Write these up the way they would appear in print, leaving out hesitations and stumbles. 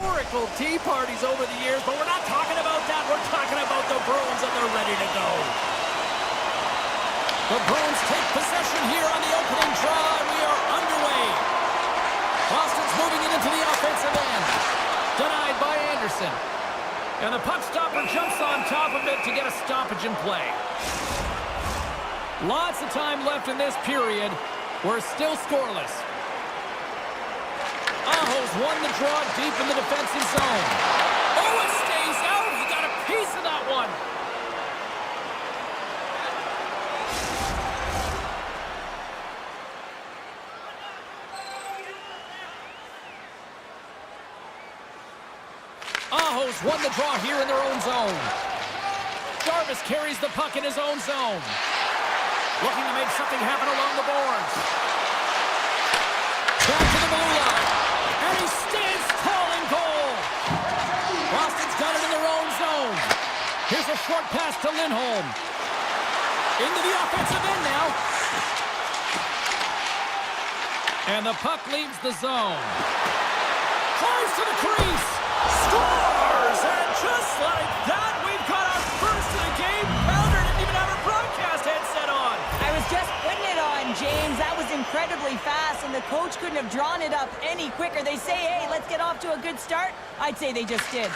Historical tea parties over the years, but we're not talking about that. We're talking about the Bruins, and they're ready to go. The Bruins take possession here on the opening draw, and we are underway. Boston's moving it into the offensive end. Denied by Anderson. And the puck stopper jumps on top of it to get a stoppage in play. Lots of time left in this period. We're still scoreless. Aho's won the draw deep in the defensive zone. Oh, it stays out. He got a piece of that one. Aho's won the draw here in their own zone. Jarvis carries the puck in his own zone. Looking to make something happen along the boards. Back to the blue line. And he stands tall in goal. Boston's got it in their own zone. Here's a short pass to Lindholm. Into the offensive end now. And the puck leaves the zone. Drives to the crease. Scores! And just like that, we've got our first of the game. Pounder didn't even have a broadcast headset on. I was just putting it on, James. That was incredibly fast, and the coach couldn't have drawn it up any quicker. They say, hey, let's get off to a good start. I'd say they just did.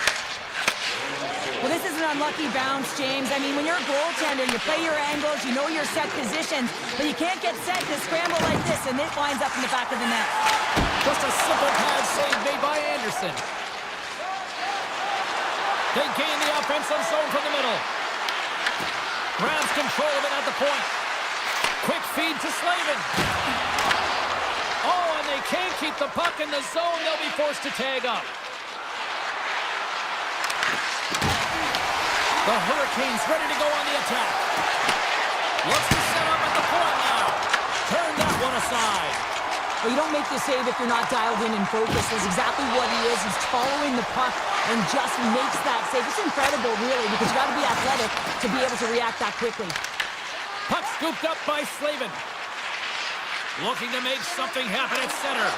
Well, this is an unlucky bounce, James. I mean, when you're a goaltender, you play your angles, you know your set positions, but you can't get set to scramble like this, and it winds up in the back of the net. Just a simple pad save made by Anderson. They gain the offensive zone from the middle. Grabs control of it at the point. Quick feed to Slavin. Oh, and they can't keep the puck in the zone. They'll be forced to tag up. The Hurricanes ready to go on the attack. Looks to set up at the point now. Turn that one aside. Well, you don't make the save if you're not dialed in and focused. That's exactly what he is. He's following the puck and just makes that save. It's incredible, really, because you got to be athletic to be able to react that quickly. Puck scooped up by Slavin. Looking to make something happen at center.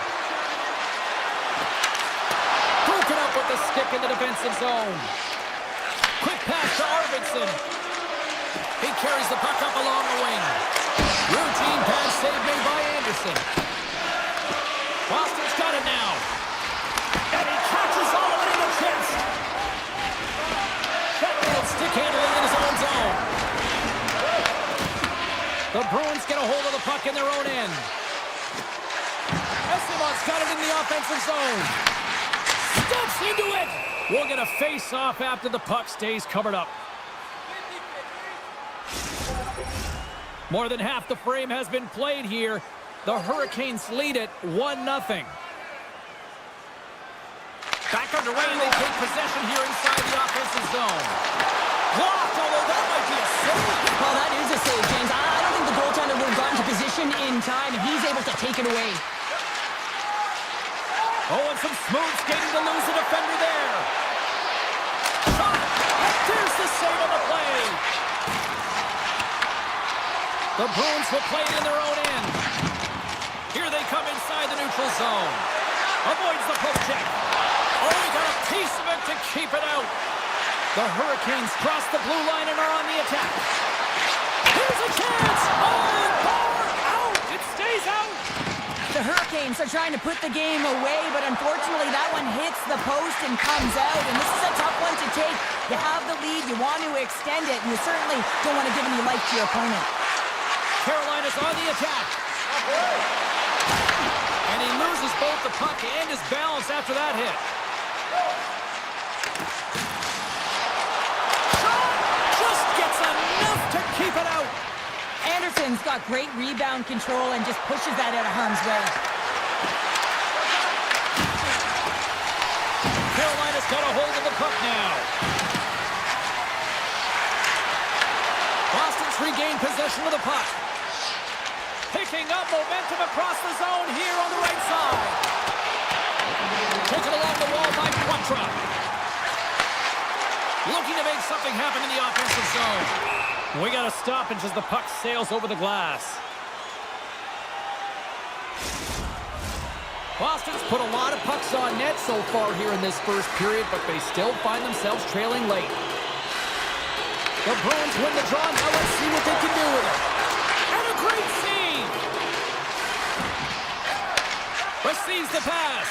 Broken up with the stick in the defensive zone. Quick pass to Arvidsson. He carries the puck up along the wing. Routine pass save made by Anderson. Boston's got it now. And he catches all of it in the chest. Sheffield stick handling in his own zone. The Bruins get a hold of the puck in their own end. Esimov's got it in the offensive zone. Steps into it. We'll get a face-off after the puck stays covered up. More than half the frame has been played here. The Hurricanes lead it 1-0. Back underway, and they take possession here inside the offensive zone. Blocked, although that might be a save. Well, that is a save, James. I don't think the goaltender would have gotten to position in time, and he's able to take it away. Oh, and some smooth skating to lose the defender there. Shot! There's the save on the play. The Bruins will play it in their own end. Here they come inside the neutral zone. Avoids the poke check. Oh, he got a piece of it to keep it out. The Hurricanes cross the blue line and are on the attack. Here's a chance. Oh, power out. It stays out. The Hurricanes are trying to put the game away, but unfortunately that one hits the post and comes out, and this is a tough one to take. You have the lead, you want to extend it, and you certainly don't want to give any life to your opponent. Carolina's on the attack. And he loses both the puck and his balance after that hit. Shot! Just gets enough to keep it out. Anderson's got great rebound control and just pushes that out of harm's way. Carolina's got a hold of the puck now. Boston's regained possession of the puck. Picking up momentum across the zone here on the right side. Taken along the wall by Quatra. Looking to make something happen in the offensive zone. We got a stoppage as the puck sails over the glass. Boston's put a lot of pucks on net so far here in this first period, but they still find themselves trailing late. The Bruins win the draw. Now let's see what they can do with it. And a great save! Receives the pass.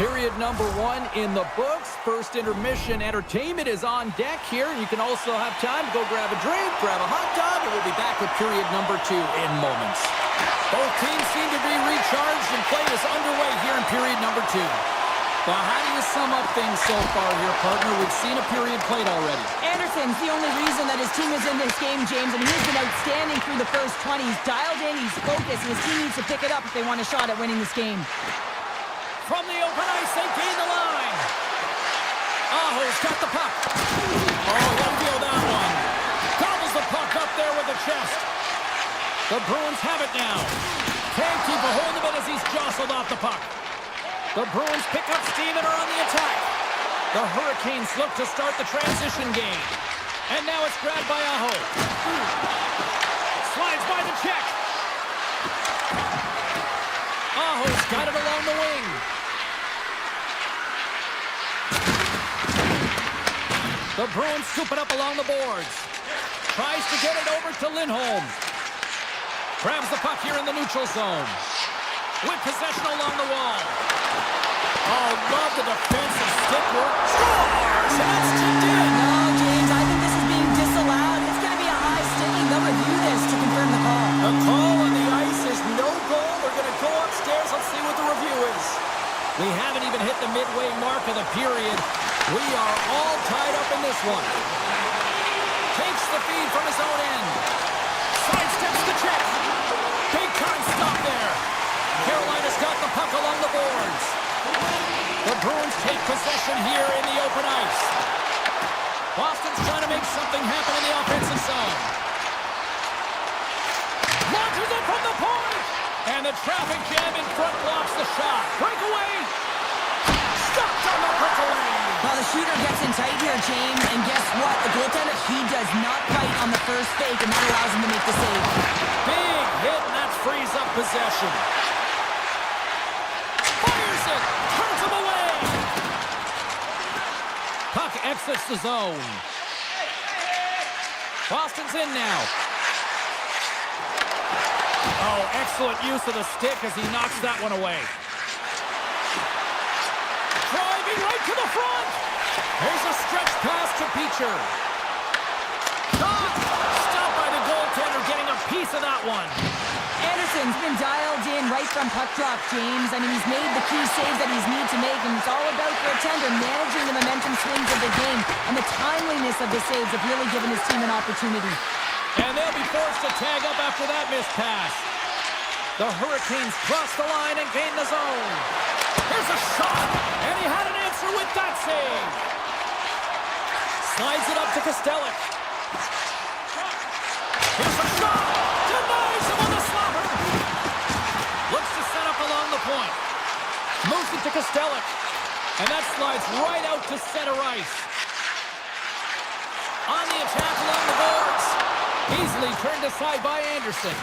Period number 1 in the books. First intermission entertainment is on deck here. You can also have time to go grab a drink, grab a hot dog, and we'll be back with period number 2 in moments. Both teams seem to be recharged and play is underway here in period number 2. Well, how do you sum up things so far here, partner? We've seen a period played already. Anderson's the only reason that his team is in this game, James, and he's been outstanding through the first 20. He's dialed in, he's focused, and his team needs to pick it up if they want a shot at winning this game. From the open ice, they gain the line. Aho's got the puck. Oh, he'll feel that one. Gobbles the puck up there with the chest. The Bruins have it now. Can't keep a hold of it as he's jostled off the puck. The Bruins pick up steam and are on the attack. The Hurricanes look to start the transition game. And now it's grabbed by Aho. Slides by the check. Aho's got it along the wing. The Bruins scoop it up along the boards. Tries to get it over to Lindholm. Grabs the puck here in the neutral zone. With possession along the wall. Oh, love the defensive stick work. Scores! That's tipped in. No, James, I think this is being disallowed. It's going to be a high sticking. They'll review this to confirm the call. The call on the ice is no goal. We're going to go upstairs. Let's see what the review is. We haven't even hit the midway mark of the period. We are all tied up in this one. Takes the feed from his own end. Sidesteps the check. Big time stop there. Carolina's got the puck along the boards. The Bruins take possession here in the open ice. Boston's trying to make something happen in the offensive zone. Launches it from the point. And the traffic jam in front blocks the shot. Breakaway. Stopped on the breakaway. Well, the shooter gets in tight here, James, and guess what? The goaltender, he does not fight on the first fake, and that allows him to make the save. Big hit, and that frees up possession. Fires it. Turns him away. Puck exits the zone. Boston's in now. Oh, excellent use of the stick as he knocks that one away. Driving right to the front. Here's a stretch pass to Beecher. Shot. Stopped by the goaltender, getting a piece of that one. Anderson's been dialed in right from puck drop, James. I mean, he's made the key saves that he's need to make, and it's all about for a tender managing the momentum swings of the game, and the timeliness of the saves have really given his team an opportunity. And they'll be forced to tag up after that missed pass. The Hurricanes cross the line and gain the zone. Here's a shot, and he had an answer with that save. Slides it up to Kostelic. Here's a shot. Denies him on the slobber. Looks to set up along the point. Moves it to Kostelic. And that slides right out to center ice. On the attack along the boards. Easily turned aside by Anderson.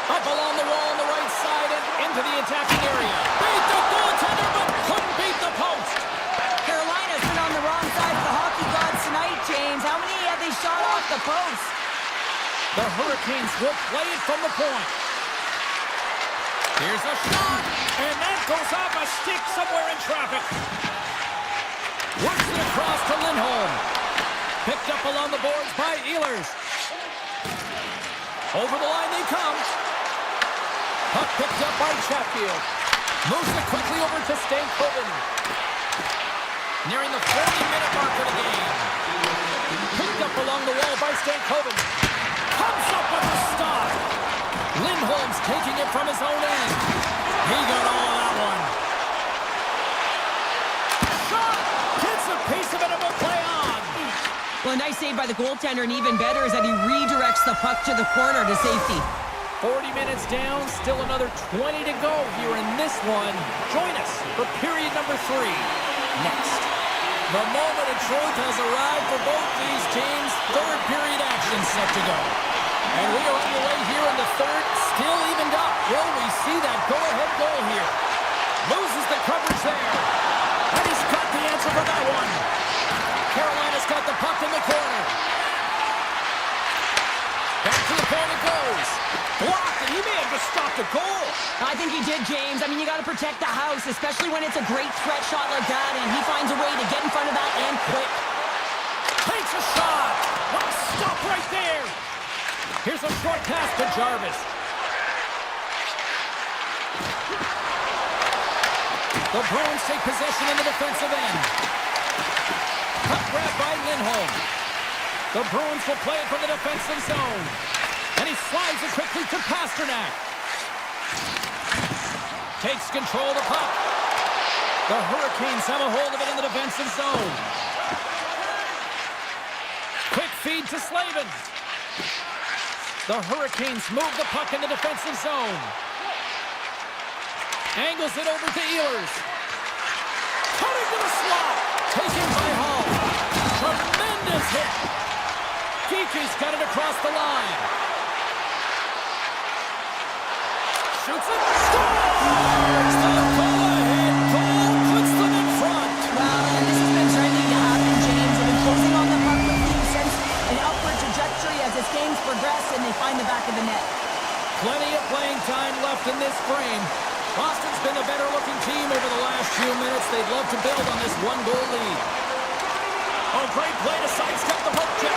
Up along the wall on the right side and into the attacking area. Beat the goaltender, but couldn't beat the post. Carolina's been on the wrong side of the hockey gods tonight, James. How many have they shot off the post? The Hurricanes will play it from the point. Here's a shot, and that goes off a stick somewhere in traffic. Works it across to Lindholm. Picked up along the boards by Ehlers. Over the line they come. Puck picked up by Chatfield. Moves it quickly over to Stankoven. Nearing the 40-minute mark of the game. Picked up along the wall by Stankoven. Comes up with a stop. Lindholm's taking it from his own end. He got all of that one. Shot! Gets a piece of it and will play on. Well, a nice save by the goaltender, and even better is that he redirects the puck to the corner to safety. 40 minutes down, still another 20 to go here in this one. Join us for period number 3 next. The moment of truth has arrived for both these teams. Third period action set to go. And we are underway here in the third, still evened up. Will we see that go-ahead goal here? Loses the coverage there. And he's got the answer for that one. Carolina's got the puck in the corner. Back to the point it goes. Blocked, and he may have just stopped a goal. I think he did, James. I mean, you got to protect the house, especially when it's a great threat shot like that, and he finds a way to get in front of that and quick. Takes a shot. What a stop right there. Here's a short pass to Jarvis. The Bruins take possession in the defensive end. Puck grab by Lindholm. The Bruins will play it from the defensive zone. And he slides it quickly to Pasternak. Takes control of the puck. The Hurricanes have a hold of it in the defensive zone. Quick feed to Slavin. The Hurricanes move the puck in the defensive zone. Angles it over to Ehlers. Cutting to the slot. Taken by Hall. Tremendous hit. Geeky's got it across the line. Shoots it. Scores! The go-ahead goal puts them in front. Well, and this has been trending to happen, James. They've been closing on the puck with you since an upward trajectory as this game's progressed, and they find the back of the net. Plenty of playing time left in this frame. Boston's been the better-looking team over the last few minutes. They'd love to build on this one-goal lead. Oh, great play to sidestep the poke check.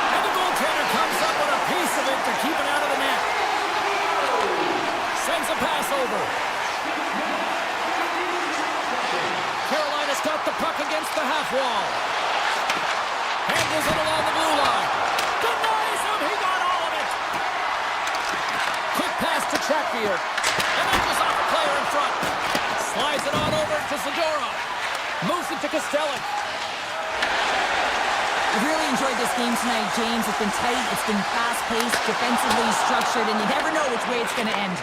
And the goaltender comes up with a piece of it to keep it out of the net. Sends a pass over. Carolina's got the puck against the half wall. Handles it along the blue line. Denies him. He got all of it. Quick pass to Chatfield. And that was off the player in front. Slides it on over to Zadorov. Moves it to Kostelic. I've really enjoyed this game tonight, James. It's been tight, it's been fast-paced, defensively structured, and you never know which way it's going to end.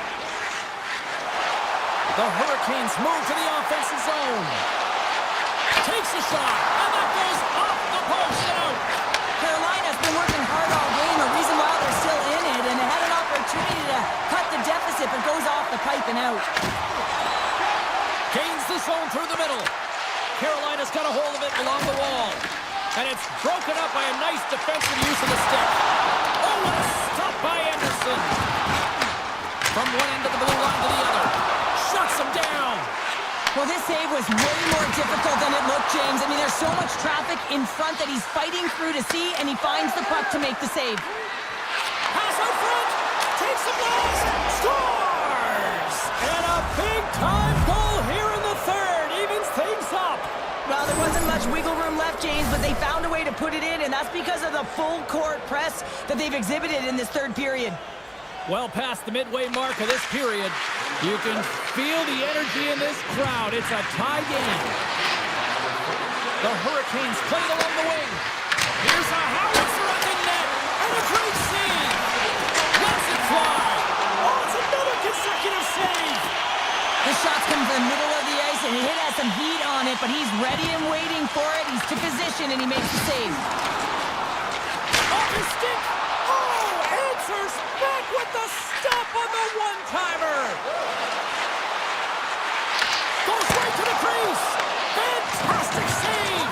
The Hurricanes move to the offensive zone. Takes a shot, and that goes off the post and out. Carolina's been working hard all game, a reason why they're still in it, and they had an opportunity to cut the deficit, but goes off the pipe and out. Gains the zone through the middle. Carolina's got a hold of it along the wall. And it's broken up by a nice defensive use of the stick. Oh, what a stop by Anderson. From one end of the blue line to the other. Shuts him down. Well, this save was way more difficult than it looked, James. I mean, there's so much traffic in front that he's fighting through to see, and he finds the puck to make the save. Pass out front. Takes the blast. Scores! And a big-time goal here in the third. Evens things up. Well, there wasn't much wiggle room left, James, but they found a way to put it in, and that's because of the full-court press that they've exhibited in this third period. Well past the midway mark of this period, you can feel the energy in this crowd. It's a tie game. The Hurricanes played along the wing. Here's a howitzer on the net, and a great save. Lets it fly. Oh, it's another consecutive save. The shot's come from the middle of the ice, and he has some heat on it, but he's ready and waiting for it. He's to position, and he makes the save. Off his stick. Oh, answers back with the stop on the one-timer. Goes right to the crease. Fantastic save.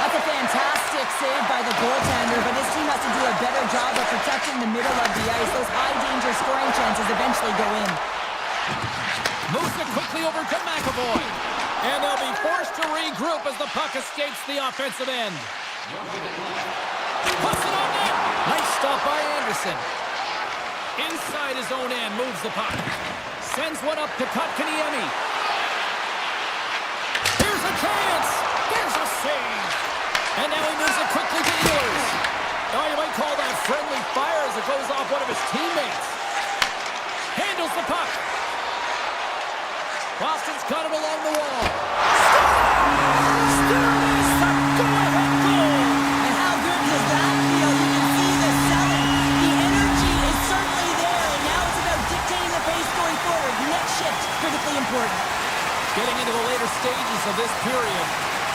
That's a fantastic save by the goaltender, but his team has to do a better job of protecting the middle of the ice. Those high-danger scoring chances eventually go in. Moves it quickly over to McAvoy. And they'll be forced to regroup as the puck escapes the offensive end. Puts it on net. Nice stop by Anderson. Inside his own end, moves the puck. Sends one up to Kotkaniemi. Here's a chance. There's a save. And now he moves it quickly to Ehlers. Now you might call that friendly fire as it goes off one of his teammates. Handles the puck. Boston's got it along the wall. Scores! There is the go-ahead goal! And how good does that feel? You can see the selling. The energy is certainly there, and now it's about dictating the pace going forward. Next shift, critically important. Getting into the later stages of this period,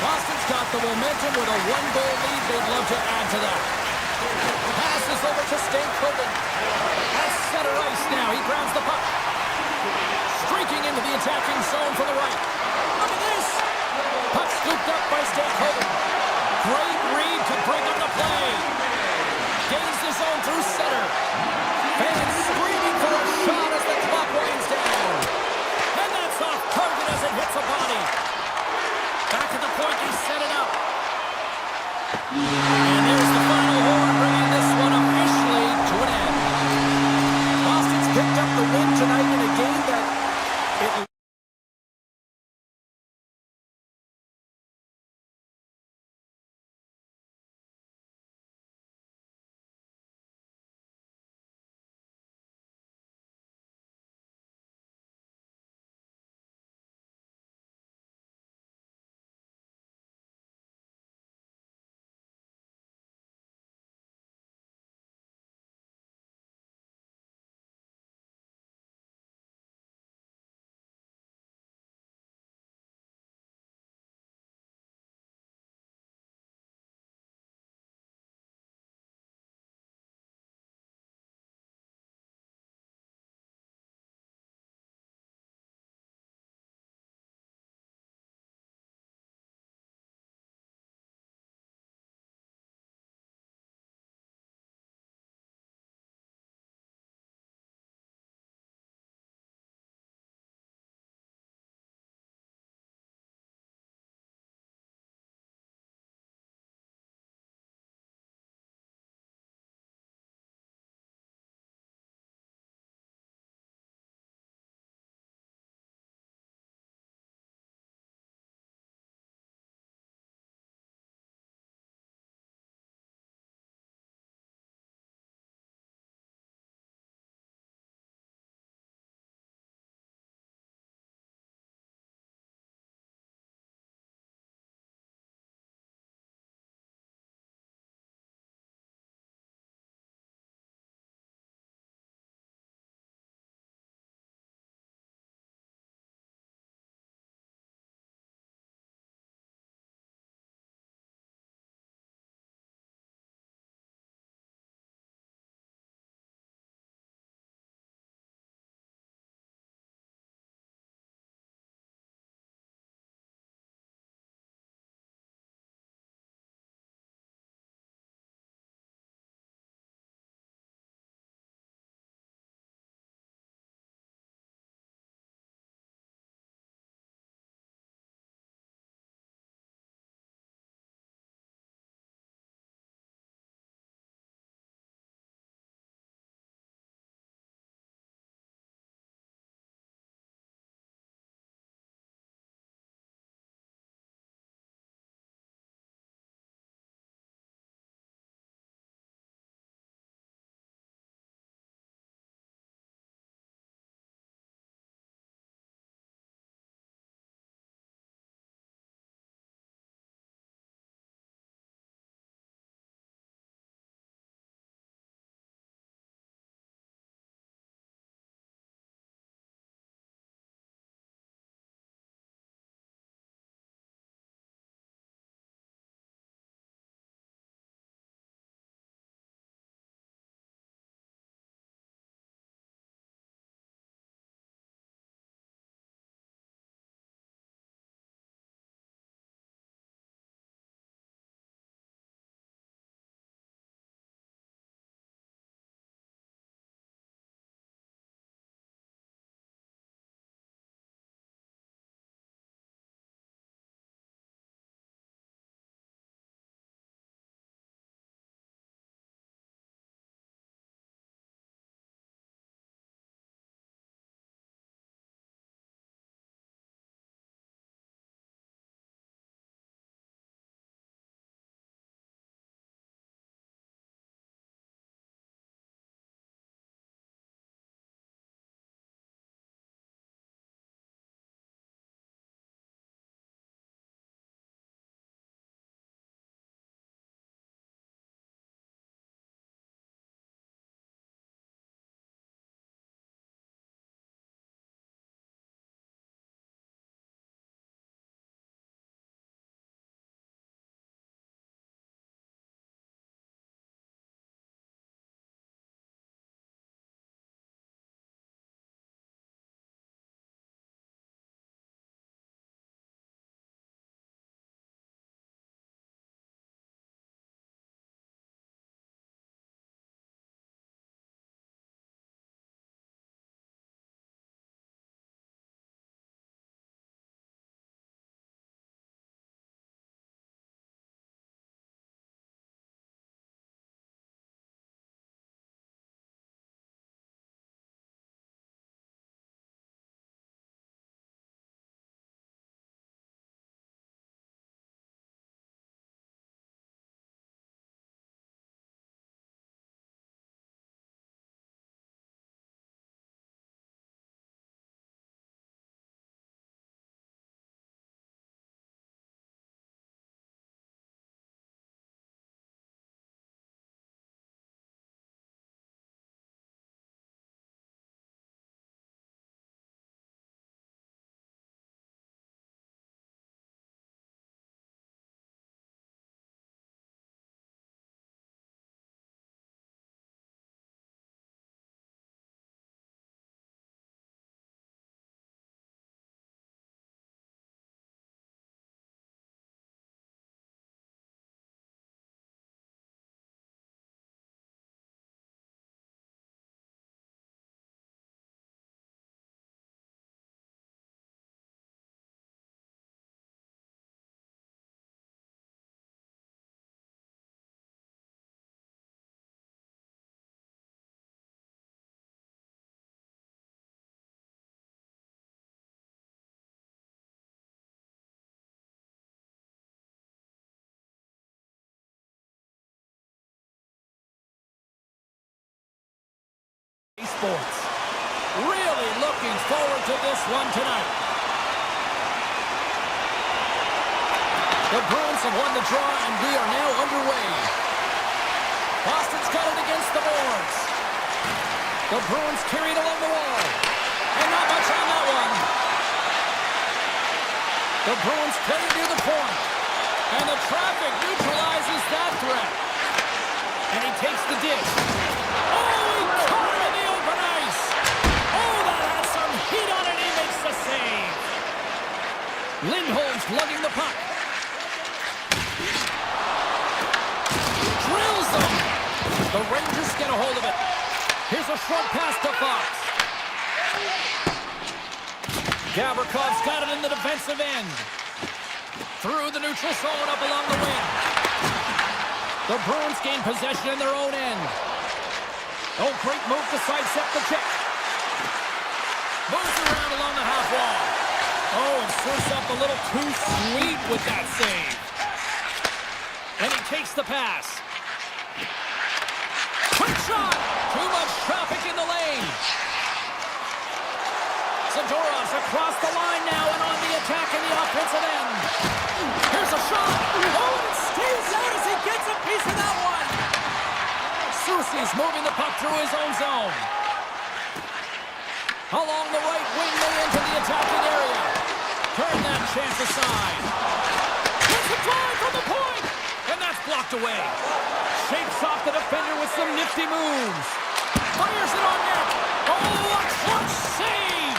Boston's got the momentum with a one-goal lead. They'd love to add to that. Passes over to Stankoven. At center ice now. He grabs the puck. Streaking into the attacking zone from the right. Look at this! Puck scooped up by Stankoven. Great read to bring up the play. Gains the zone through center. Fans screaming for a shot as the clock winds down. And that's off target as it hits a body. Back at the point, he set it up. And there's the final horn, bringing this one officially to an end. Boston's picked up the win tonight in a game that it Esports. Really looking forward to this one tonight. The Bruins have won the draw, and we are now underway. Boston's got it against the boards. The Bruins carried along the wall. And not much on that one. The Bruins play near the point. And the traffic neutralizes that threat. And he takes the dish. Oh, he caught him in the open ice. Oh, that had some heat on it. He makes the save. Lindholm's lugging the puck. Drills them. The Rangers get a hold of it. Here's a short pass to Fox. Gavrikoff's got it in the defensive end. Through the neutral zone, up along the wing. The Bruins gain possession in their own end. Oh, great move to sidestep the check. Moves around along the half wall. Oh, and serves up a little too sweet with that save. And he takes the pass. Quick shot! Too much traffic in the lane. Zadorov's across the line now and on the attack in the offensive end. Here's a shot. Oh, and it stays out as he gets a piece of that one. Soucy's moving the puck through his own zone. Along the right wing, they enter the attacking area. Turn that chance aside. Gets a drive from the point. And that's blocked away. Shakes off the defender with some nifty moves. Fires it on net. Oh, a clutch save.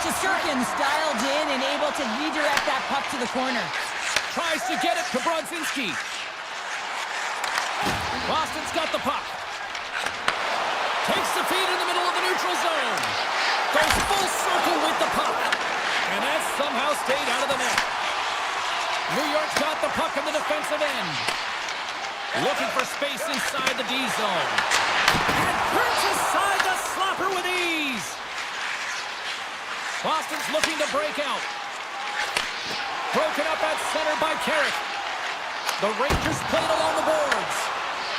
Shesterkin's dialed in and able to redirect that puck to the corner. Tries to get it to Brodzinski. Boston's got the puck. Takes the feed in the middle of the neutral zone. Goes full circle with the puck. And that somehow stayed out of the net. New York's got the puck in the defensive end. Looking for space inside the D zone. And turns aside the slapper with ease. Boston's looking to break out. Broken up at center by Carrick. The Rangers played along the boards.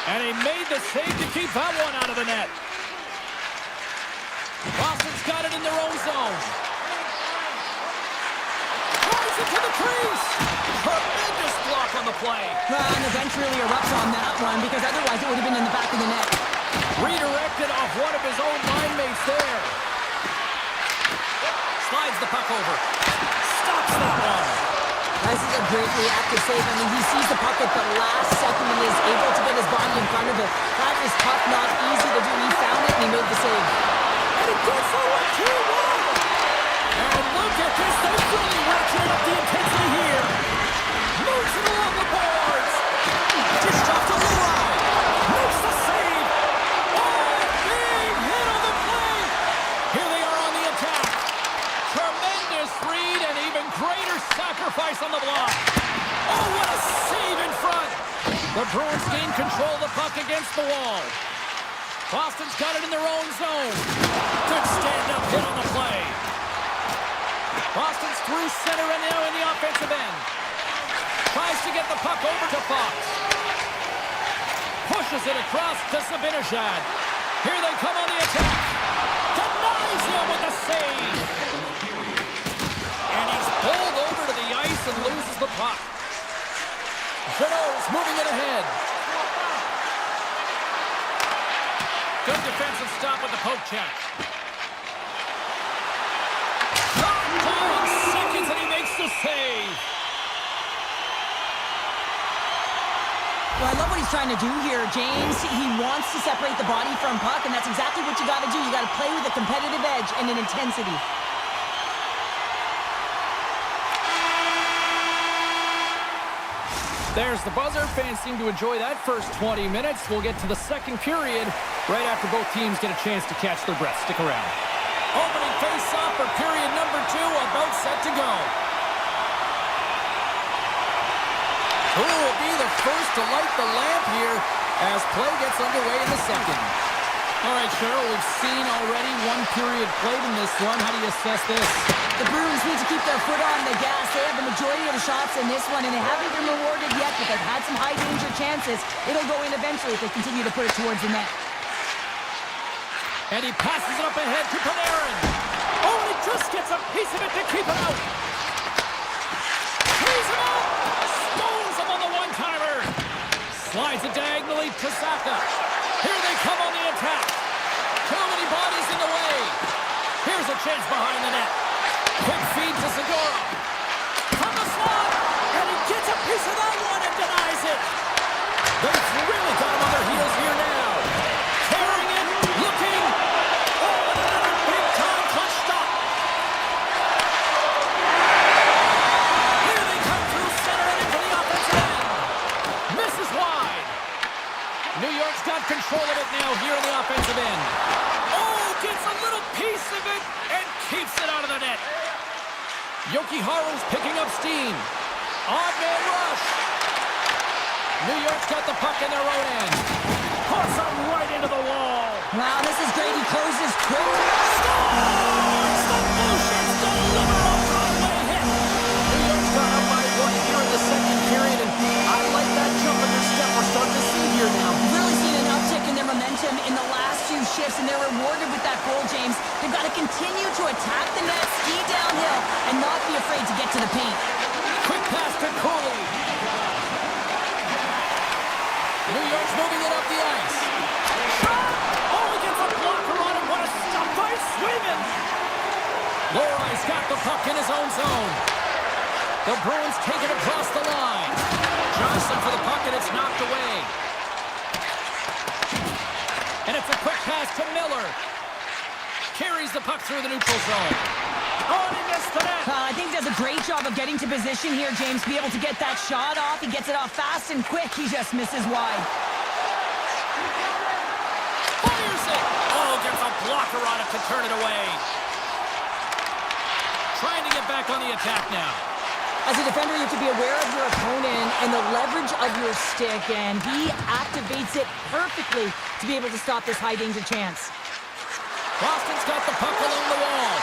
And he made the save to keep that one out of the net. Boston's got it in their own zone. Drives it to the crease. Tremendous block on the play. Well, and the bench really erupts on that one because otherwise it would have been in the back of the net. Redirected off one of his own line mates there. Slides the puck over. Stops that one. This is a great reactive save. I mean, he sees the puck at the last second and is able to get his body in front of it. That is tough, not easy to do. He found it and he made the save. And he gets over 2-1. And look at this. They've really ratcheted up the intensity here. Moves it along the boards. Just dropped a little line. Makes the save. Oh, big hit on the play. Here they are on the attack. Tremendous read and even greater sacrifice on the block. Oh, what a save in front. The Bruins gain control of the puck against the wall. Boston's got it in their own zone. Good stand-up hit on the play. Boston's through center and now in the offensive end. Tries to get the puck over to Fox. Pushes it across to Zibanejad. Here they come on the attack. Denies him with the save. And he's pulled over to the ice and loses the puck. Jeannot's moving it ahead. Good defensive stop with the poke check. Shot down in seconds and he makes the save. Well, I love what he's trying to do here, James. He wants to separate the body from puck, and that's exactly what you got to do. You got to play with a competitive edge and an intensity. There's the buzzer. Fans seem to enjoy that first 20 minutes. We'll get to the second period right after both teams get a chance to catch their breath. Stick around. Opening face-off for period number 2, about set to go. Who will be the first to light the lamp here as play gets underway in the second? All right, Cheryl, we've seen already one period played in this one. How do you assess this? The Bruins need to keep their foot on the gas. They have the majority of the shots in this one, and they haven't been rewarded yet, but they've had some high-danger chances. It'll go in eventually if they continue to put it towards the net. And he passes it up ahead to Panarin. Oh, and he just gets a piece of it to keep it out. Frees him out. Stones him on the one-timer. Slides it diagonally to Saka. Here they come on the attack. Too many bodies in the way. Here's a chance behind the net. Quick feed to Segura. From the slot. And he gets a piece of that one and denies it. They've really got him on their heels here now. Carrying it. Looking. Oh, and another big-time clutch stop. Here they come through center and into the offensive end. Misses wide. New York's got control of it now here in the offensive end. Oh, gets a little piece of it and keeps it out of the net. Yokiharu's picking up steam. Odd man rush. New York's got the puck in their own end. Puts him right into the wall. Wow, this is great. He closes quick. Scores! The Oceans deliver a Broadway hit. New York's got up by one here in the second period, and I like that jump in their step we're starting to see here now. We've really seen an uptick in their momentum in the last few shifts, and they're rewarded with that goal, James. They've got to continue to attack the net, ski downhill, and not be afraid to get to the paint. Quick pass to Cooley. New York's moving it up the ice. Shot! Oh, he gets a blocker on him. What a stop by Swayman. Lorai's got the puck in his own zone. The Bruins take it across the line. Johnson for the puck, and it's knocked away. And it's a quick pass to Miller. Carries the puck through the neutral zone. Oh, and he missed the net. I think he does a great job of getting to position here, James. Be able to get that shot off. He gets it off fast and quick. He just misses wide. Fires it. Oh, gets a blocker on it to turn it away. Trying to get back on the attack now. As a defender, you have to be aware of your opponent and the leverage of your stick, and he activates it perfectly to be able to stop this high-danger chance. Boston's got the puck along the wall.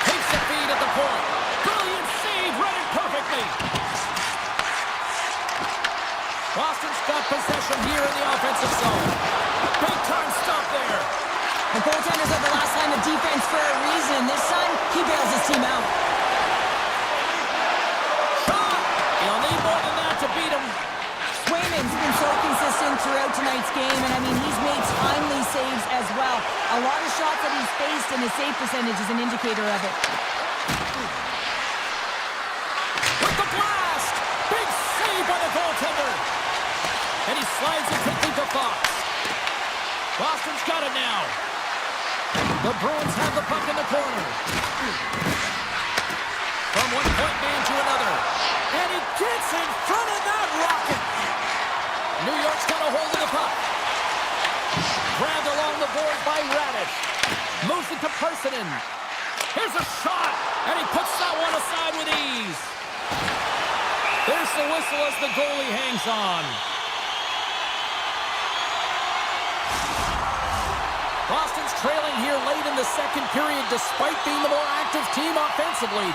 Takes the feed at the point. Brilliant save, read it perfectly. Boston's got possession here in the offensive zone. Big time stop there. The goaltenders are the last line of defense for a reason. This time, he bails his team out. Shot! He'll need more than that to beat him. Swayman's been so consistent throughout tonight's game, and I mean, he's made timely saves as well. A lot of shots that he's faced, and his save percentage is an indicator of it. With the blast! Big save by the goaltender! And he slides it quickly to Fox. Boston's got it now. The Bruins have the puck in the corner. From one point man to another. And he gets in front of that rocket. New York's got a hold of the puck. Grabbed along the board by Radish. Moves it to Persinen. Here's a shot. And he puts that one aside with ease. There's the whistle as the goalie hangs on. Boston's trailing here late in the second period despite being the more active team offensively.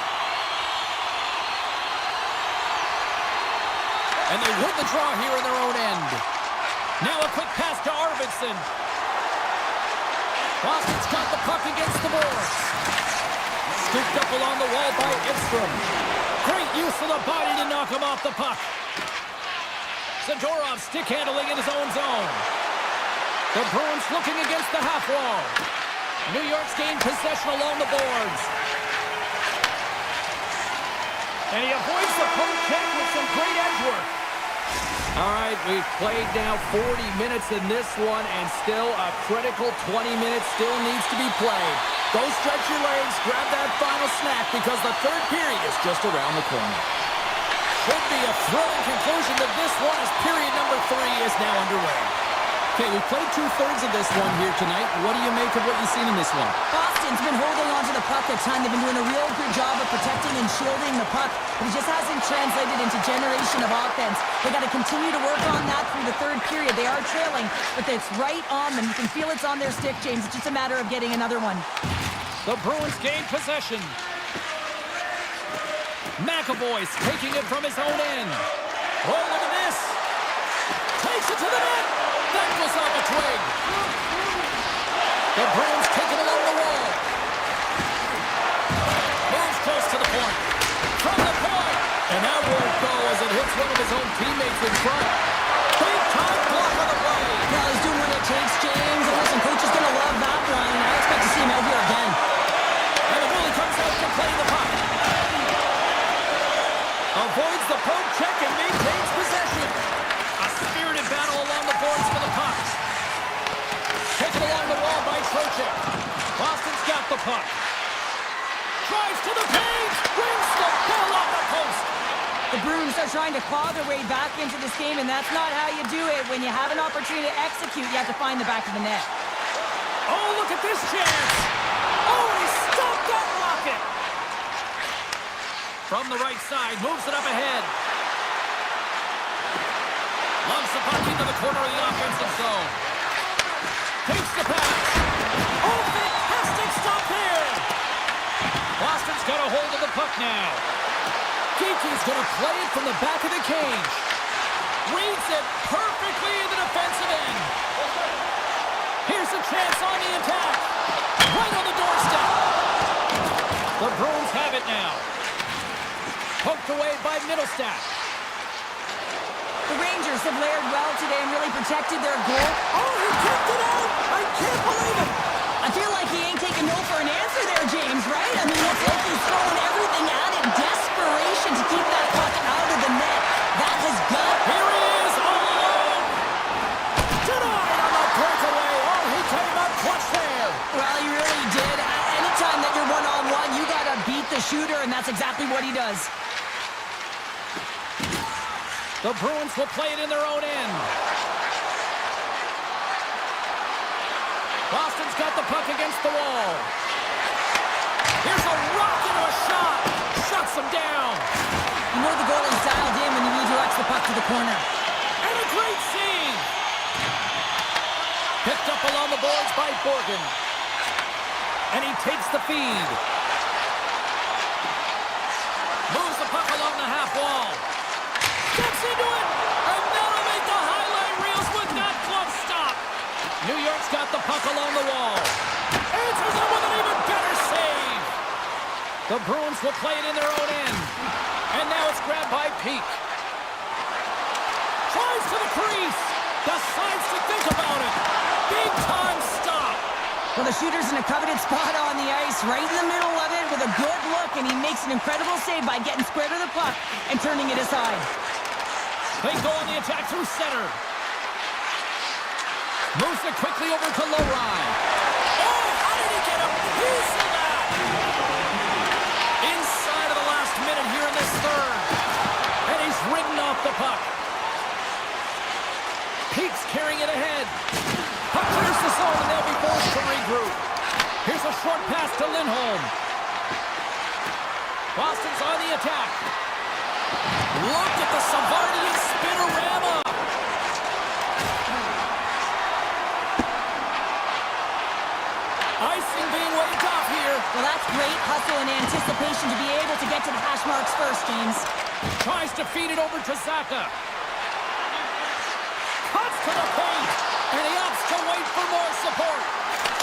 And they win the draw here in their own end. Now a quick pass to Arvidsson. Boston's got the puck against the boards. Scooped up along the wall by Edstrom. Great use of the body to knock him off the puck. Zadorov stick handling in his own zone. The Bruins looking against the half wall. New York's gained possession along the boards. And he avoids the poke check with some great edge work. All right, we've played now 40 minutes in this one, and still a critical 20 minutes still needs to be played. Go stretch your legs, grab that final snack, because the third period is just around the corner. Should be a thrilling conclusion to this one as period number 3 is now underway. Okay, we played 2/3 of this one here tonight. What do you make of what you've seen in this one? Boston's been holding on to the puck a ton. They've been doing a real good job of protecting and shielding the puck, but it just hasn't translated into generation of offense. They got to continue to work on that through the third period. They are trailing, but it's right on them. You can feel it's on their stick, James. It's just a matter of getting another one. The Bruins gain possession. McAvoy's taking it from his own end. Oh, look at this. Takes it to the net. That goes off a twig. The Bruins take it along the wall. Moves close to the point. From the point. And that won't go as it hits one of his own teammates in front. Big time block on the play. Well, he's doing what it takes, James. And listen, coach is going to love that one. I expect to see him out here again. And the goalie comes out to play the puck. Avoids the poke check and maintains possession. A spirited battle along the boards for the puck. Taken along the wall by Trocheck. Boston's got the puck. Drives to the paint. Brings the ball off the post. The Bruins are trying to claw their way back into this game, and that's not how you do it. When you have an opportunity to execute, you have to find the back of the net. Oh, look at this chance. Oh, he stopped that rocket. From the right side, moves it up ahead. Loves the puck into the corner of the offensive zone. Takes the pass. Oh, fantastic stop here. Boston's got a hold of the puck now. Geeky's going to play it from the back of the cage. Reads it perfectly in the defensive end. Here's a chance on the attack. Right on the doorstep. The Bruins have it now. Poked away by Middlestat. The Rangers have layered well today and really protected their goal. Oh, he kicked it out! I can't believe it! I feel like he ain't taking no for an answer there, James, right? I mean, it's like he's throwing everything at it. Desperation to keep that puck out of the net. That has got... Here he is, all alone! Denied on the breakaway! Oh, he came up clutch there! Well, he really did. Anytime that you're one-on-one, you gotta beat the shooter, and that's exactly what he does. The Bruins will play it in their own end. Boston's got the puck against the wall. Here's a rocket to a shot. Shuts him down. You know the goalie's dialed in when he redirects the puck to the corner. And a great save. Picked up along the boards by Borgen. And he takes the feed. Moves the puck along the half wall. Steps into it, and that'll make the highlight reels with that glove stop. New York's got the puck along the wall. Answers it with an even better save. The Bruins will play it in their own end. And now it's grabbed by Peak. Tries to the crease. Decides to think about it. Big time stop. Well, the shooter's in a coveted spot on the ice, right in the middle of it with a good look, and he makes an incredible save by getting square to the puck and turning it aside. They go on the attack through center. Moves it quickly over to Lowry. Oh, how did he get a piece of that? Inside of the last minute here in this third. And he's ridden off the puck. Peak's carrying it ahead. Puck clears the zone and they'll be forced to regroup. Here's a short pass to Lindholm. Boston's on the attack. Look at the Savardian spinorama. Icing being waved off here. Well, that's great hustle and anticipation to be able to get to the hash marks first, James. Tries to feed it over to Zaka. Cuts to the paint. And he opts to wait for more support.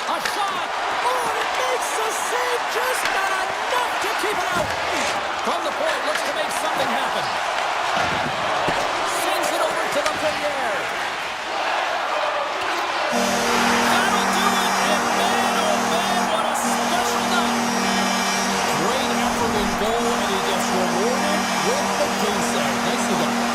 A shot. Oh, and it makes the save. Just not enough to keep it out. From the point, looks to make something happen. Sends it over to the Villiers. That'll do it. And man, oh man, what a special night. Great effort in goal, and he gets rewarded with the game set. Nicely done.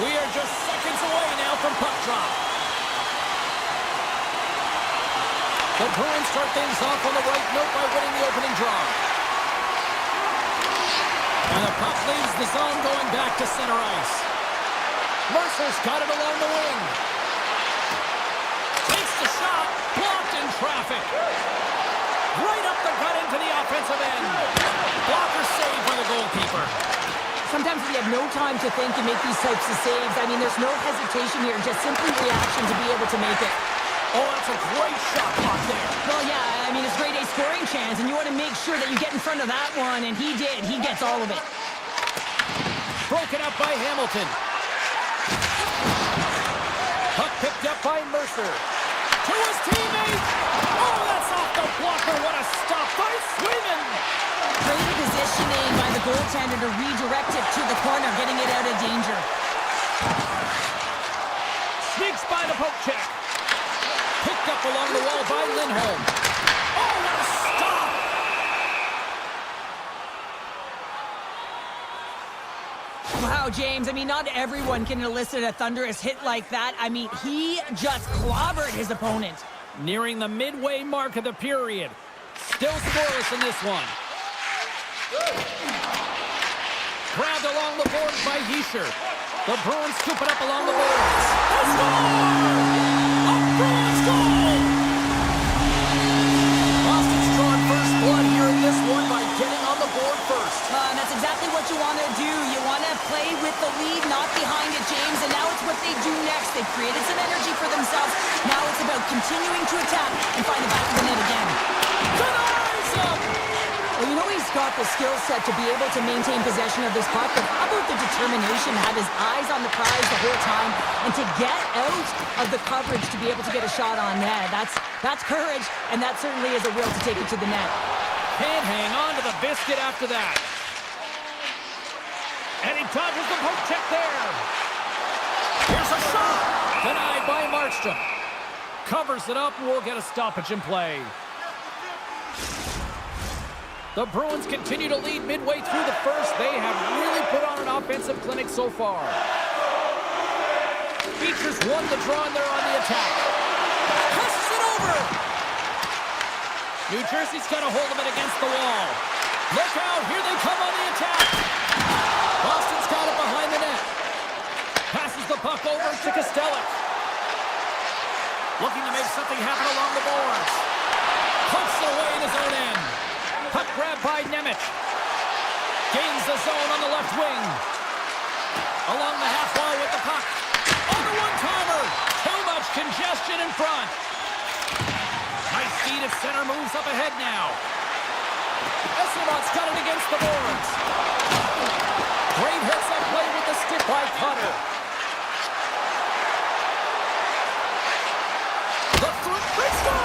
We are just seconds away now from puck drop. The Bruins start things off on the right note by winning the opening draw. And the puck leaves the zone going back to center ice. Mercer's got it along the wing. Takes the shot, blocked in traffic. Right up the gut into the offensive end. Blocker saved by the goalkeeper. Sometimes we have no time to think and make these types of saves. I mean, there's no hesitation here, just simply reaction to be able to make it. Oh, that's a great shot block there. Well, yeah, I mean, it's grade A scoring chance, and you want to make sure that you get in front of that one, and he did. He gets all of it. Broken up by Hamilton. Puck picked up by Mercer. To his teammate. Oh, that's off the blocker. What a stop by Swayman. Great positioning by the goaltender to redirect it to the corner, getting it out of danger. Sneaks by the poke check. Picked up along the wall by Lindholm. Oh, what a stop! Wow, James, I mean, not everyone can elicit a thunderous hit like that. I mean, he just clobbered his opponent. Nearing the midway mark of the period. Still scoreless in this one. Grabbed along the boards by Hischer. The Bruins scoop it up along the boards. They score! A Bruins goal! Boston's drawing first blood here in this one by getting on the board first. And that's exactly what you want to do. You want to play with the lead, not behind it, James. And now it's what they do next. They've created some energy for themselves. Now it's about continuing to attack and find the back of the net again. Denies him! Well, you know he's got the skill set to be able to maintain possession of this puck, but how about the determination to have his eyes on the prize the whole time and to get out of the coverage to be able to get a shot on net? That's courage, and that certainly is a will to take it to the net. Can't hang on to the biscuit after that. And he dodges the poke check there. Here's a shot. Denied by Markstrom. Covers it up and we'll get a stoppage in play. The Bruins continue to lead midway through the first. They have really put on an offensive clinic so far. Features won the draw and they're on the attack. Passes it over. New Jersey's got a hold of it against the wall. Look out, here they come on the attack. Boston's got it behind the net. Passes the puck over to Kostelic. Looking to make something happen along the boards. Punts it away in his own end. Puck grab by Nemec. Gains the zone on the left wing. Along the half wall with the puck. On the one-timer. Too much congestion in front. High speed at center, moves up ahead now. Esselmont's got it against the boards. Great hits up play with the stick by Cutter. The they score!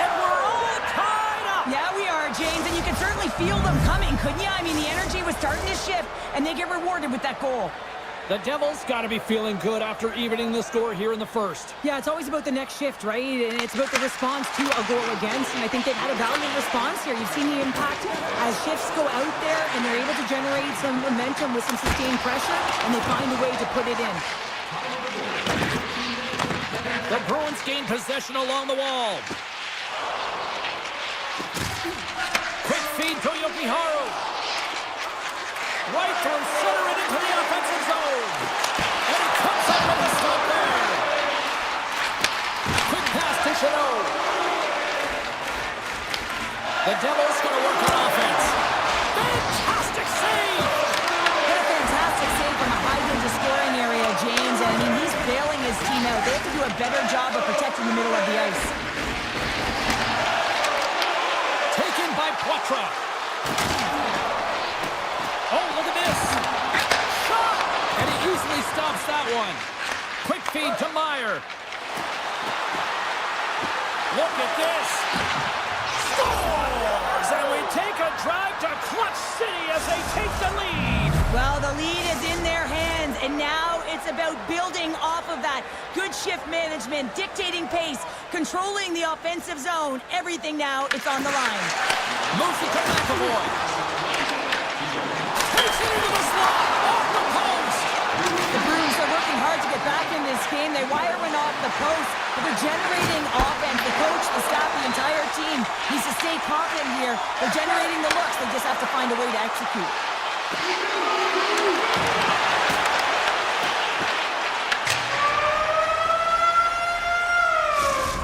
And we're all tied up! Yeah, we are, James, and you can certainly feel them coming, couldn't you? I mean, the energy was starting to shift, and they get rewarded with that goal. The Devils got to be feeling good after evening the score here in the first. Yeah, it's always about the next shift, right? And it's about the response to a goal against, and I think they've had a valiant response here. You've seen the impact as shifts go out there, and they're able to generate some momentum with some sustained pressure, and they find a way to put it in. The Bruins gain possession along the wall. Quick feed to Yokiharu. Right from center and into the offensive zone. And he comes up with a stop there. Quick pass to Chanot. The Devils going to work on offense. Fantastic save. What a fantastic save from a high-danger scoring area, James. And I mean, he's bailing his team out. They have to do a better job of protecting the middle of the ice. Taken by Poitras. Oh, look at this. Shot! And he easily stops that one. Quick feed to Meyer. Look at this. Scores! And we take a drive to Clutch City as they take the lead. Well, the lead is in their hands, and now it's about building off of that. Good shift management, dictating pace, controlling the offensive zone. Everything now, it's on the line. Moves it to McAvoy. Takes it into the slot, off the post. The working hard to get back in this game. They wire one off the post, but they're generating offense. The coach, the staff, the entire team needs to stay confident here. They're generating the looks. They just have to find a way to execute.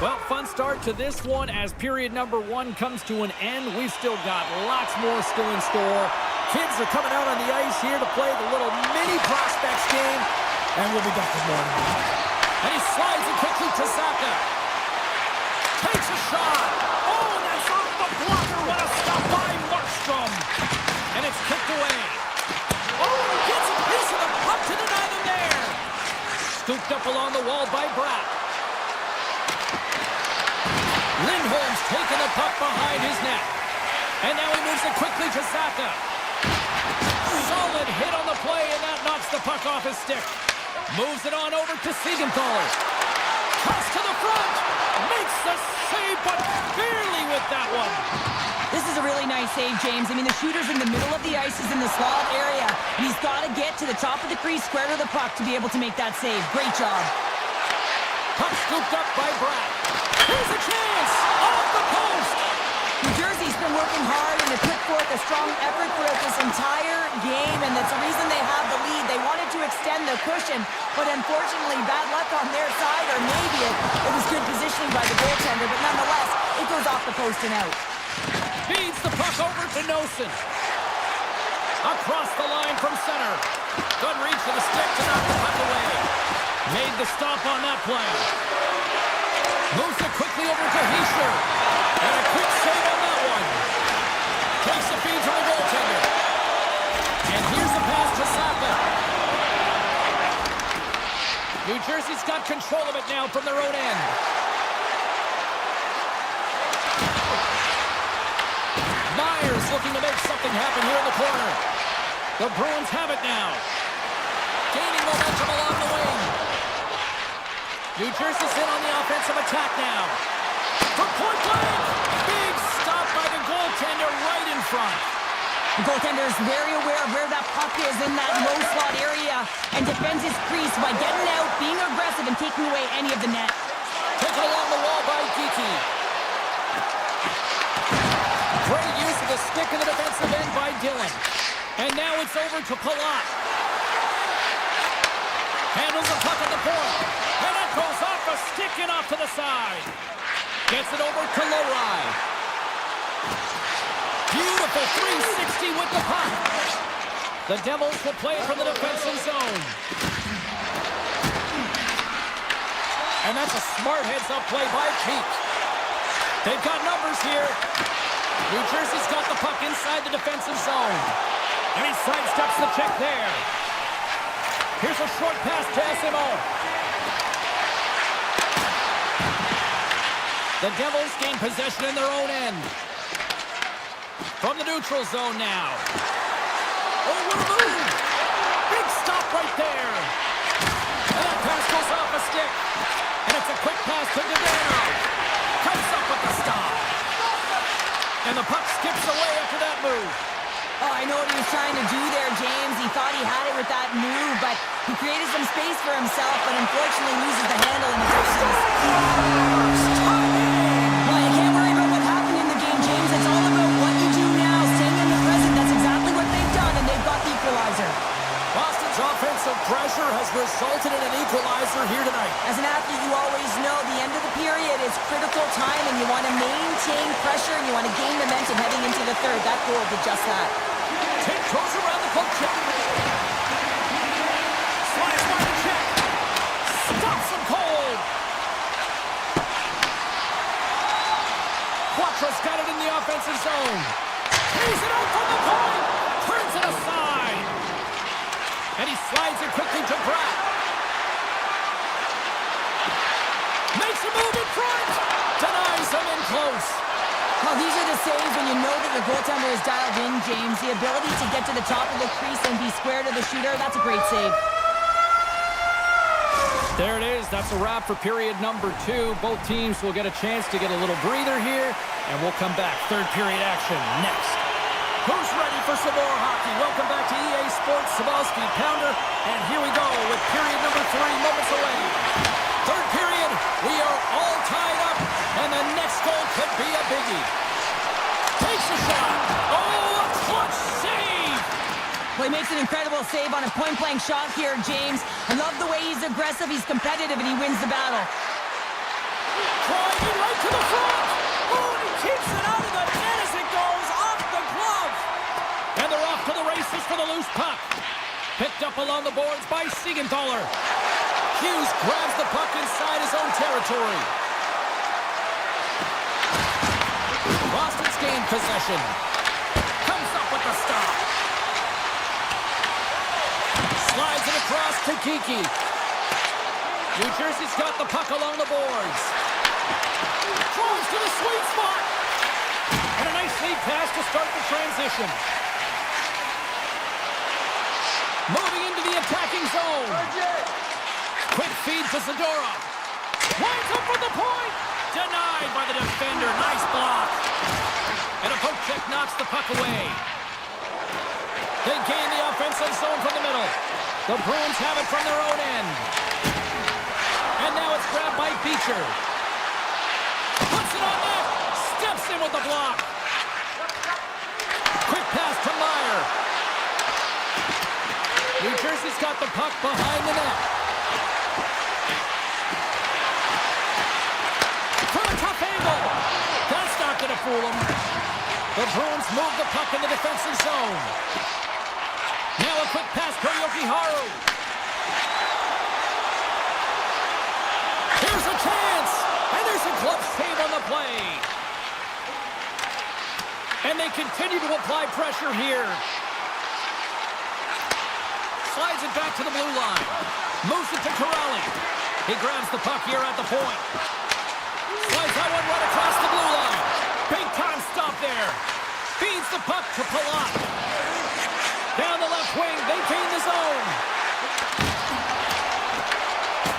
Well, fun start to this one as period number 1 comes to an end. We've still got lots more still in store. Kids are coming out on the ice here to play the little mini prospects game, and we'll be back this morning. And he slides it quickly to Zaka. Takes a shot. Oh, and that's off the blocker. What a stop by Markstrom. And it's kicked away. Oh, he gets a piece of the puck to deny them there. Scooped up along the wall by Bratt. Lindholm's taking the puck behind his net. And now he moves it quickly to Zaka. Solid hit on the play, and that knocks the puck off his stick. Moves it on over to Siegenthaler. Toss to the front. Makes the save, but barely with that one. This is a really nice save, James. I mean, the shooter's in the middle of the ice. He's in the slot area. And he's got to get to the top of the crease, square to the puck, to be able to make that save. Great job. Puck scooped up by Bratt. Here's a chance! Off the post! New Jersey's been working hard and they put forth a strong effort throughout this entire game, and that's the reason they have the lead. They wanted to extend the cushion, but unfortunately, bad luck on their side, or maybe it was good positioning by the goaltender, but nonetheless, it goes off the post and out. Feeds the puck over to Nosen. Across the line from center. Good reach to the stick to knock the puck away. Made the stop on that play. Moves it quickly over to Heisler. And a quick save on that one. Takes the feed from the goaltender. And here's the pass to Saka. New Jersey's got control of it now from their own end. Myers looking to make something happen here in the corner. The Bruins have it now. Gaining momentum along the wing. New Jersey's in on the offensive attack now. From point blank. Big stop by the goaltender right in front. The goaltender is very aware of where that puck is in that low slot area and defends his crease by getting out, being aggressive, and taking away any of the net. Taken along the wall by Geeky. Great use of the stick in the defensive end by Dillon. And now it's over to Palat. Handles the puck at the point. And that goes off a stick and off to the side. Gets it over to Lowry. Beautiful 360 with the puck. The Devils will play it from the defensive zone. And that's a smart heads-up play by Keith. They've got numbers here. New Jersey's got the puck inside the defensive zone. And he sidesteps the check there. Here's a short pass to SMO. The Devils gain possession in their own end. From the neutral zone now. Oh, what a move! Big stop right there. And that pass goes off a stick. And it's a quick pass to Dodano. Comes up with the stop. And the puck skips away after that move. Oh, I know what he was trying to do there, James. He thought he had it with that move, but he created some space for himself, but unfortunately loses the handle in the process. Well, you can't worry about what happened in the game, James. It's all about what you do now, staying in the present. That's exactly what they've done, and they've got the equalizer. Boston's offensive pressure has resulted in an equalizer here tonight. As an athlete, you always know the end of the period is critical time, and you want to maintain pressure, and you want to gain momentum heading into the third. That goal did just that. Tick goes around the poke check. Slides by the check. Stops him cold. Quatro's got it in the offensive zone. He's it out from the point. Turns it aside. And he slides it quickly to Bratt. Makes a move in front. Denies him in close. Well, these are the saves when you know that your goaltender is dialed in, James. The ability to get to the top of the crease and be square to the shooter, that's a great save. There it is. That's a wrap for period number 2. Both teams will get a chance to get a little breather here, and we'll come back. Third period action next. Who's ready for some more hockey. Welcome back to EA Sports Sabalski Pounder. And here we go with period number 3, moments away. Third period, we are all tied up, and the next goal could be a biggie. Takes a shot. Oh, a clutch save! Well, he makes an incredible save on a point-blank shot here, James. I love the way he's aggressive, he's competitive, and he wins the battle. Driving right to the front. Oh, and he keeps it out of the net as it goes off the glove. And they're off to the races for the loose puck. Picked up along the boards by Siegenthaler. Hughes grabs the puck inside his own territory. Boston's gained possession. Comes up with the stop. Slides it across to Kiki. New Jersey's got the puck along the boards. Throws to the sweet spot. And a nice lead pass to start the transition. Moving into the attacking zone. Quick feed to Zadorov. Winds up for the point. Denied by the defender. Nice block. And a poke check knocks the puck away. They gain the offensive zone from the middle. The Bruins have it from their own end. And now it's grabbed by Beecher. Puts it on net. Steps in with the block. Quick pass to Meyer. New Jersey's got the puck behind the net. From a tough angle. That's not going to fool him. The Bruins move the puck in the defensive zone. Now a quick pass to Yokiharu. Here's a chance. And there's a glove save on the play. And they continue to apply pressure here. Slides it back to the blue line. Moves it to Corrali. He grabs the puck here at the point. Slides that one right across the blue line. Big time stop there. Feeds the puck to Palat. Down the left wing, they gain the zone.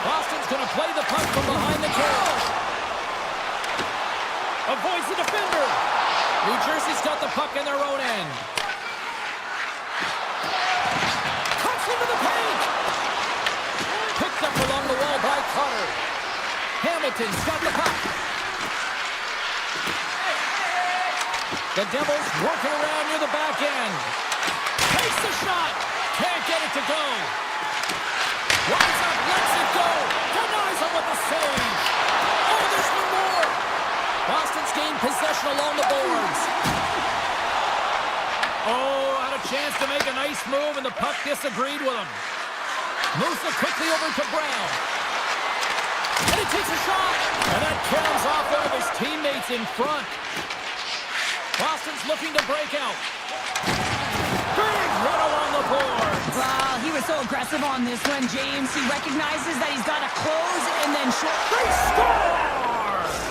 Boston's going to play the puck from behind the cage. Avoids the defender. New Jersey's got the puck in their own end. Cuts into the paint. Picked up along the wall by Cutter. Hamilton's got the puck. The Devils working around near the back end. Takes the shot. Can't get it to go. Winds up, lets it go. Denies him with the save. Oh, there's one more. Boston's gained possession along the boards. Oh, had a chance to make a nice move, and the puck disagreed with him. Moves it quickly over to Brown. And he takes a shot. And that kills off one of his teammates in front. Boston's looking to break out. Big run along the boards. Wow, he was so aggressive on this one, James. He recognizes that he's got to close and then short. They score!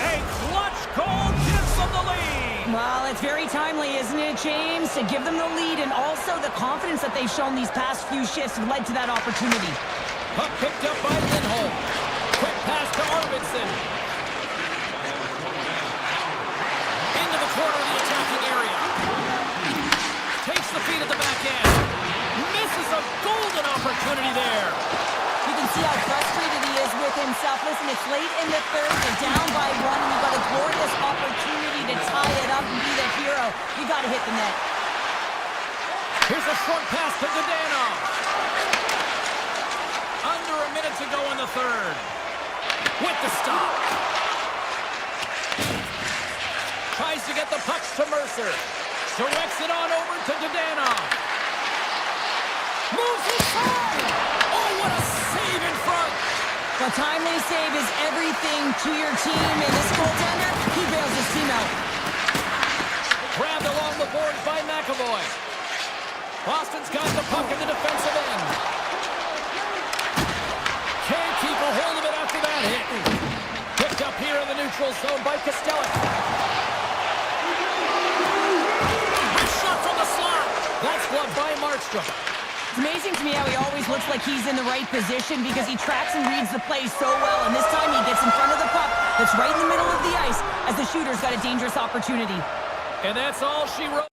A clutch goal gives them the lead. Well, it's very timely, isn't it, James? To give them the lead, and also the confidence that they've shown these past few shifts have led to that opportunity. Puck picked up by Lindholm. Quick pass to Arvidsson. Into the corner of the attacking area. Takes the feed at the back end. Misses a golden opportunity there. You can see how frustrated he is with himself. Listen, it's late in the third. They're down by one, and you've got a glorious opportunity to tie it up and be the hero. You got to hit the net. Here's a short pass to Dadonov. Under a minute to go in the third. With the stop. Tries to get the pucks to Mercer. Directs it on over to Dadonov. Moves inside. Oh, what a save in front. A timely save is everything to your team, and this goaltender, he bails his team out. Grabbed along the boards by McAvoy. Boston's got the puck in the defensive end. Can't keep a hold of it after that hit. Picked up here in the neutral zone by Costello. Shot from the slot. That's gloved by Markstrom. It's amazing to me how he always looks like he's in the right position because he tracks and reads the play so well, and this time he gets in front of the puck that's right in the middle of the ice as the shooter's got a dangerous opportunity. And that's all she wrote.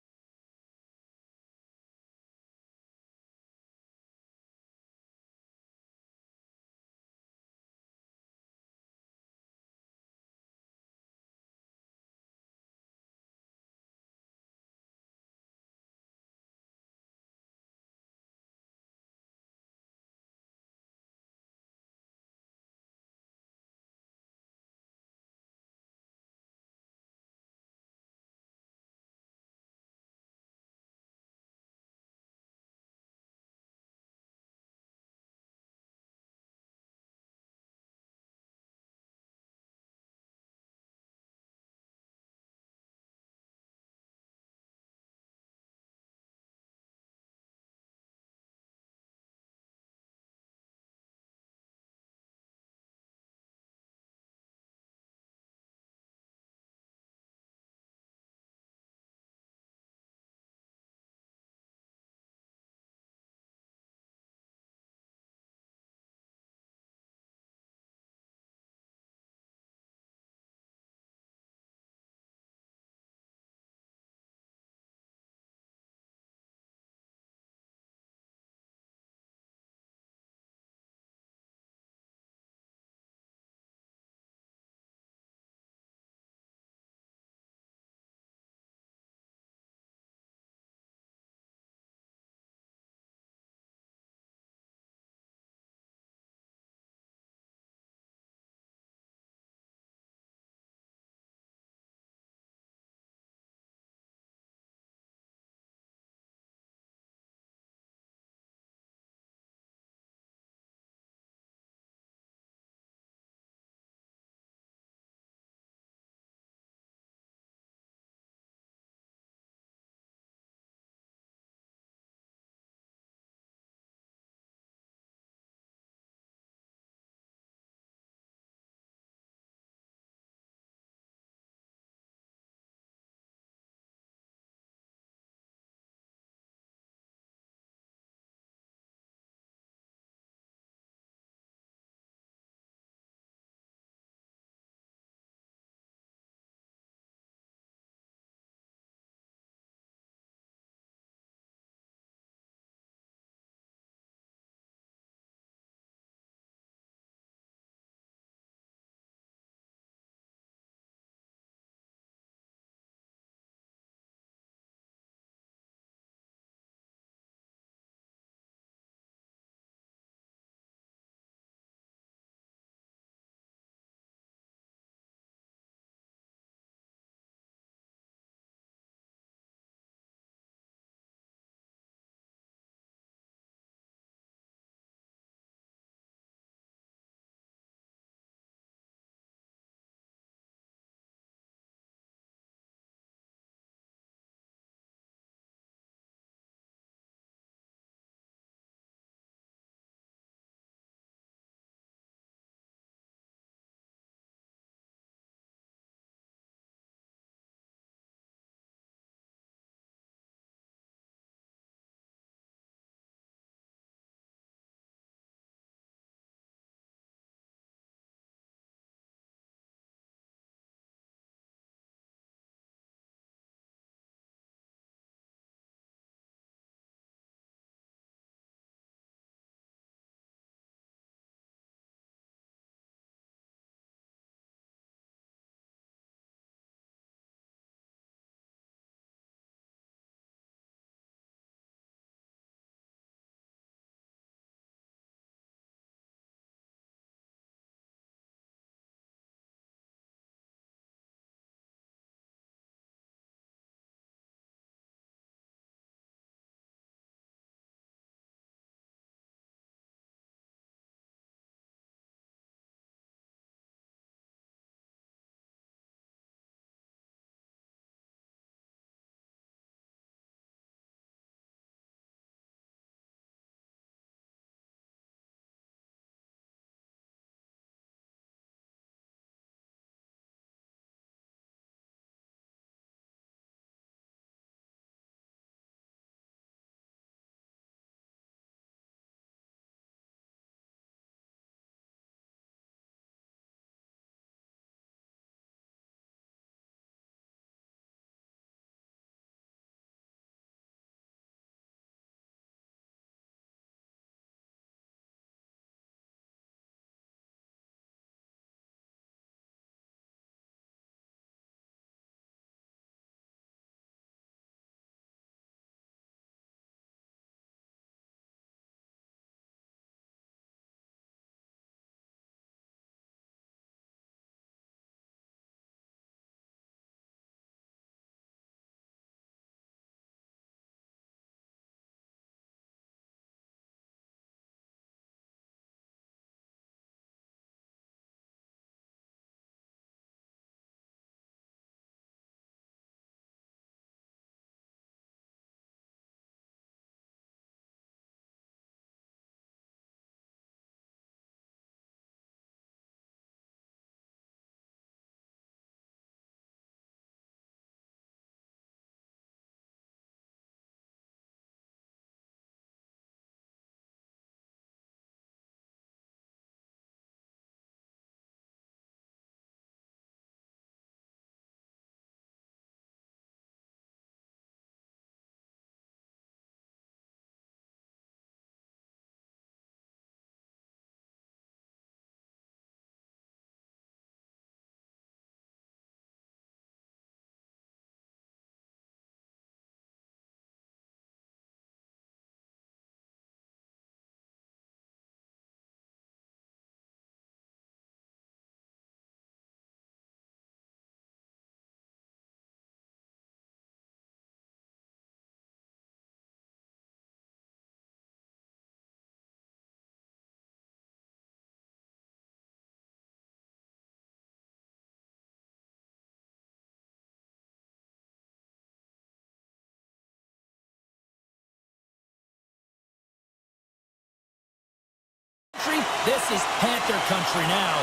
This is Panther country now.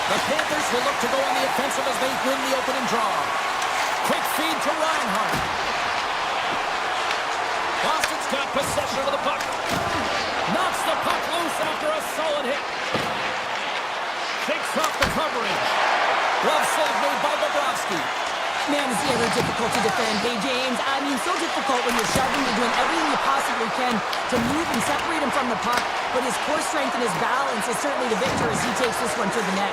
The Panthers will look to go on the offensive as they win the opening draw. Quick feed to Reinhardt. Boston's got possession of the puck. Knocks the puck loose after a solid hit. Shakes off the coverage. Glove save made by Bobrovsky. Man, is he ever difficult to defend. Hey, James, I mean, so difficult when you're shoving, you're doing everything you possibly can to move and separate him from the puck, but his core strength and his balance is certainly the victor as he takes this one to the net.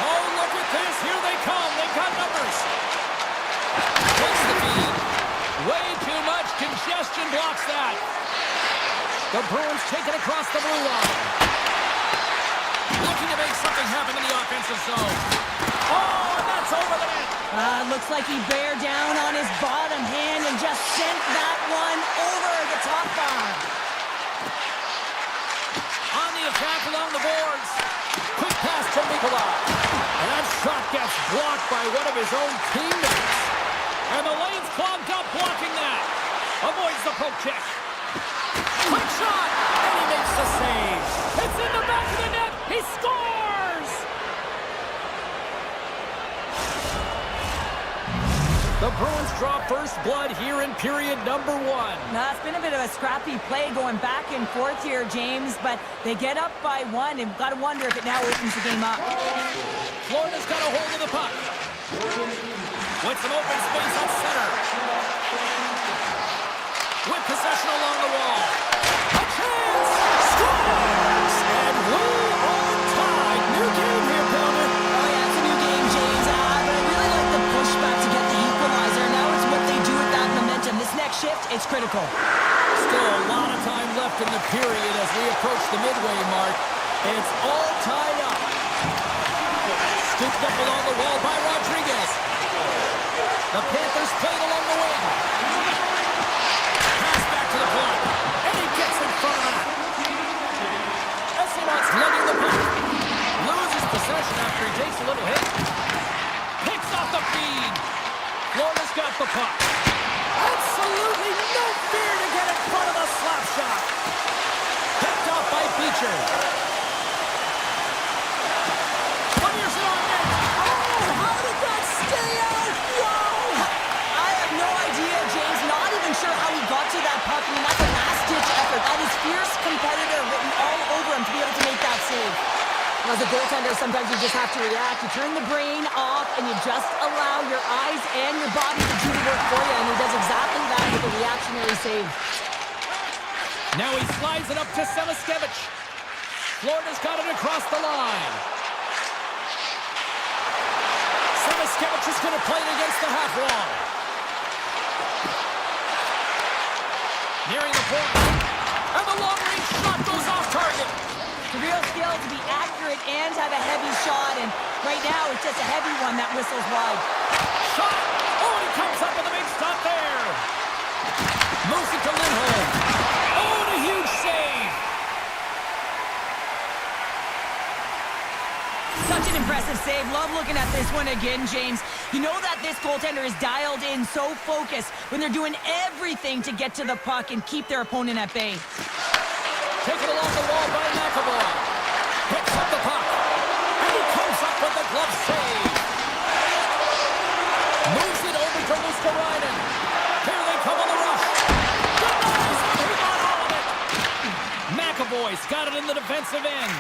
Oh, look at this. Here they come. They've got numbers. Takes the feed. Way too much congestion blocks that. The Bruins take it across the blue line. Looking to make something happen in the offensive zone. Oh, and that's over the net. Looks like he bare down on his bottom hand and just sent that one over the top bar. On the attack along the boards. Quick pass to Nikolai. And that shot gets blocked by one of his own teammates. And the lane's clogged up blocking that. Avoids the poke check. Quick shot. And he makes the save. It's in the back of the net. He scores! The Bruins draw first blood here in period number 1. Now, it's been a bit of a scrappy play going back and forth here, James, but they get up by 1, and got to wonder if it now opens the game up. Florida's got a hold of the puck. With some open space at center. With possession along the wall. A chance! Scores! And we're on tied. New game here, Pelmer. Oh, yeah, it's a new game, James. But I really like the pushback to get the equalizer. Now it's what they do with that momentum. This next shift, it's critical. Still a lot of time left in the period as we approach the midway mark. It's all tied up. Scooped up along the wall by Rodriguez. The Panthers played along the wing. Pass back to the point. And he gets in front of that. Esimon's lugging the puck. Loses possession after he takes a little hit. Picks off the feed. Florida's got the puck. Absolutely no fear to get in front of the slap shot. Picked off by Beecher. Fires it on net. Oh, how did that stay out? Whoa! I have no idea, James. Not even sure how he got to that puck. I mean, that's a last-ditch effort. That is fierce competitor written all over him to be able to make that save. As a goaltender, sometimes you just have to react. You turn the brain off, and you just allow your eyes and your body to do the work for you, and he does exactly that with a reactionary save. Now he slides it up to Semiskevich. Florida's got it across the line. Semiskevich is going to play it against the half wall. Nearing the point. And the long-range shot goes off target. The real skill to be accurate and have a heavy shot, and right now it's just a heavy one that whistles wide. Shot! Oh, and he comes up with a big stop there. Moves it to Lindholm. Oh, and a huge save. Such an impressive save. Love looking at this one again, James. You know that this goaltender is dialed in, so focused when they're doing everything to get to the puck and keep their opponent at bay. Taken along the wall by McAvoy. Picks up the puck. And he comes up with the glove save. Moves it over to Luskarainen. Here they come on the rush. Denies him. He got all of it. McAvoy's got it in the defensive end.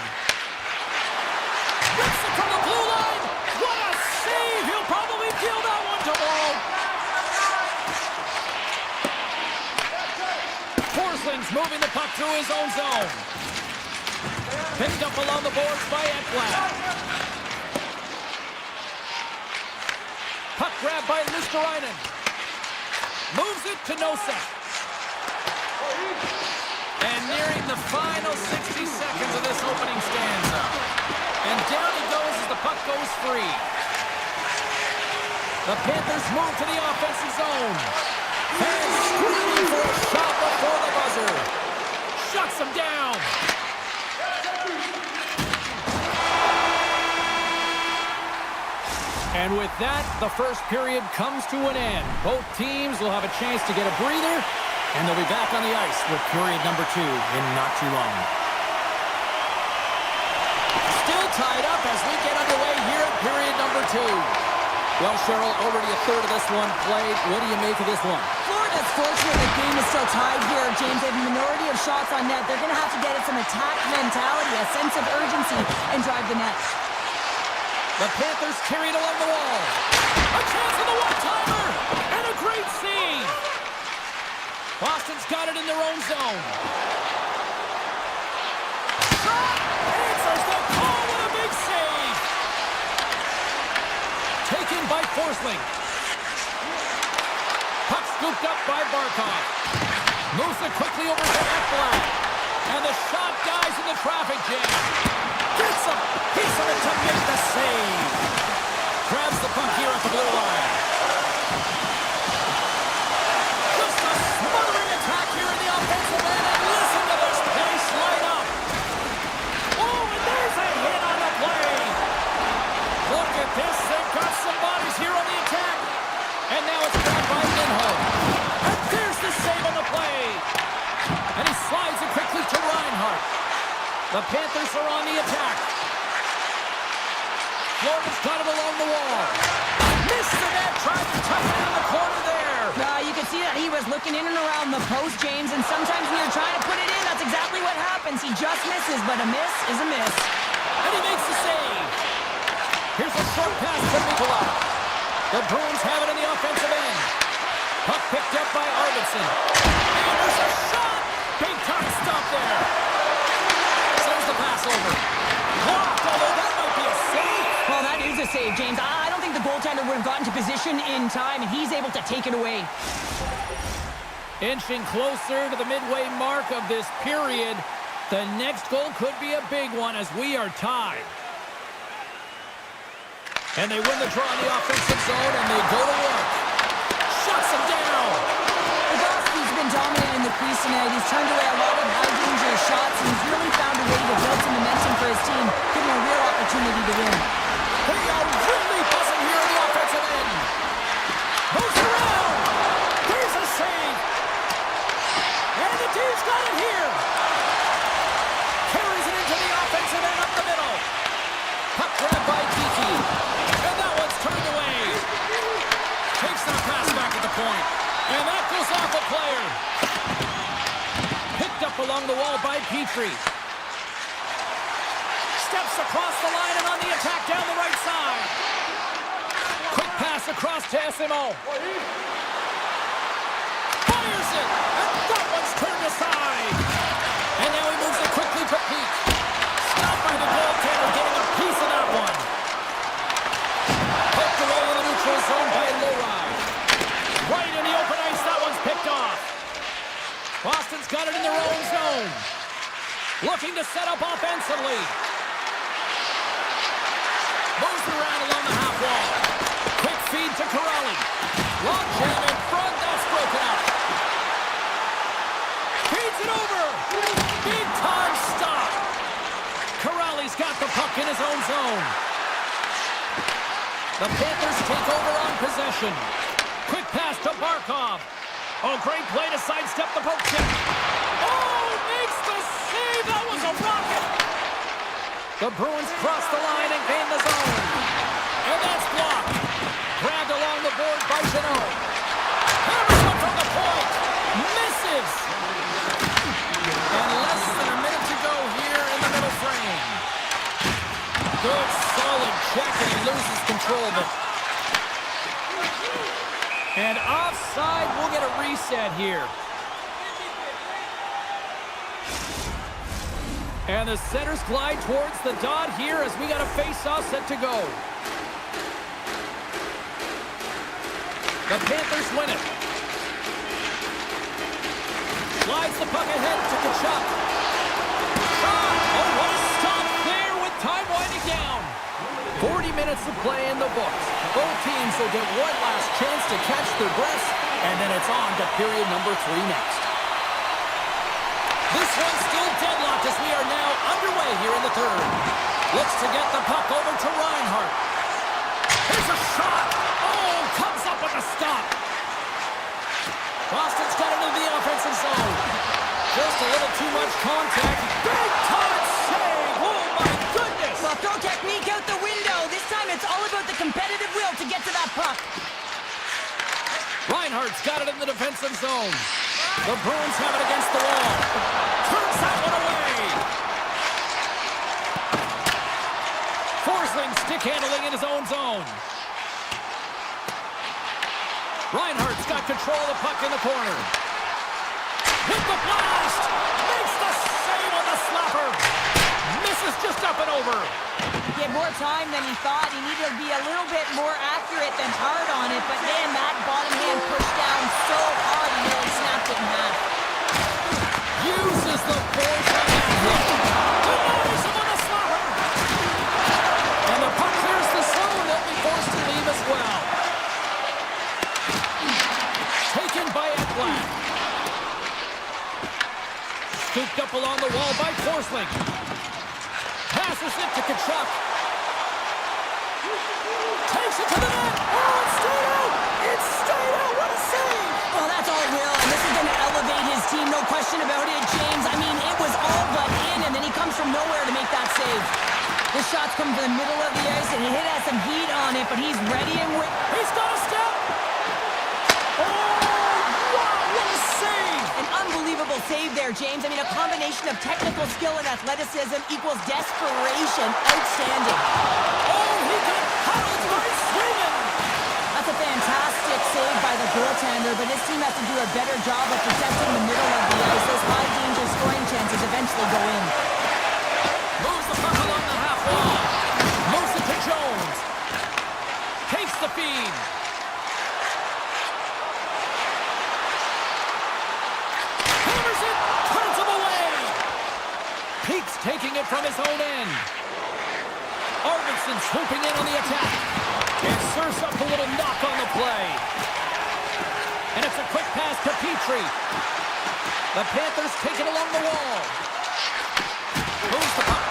Rips it from the blue line. What a save. He'll probably deal that one tomorrow. Forsling's moving the puck through his own zone. Picked up along the boards by Ekblad. Puck grab by Luskarainen. Moves it to Nosek. And nearing the final 60 seconds of this opening stanza. And down he goes as the puck goes free. The Panthers move to the offensive zone. Fans screaming for a shot before the buzzer. Shuts him down. And with that, the first period comes to an end. Both teams will have a chance to get a breather, and they'll be back on the ice with period number 2 in not too long. tied up as we get underway here in period number 2. Well, Cheryl, already a third of this one played. What do you make of this one? Florida's fortunate the game is still tied here, James. They have a minority of shots on net. They're going to have to get it some attack mentality, a sense of urgency, and drive the net. The Panthers carried along the wall. A chance on the one-timer! And a great save! Boston's got it in their own zone. Shot! Answers the call with a big save! Taken by Forsling. Puck scooped up by Barkov. Moves it quickly over to Ekblad. And the shot dies in the traffic jam. Gets a piece of it to make the save. Grabs the puck here at the blue line. Just a smothering attack here in the offensive end. And listen to this pace light up. Oh, and there's a hit on the play. Look at this. They've got some bodies here on the attack. And now it's grabbed by Lindholm. And there's the save on the play. And he slides it quickly to Reinhart. The Panthers are on the attack. Florida's got it along the wall. Missed the net, tried to tuck it in the corner there. You can see that he was looking in and around the post, James, and sometimes when you're trying to put it in, that's exactly what happens. He just misses, but a miss is a miss. And he makes the save. Here's a short pass to Nikolai. The Bruins have it in the offensive end. Puck picked up by Arvidsson. And there's a shot! Big time stop there. Sends the pass over. Blocked, although that might be a save. Well, that is a save, James. I don't think the goaltender would have gotten to position in time, and he's able to take it away. Inching closer to the midway mark of this period. The next goal could be a big one as we are tied. And they win the draw in the offensive zone, and they go to work. Shuts him down. He's been dominant in the crease tonight. He's turned away a lot of high-danger shots, and he's really found a way to build some momentum for his team, giving a real opportunity to win. They are really buzzing here in the offensive end. Moves around. There's a save. And the team's got it here. Carries it into the offensive end up the middle. Puck grabbed by Kiki. And that one's turned away. Takes that pass back at the point. And that goes off a player. Picked up along the wall by Petrie. Steps across the line and on the attack down the right side. Quick pass across to Esimo. Fires it. And that one's turned aside. And now he moves it quickly to Pete. Stopped by the goaltender, getting a piece of that one. Poked away in the neutral zone by Lowry. Right in the open ice, that one's picked off. Boston's got it in their own zone. Looking to set up offensively. Moves around along the half wall. Quick feed to Corrali. Long jam in front, that's broken up. Feeds it over. Big time stop. Corrali's got the puck in his own zone. The Panthers take over on possession. Quick pass to Barkov. Oh, great play to sidestep the poke check. Oh, makes the save. That was a rocket. The Bruins cross the line and gain the zone. And that's blocked. Grabbed along the board by Jeannot. Hammers up from the point. Misses. And less than a minute to go here in the middle frame. Good, solid check, and he loses control of it. And offside, we'll get a reset here. And the centers glide towards the dot here as we got a face-off set to go. The Panthers win it. Slides the puck ahead to Kachuk. Oh, what a stop there with time winding down. 40 minutes of play in the books. Both teams will get one last chance to catch their breaths, and then it's on to period number 3 next. This one's still deadlocked as we are now underway here in the third. Looks to get the puck over to Reinhart. Here's a shot. Oh, comes up with a stop. Boston's got into the offensive zone. Just a little too much contact. Big time save. Oh, my goodness. Well, throw check It's all about the competitive will to get to that puck. Reinhardt's got it in the defensive zone. The Bruins have it against the wall. Turns that one away. Forsling stick handling in his own zone. Reinhardt's got control of the puck in the corner. Hit the blast! Makes the save on the slapper! Misses just up and over. He had more time than he thought. He needed to be a little bit more accurate than hard on it, but man, that bottom hand pushed down so hard he nearly snapped it in half. Uses the force on that hit. Denies him on the slapper! And the puck clears the zone. They'll be forced to leave as well. Taken by Ekblad. Scooped up along the wall by Forsling. Passes it to Kachuk. Takes it to the net. Oh, it's stayed out. It's stayed out. What a save. Well, that's all Will, and this is going to elevate his team, no question about it, James. I mean, it was all but in, and then he comes from nowhere to make that save. This shot's come from the middle of the ice, and he has some heat on it, but he's ready and He's got a step. Oh, wow, what a save. an unbelievable save there, James. I mean, a combination of technical skill and athleticism equals desperation. Outstanding. Oh, he got howled by Sweden. That's a fantastic save by the goaltender, but his team has to do a better job of protecting the middle of the ice. Those high-danger scoring chances eventually go in. Moves the puck along the half wall. Moves it to Jones. Takes the feed. Hammers it. Turns him away. Peaks taking it from his own end. Arvidsson swooping in on the attack. And serves up a little knock on the play. And it's a quick pass to Petrie. The Panthers take it along the wall. Moves the puck.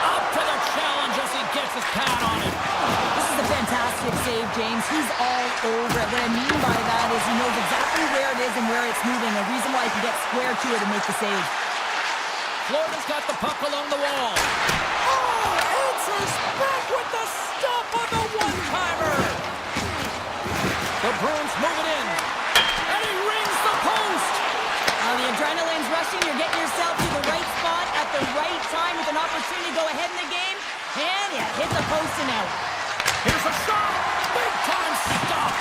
Up to the challenge as he gets his pad on it. This is a fantastic save, James. He's all over it. What I mean by that is he knows exactly where it is and where it's moving. A reason why he can get square to it and make the save. Florida's got the puck along the wall. Oh, answers back with the stop on the one-timer. The Bruins move it in. And he rings the post. The adrenaline's rushing. You're getting yourself to the right spot at the right time with an opportunity to go ahead in the game. And yeah, hit the post and out. Here's a shot. Big time stop.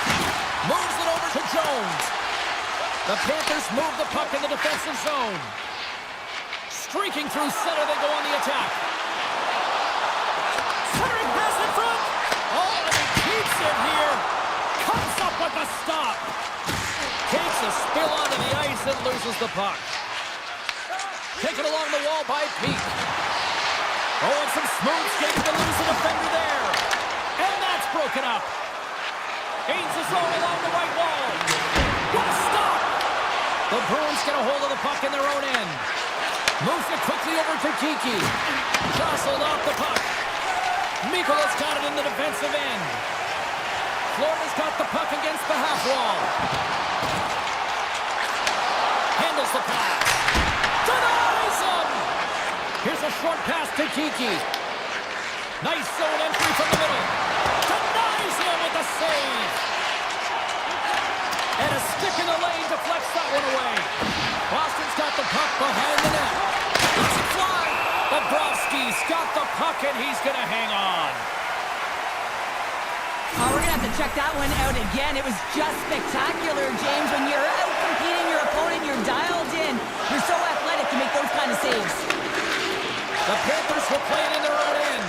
Moves it over to Jones. The Panthers move the puck in the defensive zone. Streaking through center, they go on the attack. Centering pass in front. Oh, and he keeps it here. Comes up with the stop. Takes a spill onto the ice and loses the puck. Taken along the wall by Peak. Oh, and some smooth skating to lose the defender there. And that's broken up. Gains his own along the right wall. What a stop. The Bruins get a hold of the puck in their own end. Moves it quickly over to Kiki. Jostled off the puck. Mikola's got it in the defensive end. Florida's got the puck against the half wall. Handles the pass. Denies him! Here's a short pass to Kiki. Nice zone entry from the middle. Denies him with the save. And a stick in the lane deflects that one away. Boston's got the puck behind the net. Lets it fly. Bobrovsky's got the puck and he's going to hang on. We're going to have to check that one out again. It was just spectacular, James. When you're out competing your opponent, you're dialed in. You're so athletic to make those kind of saves. The Panthers will play it in their own end.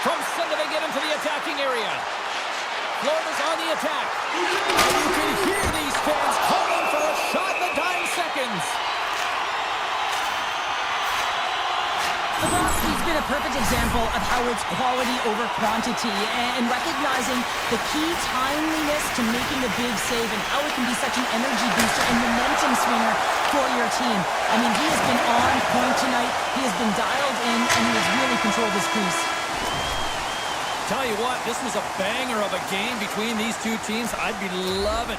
From center, they get into the attacking area. Florida's on the attack. You can hear these fans calling for a shot in the dying seconds. Bobrovsky's been a perfect example of how it's quality over quantity and recognizing the key timeliness to making a big save and how it can be such an energy booster and momentum swinger for your team. I mean, he has been on point tonight. He has been dialed in, and he has really controlled his crease. Tell you what, this was a banger of a game between these two teams. I'd be loving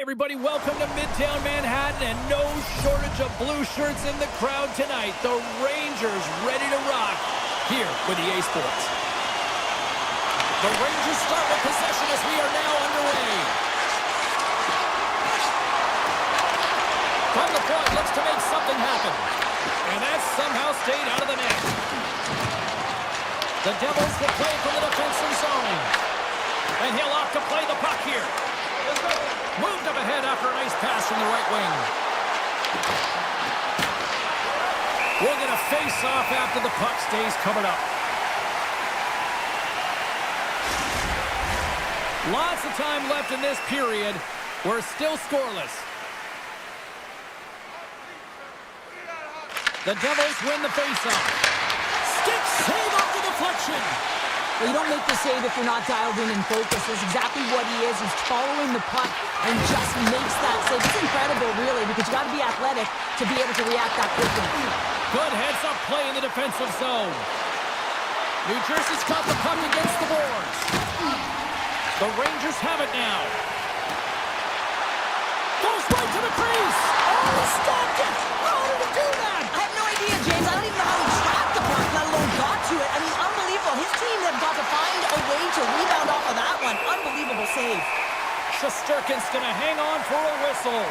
Everybody, welcome to Midtown Manhattan, and no shortage of blue shirts in the crowd tonight. The Rangers ready to rock here with the eSports. The Rangers start with possession as we are now underway. From the point, looks to make something happen. And that somehow stayed out of the net. The Devils will play from the defensive zone. And he'll opt to play the puck here. Moved up ahead after a nice pass from the right wing. We'll get a face-off after the puck stays covered up. Lots of time left in this period. We're still scoreless. The Devils win the face-off. Stick save off the deflection. Well, you don't make the save if you're not dialed in and focused. That's exactly what he is. He's following the puck and just makes that save. It's incredible, really, because you got to be athletic to be able to react that quickly. Good heads-up play in the defensive zone. New Jersey's got the puck against the boards. The Rangers have it now. Goes right to the crease. Oh, he stopped it. How did he do that? I have no idea, James. I don't even know how he tracked the puck, let alone got to it. I mean, unbelievable. His team have got to find a way to rebound off of that one. Unbelievable save. Shesterkin's going to hang on for a whistle.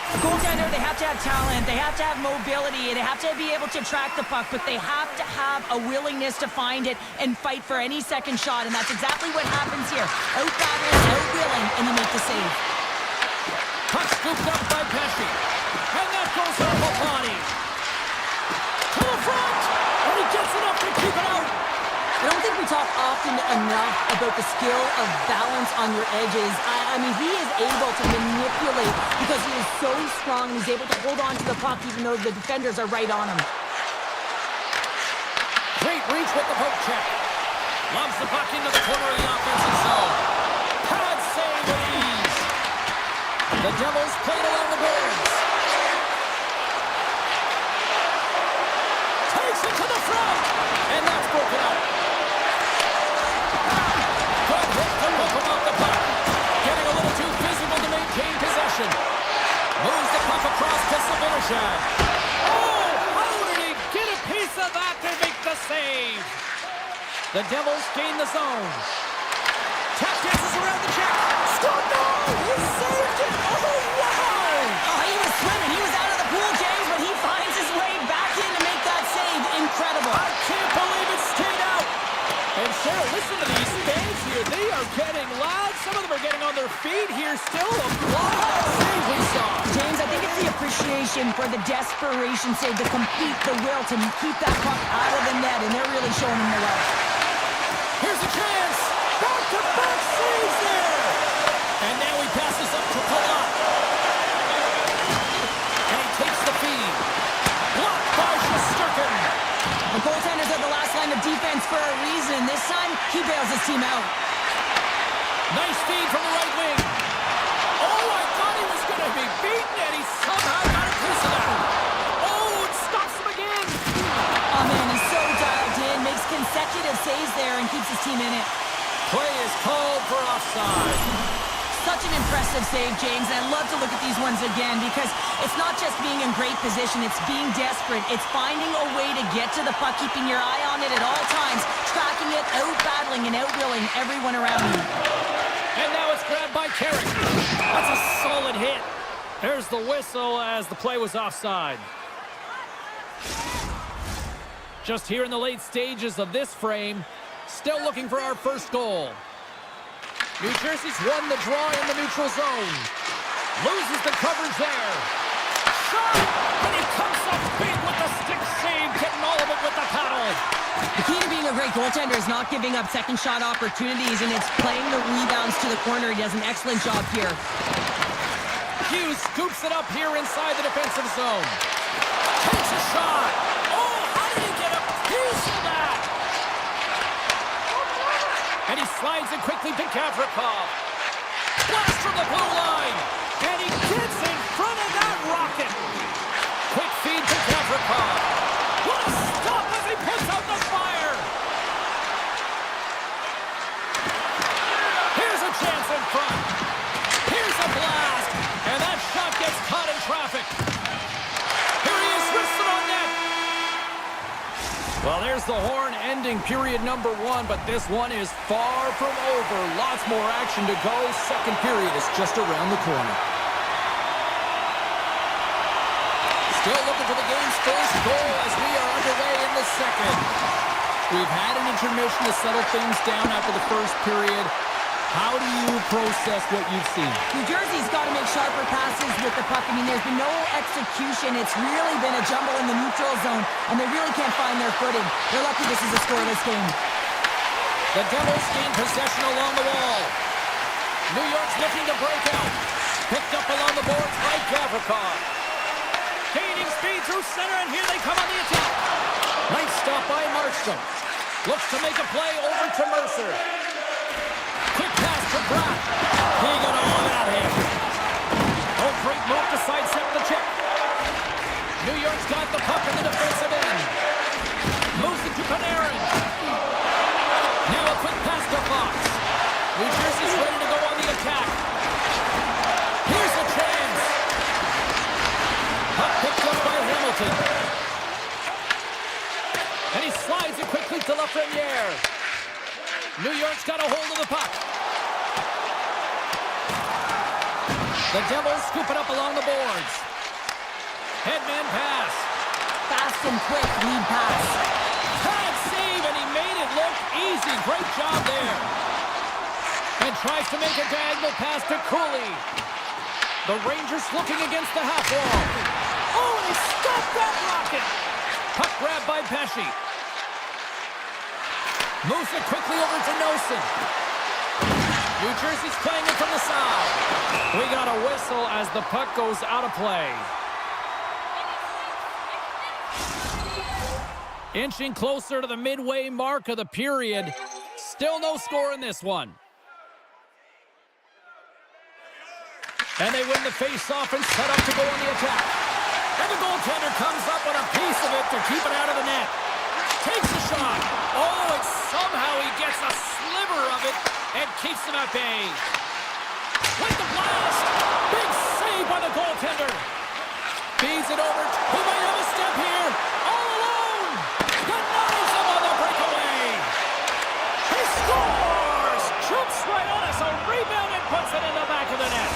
A goaltender, they have to have talent, they have to have mobility, they have to be able to track the puck, but they have to have a willingness to find it and fight for any second shot, and that's exactly what happens here. Out-battling, out-willing, and you make the save. Puck scooped up by Pesci, and that goes off the body. To the front, and he gets it up to keep it out. I don't think we talk often enough about the skill of balance on your edges. I mean, he is able to manipulate because he is so strong and he's able to hold on to the puck even though the defenders are right on him. Great reach with the poke check. Loves the puck into the corner of the offensive zone. Pad save with ease. The Devils played along the boards. Takes it to the front, and that's broken up. Good hit to move him off the puck. Getting a little too physical to maintain possession. Moves the puck across to Savinoshan. Oh, how did he get a piece of that to make the save? The Devils gain the zone. Tap dances around the check. Scored! No! He saved it! Oh, wow! Oh, he was swimming. He was out of the pool, James, but he finds his way back in to make that save. Incredible. I can't believe it stayed out. And Cheryl, listen to these fans here. They are getting loud. Some of them are getting on their feet here. Still a blowout save we saw. James, I think it's the appreciation for the desperation save, to complete the will to keep that puck out of the net, and they're really showing him the love. Here's a chance. Back-to-back saves there. And now he passes up to Palat. And he takes the feed. Blocked by Shesterkin. The goaltenders are the last line of defense for a reason. This time, he bails his team out. Nice feed from the right wing. Oh, I thought he was going to be beaten, and he somehow got a piece of that. Oh, it stops him again. Oh, man, he's so dialed in. Makes consecutive saves there and keeps his team in it. Play is called for offside. Such an impressive save, James, and I love to look at these ones again because it's not just being in great position, it's being desperate. It's finding a way to get to the puck, keeping your eye on it at all times, tracking it, out-battling and out-willing everyone around you. And now it's grabbed by Carrick. That's a solid hit. There's the whistle as the play was offside. Just here in the late stages of this frame, still looking for our first goal. New Jersey's won the draw in the neutral zone. Loses the coverage there. Shot! And he comes up big with the stick save, getting all of it with the paddle. The key to being a great goaltender is not giving up second shot opportunities, and it's playing the rebounds to the corner. He does an excellent job here. Hughes scoops it up here inside the defensive zone. Takes a shot. Oh, how did he get a piece of that? And he slides it quickly to Gavrikov. Blast from the blue line. And he gets in front of that rocket. Quick feed to Gavrikov. What a stop as he puts out the fire. Here's a chance in front. Here's a Well, there's the horn ending period number 1, but this one is far from over. Lots more action to go. Second period is just around the corner. Still looking for the game's first goal as we are underway in the second. We've had an intermission to settle things down after the first period. How do you process what you've seen? New Jersey's got to make sharper passes with the puck. I mean, there's been no execution. It's really been a jumble in the neutral zone, and they really can't find their footing. They're lucky this is a scoreless game. The Devils gain possession along the wall. New York's looking to break out. Picked up along the boards by Gavrikov. Gaining speed through center, and here they come on the attack. Nice stop by Markstrom. Looks to make a play over to Mercer. Quick pass to Brock. He got all that hit. Oh, great move to sidestep the check. New York's got the puck in the defensive end. Moves it to Panarin. Now a quick pass to Fox. New Jersey's ready to go on the attack. Here's a chance. Puck picked up by Hamilton. And he slides it quickly to Lafreniere. New York's got a hold of the puck. The Devils scoop it up along the boards. Headman pass. Fast and quick lead pass. Bad save, and he made it look easy. Great job there. And tries to make a diagonal pass to Cooley. The Rangers looking against the half wall. Oh, and he stopped that rocket. Puck grab by Pesci. Moves it quickly over to Nelson. New Jersey's playing it from the side. We got a whistle as the puck goes out of play. Inching closer to the midway mark of the period. Still no score in this one. And they win the face-off and set up to go on the attack. And the goaltender comes up with a piece of it to keep it out of the net. Takes a shot. Oh, and somehow he gets a sliver of it and keeps them at bay. With the blast. Big save by the goaltender. Feeds it over. He might have a step here. All alone. Denies him on the breakaway. He scores. Jumps right on us. A rebound and puts it in the back of the net.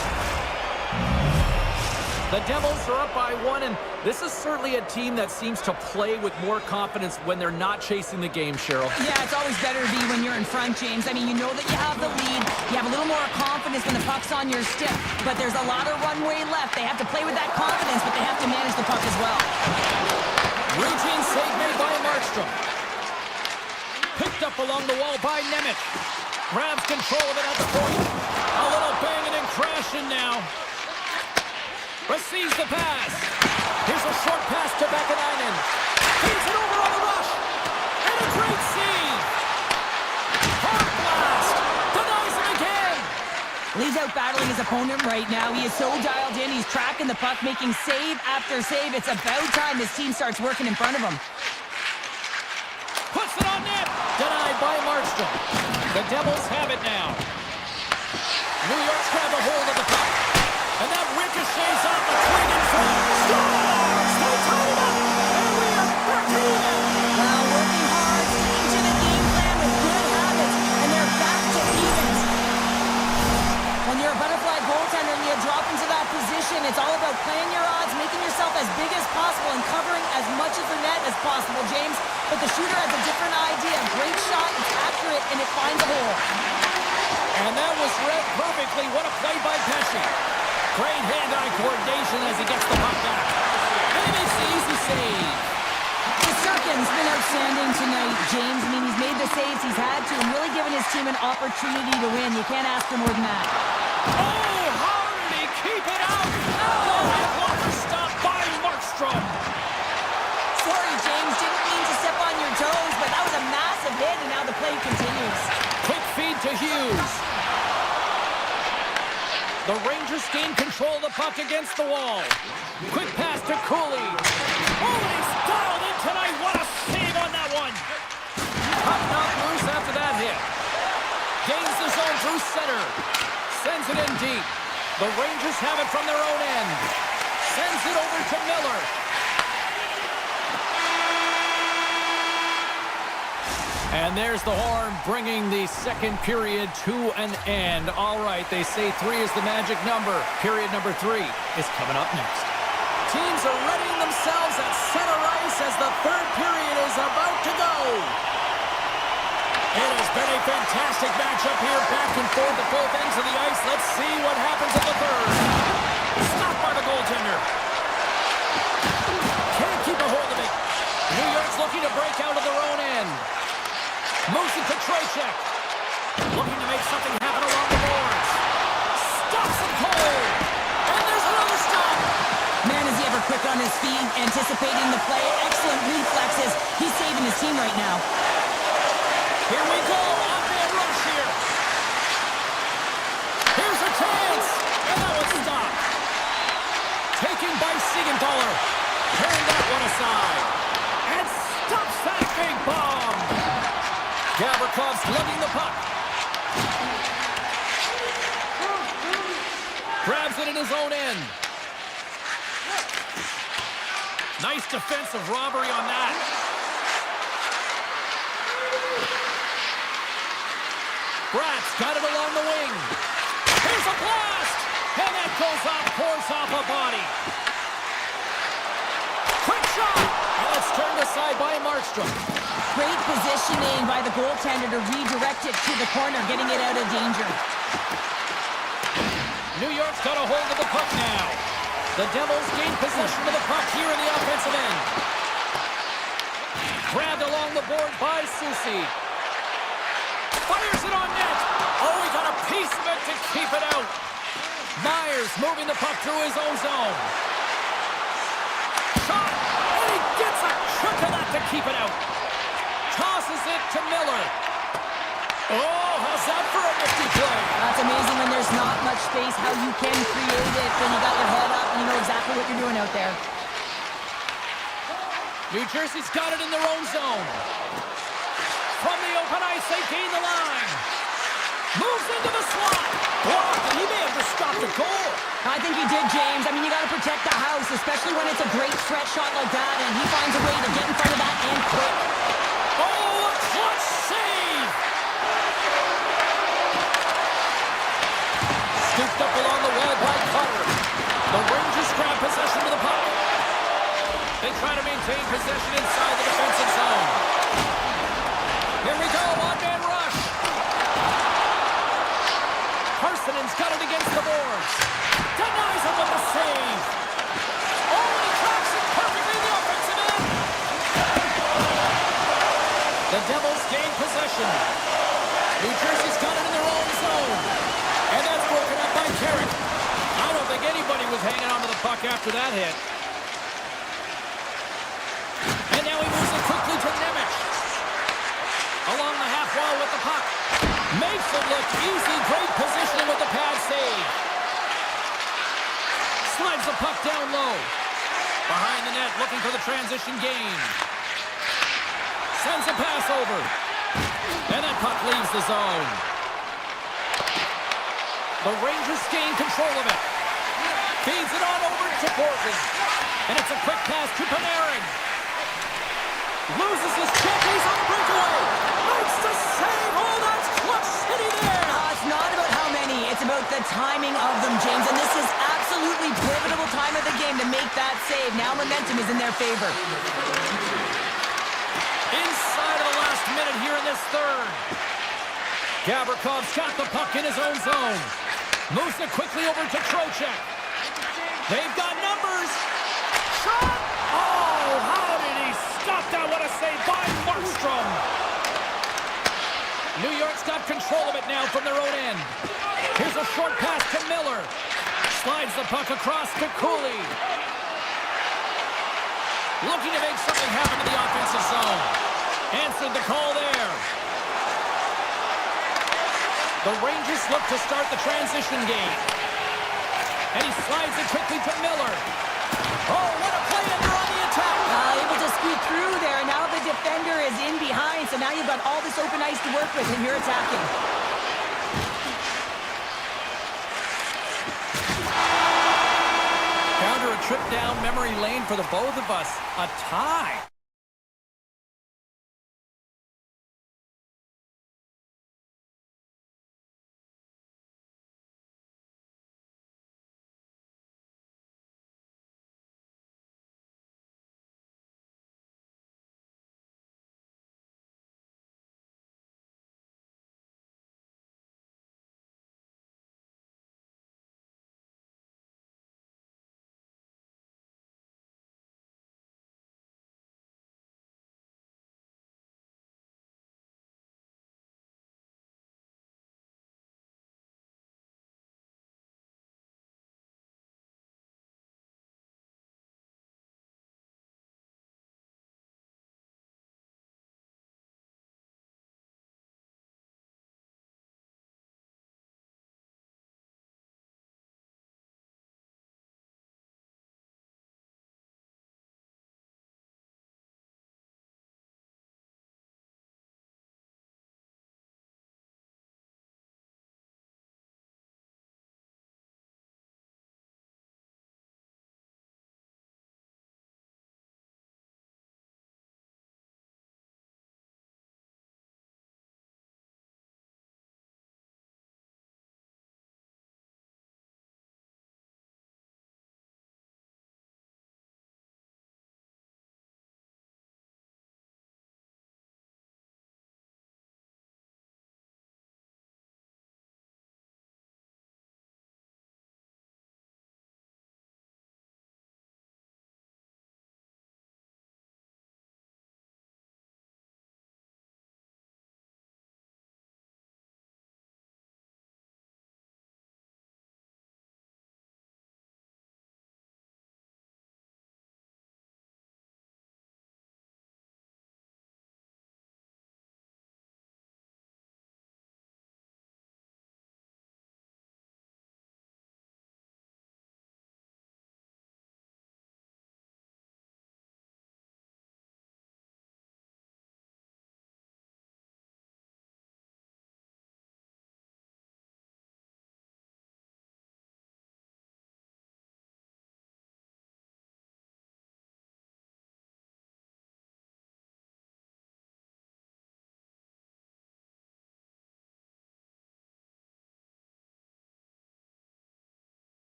The Devils are up by 1, and this is certainly a team that seems to play with more confidence when they're not chasing the game, Cheryl. Yeah, it's always better to be when you're in front, James. I mean, you know that you have the lead. You have a little more confidence when the puck's on your stick, but there's a lot of runway left. They have to play with that confidence, but they have to manage the puck as well. Routine save made by Markstrom. Picked up along the wall by Nemec. Grabs control of it at the point. A little banging and crashing now. Receives the pass. Here's a short pass to Vakanainen. Feeds it over on the rush. And a great save. Hard blast. Denies him again. He's out battling his opponent right now. He is so dialed in. He's tracking the puck, making save after save. It's about time this team starts working in front of him. Puts it on net. Denied by Markstrom. The Devils have it now. New York's grabbed a hold of the puck. And that ricochets off the swing in front. Scores! They tie it up! And we are back even! Well, working hard, sticking to the game plan with good habits, and they're back to evens. When you're a butterfly goaltender and you drop into that position, it's all about playing your odds, making yourself as big as possible, and covering as much of the net as possible, James. But the shooter has a different idea. Great shot, it's accurate, and it finds a hole. And that was read perfectly. What a play by Pesci. Great hand-eye coordination as he gets the puck back. And he makes the easy save. Shesterkin's been outstanding tonight, James. I mean, he's made the saves he's had to and really given his team an opportunity to win. You can't ask for more than that. Oh, how did he keep it out? Oh, and blocker stop by Markstrom. Sorry, James. Didn't mean to step on your toes, but that was a massive hit, and now the play continues. Quick feed to Hughes. The Rangers gain control of the puck against the wall. Quick pass to Cooley. Oh, he's dialed in tonight. What a save on that one. Puck knocked loose after that hit. Gains the zone through center. Sends it in deep. The Rangers have it from their own end. Sends it over to Miller. And there's the horn, bringing the second period to an end. All right, they say 3 is the magic number. Period number 3 is coming up next. Teams are readying themselves at center ice as the third period is about to go. It has been a fantastic matchup here, back and forth at both ends of the ice. Let's see what happens in the third. Stopped by the goaltender. Can't keep a hold of it. New York's looking to break out of their own end. Moves it to Trocheck. Looking to make something happen along the boards. Stops it cold. And there's another stop. Man, is he ever quick on his feet, anticipating the play. Excellent reflexes. He's saving his team right now. Here we go. On-man rush here. Here's a chance. And that was stopped. Taking by Siegenthaler. Turn that one aside. And stops that big bomb. Gavrikov lugging the puck. Grabs it in his own end. Nice defensive robbery on that. Bratz got it along the wing. Here's a blast! And that goes off, pours off a body. Quick shot! And it's turned aside by Markstrom. Great positioning by the goaltender to redirect it to the corner, getting it out of danger. New York's got a hold of the puck now. The Devils gain possession of the puck here in the offensive end. Grabbed along the board by Soucy. Fires it on net. Oh, he got a piece of it to keep it out. Myers moving the puck through his own zone. Shot, and he gets a chunk of that to keep it out. Tosses it to Miller. Oh, how's that for a nifty play? That's amazing when there's not much space, how you can create it when you got your head up and you know exactly what you're doing out there. New Jersey's got it in their own zone. From the open ice, they gain the line. Moves into the slot. Blocked, and he may have just stopped a goal. I think he did, James. I mean, you got to protect the house, especially when it's a great stretch shot like that, and he finds a way to get in front of that and quick. Oh, a clutch save! Scooped up along the wall by Cutter. The Rangers grab possession of the puck. They try to maintain possession inside the defensive zone. Here we go, one-man rush. Harsonen's got it against the boards. Denies him with the save. Oh, and he tracks it perfectly in the offensive end. The Devils gain possession. New Jersey's got it in their own zone. And that's broken up by Carrick. I don't think anybody was hanging onto the puck after that hit. And now he moves it quickly to Nemec. Along the half wall with the puck. Makes it look easy. Great positioning with the pad save. Slides the puck down low. Behind the net, looking for the transition game. Sends a pass over. And that puck leaves the zone. The Rangers gain control of it. Feeds it on over to Borton. And it's a quick pass to Panarin. Loses his check. He's on the breakaway. Makes the save. Oh, that's clutch city there. It's not about how many. It's about the timing of them, James. And this is absolutely pivotal time of the game to make that save. Now momentum is in their favor. Inside of the last minute here in this third. Gavrikov's got the puck in his own zone. Moves it quickly over to Trocheck. They've got numbers. Shot! Oh, how did he stop that? What a save by Markstrom. New York's got control of it now from their own end. Here's a short pass to Miller. Slides the puck across to Cooley. Looking to make something happen in the offensive zone. Answered the call there. The Rangers look to start the transition game. And he slides it quickly to Miller. Oh, what a play, and they're on the attack. Able to squeak through there, and now the defender is in behind, so now you've got all this open ice to work with, and you're attacking. Counter a trip down memory lane for the both of us. A tie.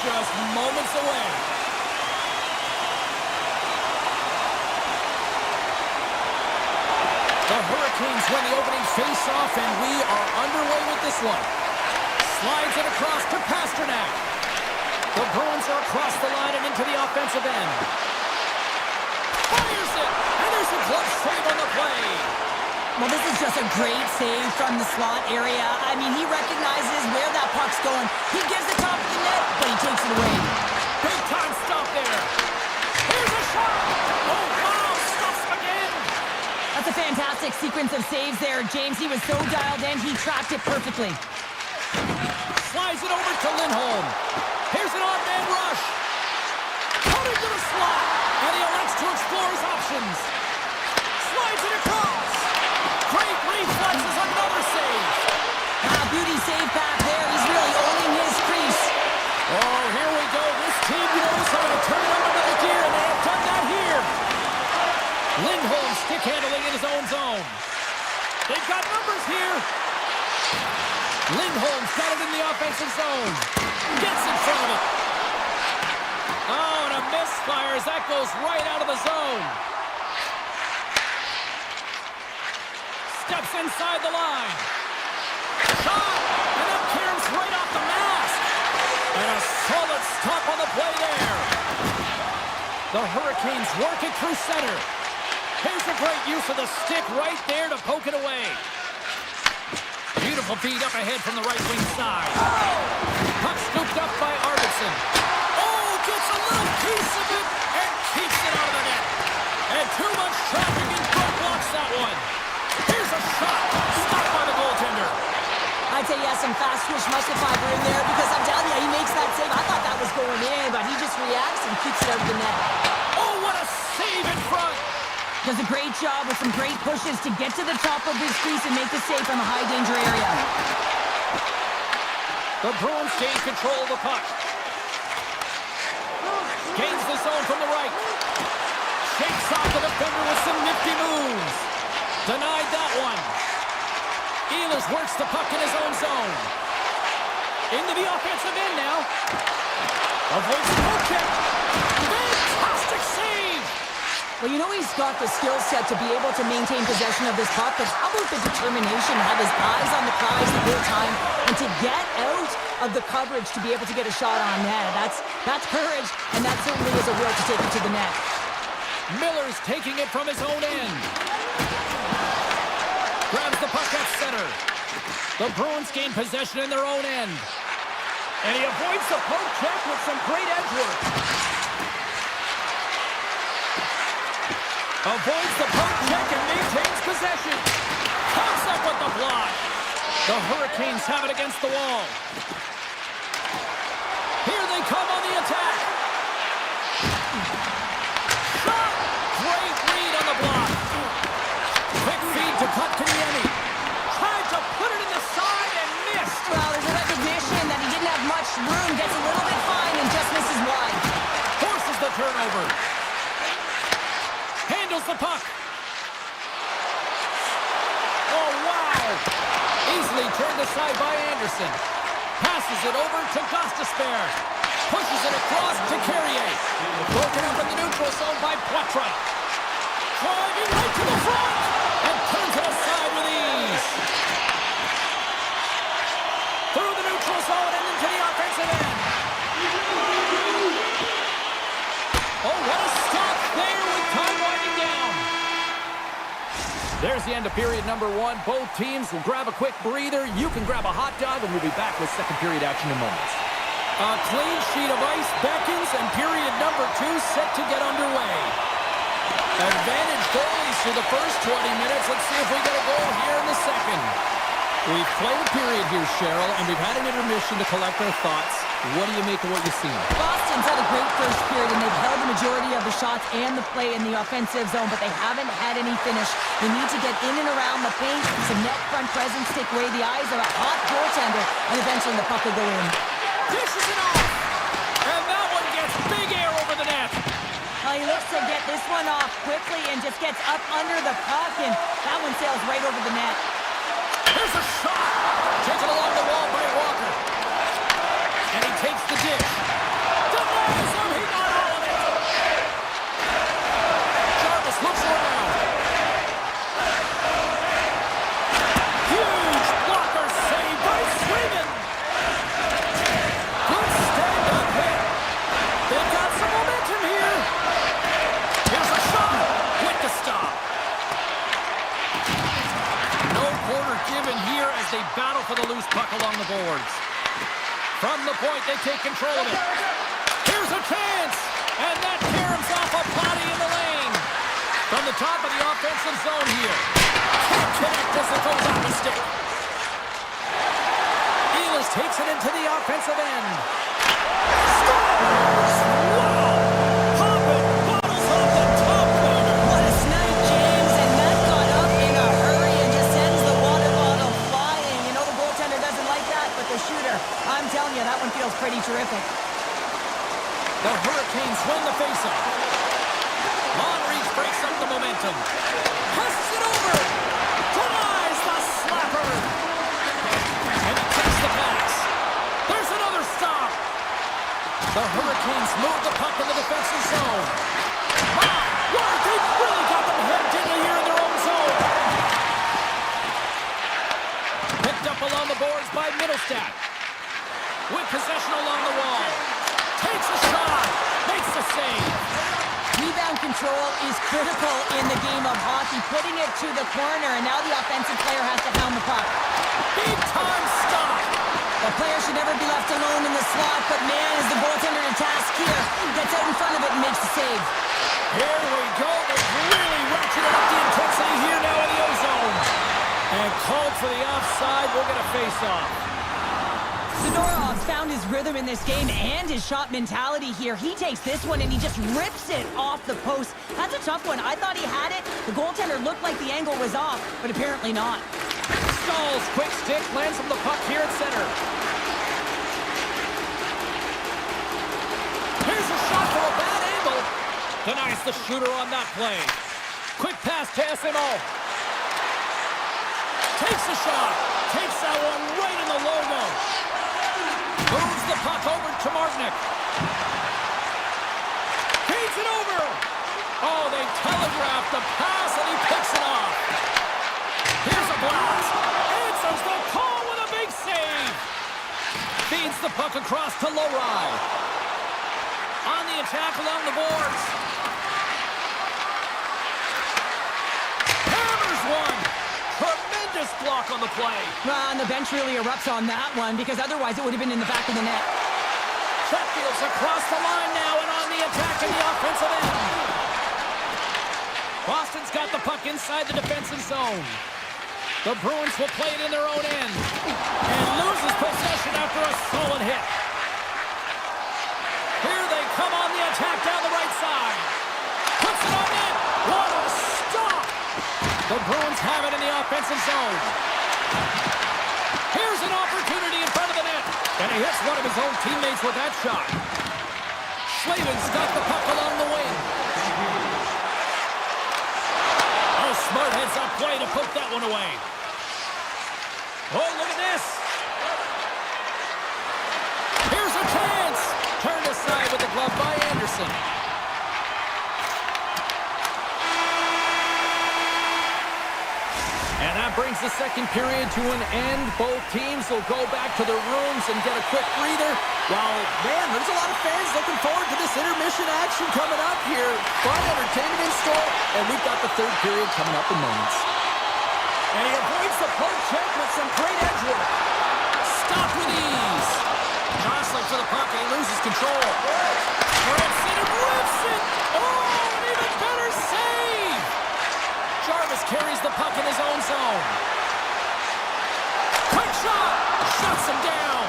just moments away. The Hurricanes win the opening face-off, and we are underway with this one. Slides it across to Pasternak. The Bruins are across the line and into the offensive end. Fires it, and there's a glove save on the play. Well, this is just a great save from the slot area. I mean, he recognizes where that puck's going. He gives the top of the net, but he takes it away. Big time stop there. Here's a shot. Oh, wow, stops him again. That's a fantastic sequence of saves there, James. He was so dialed in, he tracked it perfectly. Slides it over to Lindholm. Here's an odd-man rush. Cutting to the slot, and he elects to explore his options. Slides it across. Great reflexes, another save. Beauty save back there. He's really owning his crease. Oh, here we go. This team knows how to turn it on another gear, and they have done that here. Lindholm stick handling in his own zone. They've got numbers here. Lindholm's got it in the offensive zone. Gets in front of it. Oh, and a misfire as that goes right out of the zone. Steps inside the line. Shot! And that caroms right off the mask. And a solid stop on the play there. The Hurricanes work it through center. Here's a great use of the stick right there to poke it away. Beautiful feed up ahead from the right wing side. Puck scooped up by Arvidsson. Oh, gets a little piece of it and keeps it out of the net. And too much traffic in front blocks that one. Here's a shot. Stopped by the goaltender. I'd say he has some fast twitch muscle fiber in there because I'm telling you, he makes that save. I thought that was going in, but he just reacts and keeps it out of the net. Oh, what a save in front. Does a great job with some great pushes to get to the top of his crease and make the save from a high-danger area. The Bruins gain control of the puck. Gains the zone from the right. Shakes off the defender with some nifty moves. Denied that one. Ehlers works the puck in his own zone. Into the offensive end now. Avoids the poke check. Fantastic save! Well, you know he's got the skill set to be able to maintain possession of this puck, but how about the determination to have his eyes on the prize the whole time and to get out of the coverage to be able to get a shot on net? That's courage, and that certainly is a will to take it to the net. Miller's taking it from his own end. Grabs the puck at center. The Bruins gain possession in their own end. And he avoids the poke check with some great edge work. Avoids the poke check and maintains possession. Comes up with the block. The Hurricanes have it against the wall. Here they come on the attack. Shot! Great read on the block. Quick feed to Kotkaniemi. Tried to put it in the side and missed. Well, there's a recognition that he didn't have much room, gets a little bit fine and just misses wide. Forces the turnover. Handles the puck. Oh, wow. Easily turned aside by Anderson. Passes it over to Gostisbehere. Pushes it across to Carrier. Broken up in the neutral zone by Poitras. Driving right to the front. And turns it aside with ease. Through the neutral zone and into the offensive end. Oh, what a stop there with time winding down. There's the end of period number one. Both teams will grab a quick breather. You can grab a hot dog, and we'll be back with second period action in moments. A clean sheet of ice beckons, and period number two set to get underway. Advantage goalies through the first 20 minutes. Let's see if we get a goal here in the second. We've played a period here, Cheryl, and we've had an intermission to collect our thoughts. What do you make of what you've seen? Boston's had a great first period, and they've held the majority of the shots and the play in the offensive zone, but they haven't had any finish. They need to get in and around the paint, some net front presence, take away the eyes of a hot goaltender, and eventually the puck will go in. Dishes it off! And that one gets big air over the net. Well, he looks to get this one off quickly and just gets up under the puck, and that one sails right over the net. Here's a shot! Taken along the wall by Walker. And he takes the dish. as they battle for the loose puck along the boards. From the point, they take control of it. Here's a chance! And that caroms off a body in the lane. From the top of the offensive zone here. Can't connect as it goes off the stick. Ehlers takes it into the offensive end. Scores! Wow! Hoppin bottles off the top corner. What a snipe, James, and that got up in a hurry and just sends the water bottle flying. You know the goaltender doesn't like that, but the shooter, I'm telling you, that one feels pretty terrific. The Hurricanes win the faceoff. Long reach breaks up the momentum. Passes it over. Denies the slapper. And he takes the pass. There's another stop. The Hurricanes move the puck in the defensive zone. Wow, they've really got them hemmed in here in their own zone. Picked up along the boards by Middlestat. With possession along the wall. Takes a shot. Makes the save. Rebound control is critical in the game of hockey, putting it to the corner, and now the offensive player has to pound the puck. Big time stop. The player should never be left alone in the slot, but man, is the goaltender to task here. Gets out in front of it and makes the save. Here we go. They've really ratcheted up the intensity here now in the O-zone. And called for the offside. We'll get a face-off. Zadorov's found his rhythm in this game and his shot mentality here. He takes this one and he just rips it off the post. That's a tough one. I thought he had it. The goaltender looked like the angle was off, but apparently not. Stalls, quick stick, lands from the puck here at center. Here's a shot from a bad angle. Denies the shooter on that play. Quick pass to SMO. Takes a shot. Takes that one right in the logo. Moves the puck over to Martinick. Feeds it over. Oh, they telegraphed the pass and he picks it off. Here's a blast. Answers the call with a big save. Feeds the puck across to Lowry. On the attack along the boards. Hammers one. Tremendous block on the play. Well, and the bench really erupts on that one because otherwise it would have been in the back of the net. Chatfield's across the line now and on the attack in the offensive end. Boston's got the puck inside the defensive zone. The Bruins will play it in their own end and loses possession after a solid hit. Here they come on the attack down the right side. Puts it on net. What a stop! The Bruins have it in the offensive zone. Here's an opportunity in front of the net. And he hits one of his own teammates with that shot. Slavin's got the puck along the wing. Oh, smart heads-up play to put that one away. Oh, look at this. Here's a chance. Turned aside with the glove by Anderson. And that brings the second period to an end. Both teams will go back to their rooms and get a quick breather. While, man, there's a lot of fans looking forward to this intermission action coming up here. Fun entertainment in store, and we've got the third period coming up in moments. And he avoids the poke check with some great edge work. Stop with ease. Jostling for the puck, and he loses control. Rips it and rips it. Oh, an even better save. Jarvis carries the puck in his own zone. Quick shot! Shuts him down.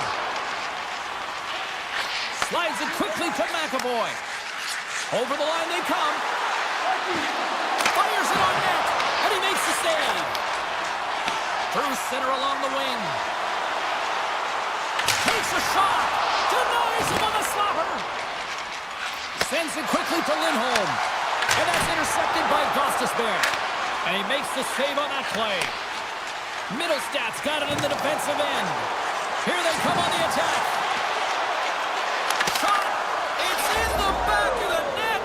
Slides it quickly to McAvoy. Over the line they come. Fires it on net, and he makes the save. Through center along the wing. Takes a shot. Denies him on the slapper. Sends it quickly to Lindholm. And that's intercepted by Gostisbehere. And he makes the save on that play. Middlestat's got it in the defensive end. Here they come on the attack. Shot! It's in the back of the net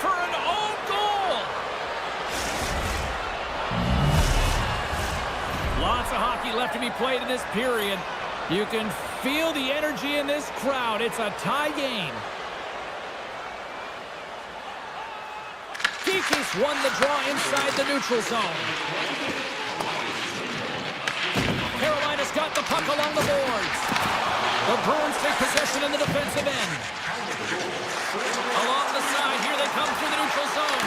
for an own goal. Lots of hockey left to be played in this period. You can feel the energy in this crowd. It's a tie game. Kikis won the draw inside the neutral zone. puck along the boards. The Bruins take possession in the defensive end. Along the side, here they come through the neutral zone.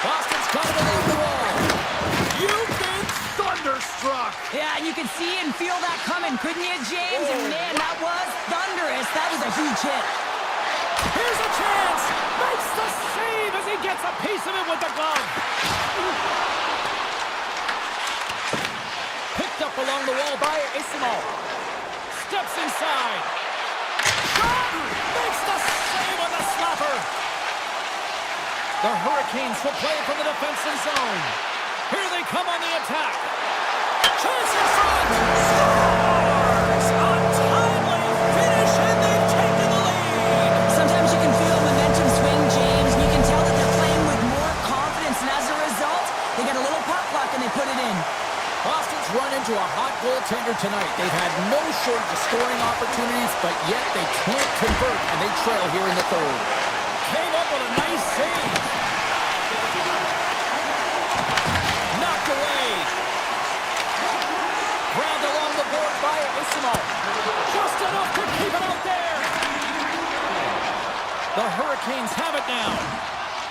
Boston's got it along the wall. You've been thunderstruck. Yeah, and you can see and feel that coming, couldn't you, James? And man, that was thunderous. That was a huge hit. Here's a chance. Makes the save as he gets a piece of it with the glove. Picked up along the wall by Isimo. Steps inside. Shot! Makes the save on the slapper. The Hurricanes will play from the defensive zone. Here they come on the attack. Chance in front. Scores! A timely finish, and they've taken the lead. Sometimes you can feel momentum swing, James, and you can tell that they're playing with more confidence, and as a result, they get a little puck luck and they put it in. Boston's run into a hot goaltender tonight. They've had no shortage of scoring opportunities, but yet they can't convert, and they trail here in the third. Came up with a nice save. Knocked away. Grabbed along the board by Isimo. Just enough to keep it out there. The Hurricanes have it now.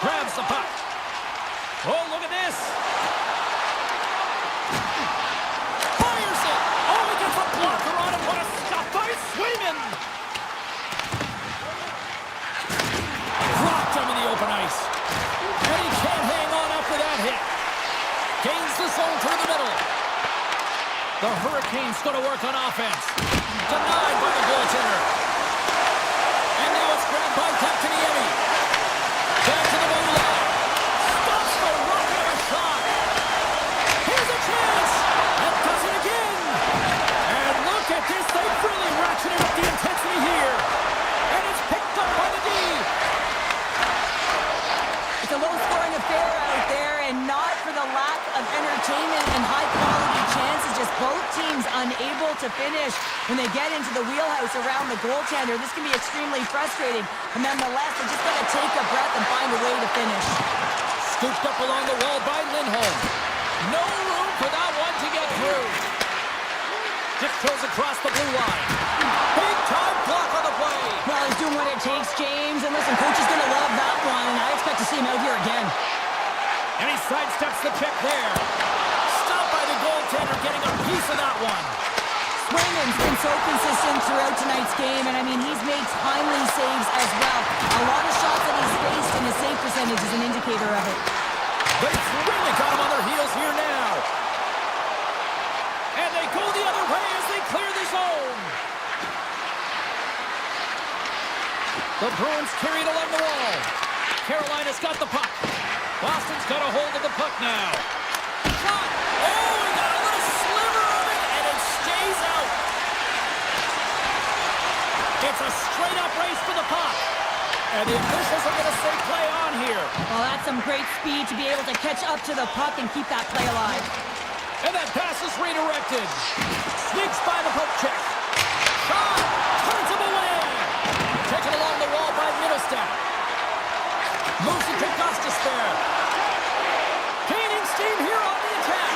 Grabs the puck. Oh, look at this. Fires it. Oh, he gets a blocker on it. What a stop by Swayman. Rocked him in the open ice. And he can't hang on after that hit. Gains the zone through the middle. The Hurricanes go to work on offense. Denied by the goaltender. And now it's grabbed by Captain Yemi. Back to the blue line. Stops the rocket of a shot. Here's a chance. And does it again. And look at this. They've really ratcheted up the intensity here. And it's picked up by the D. It's a low-scoring affair out there, and not for the lack of entertainment and high-quality chances, just both teams unable to finish when they get into the wheelhouse around the goaltender. This can be extremely frustrating, but nonetheless, they just got to take a breath and find a way to finish. Scooped up along the wall by Lindholm. No room for that one to get through. Just throws across the blue line. Big time block on the play. Well, he's doing what it takes, James, and listen, coach is going to love that one, and I expect to see him out here again. And he sidesteps the check there. Stopped by the goaltender, getting a piece of that one. Swayman's been so consistent throughout tonight's game, and I mean, he's made timely saves as well. A lot of shots that he's faced, and his save percentage is an indicator of it. They've really got him on their heels here now. And they go the other way as they clear the zone. The Bruins carried along the wall. Carolina's got the puck. Boston's got a hold of the puck now. Shot! Oh, he got a little sliver of it, and it stays out. It's a straight-up race for the puck. And the officials are going to say play on here. Well, that's some great speed to be able to catch up to the puck and keep that play alive. And that pass is redirected. Sneaks by the poke check. Shot! Turns him away. Taken along the wall by Middlestat. Moves it to Gostis there. Gaining steam here on the attack.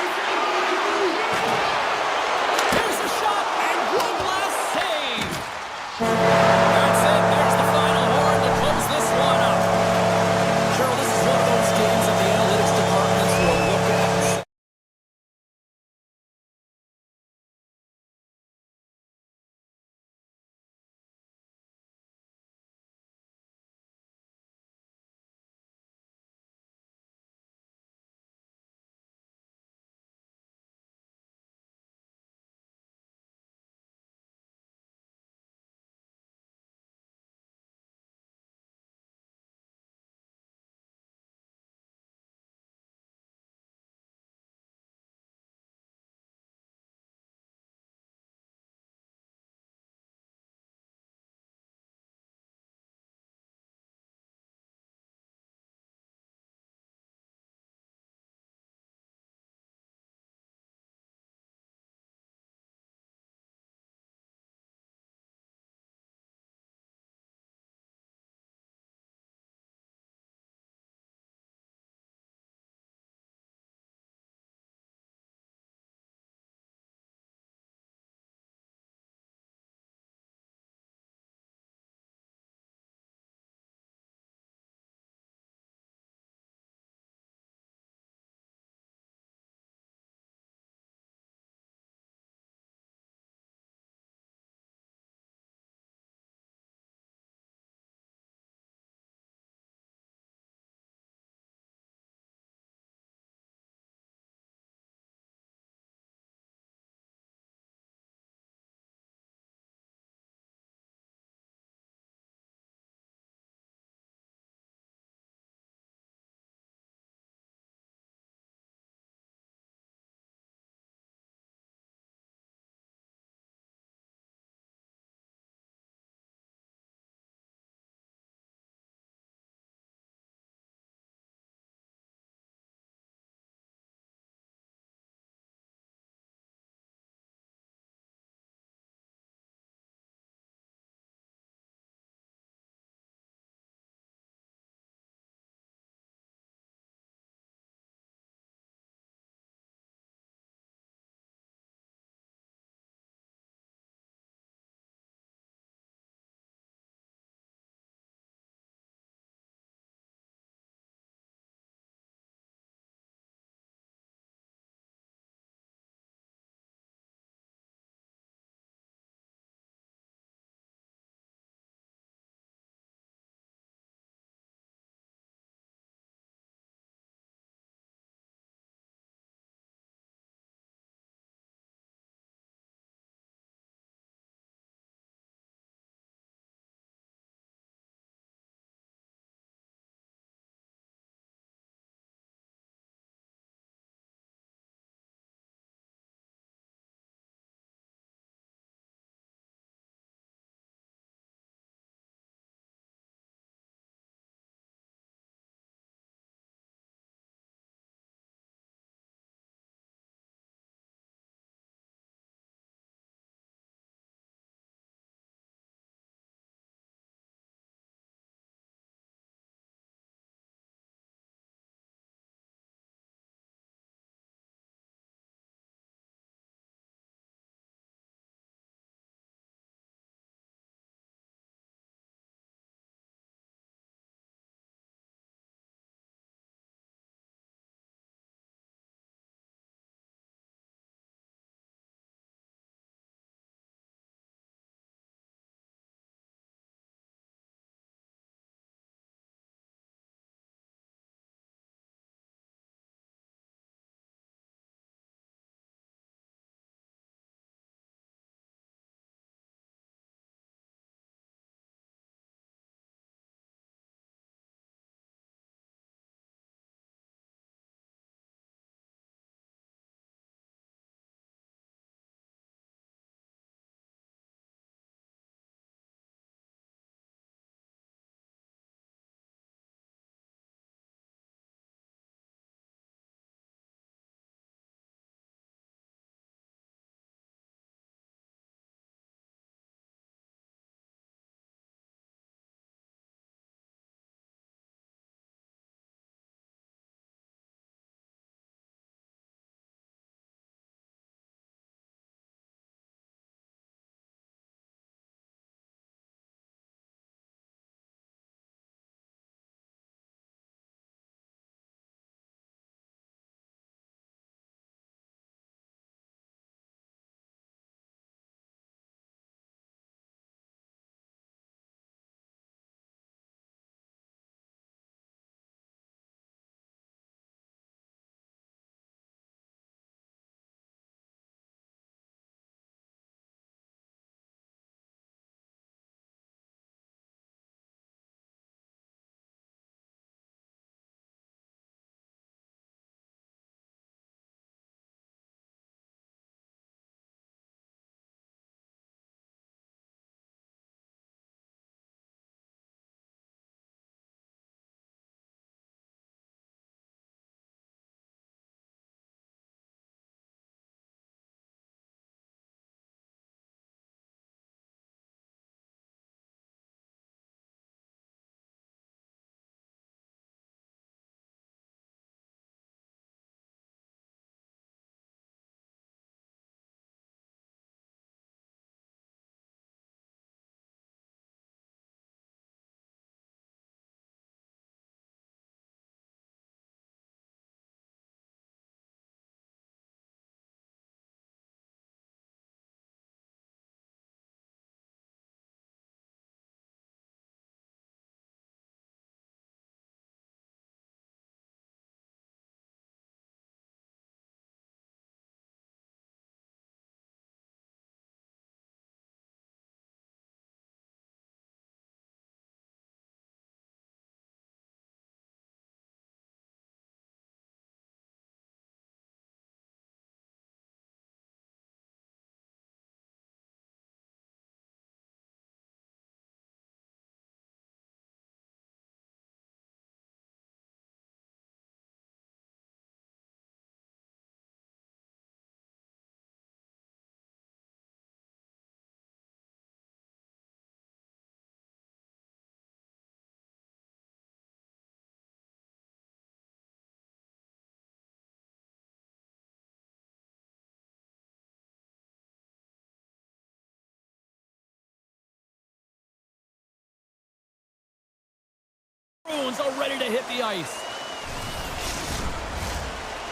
Bruins are ready to hit the ice.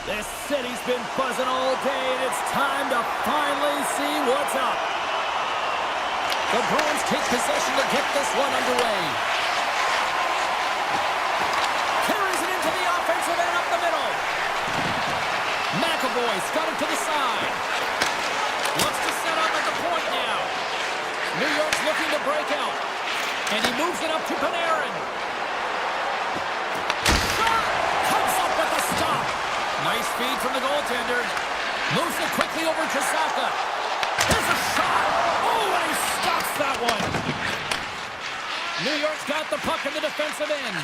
This city's been buzzing all day, and it's time to finally see what's up. The Bruins take possession to get this one underway. Carries it into the offensive end up the middle. McAvoy's got it to the side. Looks to set up at the point now. New York's looking to break out. And he moves it up to Panarin. Shot! Comes up with the stop. Nice feed from the goaltender. Moves it quickly over to Saka. Here's a shot. Oh, and he stops that one. New York's got the puck in the defensive end.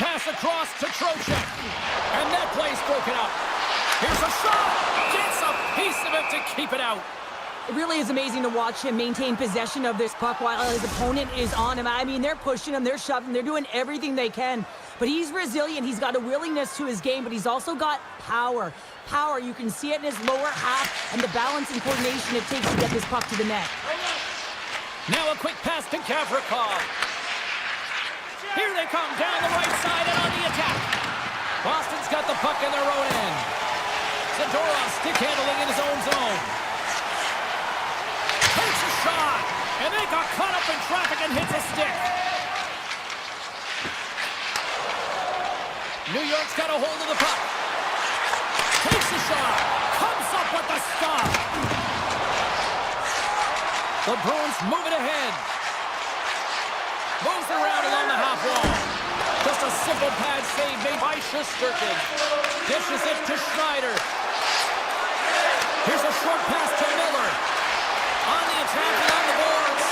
Pass across to Trocheck. And that play's broken up. Here's a shot. Gets a piece of it to keep it out. It really is amazing to watch him maintain possession of this puck while his opponent is on him. I mean, they're pushing him, they're shoving, they're doing everything they can. But he's resilient. He's got a willingness to his game, but he's also got power. Power, you can see it in his lower half and the balance and coordination it takes to get this puck to the net. Now a quick pass to Gavrikov. Here they come down the right side and on the attack. Boston's got the puck in their own end. Zadorov stick handling in his own zone. Takes a shot, and they got caught up in traffic and hits a stick. New York's got a hold of the puck. Takes a shot, comes up with the stop. The Bruins move it ahead. Moves around along the half wall. Just a simple pad save made by Shesterkin. Dishes it to Schneider. Here's a short pass to Miller. On the attack and on the boards.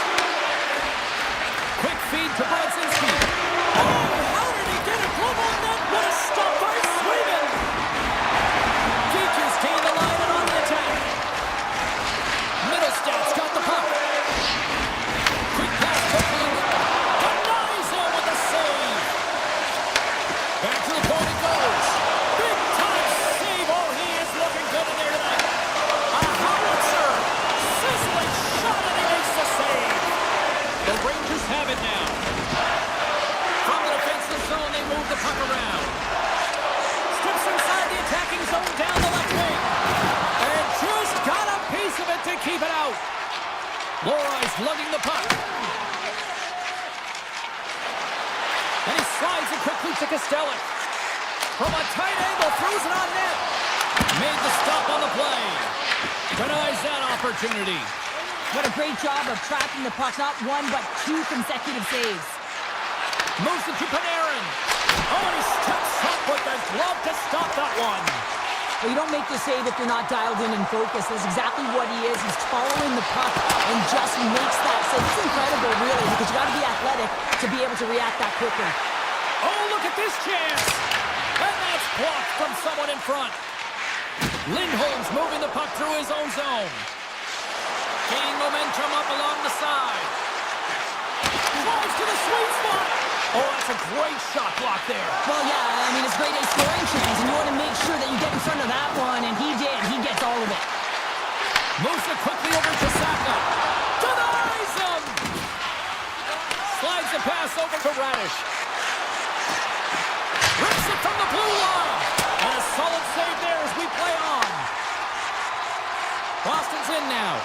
Quick feed to Brodzinski. Oh, how did he get a global net? What a stop by Sweden! Geeches gained the line and on the attack. Middlestad's got the puck. Quick pass to King. Denies him with a save. Back to the point it goes. Big time save. Oh, he is looking good in there tonight. A howitzer. Sizzling shot and he makes the save. The Rangers have it now. From the defensive zone, they move the puck around. Steps inside the attacking zone down the left wing. And just got a piece of it to keep it out. Lorai's lugging the puck. And he slides it quickly to Kostelic. From a tight angle, throws it on net. Made the stop on the play. Denies that opportunity. What a great job of tracking the puck. Not one, but two consecutive saves. Moves it to Panarin. Oh, and he steps up with the glove to stop that one. Well, you don't make the save if you're not dialed in and focused. That's exactly what he is. He's following the puck and just makes that save. It's incredible, really, because you got to be athletic to be able to react that quickly. Oh, look at this chance. And that's blocked from someone in front. Lindholm's moving the puck through his own zone. Gaining momentum up along the side. Drives to the sweet spot. Oh, that's a great shot block there. Well, yeah, I mean, it's great a scoring chance, and you want to make sure that you get in front of that one, and he did. He gets all of it. Moves it quickly over to Saka. Denies him! Slides the pass over to Radish. Rips it from the blue line. And a solid save there as we play on. Boston's in now.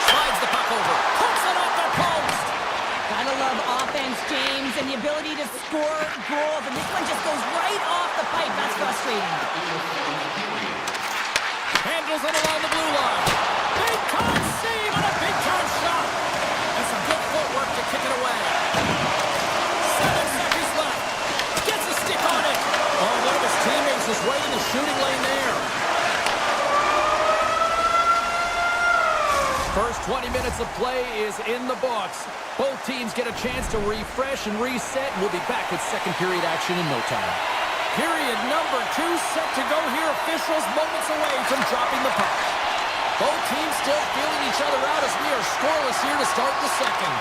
Slides the puck over. Puts it off the post. Gotta love offense, James, and the ability to score goals. And this one just goes right off the pipe. That's frustrating. Handles it along the blue line. Big time save and a big time shot. And some good footwork to kick it away. 7 seconds left. Gets a stick on it. Oh, one of his teammates is right in the shooting lane there. First 20 minutes of play is in the books. Both teams get a chance to refresh and reset, and we'll be back with second period action in no time. Period number 2 set to go here. Officials moments away from dropping the puck. Both teams still feeling each other out as we are scoreless here to start the second.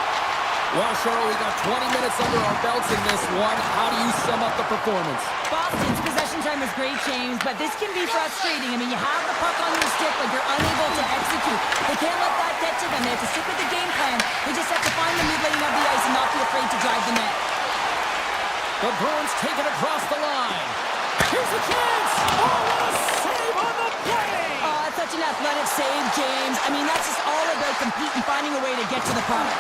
Well, Cheryl, we got 20 minutes under our belts in this one. How do you sum up the performance? Boston's possession time was great, James, but this can be frustrating. I mean, you have the puck on your stick, but you're unable to execute. They can't let that get to them. They have to stick with the game plan. They just have to find the mid-lane of the ice and not be afraid to drive the net. The Bruins take it across the line. Here's a chance! Oh, what a save on the play! Oh, that's such an athletic save, James. I mean, that's just all about competing, finding a way to get to the puck.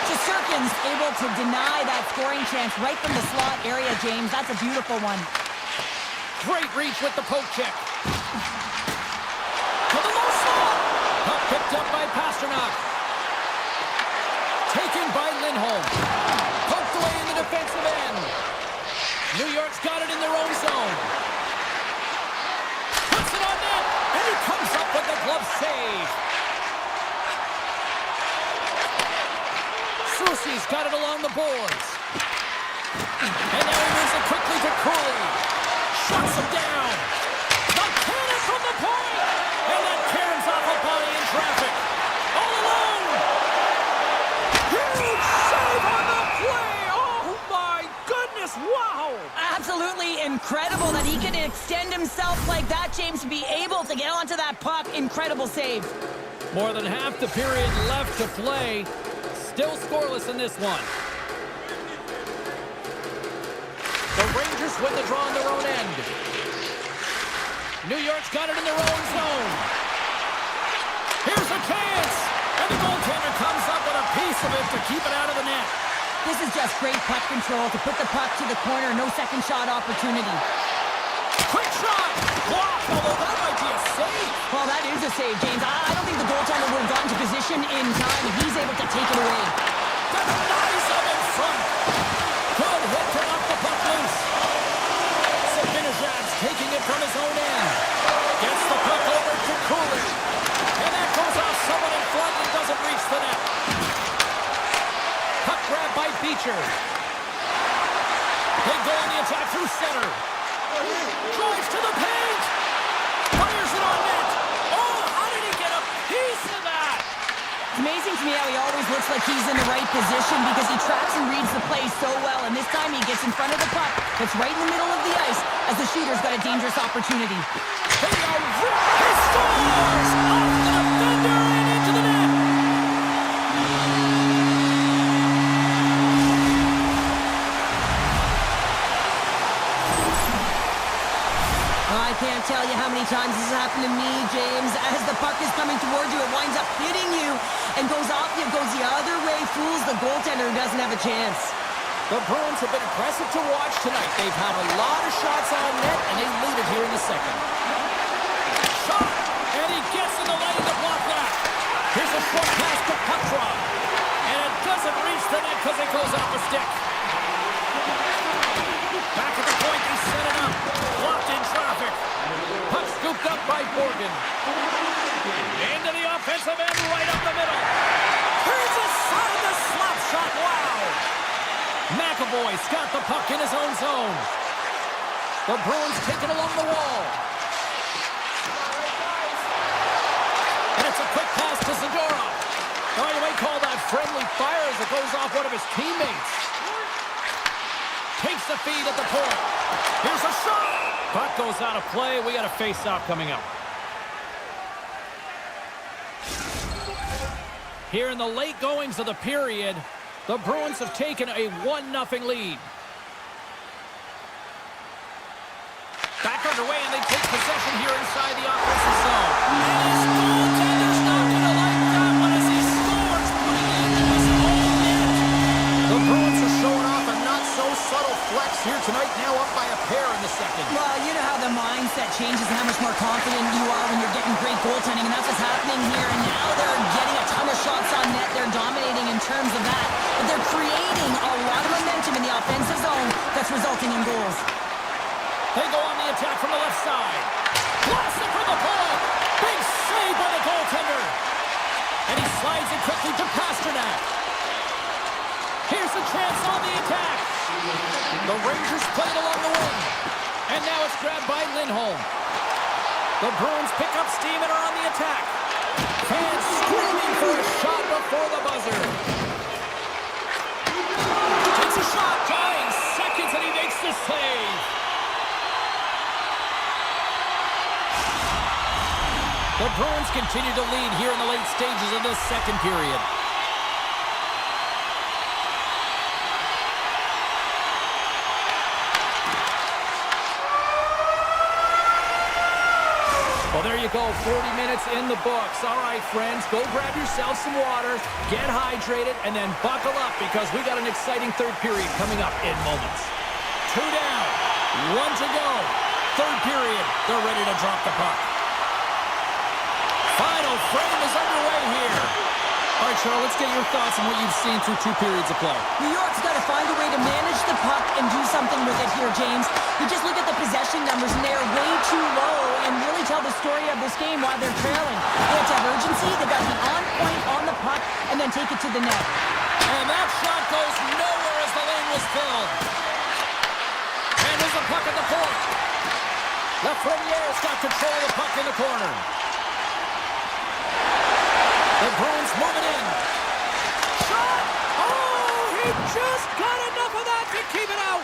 Shesterkin's able to deny that scoring chance right from the slot area, James. That's a beautiful one. Great reach with the poke check. To the low slot. Puck picked up by Pasternak. Taken by Lindholm. Poked away in the defensive end. New York's got it in their own zone. Puts it on net. And he comes up with the glove save. Soucy's got it along the boards. And now he moves it quickly to Cooley. Shuts him down. The cannon from the point. And that caroms off a body in traffic. All alone. Huge save on the play. Oh my goodness. Wow. Absolutely incredible that he can extend himself like that, James, to be able to get onto that puck. Incredible save. More than half the period left to play. Still scoreless in this one. The Rangers win the draw on their own end. New York's got it in their own zone. Here's a chance! And the goaltender comes up with a piece of it to keep it out of the net. This is just great puck control to put the puck to the corner. No second shot opportunity. Quick shot! Blocked, although that might be a save. Well, that is a save, James. I don't think the goaltender would have gotten to position in time, and he's able to take it away. Nice up in front. Good hit to knock the puck loose. Sabinajad's taking it from his own end. Gets the puck over to Cooley. And that goes off someone in front and doesn't reach the net. Puck grab by Beecher. They go on the attack through center. Drives to the paint. Fires it on net. Oh, how did he get a piece of that? It's amazing to me how he always looks like he's in the right position because he tracks and reads the play so well. And this time he gets in front of the puck that's right in the middle of the ice as the shooter's got a dangerous opportunity. He scores! Off the defender and into the net. I can't tell you how many times this has happened to me, James. As the puck is coming towards you, it winds up hitting you and goes off you, goes the other way, fools the goaltender who doesn't have a chance. The Bruins have been impressive to watch tonight. They've had a lot of shots on net, and they lead it here in the second. Shot! And he gets in the lane to block that. Here's a short pass to Petrov. And it doesn't reach the net because it goes off a stick. Back at the point, they set it up. Blocked in traffic. Puck scooped up by Borgen. Into the offensive end, right up the middle. Here's a side the slap shot. Wow! McAvoy's got the puck in his own zone. The Bruins take it along the wall. And it's a quick pass to Zadorov. Oh, you may call that friendly fire as it goes off one of his teammates. Takes the feed at the point. Here's a shot. Puck goes out of play. We got a face-off coming up. Here in the late goings of the period, the Bruins have taken a 1-0 lead. Back underway, and they take possession here inside the offensive zone. And his goaltender's not going to like that one as he scores, putting it into his own net. The Bruins are showing off a not-so-subtle flex here tonight, now up by a pair in the second. Well, you know how the mindset changes and how much more confident you are when you're getting great goaltending, and that's what's happening here. And now they're getting a ton of shots on net. They're dominating in terms of that. But they're creating a lot of momentum in the offensive zone that's resulting in goals. They go on the attack from the left side. Blasted from the point. Big save by the goaltender. And he slides it quickly to Pasternak. Here's a chance on the attack. The Rangers play it along the wing. And now it's grabbed by Lindholm. The Bruins pick up steam and are on the attack. Fans screaming for a shot before the buzzer. Takes a shot, dying seconds, and he makes the save. The Bruins continue to lead here in the late stages of this second period. Well, there you go, 40 minutes in the books. All right, friends, go grab yourself some water, get hydrated, and then buckle up because we got an exciting third period coming up in moments. 2 down, 1 to go. Third period, they're ready to drop the puck. Final frame is underway here. All right, Charles, let's get your thoughts on what you've seen through 2 periods of play. New York's got to find a way to manage the puck and do something with it here, James. You just look at the possession numbers, and they're way too low and really tell the story of this game while they're trailing. They have to have urgency. They've got to be on point on the puck and then take it to the net. And that shot goes nowhere as the lane was filled. And there's a puck at the point. Lafreniere's got control of the puck in the corner. The Bruins moving in. Shot! Oh, he just got enough of that to keep it out.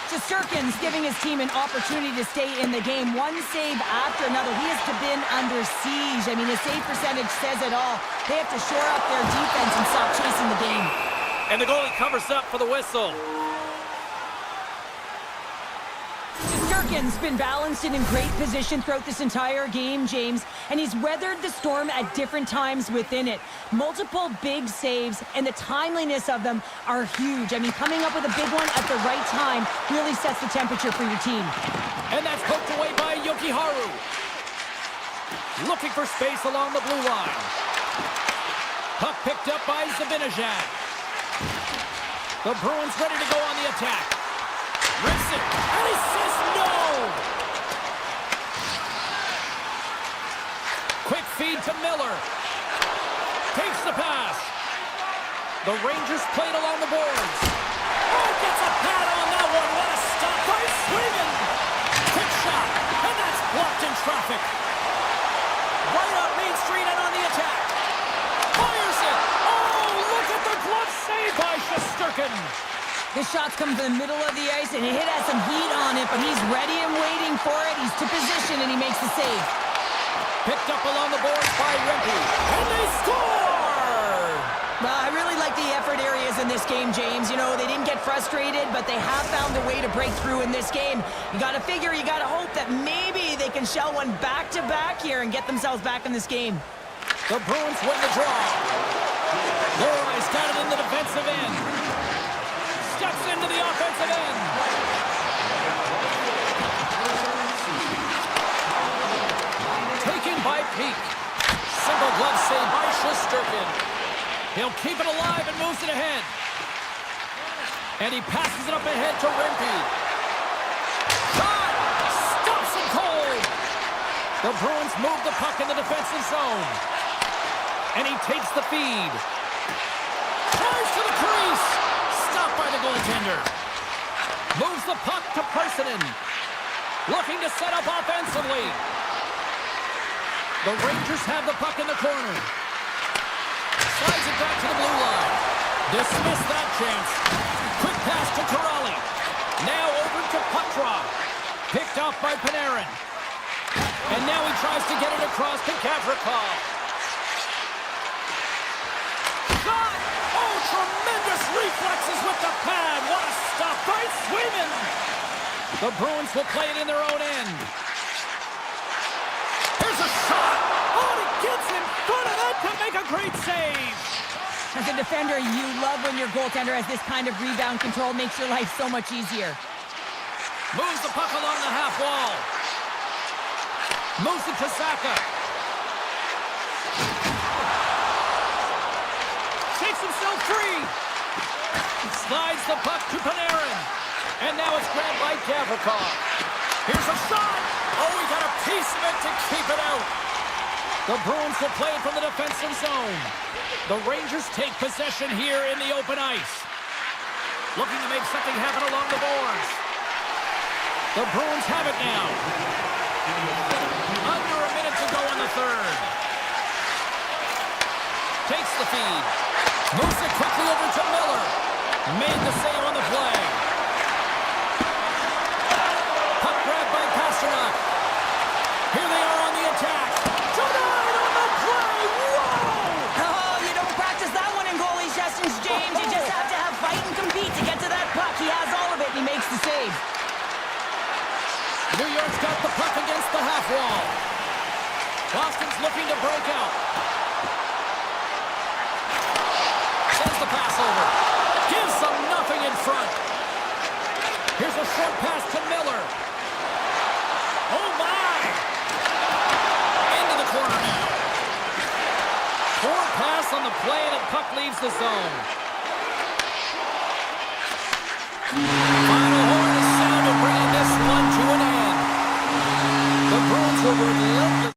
Shesterkin's giving his team an opportunity to stay in the game. One save after another. He has been under siege. I mean, his save percentage says it all. They have to shore up their defense and stop chasing the game. And the goalie covers up for the whistle. Shesterkin's been balanced and in great position throughout this entire game, James, and he's weathered the storm at different times within it. Multiple big saves, and the timeliness of them are huge. I mean, coming up with a big one at the right time really sets the temperature for your team. And that's poked away by Yokiharu. Looking for space along the blue line. Puck picked up by Zibanejad. The Bruins ready to go on the attack. Rips it, and he says no! Quick feed to Miller. Takes the pass. The Rangers played along the boards. Oh, gets a pad on that one. What a stop by Sweden. Quick shot, and that's blocked in traffic. Right on Main Street and on the attack. Fires it. Oh, look at the glove save by Shesterkin. His shot's coming from the middle of the ice, and he has some heat on it, but he's ready and waiting for it. He's to position, and he makes the save. Picked up along the boards by Rempe, and they score! Well, I really like the effort areas in this game, James. You know, they didn't get frustrated, but they have found a way to break through in this game. You got to figure, you got to hope that maybe they can shell one back-to-back here and get themselves back in this game. The Bruins win the draw. Lorais got it in the defensive end. Steps into the offensive end. Taken by Peak. Single glove save by Shesterkin. He'll keep it alive and moves it ahead. And he passes it up ahead to Rempe. Shot! Stops him cold. The Bruins move the puck in the defensive zone. And he takes the feed. Tries to the crease. Stopped by the goaltender. Moves the puck to Persinen. Looking to set up offensively. The Rangers have the puck in the corner. Slides it back to the blue line. Dismiss that chance. Quick pass to Corrali. Now over to Petrov. Picked off by Panarin. And now he tries to get it across to Gavrikov. Shot! Oh, tremendous reflexes with the pad. What a stop by Sweden. The Bruins will play it in their own end. Here's a shot. Oh, he gets in front of that to make a great save. As a defender, you love when your goaltender has this kind of rebound control. Makes your life so much easier. Moves the puck along the half wall. Moves it to Saka. Shakes himself free. Slides the puck to Panarin. And now it's grabbed by Gavrikov. Here's a shot. Oh, he got a piece of it to keep it out. The Bruins will play it from the defensive zone. The Rangers take possession here in the open ice. Looking to make something happen along the boards. The Bruins have it now. Under a minute to go in the third. Takes the feed. Moves it quickly over to Miller. Made the save on the play. Puck grabbed by Pasternak. Here they are on the attack. He's got the puck against the half wall. Boston's looking to break out. Sends the pass over. Gives them nothing in front. Here's a short pass to Miller. Oh my! Into the corner now. Poor pass on the play and the puck leaves the zone. Final horn is sounded, bringing this one to an end. The Bruins were relentless.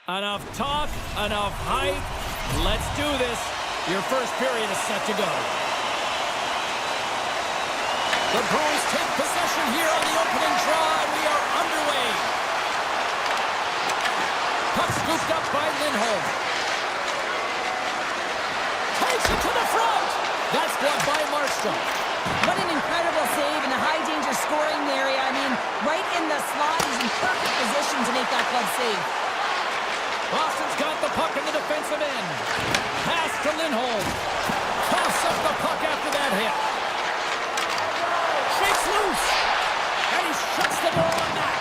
Enough talk, enough hype. Let's do this. Your first period is set to go. The Bruins take possession here on the opening draw, and we are underway. Puck scooped up by Lindholm. Takes it to the front. That's blocked by Markstrom. What an incredible save in the high-danger scoring area. I mean, right in the slot. He's in perfect position to make that club save. Boston's got the puck in the defensive end. Pass to Lindholm. Coughs up the puck after that hit. Shakes loose. And he shuts the ball on that.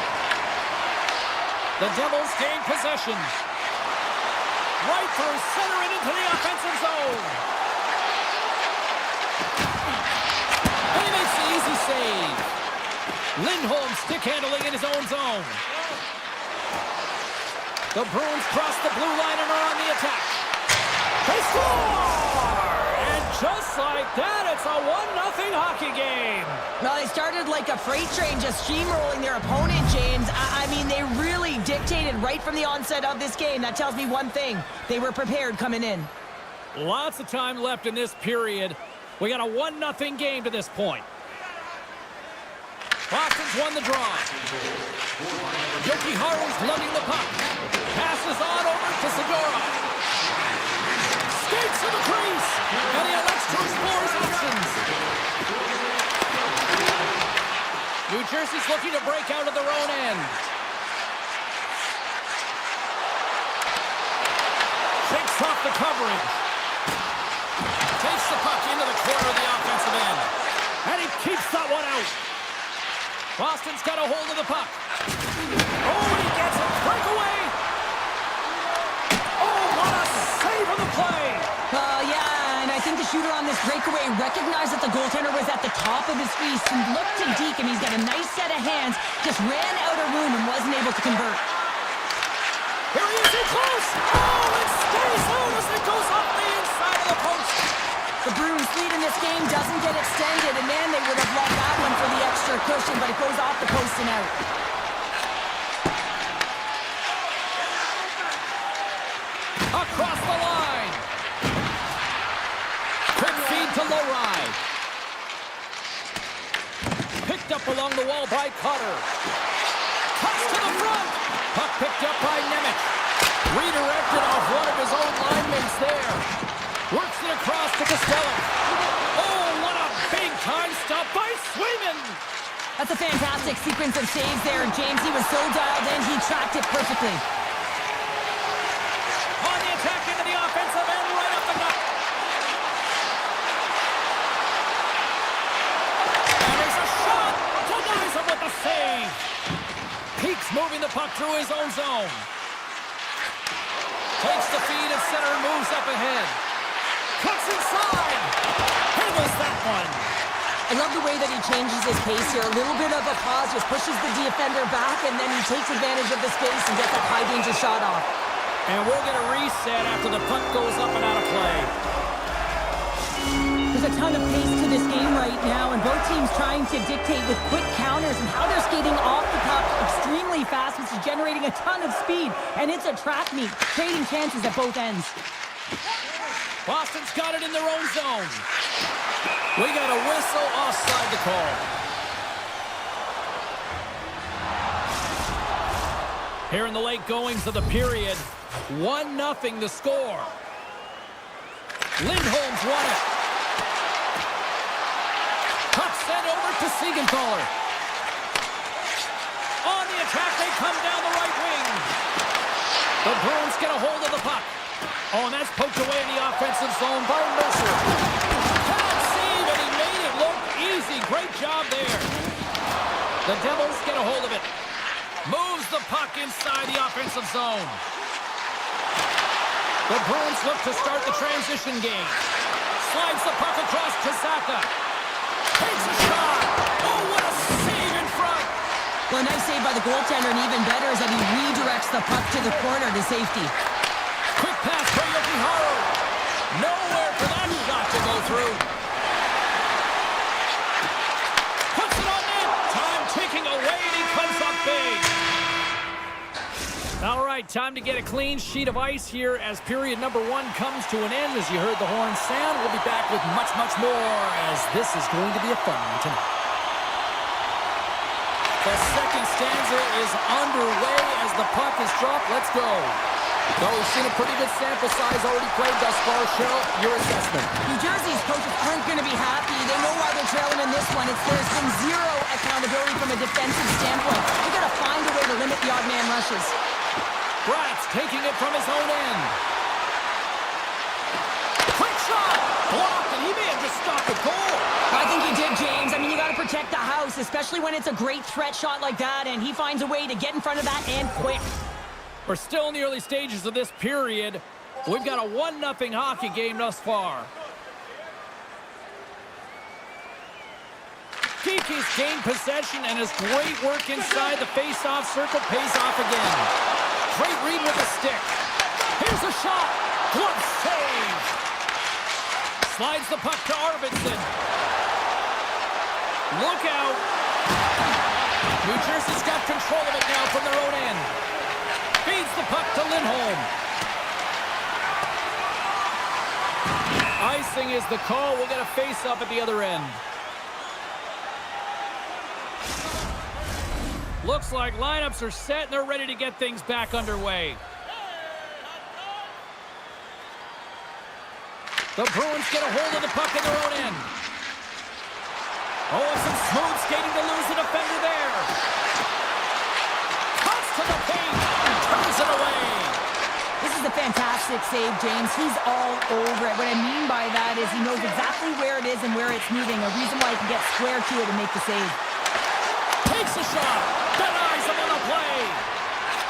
The Devils gain possession. Right through center and into the offensive zone. And he makes the easy save. Lindholm stick handling in his own zone. The Bruins cross the blue line and are on the attack. They score! And just like that, it's a 1-0 hockey game. Well, they started like a freight train, just steamrolling their opponent, James. I mean, they really dictated right from the onset of this game. That tells me one thing. They were prepared coming in. Lots of time left in this period. We got a 1-0 game to this point. Boston's won the draw. Jokiharu's lugging the puck. Passes on over to Segura. Skates to the crease. And he elects to explore his options. New Jersey's looking to break out of their own end. Shakes off the coverage. Takes the puck into the corner of the offensive end. And he keeps that one out. Boston's got a hold of the puck. Oh, and he gets it. Breakaway. Oh, what a save on the play. Yeah, and I think the shooter on this breakaway recognized that the goaltender was at the top of his feet and looked to deke, and he's got a nice set of hands, just ran out of room and wasn't able to convert. Here he is, in close. Oh, it stays out as it goes off the inside of the post. The Bruins lead in this game doesn't get extended, and man, they would have loved that one for the extra cushion, but it goes off the post and out. Across the line. Quick feed to Lowride. Picked up along the wall by Cutter. Cuts to the front. Puck picked up by Nemec. Redirected off one of his own linemen there. Works it across to Costello. Oh, what a big-time stop by Swayman. That's a fantastic sequence of saves there, James. He was so dialed in, he tracked it perfectly. On the attack into the offensive end, right up the gut. And there's a shot. Denies him with the save. Peaks moving the puck through his own zone. Takes the feed at center and moves up ahead. Cuts inside. He was that one. I love the way that he changes his pace here. A little bit of a pause, just pushes the defender back, and then he takes advantage of the space and gets that high-danger shot off. And we'll get a reset after the puck goes up and out of play. There's a ton of pace to this game right now, and both teams trying to dictate with quick counters and how they're skating off the puck extremely fast, which is generating a ton of speed. And it's a track meet, creating chances at both ends. Boston's got it in their own zone. We got a whistle offside to call. Here in the late goings of the period, 1-0 the score. Lindholm's won it. Puck sent over to Siegenthaler. On the attack, they come down the right wing. The Bruins get a hold of the puck. Oh, and that's poked away in the offensive zone by Mercer. Bad save, and he made it look easy. Great job there. The Devils get a hold of it. Moves the puck inside the offensive zone. The Bruins look to start the transition game. Slides the puck across to Zaka. Takes a shot. Oh, what a save in front. Well, a nice save by the goaltender, and even better is that he redirects the puck to the corner to safety. Quick pass for Jokiharu. Nowhere for that shot to go through. Puts it on net. Time ticking away, and he comes up big. All right. right, time to get a clean sheet of ice here as period number 1 comes to an end. As you heard the horn sound, we'll be back with much, much more as this is going to be a fun one tonight. The second stanza is underway as the puck is dropped. Let's go. So we've seen a pretty good sample size already played thus far. Cheryl, your assessment. New Jersey's coaches aren't going to be happy. They know why they're trailing in this one. There's been zero accountability from a defensive standpoint. They've got to find a way to limit the odd man rushes. Bratz taking it from his own end. Quick shot! Blocked, and he may have just stopped the goal. I think he did, James. I mean, you got to protect the house, especially when it's a great threat shot like that, and he finds a way to get in front of that and quick. We're still in the early stages of this period. We've got a 1-0 hockey game thus far. Kiki's gained possession, and his great work inside the face-off circle pays off again. Great read with the stick. Here's a shot. Glove save. Slides the puck to Arvidsson. Look out. New Jersey's got control of it now from their own end. Feeds the puck to Lindholm. Icing is the call. We'll get a face-up at the other end. Looks like lineups are set and they're ready to get things back underway. The Bruins get a hold of the puck in their own end. Oh, some smooth skating to lose the defender there. Cuts to the paint and turns it away. This is a fantastic save, James. He's all over it. What I mean by that is he knows exactly where it is and where it's moving. A reason why he can get square to it and make the save. Takes a shot. Denies him on the play.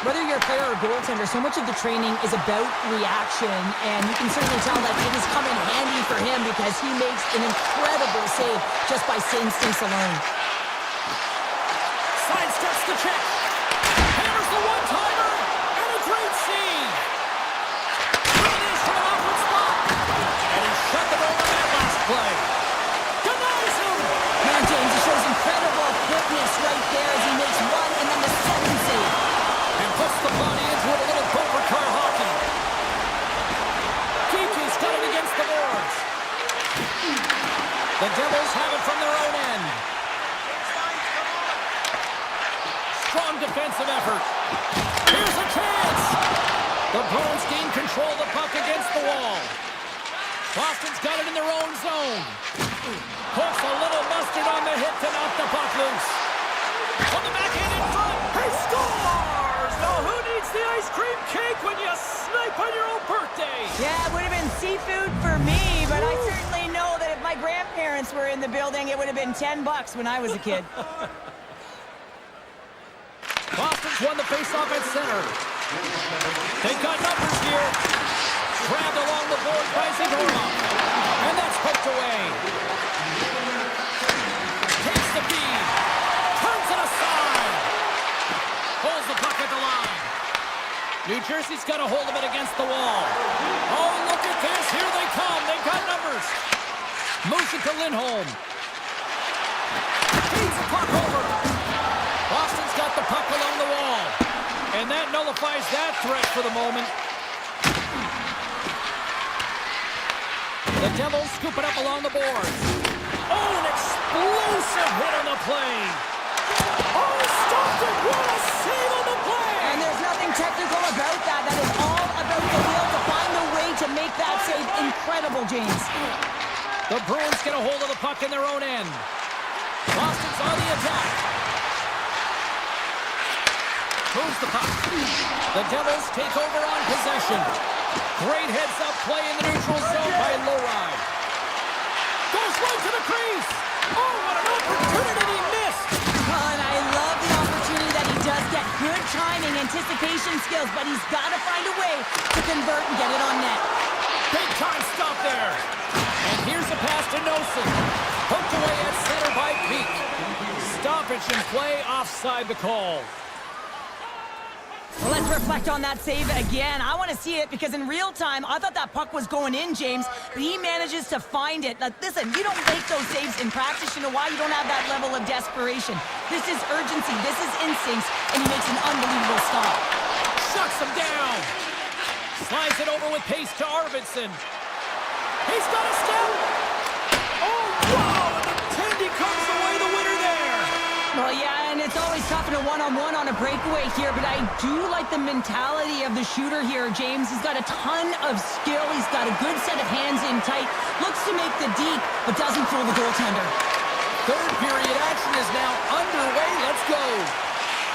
Whether you're a player or a goaltender, so much of the training is about reaction, and you can certainly tell that it has come in handy for him because he makes an incredible save just by instincts alone. Sidesteps the check. Hammers the one-timer, and a great save. Finish from an awkward spot, and he shut the door on that last play. Denies him. Man, James, he shows incredible quickness right there as he makes one and then the second save. And puts the body into it, a little bumper car hockey. Kiki's got it against the boards. The Devils have it from their own end. Strong defensive effort. Here's a chance. The Bruins gain control of the puck against the wall. Boston's got it in their own zone. Hooks a little mustard on the hit to knock the puck loose. On the backhand in front. He scores! Now who needs the ice cream cake when you snipe on your own birthday? Yeah, it would have been seafood for me, but I certainly know that if my grandparents were in the building, it would have been $10 when I was a kid. Boston's won the faceoff at center. They've got numbers here. Grabbed along the board by Zagorov. And that's poked away. Takes the feed. Turns it aside. Pulls the puck at the line. New Jersey's got a hold of it against the wall. Oh, look at this. Here they come. They've got numbers. Moves it to Lindholm. Feeds the puck over. Boston's got the puck along the wall. And that nullifies that threat for the moment. The Devils scoop it up along the boards. Oh, an explosive hit on the play. Oh, stopped it. What a save on the play. And there's nothing technical about that. That is all about the will to find a way to make that save incredible, James. The Bruins get a hold of the puck in their own end. Boston's on the attack. Moves the puck. The Devils take over on possession. Great heads-up play in the neutral zone by Lowride. Goes right to the crease. Oh, what an opportunity he missed. Oh, and I love the opportunity that he does get good timing, anticipation skills, but he's got to find a way to convert and get it on net. Big time stop there. And here's a pass to Nosen. Poked away at center by Peak. Stoppage in play, offside the call. Well, let's reflect on that save again. I want to see it because in real time, I thought that puck was going in, James, but he manages to find it. Now, listen, you don't make those saves in practice. You know why? You don't have that level of desperation. This is urgency. This is instincts, and he makes an unbelievable stop. Shuts him down. Slides it over with pace to Arvidsson. He's got a step. Oh, wow! And the Tandy comes away the winner there. Well, yeah, and it's always tough in a one-on-one on a breakaway here, but I do like the mentality of the shooter here, James. He's got a ton of skill. He's got a good set of hands in tight. Looks to make the deep, but doesn't fool the goaltender. Third period action is now underway. Let's go.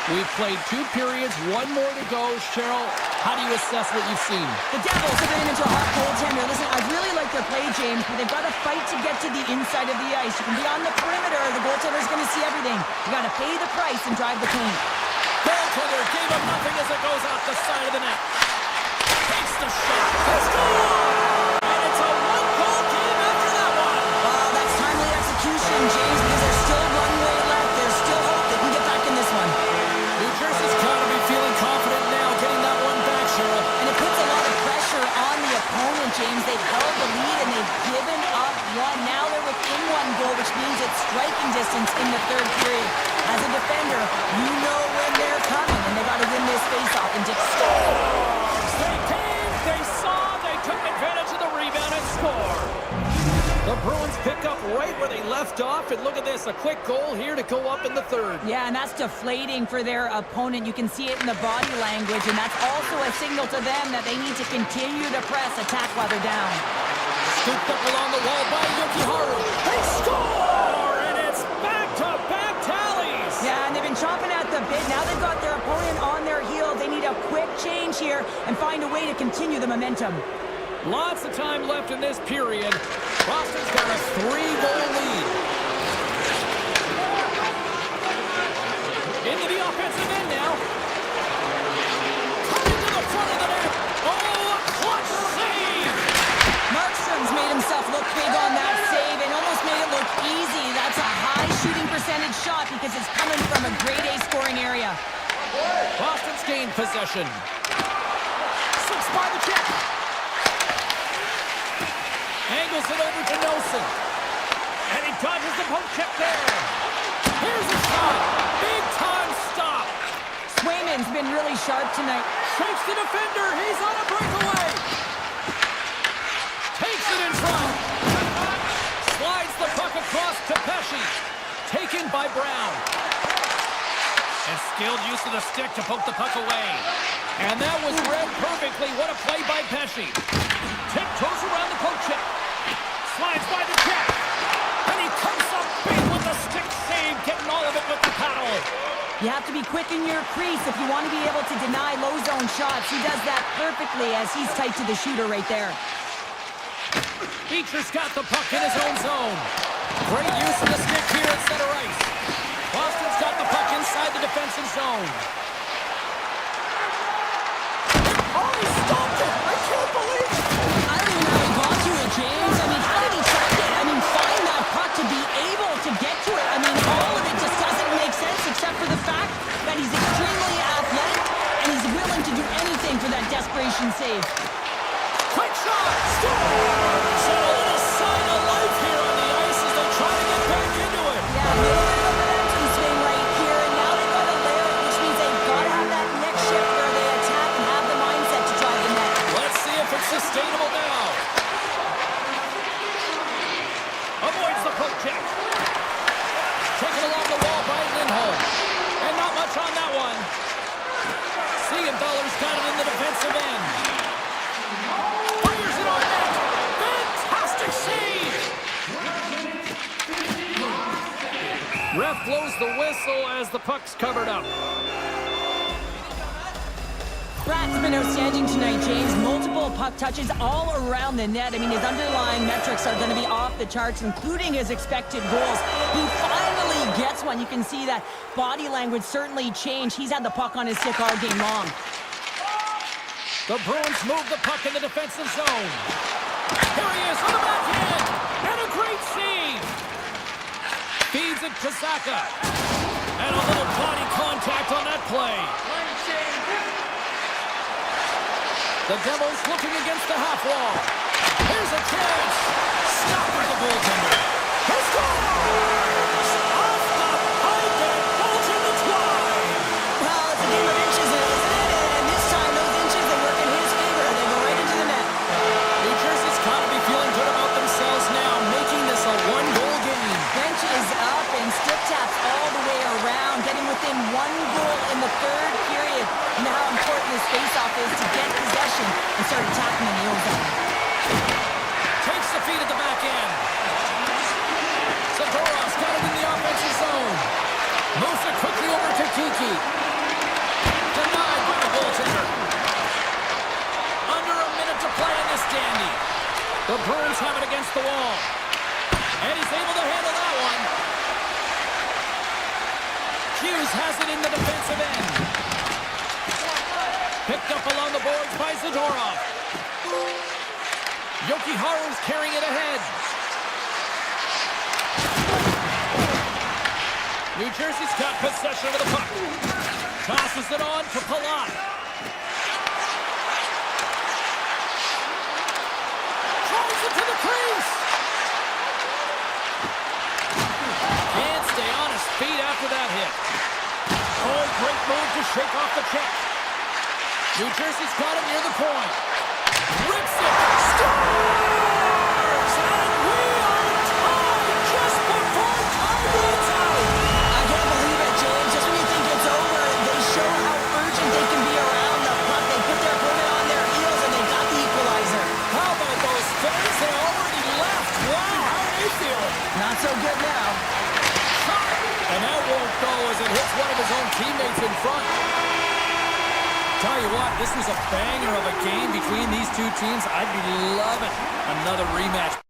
We've played 2 periods, 1 more to go. Cheryl, how do you assess what you've seen? The Devils have been into a hot goaltender. Listen, I really like their play, James, but they've got to fight to get to the inside of the ice. You can be on the perimeter. The goaltender's going to see everything. You got to pay the price and drive the paint. Goaltender gave him nothing as it goes off the side of the net. Takes the shot. Let's go! And it's a 1-goal game after that one. Wow, that's timely execution, James, because there's still runway left. There's still hope they can get back in this one. New Jersey's got to be feeling confident now, getting that one back, Cheryl. And it puts a lot of pressure on the opponent, James. They've held the lead and they've given up one. Now they're within 1 goal, which means it's striking distance in the third period. As a defender, you know when they're coming, and they got to win this face-off and just score. They came, they saw, they took advantage of the rebound and scored. The Bruins pick up right where they left off, and look at this, a quick goal here to go up in the third. Yeah, and that's deflating for their opponent. You can see it in the body language, and that's also a signal to them that they need to continue to press, attack while they're down. Scooped up along the wall by Yukiharu. They score, and it's back-to-back tallies. Yeah, and they've been chomping at the bit. Now they've got their opponent on their heels. They need a quick change here and find a way to continue the momentum. Lots of time left in this period. Boston's got a 3-goal lead. Into the offensive end now. Coming to the front of the net. Oh, a clutch save! Markstrom's made himself look big on that save and almost made it look easy. That's a high shooting percentage shot because it's coming from a grade A scoring area. Boston's gained possession. 6 by the check. Angles it over to Nelson. And he dodges the poke check there. Here's a shot. Big time stop. Swayman's been really sharp tonight. Shakes the defender. He's on a breakaway. Takes it in front. Slides the puck across to Pesci. Taken by Brown. And skilled use of the stick to poke the puck away. And that was read perfectly. What a play by Pesci. Tiptoes around the poke check. Slides by the check. And he comes up big with the stick save, getting all of it with the paddle. You have to be quick in your crease if you want to be able to deny low zone shots. He does that perfectly as he's tight to the shooter right there. Beecher's got the puck in his own zone. Great use of the stick here at center ice. Boston's got the puck inside the defensive zone. Oh, he stopped it! I can't believe it! I don't even know how he got to it, James. I mean, how did he try to, find that puck to be able to get to it? I mean, all of it just doesn't make sense except for the fact that he's extremely athletic and he's willing to do anything for that desperation save. Quick shot! Scores! And a little sign of life here on the ice as they try to get back into it. Yeah, a little bit of a momentum swing right here, and now they've got to layer it, which means they've got to have that next shift where they attack and have the mindset to drive the net. Let's see if it's sustainable now. Avoids the poke check. Taken along the wall by Lindholm. And not much on that one. Siegenthaler's got it in the defensive end. Fires it on net. Fantastic save. Ref blows the whistle as the puck's covered up. Pratt's been outstanding tonight, James. Multiple puck touches all around the net. I mean, his underlying metrics are going to be off the charts, including his expected goals. He finally gets one. You can see that body language certainly changed. He's had the puck on his stick all game long. The Bruins move the puck in the defensive zone. Here he is on the backhand. And a great save. Feeds it to Saka. And a little body contact on that play. The Devils looking against the half wall. Here's a chance. Stop with the goaltender. He scores! Off the pipe and it falls in the twine. Well, it's a game of inches, isn't it? And this time Kiki. Denied by the goaltender. Under a minute to play in this dandy. The Bruins have it against the wall. And he's able to handle that one. Hughes has it in the defensive end. Picked up along the boards by Zadorov. Jokiharju's carrying it ahead. New Jersey's got possession of the puck. Tosses it on to Palat. Throws it to the crease. Can't stay on his feet after that hit. Oh, great move to shake off the check. New Jersey's got it near the point. Rips it. Scores! And we are tied just before time runs out. I can't believe it, James. Just when you think it's over, they show how urgent they can be around the puck. They put their opponent on their heels, and they got the equalizer. How about those fans? They already left. Wow, how are they feeling? Not so good now. And that won't go as it hits one of his own teammates in front. Tell you what, this was a banger of a game between these two teams. I'd be loving another rematch.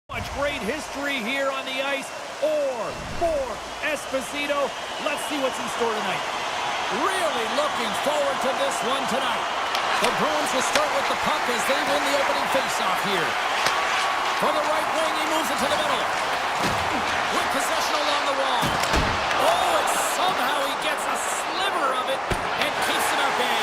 Much great history here on the ice. Or for Esposito. Let's see what's in store tonight. Really looking forward to this one tonight. The Bruins will start with the puck as they win the opening faceoff here. From the right wing, he moves it to the middle. With possession along the wall. Oh, and somehow he gets a sliver of it and keeps it at bay.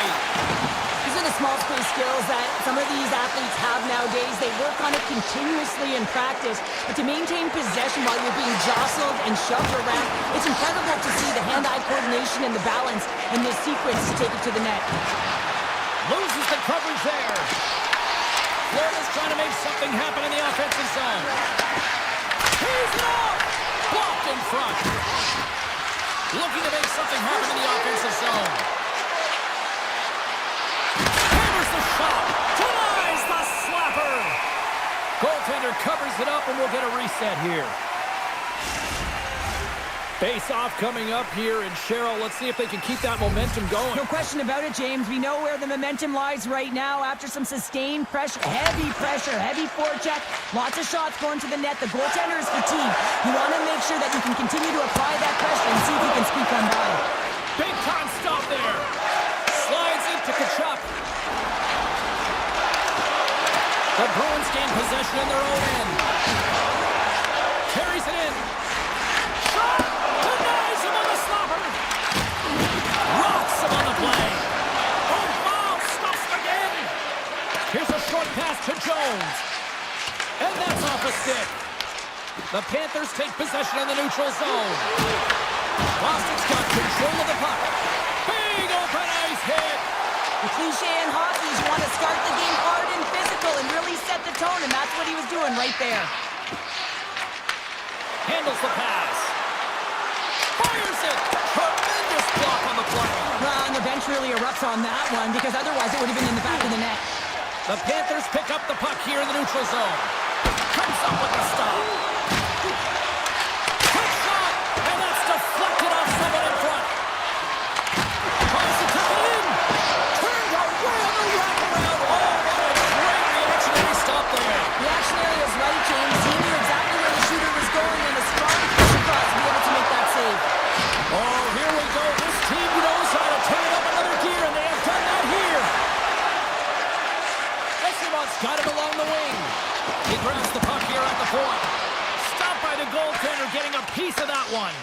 These are the small space skills that some of these athletes have nowadays. They work on it continuously in practice. But to maintain possession while you're being jostled and shoved around, it's incredible to see the hand-eye coordination and the balance in this sequence to take it to the net. Loses the coverage there. Florida's trying to make something happen in the offensive zone. He's it off! Blocked in front. Looking to make something happen in the offensive zone. Hammers the shot. Denies the slapper. Goaltender covers it up and we'll get a reset here. Face-off coming up here, and Cheryl, let's see if they can keep that momentum going. No question about it, James. We know where the momentum lies right now after some sustained pressure, heavy forecheck, lots of shots going to the net. The goaltender is fatigued. You want to make sure that you can continue to apply that pressure and see if you can squeak on by. Big time stop there. Slides into Kachuk. The Bruins gain possession in their own end. Carries it in. Shot! Denies him on the slapper. Rocks him on the play. Oh, Miles stops him again. Here's a short pass to Jones. And that's off a stick. The Panthers take possession in the neutral zone. Boston's got control of the puck. Big open ice hit. The cliche in hockey is you want to start the game hard and physical and really set the tone, and that's what he was doing right there. Handles the pass. Fires it. Tremendous block on the play. Well, and the bench really erupts on that one because otherwise it would have been in the back of the net. The Panthers pick up the puck here in the neutral zone. Comes up with the stop. Quick shot, and that's deflected off someone in front. Tries to tuck it in. Turned away on the wraparound. Oh, what a great reactionary stop there. Reactionary is right, James. He knew exactly where the shooter was going and a strong push across to be able to make that save. Oh, here we go. This team knows how to turn up another gear, and they have done that here. Esimon's got it along the wing. He grabs the puck here at the point. Stopped by the goaltender, getting a piece of that one.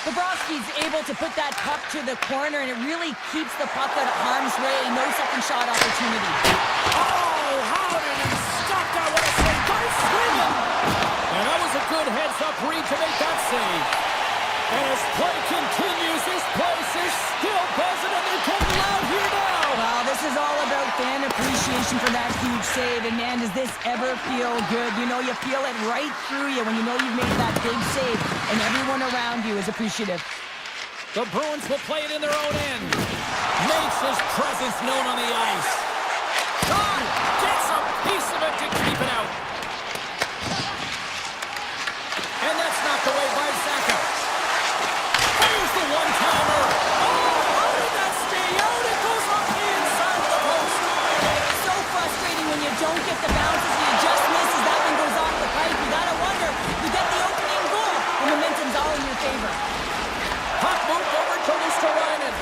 Bobrovsky's able to put that puck to the corner, and it really keeps the puck out of harm's way. No second shot opportunity. Oh, how did he stop that? What a save by Sweden! And that was a good heads-up read to make that save. And as play continues, this place is still buzzing, and they're getting loud here now. Well, this is all about fan appreciation for that huge save. And man, does this ever feel good? You know, you feel it right through you when you know you've made that big save, and everyone around you is appreciative. The Bruins will play it in their own end. Makes his presence known on the ice. Shot! Gets a piece of it to keep it out. And that's knocked away by Saka. Here's the one-timer. Oh, how did that stay out? It goes off the inside of the post. So frustrating when you don't get the bounces and you just misses. That one goes off the pipe. You gotta wonder, you get the opening goal, and momentum's all in your favor. Puck moved over to Ristolainen.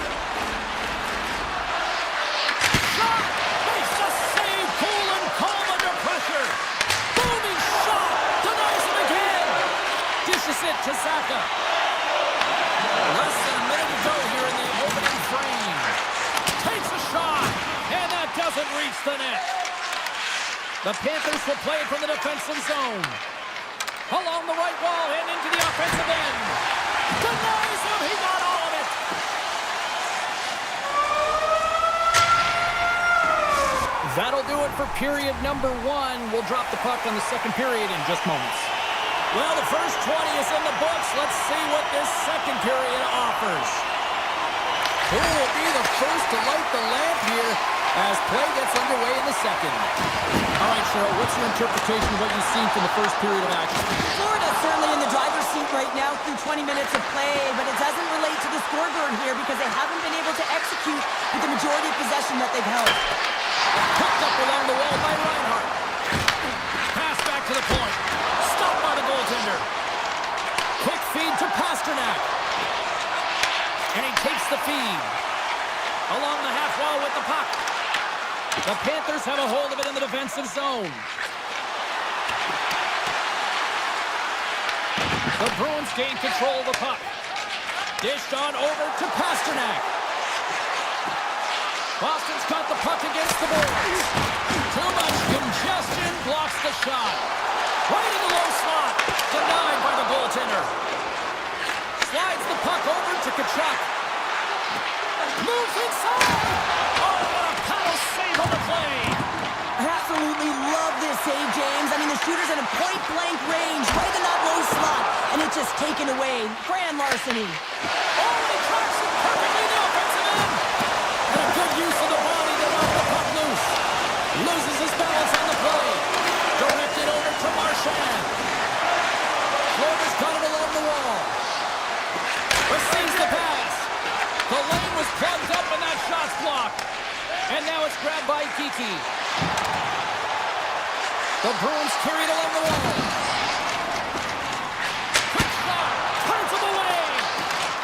Shot! Makes the save. Cool and calm under pressure. Booming shot. Denies him again. Dishes it to Saka. Less than a minute to go here in the opening frame. Takes a shot, and that doesn't reach the net. The Panthers will play it from the defensive zone. Along the right wall and into the offensive end. Denies him, he got all of it. That'll do it for period number one. We'll drop the puck on the second period in just moments. Well, the first 20 is in the books. Let's see what this second period offers. Who will be the first to light the lamp here as play gets underway in the second? All right, Cheryl, what's your interpretation of what you've seen from the first period of action? Florida's certainly in the driver's seat right now through 20 minutes of play, but it doesn't relate to the scoreboard here because they haven't been able to execute with the majority of possession that they've held. Picked up along the wall by Reinhardt. Pass back to the point. Pasternak. And he takes the feed. Along the half wall with the puck. The Panthers have a hold of it in the defensive zone. The Bruins gain control of the puck. Dished on over to Pasternak. Boston's got the puck against the boards. Too much congestion blocks the shot. Right in the low slot. Denied by the goaltender. Slides the puck over to Tkachuk. Moves inside. Oh, what a power save on the play. I absolutely love this save, James. I mean, the shooter's in a point-blank range, right in that low slot, and it's just taken away. Grand larceny. Oh, he tracks it perfectly in the offensive end. And a good use of the body to knock the puck loose. Loses his balance on the play. Directed over to Marchand. Florida's got it along the wall. Receives the pass. The lane was plugged up and that shot's blocked. And now it's grabbed by Kiki. The Bruins carried along the wall. Quick shot. Turns him away.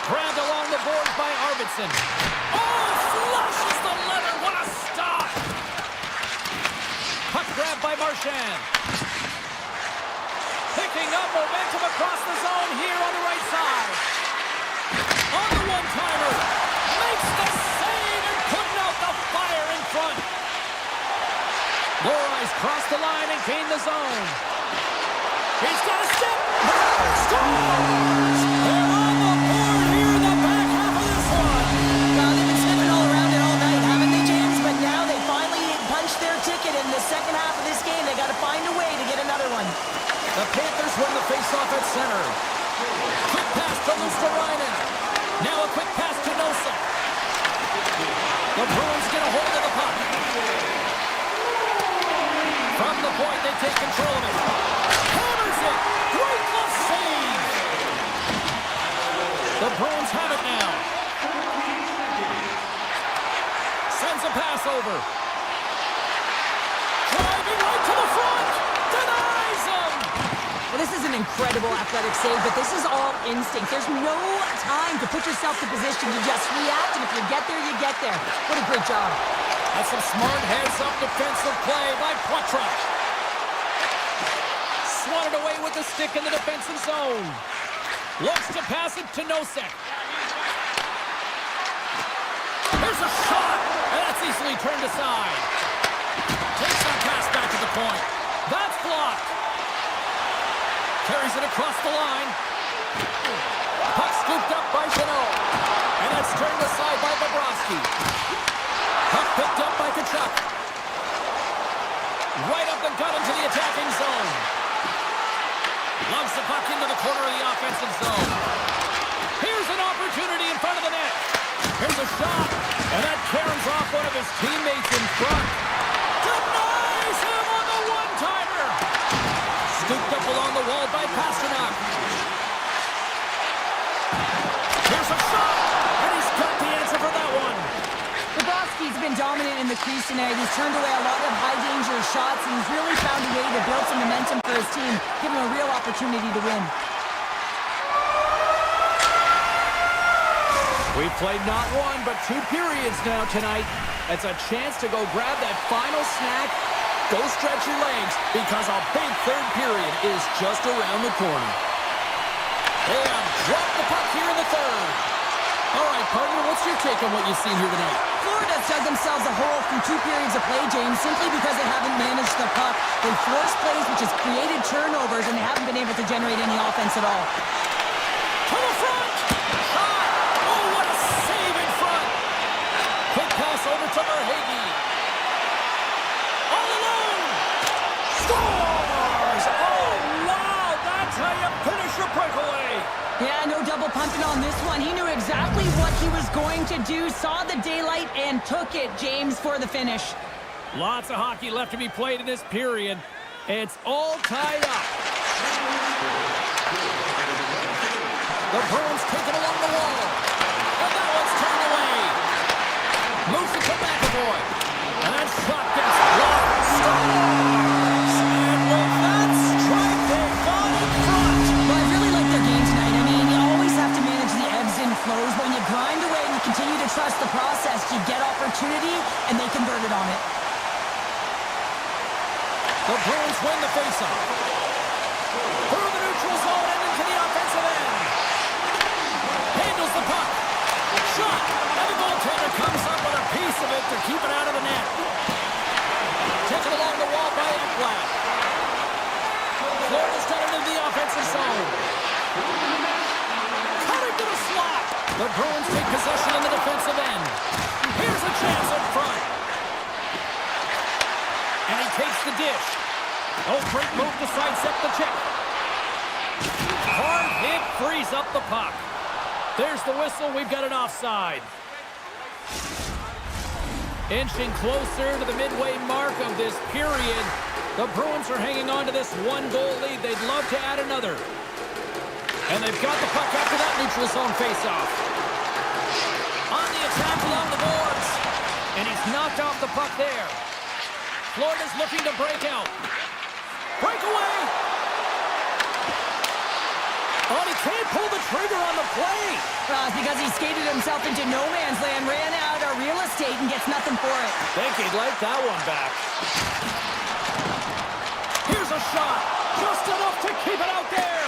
Grabbed along the boards by Arvidsson. Oh, flushes the leather. What a stop. Puck grabbed by Marchand. Picking up momentum across the zone here on the right side. On the one-timer. Makes the save and putting out the fire in front. Lorais crossed the line and gained the zone. He's got a step. Scores! They're on the board here in the back half of this one. Well, they've been sniffing all around it all night, haven't they, James? But now they finally punched their ticket in the second half of this game. They got to find a way to get another one. The Panthers win the faceoff at center. Quick pass to Luosterainen. Now a quick pass to Nosek. The Bruins get a hold of the puck. From the point, they take control of it. Hammers it. Great glove save. The Bruins have it now. Sends a pass over. Driving right to the front. Denies him. Well, this is an incredible athletic save, but this is all instinct. There's no time to put yourself to position. You just react, and if you get there, you get there. What a great job. That's some smart heads-up defensive play by Poitras. Swatted away with the stick in the defensive zone. Looks to pass it to Nosek. Here's a shot, and that's easily turned aside. Takes that pass back to the point. That's blocked. Carries it across the line. Puck scooped up by Chanot. And that's turned aside by Bobrovsky. Puck picked up by Tkachuk. Right up the gut into the attacking zone. Loves the puck into the corner of the offensive zone. Here's an opportunity in front of the net. Here's a shot. And that caroms off one of his teammates in front. Denies him on the one-timer. Scooped up along the wall by Pasternak. Here's a shot. And he's got the answer for that one. Bobrovsky's been dominant in the crease tonight. He's turned away a lot of high-danger shots, and he's really found a way to build some momentum for his team, give him a real opportunity to win. We've played not one, but 2 periods now tonight. It's a chance to go grab that final snack. Go stretch your legs, because a big third period is just around the corner. They have dropped the puck here in the third. All right, partner, what's your take on what you've seen here tonight? Florida's dug themselves a hole from 2 periods of play, James, simply because they haven't managed the puck. They forced plays, which has created turnovers, and they haven't been able to generate any offense at all. To the front! Shot! Oh, what a save in front! Quick pass over to Verhaeghe. All alone! Scores! Oh, wow! That's how you finish your breakaway! Yeah, no double pumping on this one. He knew exactly what he was going to do, saw the daylight, and took it, James, for the finish. Lots of hockey left to be played in this period. It's all tied up. The Bruins take it along the wall. And that one's turned away. Moves it to McAvoy. And that shot gets blocked. Scores! And with that strike, they've gone in front. Well, I really like their game tonight. I mean, you always have to opportunity, and they converted on it. The Bruins win the faceoff. Through the neutral zone and into the offensive end. Handles the puck. Shot. And the goaltender comes up with a piece of it to keep it out of the net. Taken along the wall by Ekblad. Florida's got it into the offensive zone. Cutting to the slot. The Bruins take possession in the defensive end. Here's a chance up front. And he takes the dish. Oh, great move to sidestep the check. Hard hit frees up the puck. There's the whistle. We've got an offside. Inching closer to the midway mark of this period. The Bruins are hanging on to this one-goal lead. They'd love to add another. And they've got the puck after that neutral zone face-off. On the attack along the boards. And he's knocked off the puck there. Florida's looking to break out. Breakaway! Oh, he can't pull the trigger on the play. It's because he skated himself into no man's land, ran out of real estate, and gets nothing for it. Think he'd like that one back. Here's a shot. Just enough to keep it out there.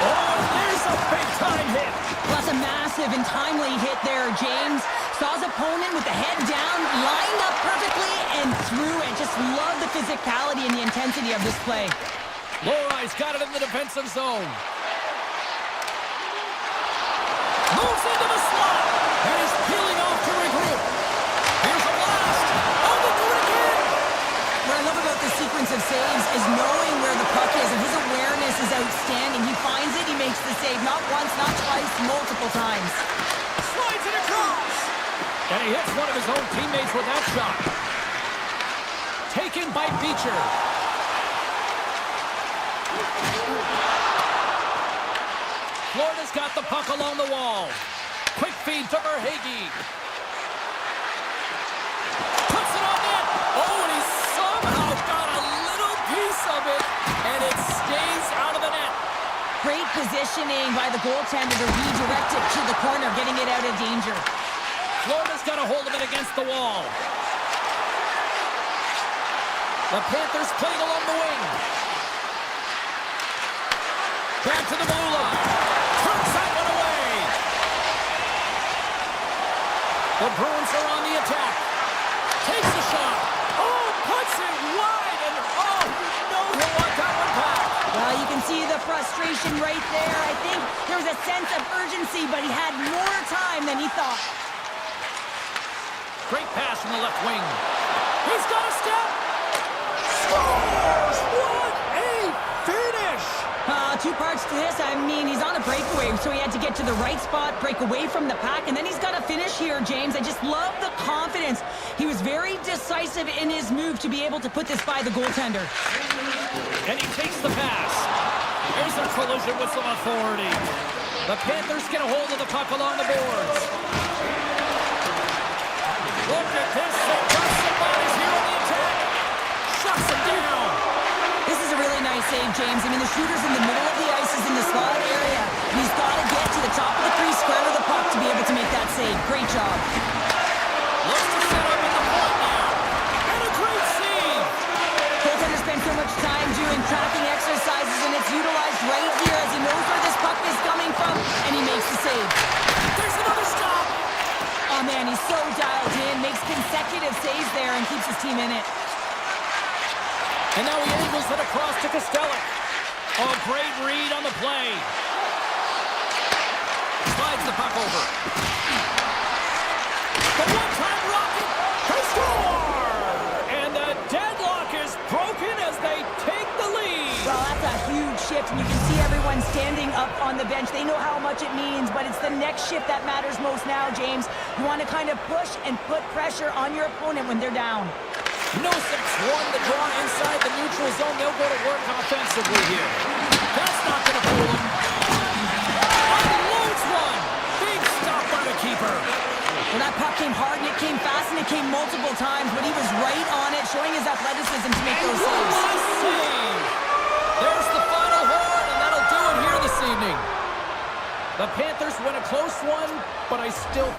Oh, there's a big-time hit. Plus a massive and timely hit there, James. Saw his opponent with the head down, lined up perfectly, and threw it. Just love the physicality and the intensity of this play. Lorai's got it in the defensive zone. Moves into the slot. And is peeling off to regroup. Here's a blast. Oh, they do it again. What I love about this sequence of saves is knowing where the puck is, and his awareness is outstanding. He finds it, he makes the save not once, not twice, multiple times. Slides it across. And he hits one of his own teammates with that shot. Taken by Beecher. Florida's got the puck along the wall. Quick feed to Verhaeghe. Puts it on net. Oh, and he somehow got a little piece of it, and it stays out of the net. Great positioning by the goaltender to redirect it to the corner, getting it out of danger. Florida's got a hold of it against the wall. The Panthers playing along the wing. Back to the blue line. Turns that one away. The Bruins are on the attack. Takes a shot. Oh, puts it wide. And oh, no, he'll want that one back. Well, you can see the frustration right there. I think there was a sense of urgency, but he had more time than he thought. Great pass from the left wing. He's got a step. Scores! What a finish! Two parts to this. I mean, he's on a breakaway, so he had to get to the right spot, break away from the pack, and then he's got to finish here, James. I just love the confidence. He was very decisive in his move to be able to put this by the goaltender. And he takes the pass. There's a collision with some authority. The Panthers get a hold of the puck along the boards. Look at this. They've got somebody's here on the attack. Shuts him down. This is a really nice save, James. I mean, the shooter's in the middle of the ice, is in the slot area. And he's got to get to the top of the crease, square to the puck to be able to make that save. Great job. Looks to set up at the point now. And a great save. Goaltender spent so much time doing tracking exercises, and it's utilized right here as he knows where this puck is coming from, and he makes the save. There's another stop. Oh, man, he's so dialed in, makes consecutive saves there, and keeps his team in it. And now he angles it across to Kostelic. Oh, great read on the play. Slides the puck over. The one-time rocket. They score! And the deadlock is broken as they take the lead. Well, that's a huge shift, and you can see everyone standing up on the bench. They know how much it means, but it's the next shift that matters most now, James. You want to kind of push and put pressure on your opponent when they're down. No 6-1 to draw inside the neutral zone. They'll go to work offensively here. That's not going to fool him. Unloads one. Big stop by the keeper. Well, that puck came hard, and it came fast, and it came multiple times, but he was right on it, showing his athleticism to make those saves. Save. There's the final horn, and that'll do it here this evening. The Panthers win a close one, but I still...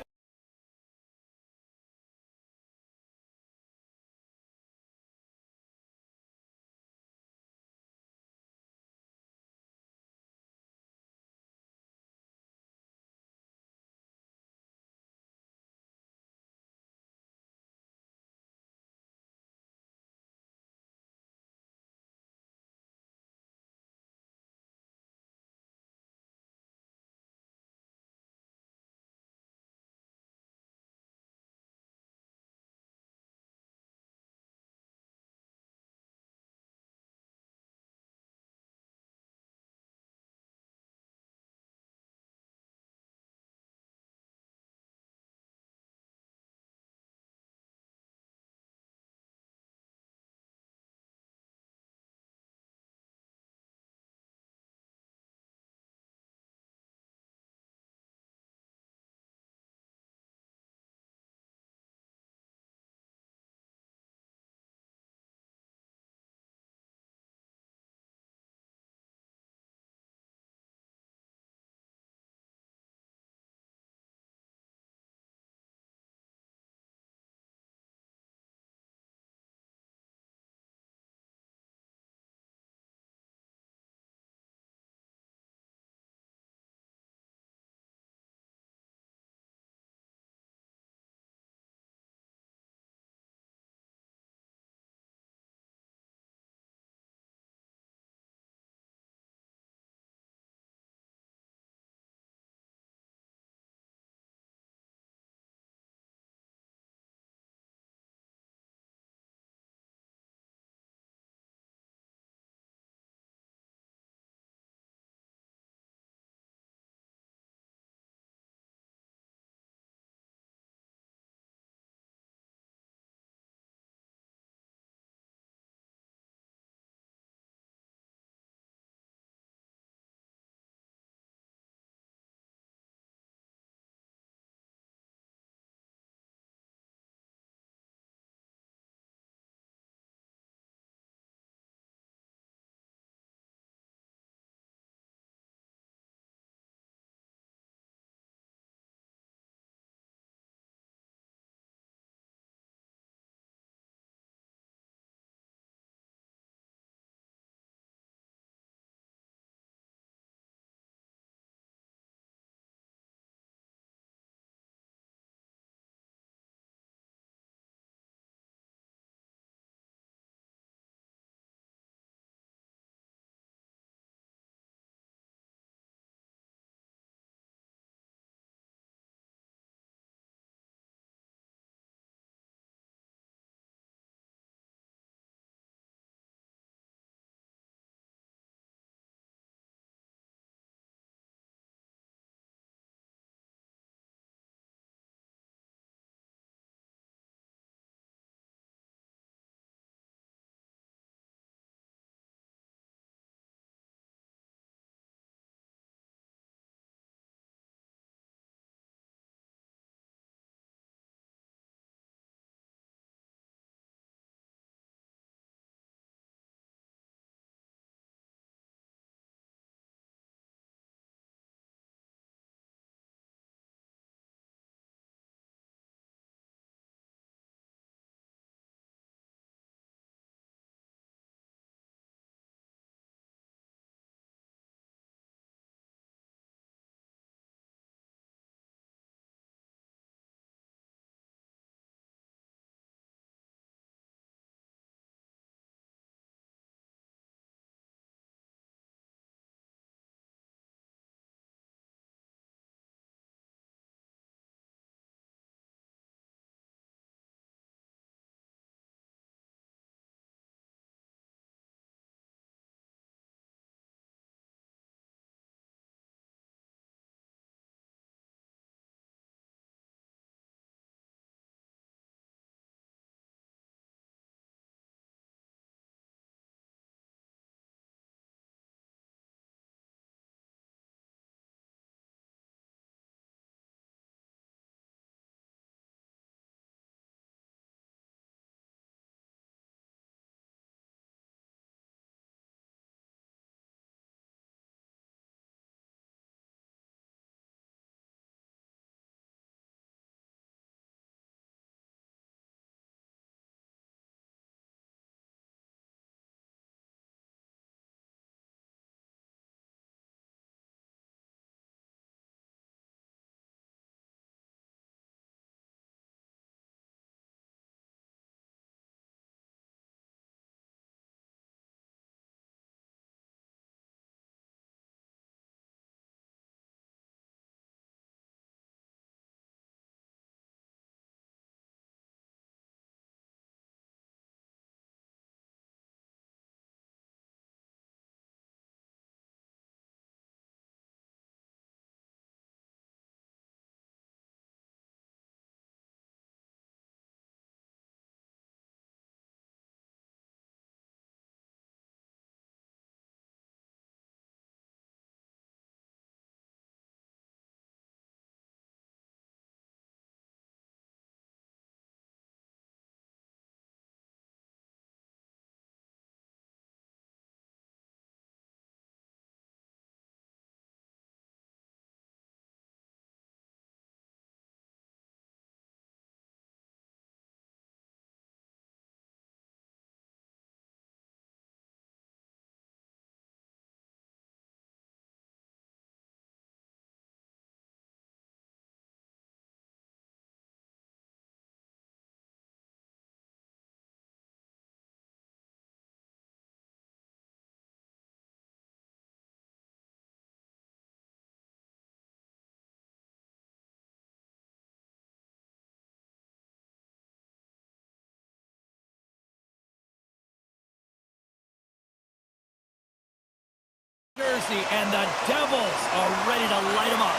jersey, and the Devils are ready to light them up.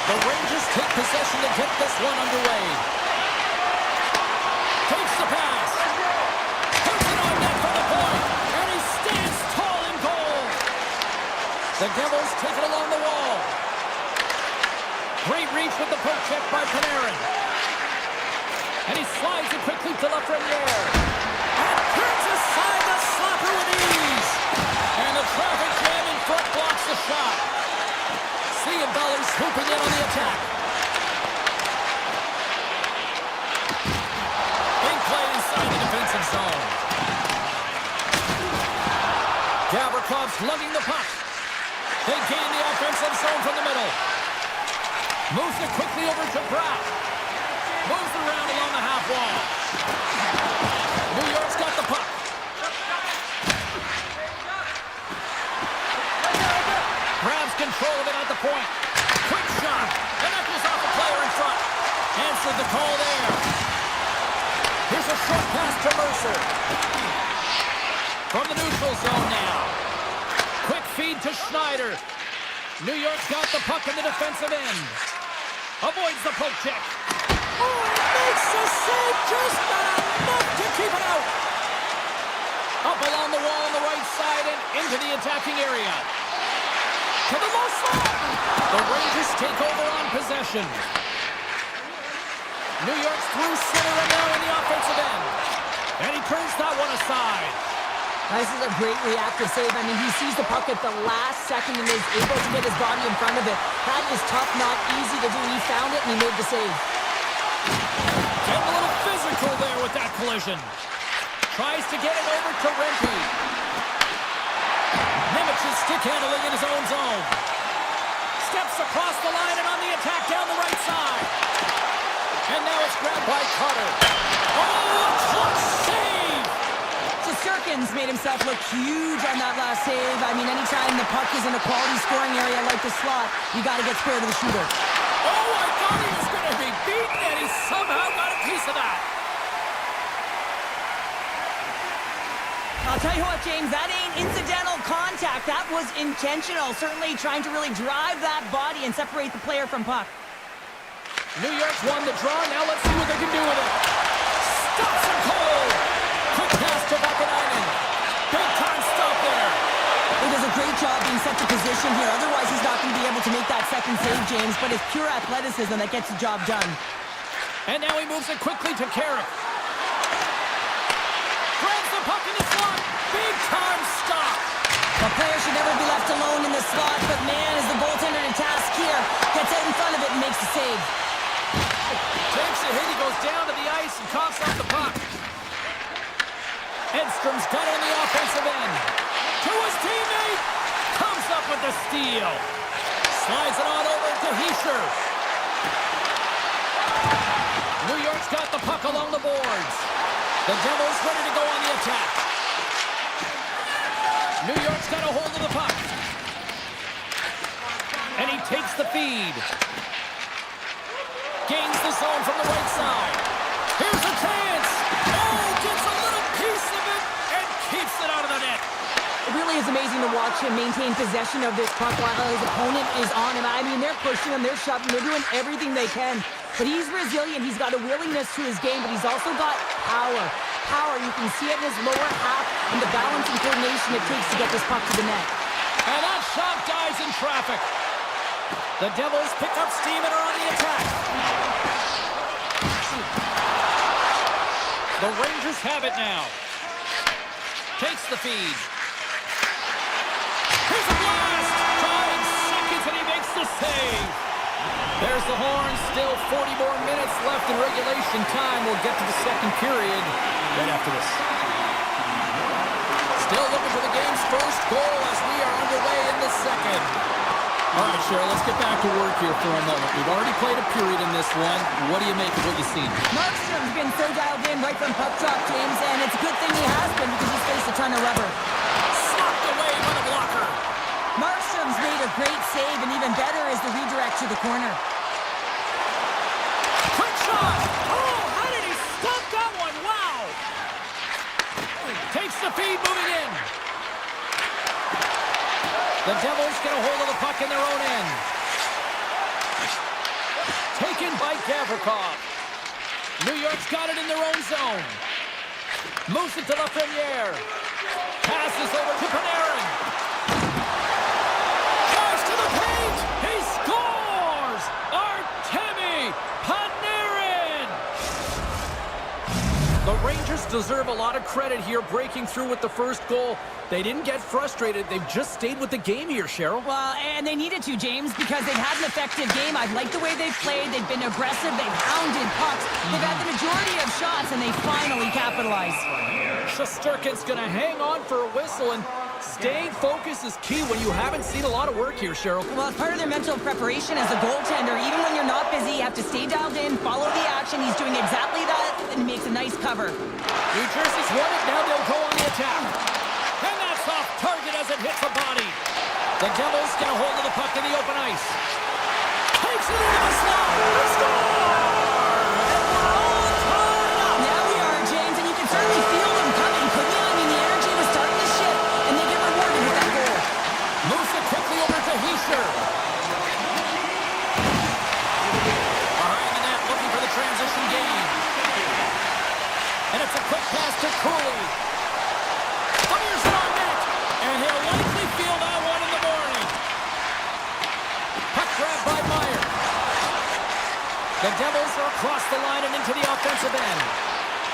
The Rangers take possession to get this one underway. Takes the pass. Puts it on net for the point. And he stands tall in goal. The Devils take it along the wall. Great reach with the poke check by Panarin. And he slides it quickly to Lafreniere. And turns aside the slapper with ease. And the traffic jam in front blocks the shot. Bally swooping in on the attack. Big play inside the defensive zone. Gavrikov lugging the puck. They gain the offensive zone from the middle. Moves it quickly over to Brown. Moves around along the half wall. New York's got the puck. Grabs control of it at the point. Quick shot. And knuckles off the player in front. Answered the call there. Here's a short pass to Mercer. From the neutral zone now. Quick feed to Schneider. New York's got the puck in the defensive end. Avoids the poke check. Oh, it makes the save, just not enough to keep it out. Up along the wall on the right side and into the attacking area. To the low slot. The Rangers take over on possession. New York's through center and now in the offensive end. And he turns that one aside. This is a great reactive save. I mean, he sees the puck at the last second and is able to get his body in front of it. That is tough, not easy to do. He found it and he made the save. Getting a little physical there with that collision. Tries to get it over to Rempe. Nemich's stick handling in his own zone. Steps across the line and on the attack down the right side. And now it's grabbed by Carter. Oh, a clutch save! Sirkins made himself look huge on that last save. I mean, anytime the puck is in a quality scoring area like the slot, you got to get square to the shooter. Oh, I thought he was going to be beaten, and he somehow got a piece of that. I'll tell you what, James, that ain't incidental contact. That was intentional, certainly trying to really drive that body and separate the player from puck. New York's won the draw. Now let's see what they can do with it. Stops him cold. Quick pass to Vakanainen. Big time stop there. He does a great job being set to position here. Otherwise, he's not going to be able to make that second save, James. But it's pure athleticism that gets the job done. And now he moves it quickly to Carrick. Grabs the puck in the slot. Big time stop. The player should never be left alone in the slot. But man, is the goaltender to task here. Gets out in front of it and makes the save. Takes a hit. He goes down to the ice and coughs up the puck. Edstrom's got on the offensive end. To his teammate. Comes up with the steal. Slides it on over to Hischier. New York's got the puck along the boards. The Devils ready to go on the attack. New York's got a hold of the puck. And he takes the feed. Gains the zone from the right side. Here's a chance. Oh, gets a little piece of it and keeps it out of the net. It really is amazing to watch him maintain possession of this puck while his opponent is on him. I mean, they're pushing him, they're shoving, they're doing everything they can. But he's resilient, he's got a willingness to his game, but he's also got power. Power, you can see it in his lower half and the balance and coordination it takes to get this puck to the net. And that shot dies in traffic. The Devils pick up steam and are on the attack. The Rangers have it now. Takes the feed. Here's a blast! 5 seconds and he makes the save. There's the horn. Still 40 more minutes left in regulation time. We'll get to the second period right after this. Still looking for the game's first goal as we are underway in the second. All right, Cheryl, let's get back to work here for a moment. We've already played a period in this one. What do you make of what you've seen? Markstrom's been so dialed in right from puck drop, James, and it's a good thing he has been because he's faced a ton of rubber. Slapped away by the blocker. Markstrom's made a great save, and even better is the redirect to the corner. Quick shot! Oh, how did he stop that one? Wow! Takes the feed, moving in. The Devils get a hold of the puck in their own end. Taken by Gavrikov. New York's got it in their own zone. Moves it to Lafreniere. Passes over to Panarin. Drives to the paint. He scores! Artemi Panarin! The Rangers deserve a lot of credit here, breaking through with the first goal. They didn't get frustrated. They've just stayed with the game here, Cheryl. Well, and they needed to, James, because they've had an effective game. I've liked the way they've played. They've been aggressive. They've hounded pucks. They've had the majority of shots, and they finally capitalized. Shesterkin's going to hang on for a whistle, and staying focused is key when you haven't seen a lot of work here, Cheryl. Well, it's part of their mental preparation as a goaltender. Even when you're not busy, you have to stay dialed in, follow the action. He's doing exactly that, and he makes a nice cover. New Jersey's won it. Now they'll go on the attack. And that's off target as it hits the body. The Devils get a hold of the puck in the open ice. Takes it into the slot. Score! And we're all tied up. Now we are, James, and you can certainly feel them coming, couldn't you? I mean, the energy was starting to shift, and they get rewarded with that goal. Moves it quickly over to Hischier. Behind the net, looking for the transition game. And it's a quick pass to Cooley. Fires it on net, and he'll likely feel that one in the morning. Puck grab by Meyer. The Devils are across the line and into the offensive end.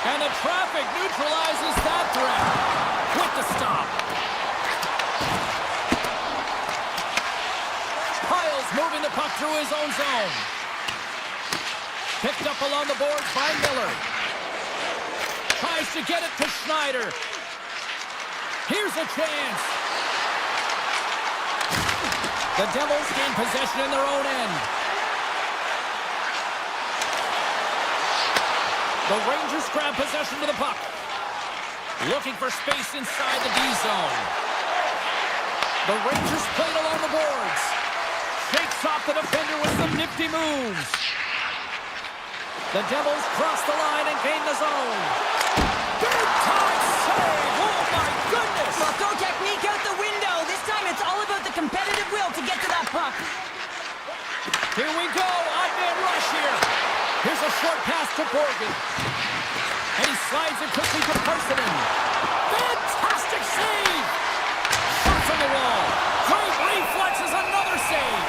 And the traffic neutralizes that threat. With the stop. Piles moving the puck through his own zone. Picked up along the boards by Miller. Tries to get it to Schneider. Here's a chance. The Devils gain possession in their own end. The Rangers grab possession to the puck. Looking for space inside the D zone. The Rangers played along the boards. Shakes off the defender with some nifty moves. The Devils cross the line and gain the zone. Big time save! Oh my goodness! Well, throw technique out the window. This time it's all about the competitive will to get to that puck. Here we go, odd man rush here. Here's a short pass to Borgen. And he slides it quickly to Parsonen. Fantastic save! Shot from the wall. Great reflexes, another save.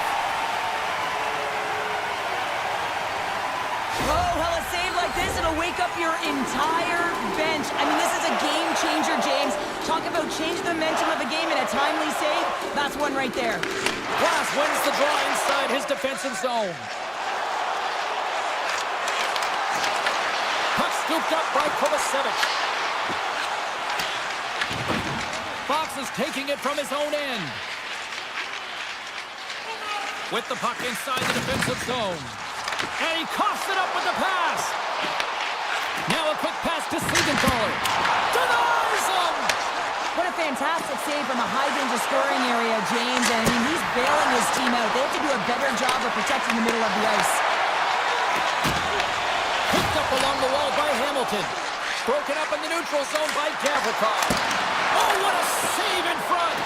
Oh, well, a save like this, it'll wake up your entire bench. I mean, this is a game changer, James. Talk about change the momentum of a game in a timely save. That's one right there. Glass wins the draw inside his defensive zone. Puck scooped up by Kovacevic. Fox is taking it from his own end. With the puck inside the defensive zone. And he coughs it up with the pass. Now a quick pass to Siegenthaler. Denies him! What a fantastic save from a high-danger scoring area, James. And I mean, he's bailing his team out. They have to do a better job of protecting the middle of the ice. Picked up along the wall by Hamilton. Broken up in the neutral zone by Gavrikov. Oh, what a save in front!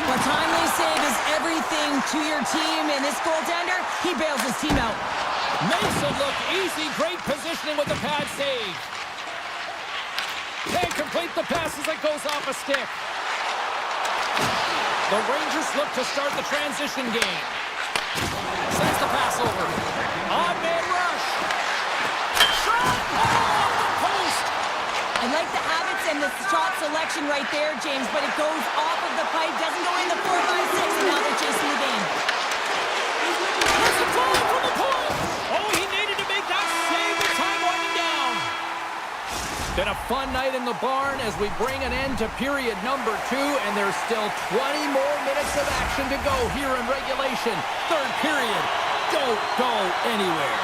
A timely save is everything to your team, and this goaltender, he bails his team out. Makes it look easy. Great positioning with the pad save. Can't complete the pass as it goes off a stick. The Rangers look to start the transition game. Sends the pass over. On man rush. Shot off the post. I like the habits and the shot selection right there, James, but it goes off of the pipe, doesn't go in the 4-5-6, and now they're chasing the game. There's a goal from the point. Oh, he needed to make that save with time winding down. Been a fun night in the barn as we bring an end to period number 2, and there's still 20 more minutes of action to go here in regulation. Third period. Don't go anywhere.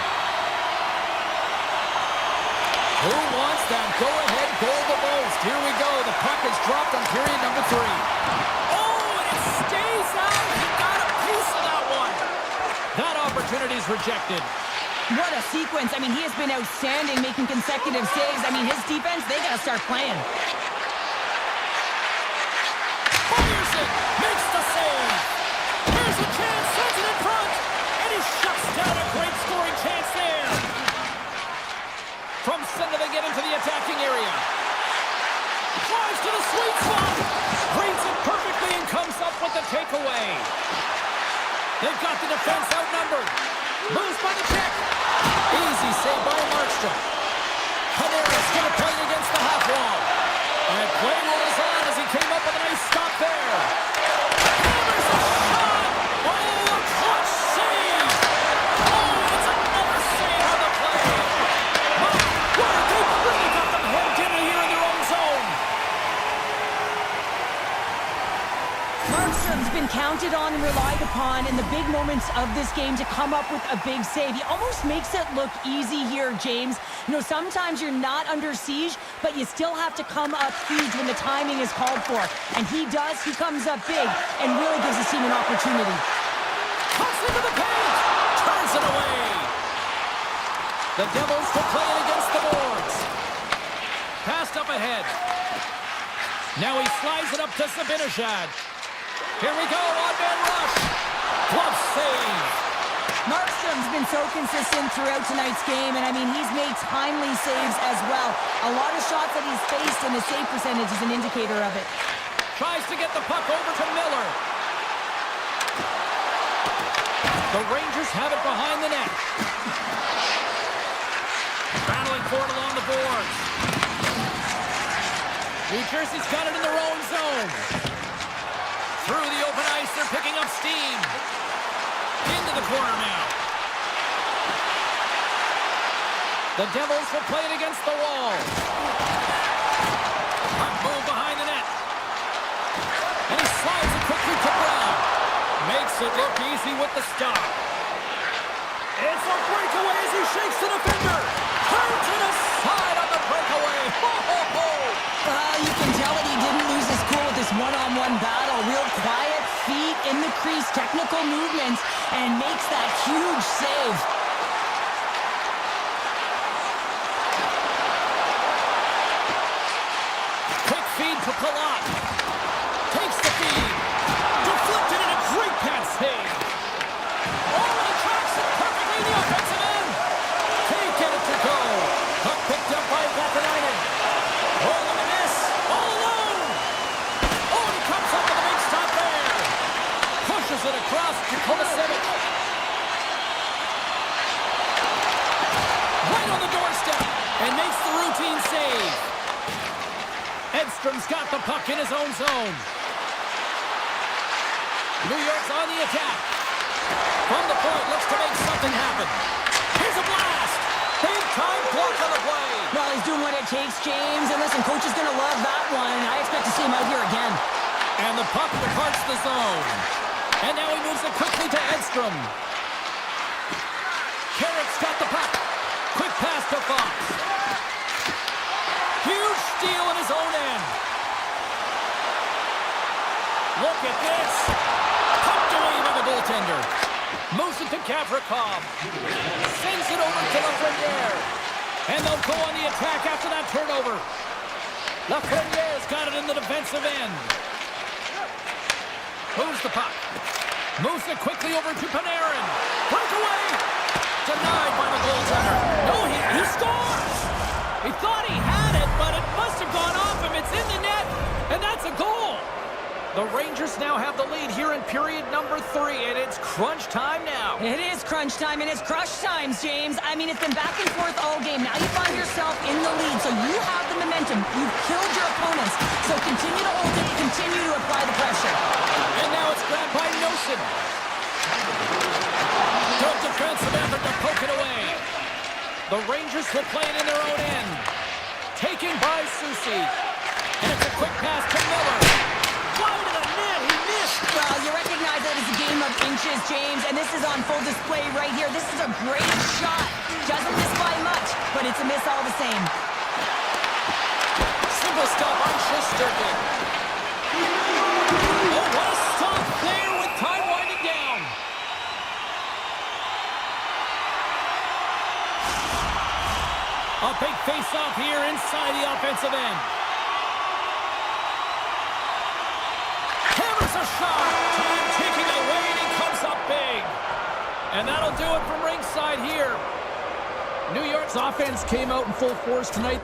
Who wants that go-ahead goal the most? Here we go. The puck is dropped on period number 3. Oh, and it stays out. He got a piece of that one. That opportunity is rejected. What a sequence. I mean, he has been outstanding, making consecutive saves. I mean, his defense, they got to start playing. Fires it. Makes the save. center, they get into the attacking area. Flies to the sweet spot. Reads it perfectly and comes up with the takeaway. They've got the defense outnumbered. Moves by the check. Easy save by Markstrom. Panarin's going to play it against the half wall. And play rolls on as he came up with a nice stop there. Hammers a shot. Oh, a clutch save. Oh, it's another save on the play. My God, they've really got them hemmed in here in their own zone. Markstrom's been counted on and relied upon in the big moments of this game to come up with a big save. He almost makes it look easy here, James. You know, sometimes you're not under siege, but you still have to come up huge when the timing is called for. And he does. He comes up big and really gives his team an opportunity. Cuts into the paint. Turns it away. The Devils will play it against the boards. Passed up ahead. Now he slides it up to Zibanejad. Here we go, on-man rush. Glove save. Markstrom's been so consistent throughout tonight's game, and I mean, he's made timely saves as well. A lot of shots that he's faced, and his save percentage is an indicator of it. Tries to get the puck over to Miller. The Rangers have it behind the net. Battling for it along the boards. New Jersey's got it in their own zone. Through the open ice, they're picking up steam. Into the corner now. The Devils will play it against the wall. Puck move behind the net. And he slides it quickly to Brown. Makes it look easy with the stop. It's a breakaway as he shakes the defender. Turns it aside on the breakaway. Ho, ho, ho. You can tell that he didn't lose his cool with this one-on-one battle. Real quiet, feet in the crease, technical movements, and makes that huge save. Quick feed to Palat. Takes the feed. Deflected in a great pass save. Oh, and he tracks it perfectly in the offensive end. Can't get it to go. Puck picked up by Vaakanainen. Oh, look at this. All alone. Oh, and he comes up with a big stop there. Pushes it across to Kovacevic. Right on the doorstep. And makes the routine save. Edstrom's got the puck in his own zone. New York's on the attack. From the point, looks to make something happen. Here's a blast. Big time block on the play. Well, he's doing what it takes, James. And listen, coach is going to love that one. I expect to see him out here again. And the puck departs the zone. And now he moves it quickly to Edstrom. Carrick's got the puck. Quick pass to Fox. Huge steal in his own end. Look at this. Pumped away by the goaltender. Moves it to Gavrikov. Sends it over to Lafreniere. And they'll go on the attack after that turnover. Lafreniere's got it in the defensive end. Moves the puck. Moves it quickly over to Panarin. Breakaway. Denied by the goaltender. No, he scores. He thought he had it, but it must have gone off him. It's in the net, and that's a goal. The Rangers now have the lead here in period number 3, and it's crunch time now. It is crunch time, and it's crush times, James. I mean, it's been back and forth all game. Now you find yourself in the lead, so you have the momentum. You've killed your opponents, so continue to hold it, continue to apply the pressure. And now it's grabbed by Nosen. Good defensive effort to poke it away. The Rangers will play it in their own end. Taken by Soucy. And it's a quick pass to Miller. Wide of the net, he missed. Well, you recognize that it's a game of inches, James, and this is on full display right here. This is a great shot. Doesn't miss by much, but it's a miss all the same. Simple stop on Shesterkin. Oh, what a stop there with time winding down. A big face-off here inside the offensive end. Hammers a shot. Time ticking away, and he comes up big. And that'll do it from ringside here. New York's offense came out in full force tonight.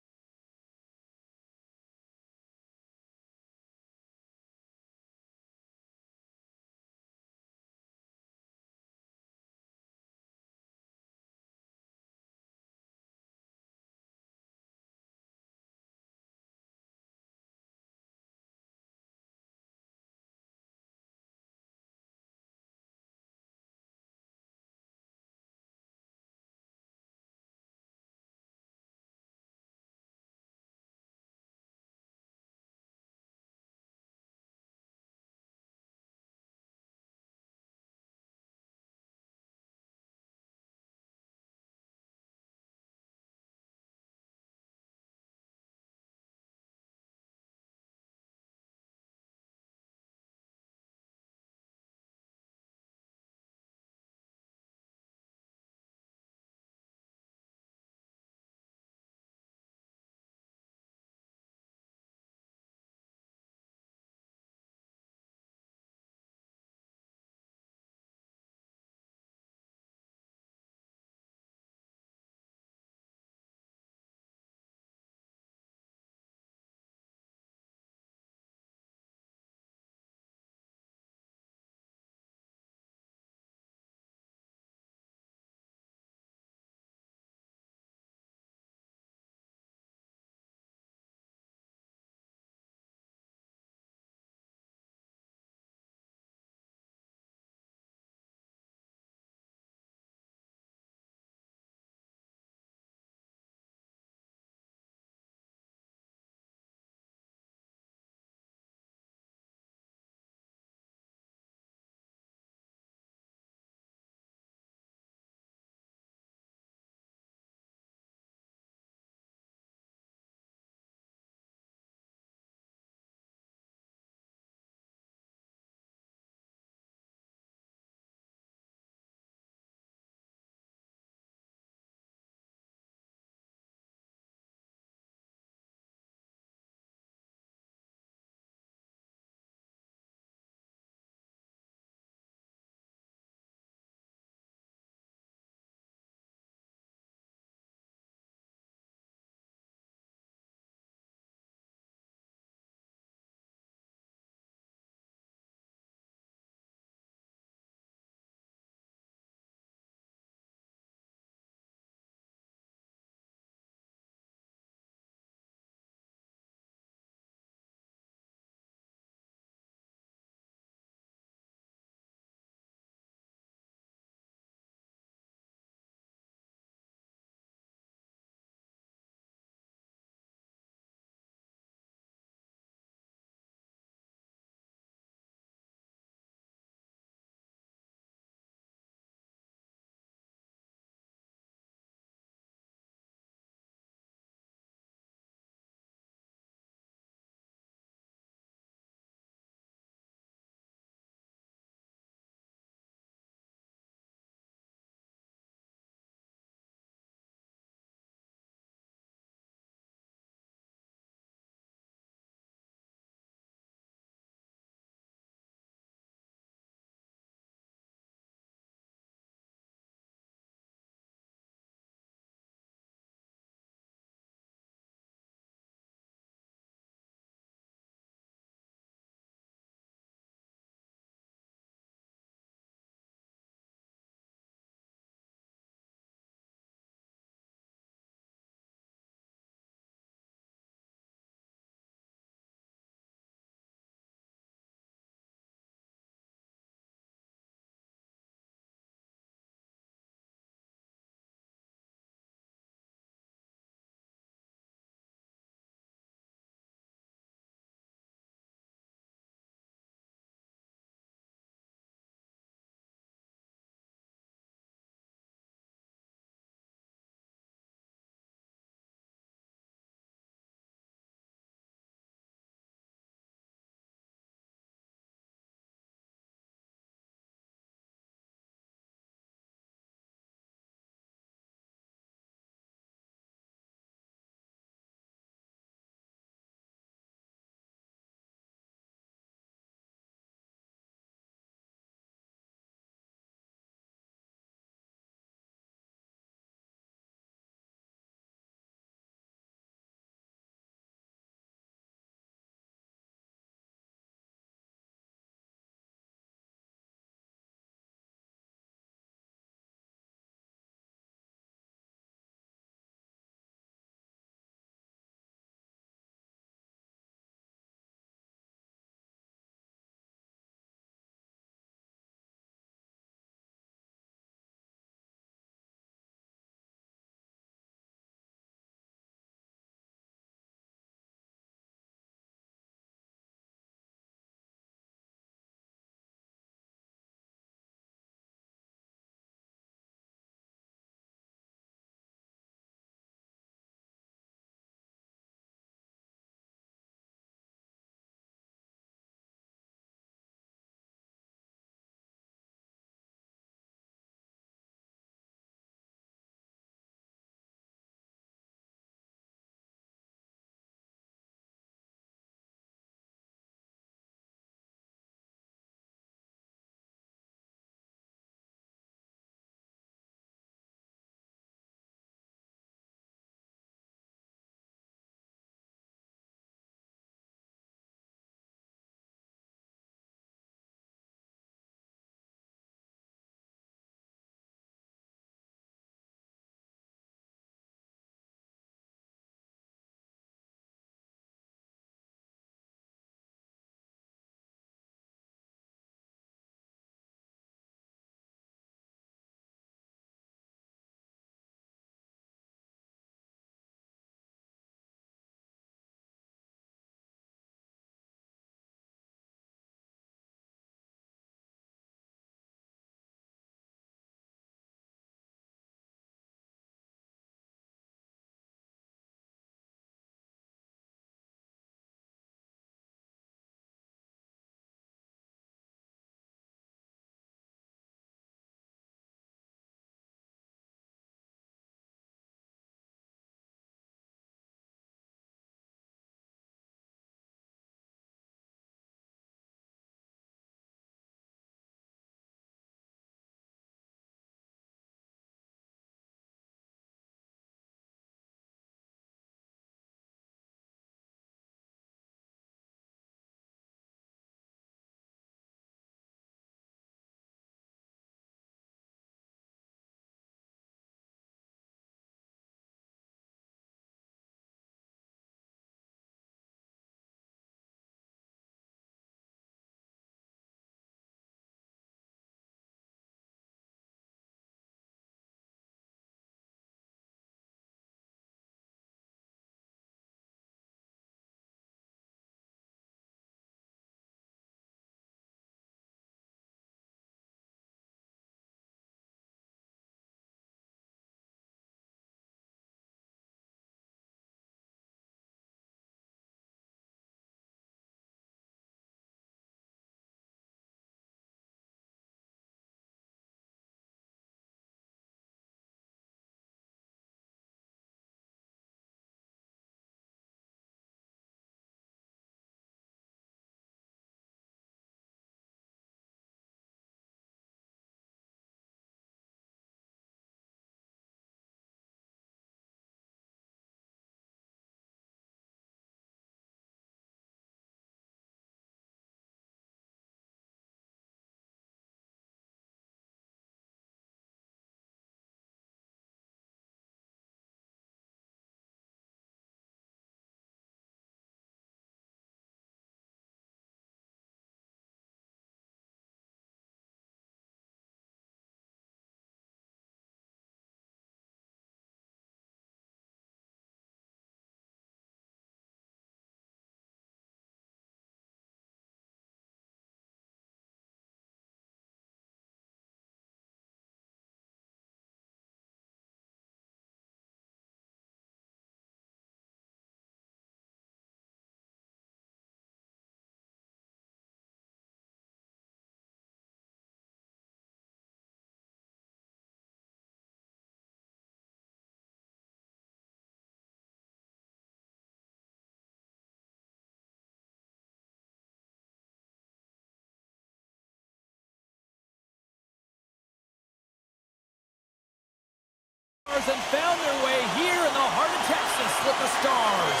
And found their way here in the heart of Texas with the Stars.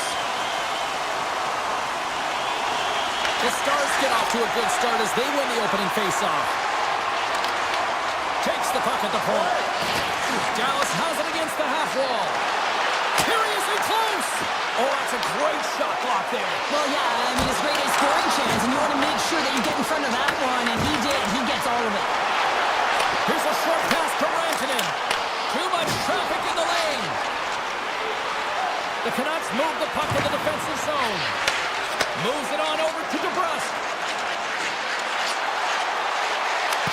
The Stars get off to a good start as they win the opening faceoff. Takes the puck at the point. Dallas has it against the half wall. Curiously close. Oh, that's a great shot block there. Well, yeah, I mean, it's great a scoring chance, and you want to make sure that you get in front of that one, and he did. He gets all of it. Here's a short pass to Rantanen. Too much traffic in the lane. The Canucks move the puck in the defensive zone. Moves it on over to DeBrusque.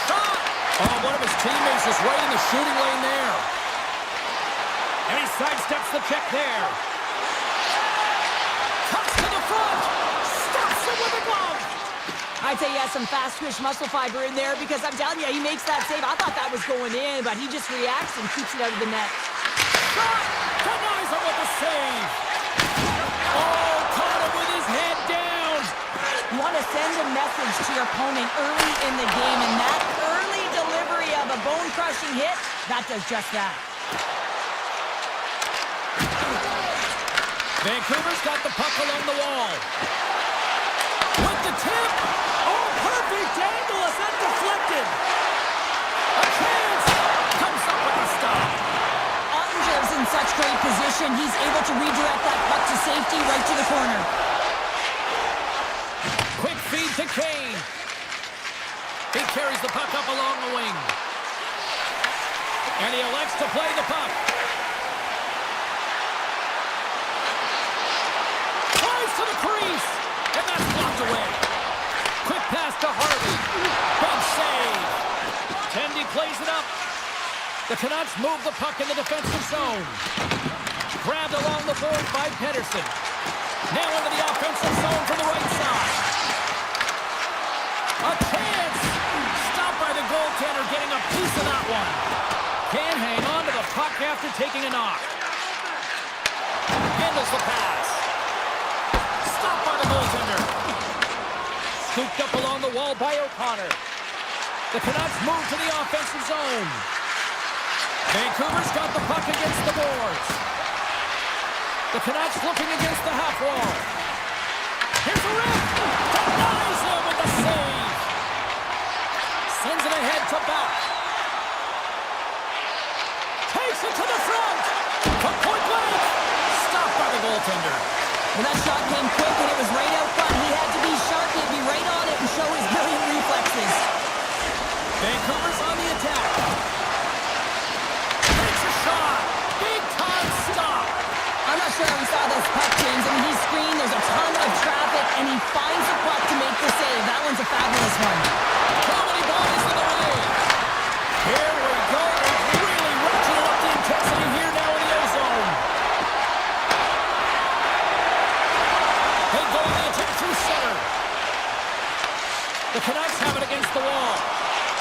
Shot! Oh, one of his teammates is right in the shooting lane there. And he sidesteps the check there. Cuts to the front. Stops it with a glove. I'd say he has some fast twitch muscle fiber in there because I'm telling you, he makes that save. I thought that was going in, but he just reacts and keeps it out of the net. Shot! Denies him with the save. Oh, caught him with his head down. You want to send a message to your opponent early in the game, and that early delivery of a bone-crushing hit, that does just that. Vancouver's got the puck along the wall. With the tip. Oh, perfect angle as that deflected. A chance. Comes up with a stop. Ottinger's in such great position. He's able to redirect that puck to safety right to the corner. Quick feed to Kane. He carries the puck up along the wing. And he elects to play the puck. Tries to the crease. And that's blocked away. Quick pass to Harvey. Big save. Tendy plays it up. The Canucks move the puck in the defensive zone. Grabbed along the board by Pettersson. Now into the offensive zone from the right side. A chance. Stopped by the goaltender, getting a piece of that one. Can't hang on to the puck after taking a knock. Handles the pass. Stopped by the goaltender. Scooped up along the wall by O'Connor. The Canucks move to the offensive zone. Vancouver's got the puck against the boards. The Canucks looking against the half wall. Here's a rip. Denies him with the save. Sends it ahead to back. Takes it to the front. From point blank. Stopped by the goaltender. When that shot came quick and it was right out front, he had to be sharp, he'd be right on it and show his brilliant reflexes. Vancouver's on the attack. Takes a shot. Big time stop. I'm not sure how we saw this puck, James. I mean, he screened, there's a ton of traffic, and he finds the puck to make the save. That one's a fabulous one. How many bodies in the way? Here we go. They've really ratcheted up the intensity here now in the O-zone. They go on the attack through center. The Canucks have it against the wall.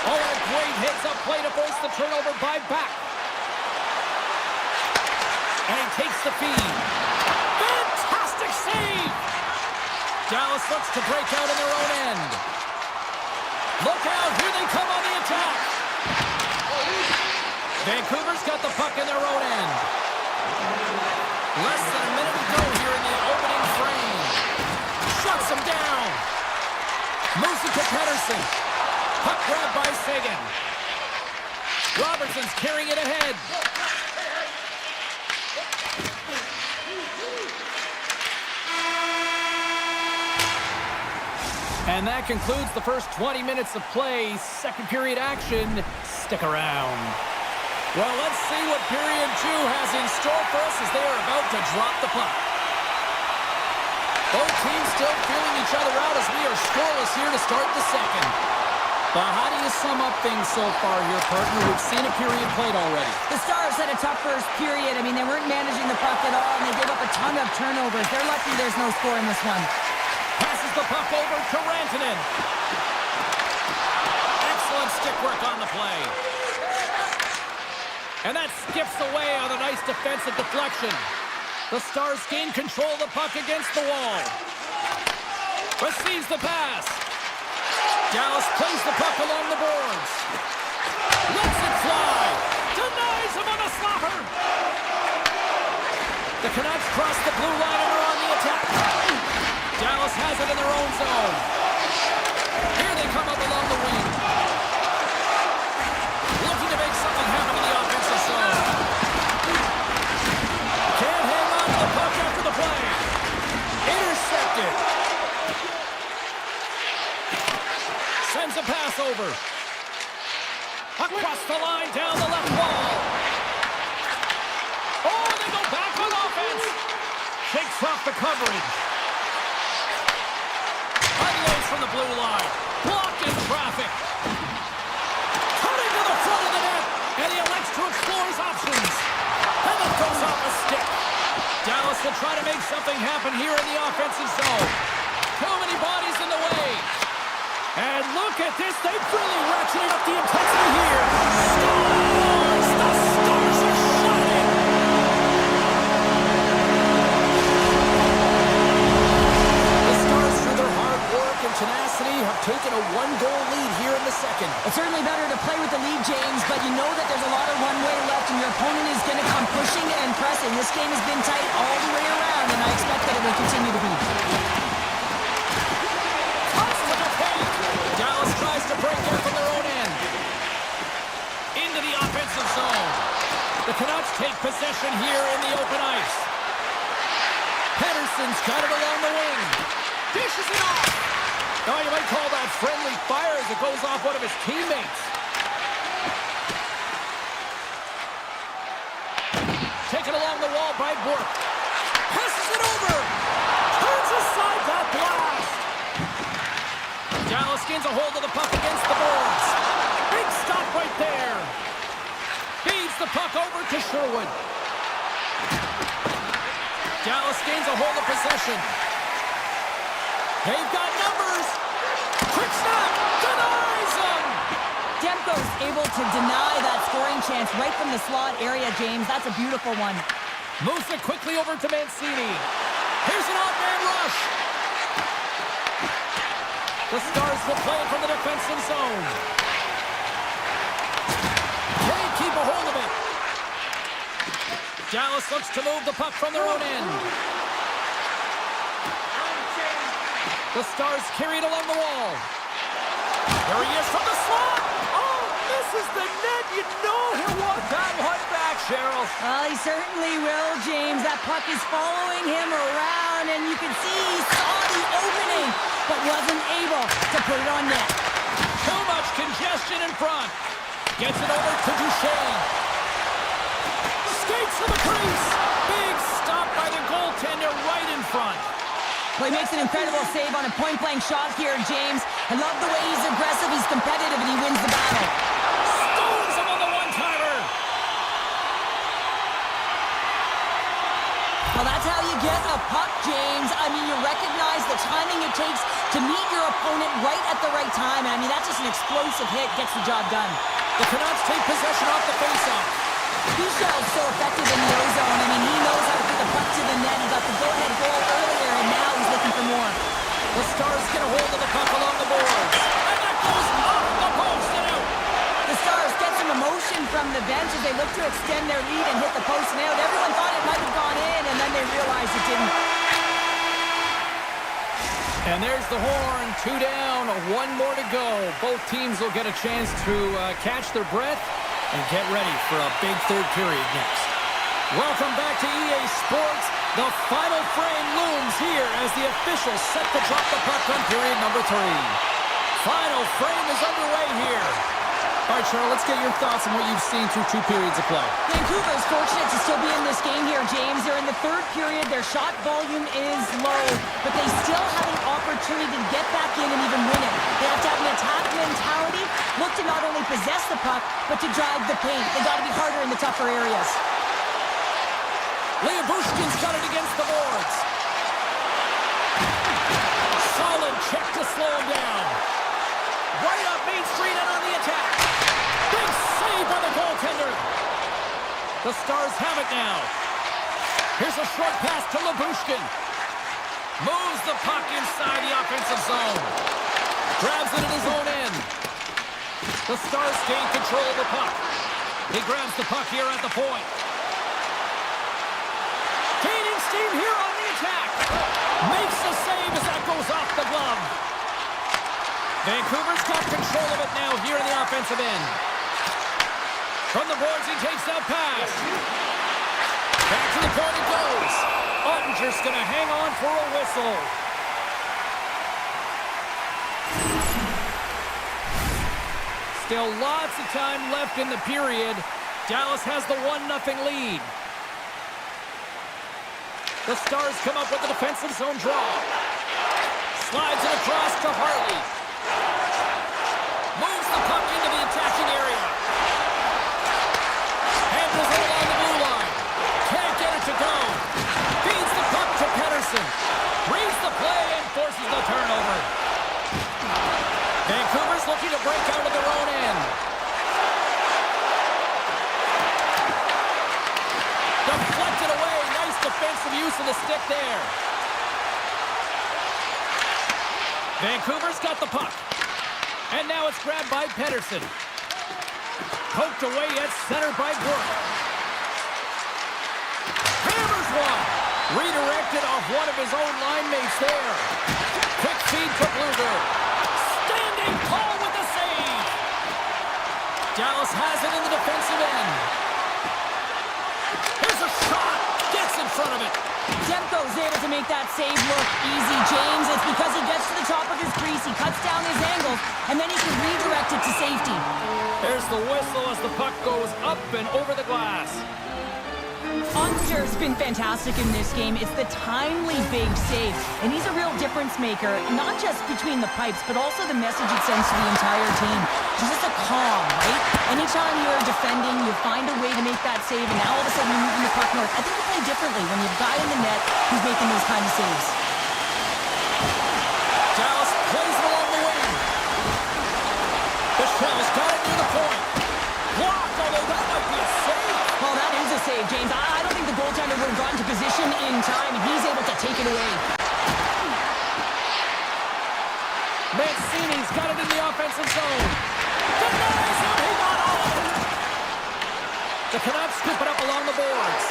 Oh, and a great hits-up play to force the turnover by back. And he takes the feed. Fantastic save! Dallas looks to break out in their own end. Look out, here they come on the attack. Vancouver's got the puck in their own end. Less than a minute to go here in the opening frame. Shuts him down. Moves it to Pettersson. Puck grabbed by Sagan. Robertson's carrying it ahead. And that concludes the first 20 minutes of play. Second period action. Stick around. Well, let's see what period 2 has in store for us as they are about to drop the puck. Both teams still feeling each other out as we are scoreless here to start the second. But how do you sum up things so far here, partner? We've seen a period played already. The Stars had a tough first period. I mean, they weren't managing the puck at all, and they gave up a ton of turnovers. They're lucky there's no score in this one. Passes the puck over to Rantanen. Excellent stick work on the play. And that skips away on a nice defensive deflection. The Stars gain control of the puck against the wall. Receives the pass. Dallas plays the puck along the boards. Lets it fly. Denies Sees him on the slapper. The Canucks cross the blue line and are on the attack. Dallas has it in their own zone. Here they come up along the wing. Looking to make something happen in the offensive zone. Can't hang on to the puck after the play. Intercepted. Sends a pass over. Across the line, down the left wall. Oh, they go back on offense. Shakes off the coverage. Unloads from the blue line. Blocked in traffic. Cutting to the front of the net. And he elects to explore his options. And it goes off a stick. Dallas will try to make something happen here in the offensive zone. Too many bodies in the way. And look at this. They've really ratcheted up the intensity here. Stars! The Stars are shining! The Stars, through their hard work and tenacity, have taken a one-goal lead here in the second. It's certainly better to play with the lead, James, but you know that there's a lot of runway left and your opponent is going to come pushing and pressing. This game has been tight all the way around, and I expect that it will continue to be. Dallas tries to break in from their own end. Into the offensive zone. The Canucks take possession here in the open ice. Pettersson's got it along the wing. Dishes it off. Now you might call that friendly fire as it goes off one of his teammates. Taken along the wall by Bourque. Passes it over. Turns aside that blast. Dallas gains a hold of the puck against the boards. Big stop right there. Feeds the puck over to Sherwood. Dallas gains a hold of possession. They've got numbers. Quick snap. Denies them. Demko's able to deny that scoring chance right from the slot area, James. That's a beautiful one. Moves it quickly over to Mancini. Here's an off-man rush. The Stars will play it from the defensive zone. Can't keep a hold of it. Dallas looks to move the puck from their own end. The Stars carry it along the wall. There he is from the slot. Oh, misses the net. You know he'll want that one back, Cheryl. Well, he certainly will, James. That puck is following him around, and you can see he saw the opening, but wasn't able to put it on net. Too much congestion in front. Gets it over to Duchesne. Skates to the crease. Big stop by the goaltender right in front. Well, he makes an incredible save on a point-blank shot here, James. I love the way he's aggressive, he's competitive, and he wins the battle. Stones him on the one-timer. Well, that's how you get a puck, James. I mean, you recognize the timing it takes to meet your opponent right at the right time. And I mean, that's just an explosive hit, gets the job done. The Canucks take possession off the faceoff. Bill's so effective in the O-zone. I mean, he knows how to put the puck to the net. He got the go-ahead goal earlier, and now he's looking for more. The Stars get a hold of the puck along the boards. And that goes off the post and out. The Stars get some emotion from the bench as they look to extend their lead and hit the post and out. Everyone thought it might have gone in, and then they realized it didn't. And there's the horn. 2 down, 1 more to go. Both teams will get a chance to catch their breath and get ready for a big third period next. Welcome back to EA Sports. The final frame looms here as the officials set to drop the puck on period number 3. Final frame is underway here. All right, Cheryl, let's get your thoughts on what you've seen through 2 periods of play. Vancouver is fortunate to still be in this game here, James. They're in the 3rd period. Their shot volume is low, but they still have an opportunity to get back in and even win it. They have to have an attack mentality, look to not only possess the puck, but to drive the paint. They got to be harder in the tougher areas. Bushkin's got it against the boards. Solid check to slow him down. Right up Main Street and on the attack. Big save by the goaltender. The Stars have it now. Here's a short pass to Lyubushkin. Moves the puck inside the offensive zone. Grabs it in his own end. The Stars gain control of the puck. He grabs the puck here at the point. Gaining steam here on the attack. Makes the save as that goes off the glove. Vancouver's got control of it now here in the offensive end. From the boards, he takes that pass. Back to the point it goes. Ottinger's going to hang on for a whistle. Still lots of time left in the period. Dallas has the 1-0 lead. The Stars come up with a defensive zone draw. Slides it across to Hartley. Moves the puck into the attacking area. Handles it along the blue line. Can't get it to go. Feeds the puck to Pettersson. Reads the play and forces the turnover. Vancouver's looking to break out of their own end. Deflected away. Nice defensive use of the stick there. Vancouver's got the puck. And now it's grabbed by Pettersson. Poked away at center by Brooke. Hammers one. Redirected off one of his own line mates there. Quick feed to Blueberg. Standing tall with the save. Dallas has it in the defensive end. Here's a shot. Gets in front of it. Demko's able to make that save look easy, James. It's because he gets to the top of his crease, he cuts down his angles, and then he can redirect it to safety. There's the whistle as the puck goes up and over the glass. Ottinger's been fantastic in this game. It's the timely big save, and he's a real difference maker, not just between the pipes, but also the message it sends to the entire team. It's just a calm, right? Anytime you're defending, you find a way to make that save, and now all of a sudden you're moving the puck north. I think you play differently when you've got in the net who's making those kind of saves. Dallas plays it along the wing. Michelle's got it near the point. Blocked, although that might be a save. Well, that is a save, James. I don't think the goaltender would have gotten to position in time, and he's able to take it away. Mancini's got it in the offensive zone. Denies him, he got all of it. The Canucks scoop it up along the boards.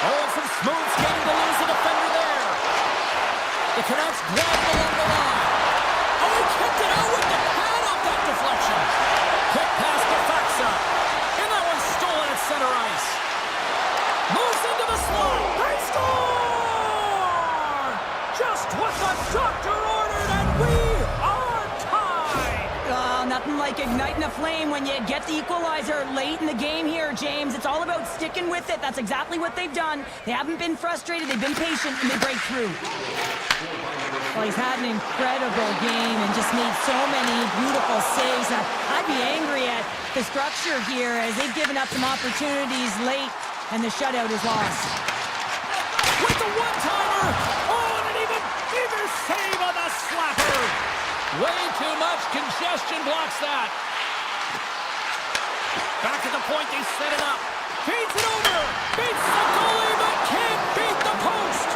Oh, and some smooth skating to lose the defender there. The Canucks grab it along the line. Oh, he kicked it out with the pad off that deflection. Quick pass to Faxa. And that one's stolen at center ice. Moves into the slot. They score! Just what the doctor ordered, and we are tied! Nothing like igniting a flame when you get the equalizer late in the game here, James. It's all about sticking with it. That's exactly what they've done. They haven't been frustrated. They've been patient, and they break through. Well, he's had an incredible game and just made so many beautiful saves. I'd be angry at the structure here as they've given up some opportunities late, and the shutout is lost. With the one-timer! Oh, and an even bigger save on the slapper! Way too much congestion blocks that. Back at the point, they set it up. Feeds it over! Beats the goalie, but can't beat the post!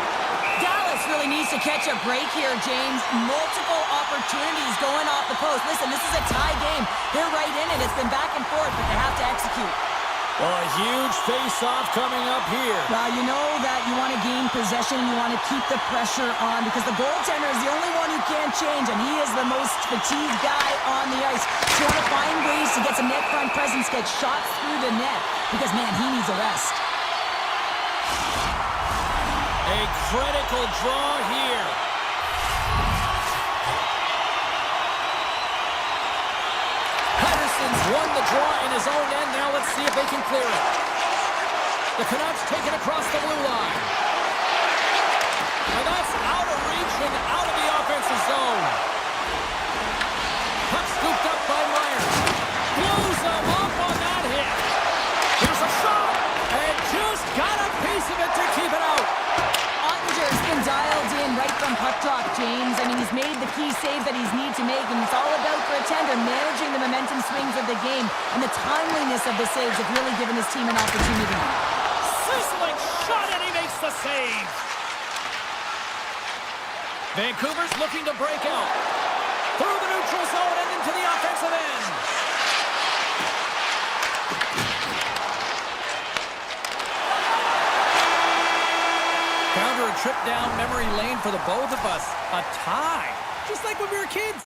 Dallas really needs to catch a break here, James. Multiple opportunities going off the post. Listen, this is a tie game. They're right in it. It's been back and forth, but they have to execute. Well, a huge face-off coming up here. Well, you know that you want to gain possession and you want to keep the pressure on because the goaltender is the only one who can't change, and he is the most fatigued guy on the ice. So you want to find ways to get some net front presence, get shots through the net because, man, he needs a rest. A critical draw here. Pettersson's won the draw in his own end. Now let's see if they can clear it. The Canucks take it across the blue line. And that's out of reach and out of the offensive zone. Puck scooped up by Myers. Blows him up on that hit. Here's a shot. And just got a piece of it to keep it out. Ottinger's been dialed in right from puck drop, James. I mean, he's made the key saves that he's needed to make, and it's all about for a tender managing the momentum swings of the game, and the timeliness of the saves have really given his team an opportunity. Sizzling shot, and he makes the save. Vancouver's looking to break out. Through the neutral zone and into the offensive end. trip down memory lane for the both of us. A tie, just like when we were kids.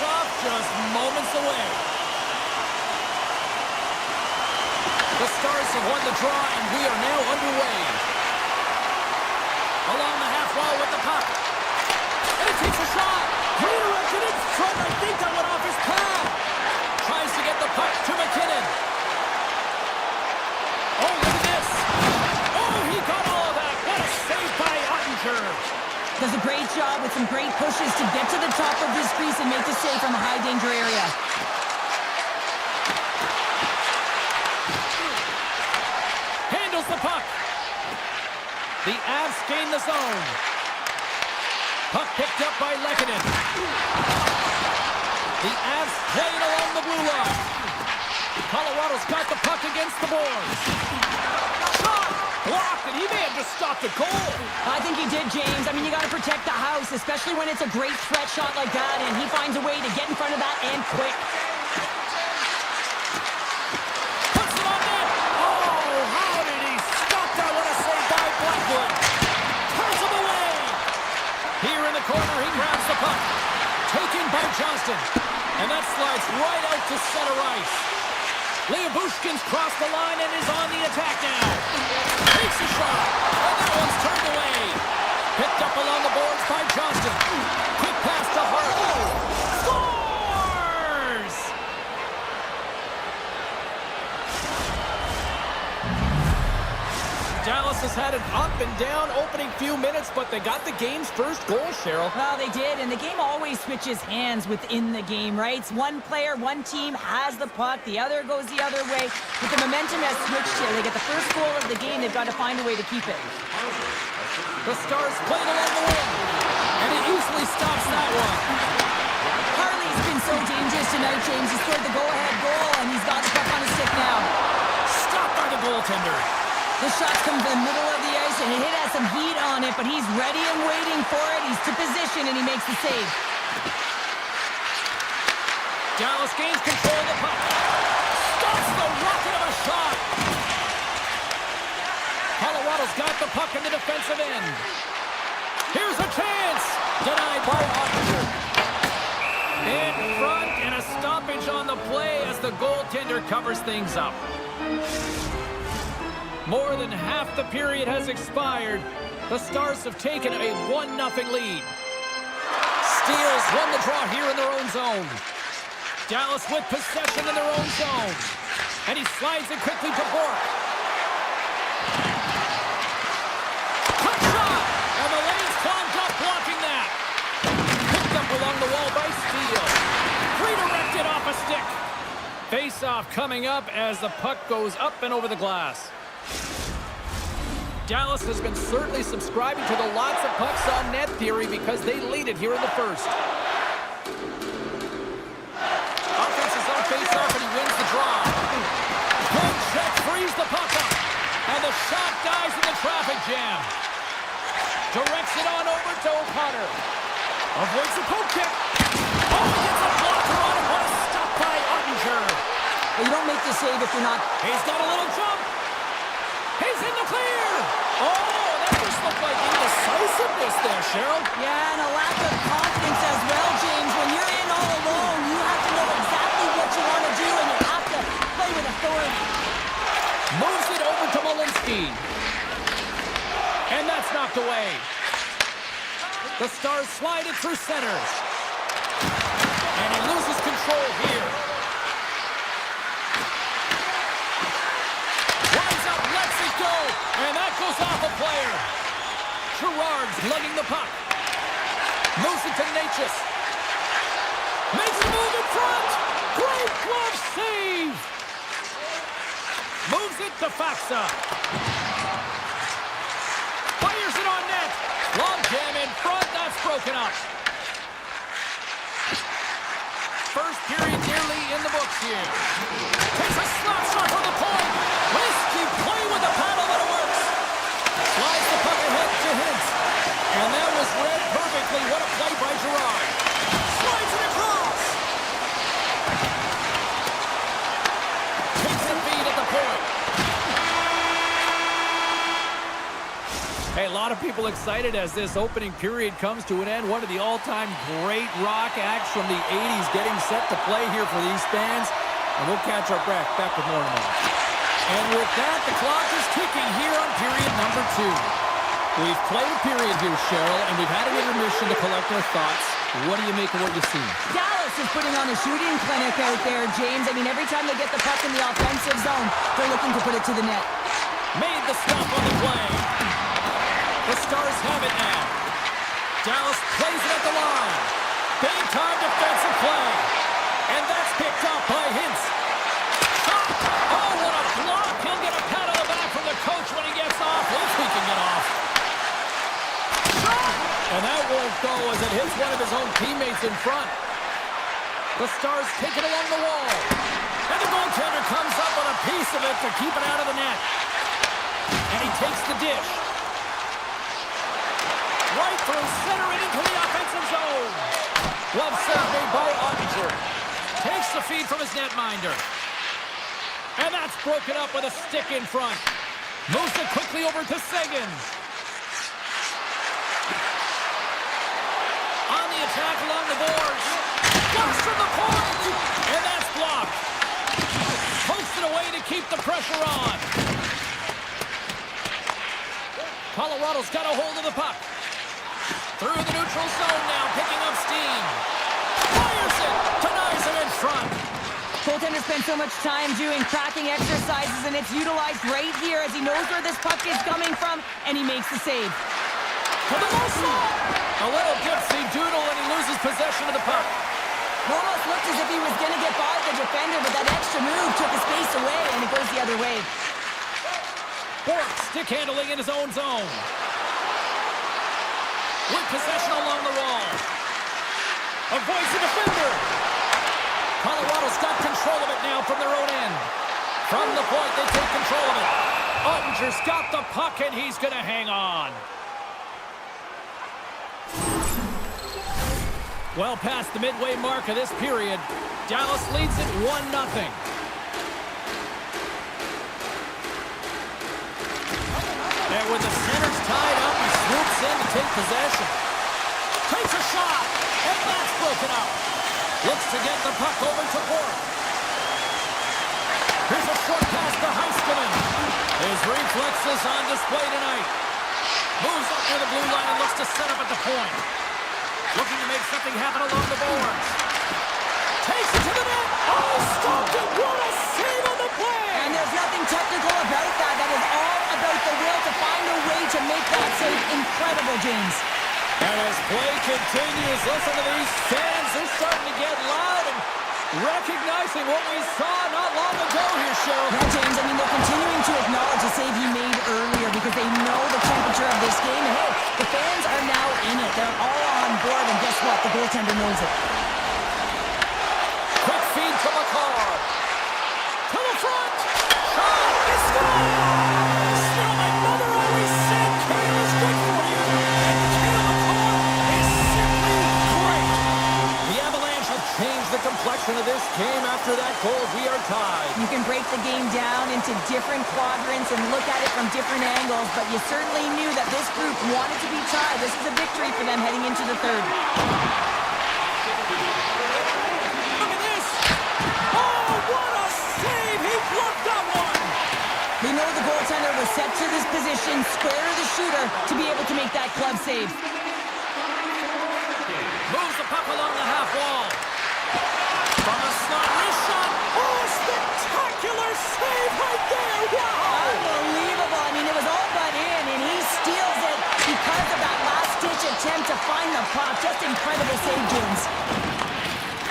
face-off just moments away. The Stars have won the draw, and we are now underway. Along the half wall with the puck. And he takes a shot. Redirected in front. I think that went off his pad. Tries to get the puck to McKinnon. Oh, look at this. Oh, he got all of that. What a save by Ottinger. Does a great job with some great pushes to get to the top of this crease and make the save from a high-danger area. Handles the puck. The Avs gain the zone. Puck picked up by Lehkonen. The Avs playing along the blue line. Colorado's got the puck against the boards. Shot! Blocked, and he may have just stopped a goal. I think he did, James. I mean, you got to protect the house, especially when it's a great threat shot like that, and he finds a way to get in front of that and quick. Puts it on net. Oh, how did he stop that? What a save by Blackwood. Turns him away. Here in the corner, he grabs the puck. Taken by Johnston. And that slides right out to center ice. Leobushkin's crossed the line and is on the attack now. Takes a shot. And that one's turned away. Picked up along the boards by Johnston. Quick pass to Hart. Scores! Dallas has had an up and down opening few minutes, but they got the game's first goal, Cheryl. Well, they did, and the game always switches hands within the game, right? It's one player, one team has the puck, the other goes the other way. But the momentum has switched here. They get the first goal of the game, they've got to find a way to keep it. The Stars played along the wing, and he easily stops that one. Harley's been so dangerous tonight, James. He scored the go-ahead goal, and he's got the puck on his stick now. Stopped by the goaltender. The shot's come to the middle of the ice, and it has some heat on it, but he's ready and waiting for it. He's to position, and he makes the save. Dallas gains control of the puck. Stops the rocket of a shot. Colorado's got the puck in the defensive end. Here's a chance. Denied by Ottinger. In front, and a stoppage on the play as the goaltender covers things up. More than half the period has expired. The Stars have taken a 1-0 lead. Steelers won the draw here in their own zone. Dallas with possession in their own zone. And he slides it quickly to Bork. Cut shot! And the lane's clogged up blocking that. Picked up along the wall by Steele. Redirected off a stick. Face-off coming up as the puck goes up and over the glass. Dallas has been certainly subscribing to the lots of pucks on net theory because they lead it here in the first. Offense is on face-off and he wins the draw. Good check, frees the puck up. And the shot dies in the traffic jam. Directs it on over to O'Connor. Avoids the poke check. Oh, he gets a blocker on him. What a stop by Ottinger. Well, you don't make the save if you're not... He's got a little jump. He's in the clear! Oh, that just looked like indecisiveness there, Cheryl. Yeah, and a lack of confidence as well, James. When you're in all alone, you have to know exactly what you want to do, and you have to play with authority. Moves it over to Malinsky. And that's knocked away. The Stars slide it through center. And he loses control here. And that goes off a player. Gerard's lugging the puck. Moves it to Natchez. Makes a move in front. Great glove save. Moves it to Faxa. Fires it on net. Long jam in front. That's broken up. First period nearly in the books here. Takes a slap shot from the point. Risky play with the paddle, but it works. Slides the puck ahead to Hintz. And that was read perfectly. What a play by Gerard. Slides it across. Takes the feed at the point. Hey, a lot of people excited as this opening period comes to an end. One of the all-time great rock acts from the 80s getting set to play here for these fans. And we'll catch our breath back with more in a moment. And with that, the clock is ticking here on period number 2. We've played a period here, Cheryl, and we've had an intermission to collect our thoughts. What do you make of what you've seen? Dallas is putting on a shooting clinic out there, James. I mean, every time they get the puck in the offensive zone, they're looking to put it to the net. Made the stop on the play. The Stars have it now. Dallas plays it at the line. Big-time defensive play. And that's picked up by Hintz. Shot! Oh, what a block! He'll get a pat on the back from the coach when he gets off. If he can get off. Shot! And that won't go as it hits one of his own teammates in front. The Stars take it along the wall. And the goaltender comes up with a piece of it to keep it out of the net. And he takes the dish. Right through center and into the offensive zone. Love save made by Ottinger. Takes the feed from his netminder. And that's broken up with a stick in front. Moves it quickly over to Seguin. On the attack along the boards. Flush from the point. And that's blocked. Pokes it away to keep the pressure on. Colorado's got a hold of the puck. Through the neutral zone now, picking up steam. Fires it! Denies it in front. Goaltender spent so much time doing cracking exercises, and it's utilized right here as he knows where this puck is coming from, and he makes the save. To the low slot! A little dipsy doodle, and he loses possession of the puck. It almost looked as if he was going to get by the defender, but that extra move took his space away, and it goes the other way. Bork stick handling in his own zone. With possession along the wall. Avoids the defender. Colorado's got control of it now from their own end. From the point, they take control of it. Ottinger's got the puck, and he's going to hang on. Well past the midway mark of this period, Dallas leads it 1-0. And with the centers tied up, he swoops in to take possession. Takes a shot, and that's broken up. Looks to get the puck over to Bork. Here's a short pass to Heiskanen. His reflexes on display tonight. Moves up near the blue line and looks to set up at the point. Looking to make something happen along the boards. Takes it to the net. Oh, stopped it. What a save on the play. And there's nothing technical about that. That is all about the will to find a way to make that save. Incredible, James. And as play continues, listen to these fans. They're starting to get loud and recognizing what we saw not long ago here, Cheryl. Yeah, James, I mean, they're continuing to acknowledge the save he made earlier because they know the temperature of this game. And hey, the fans are now in it. They're all on board, and guess what? The goaltender knows it. Quick feed to McCarr. To the front. Shot. He scores! Now my mother always said Kale is good for you. And Kale McCarr is simply great. The Avalanche have changed the complexion of this game after that goal. We are tied. You can break the game down into different quadrants and look at it from different angles, but you certainly knew that this group wanted to be tied. This is a victory for them heading into the third. Look at this. Oh, what a save. He blocked that one. They know the goaltender was set to this position, square of the shooter, to be able to make that club save. Moves the puck along the half wall. From the slot, wrist shot. Oh, spectacular save right there. Wow. Unbelievable. I mean, it was all but in, and he steals it because of that last-ditch attempt to find the puck. Just incredible save, James.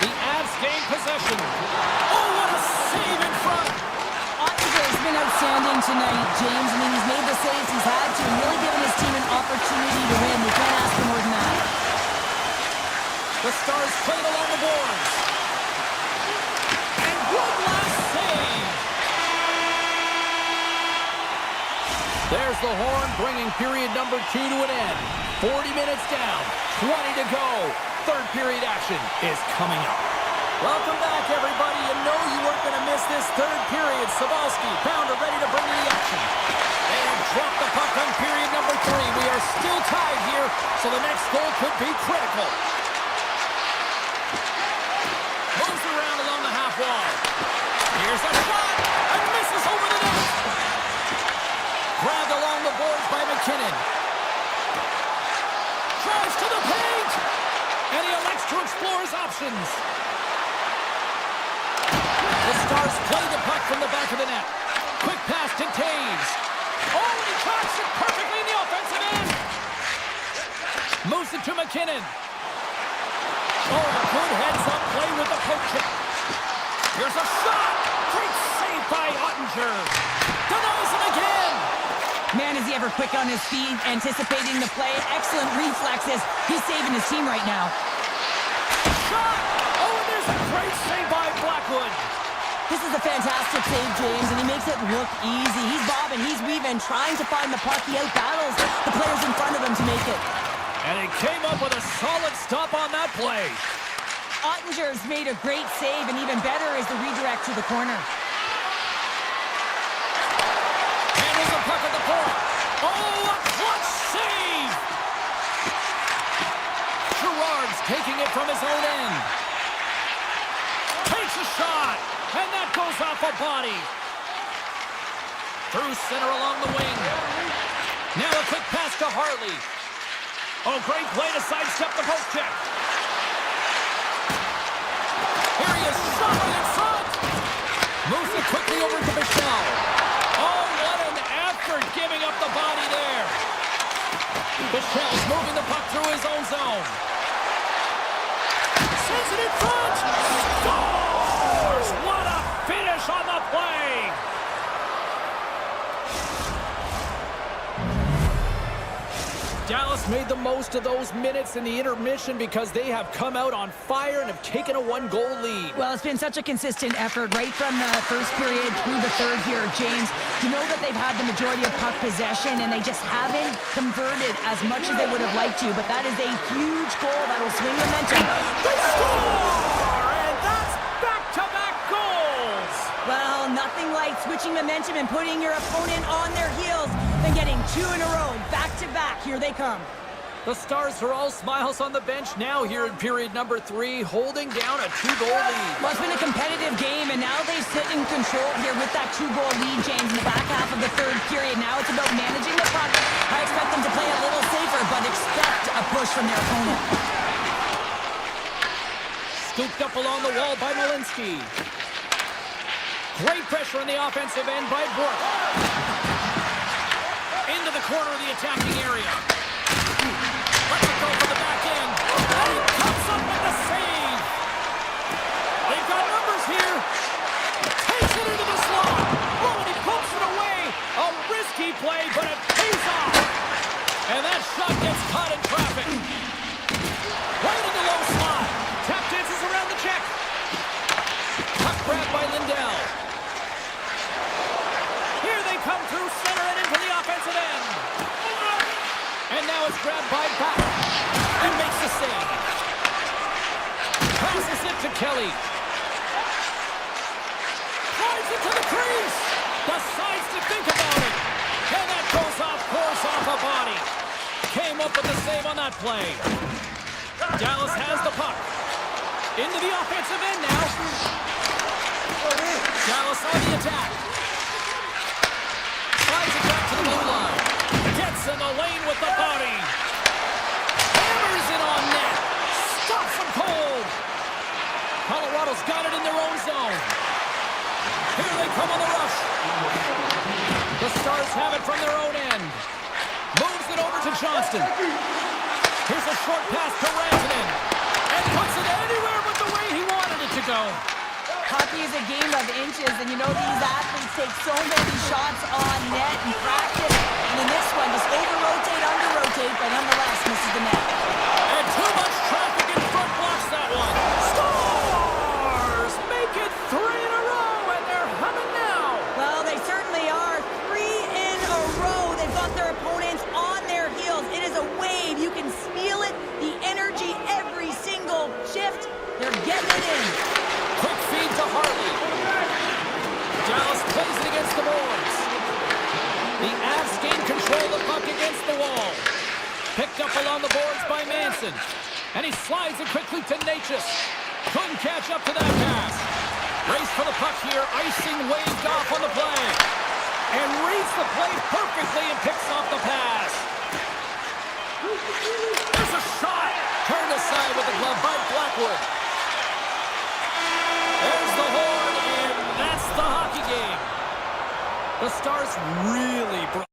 The Avs gain possession. Oh, what a save in front. Ottinger has been outstanding tonight, James. I mean, he's made the saves he's had to and really given his team an opportunity to win. You can't ask for more than that. The Stars played along the boards. And good last save. There's the horn, bringing period number 2 to an end. 40 minutes down, 20 to go. Third period action is coming up. Welcome back, everybody. You know you weren't going to miss this third period. Sabalski, Pounder ready to bring you the action. They have dropped the puck on period number 3. We are still tied here, so the next goal could be critical. Moves around along the half wall. Here's a shot, and misses over the net. Grabbed along the boards by McKinnon. Drives to the paint, and he elects to explore his options. The Stars play the puck from the back of the net. Quick pass to Taves. Oh, and he tracks it perfectly in the offensive end. Moves it to McKinnon. Oh, a good heads-up play with the poke check. Here's a shot. Great save by Ottinger. Denies him again. Man, is he ever quick on his feet, anticipating the play. Excellent reflexes. He's saving his team right now. Shot. Oh, and there's a great save by Blackwood. This is a fantastic save, James, and he makes it look easy. He's bobbing, he's weaving, trying to find the puck. He outbattles the players in front of him to make it. And he came up with a solid stop on that play. Ottinger's made a great save, and even better is the redirect to the corner. Handles the puck at the point. Oh, a clutch save! Gerard's taking it from his own end. Takes a shot, and that goes off a body. Through center along the wing. Now a quick pass to Harley. Oh, great play to sidestep the post check. Here he is, shot right in front. Moves it quickly over to Michel. Oh, what an effort giving up the body there. Michel's moving the puck through his own zone. Sends it in front. Scores! What a finish on the play. Dallas made the most of those minutes in the intermission because they have come out on fire and have taken a one-goal lead. Well, it's been such a consistent effort right from the first period through the third here, James. You know that they've had the majority of puck possession and they just haven't converted as much as they would have liked to, but that is a huge goal that will swing momentum. They score! And that's back-to-back goals! Well, nothing like switching momentum and putting your opponent on their heels than getting two in a row, back-to-back. Here they come. The Stars are all smiles on the bench now here in period number 3, holding down a 2-goal lead. Well, it's been a competitive game, and now they sit in control here with that 2-goal lead, James, in the back half of the third period. Now it's about managing the puck. I expect them to play a little safer, but expect a push from their opponent. Scooped up along the wall by Malinsky. Great pressure on the offensive end by Brook. Into the corner of the attacking area. Let's it go for the back end. And he comes up with the save. They've got numbers here. Takes it into the slot. Oh, and he pokes it away. A risky play, but it pays off. And that shot gets caught in traffic. Right in the low slot. Tap dances around the check. Puck grab by Lindell. Here they come through center and into the offensive end. And now it's grabbed by Back. And makes the save. Passes it to Kelly. Drives it to the crease. Decides to think about it. And that goes off course off a body. Came up with the save on that play. Dallas has the puck. Into the offensive end now. Dallas on the attack. Slides it back to the blue line. Gets in the lane with the body. Hammers it on net. Stops him cold. Colorado's got it in their own zone. Here they come on the rush. The Stars have it from their own end. Moves it over to Johnston. Here's a short pass to Rantanen. And puts it anywhere but the way he wanted it to go. Hockey is a game of inches, and you know these athletes take so many shots on net in practice. And in this one, just over-rotate, under-rotate, but nonetheless misses the net. And too much traffic in front blocks that one. Stars make it 3 in a row, and they're humming now. Well, they certainly are. 3 in a row. They've got their opponents on their heels. It is a wave. You can feel it, the energy every single shift. They're getting it in. Quick feed to Harley. Dallas plays it against the boards. The Avs Picked up along the boards by Manson. And he slides it quickly to Natchez. Couldn't catch up to that pass. Race for the puck here. Icing waved off on the play. And reads the play perfectly and picks off the pass. There's a shot. Turned aside with the glove by Blackwood. There's the horn, and that's the hockey game. The Stars really brought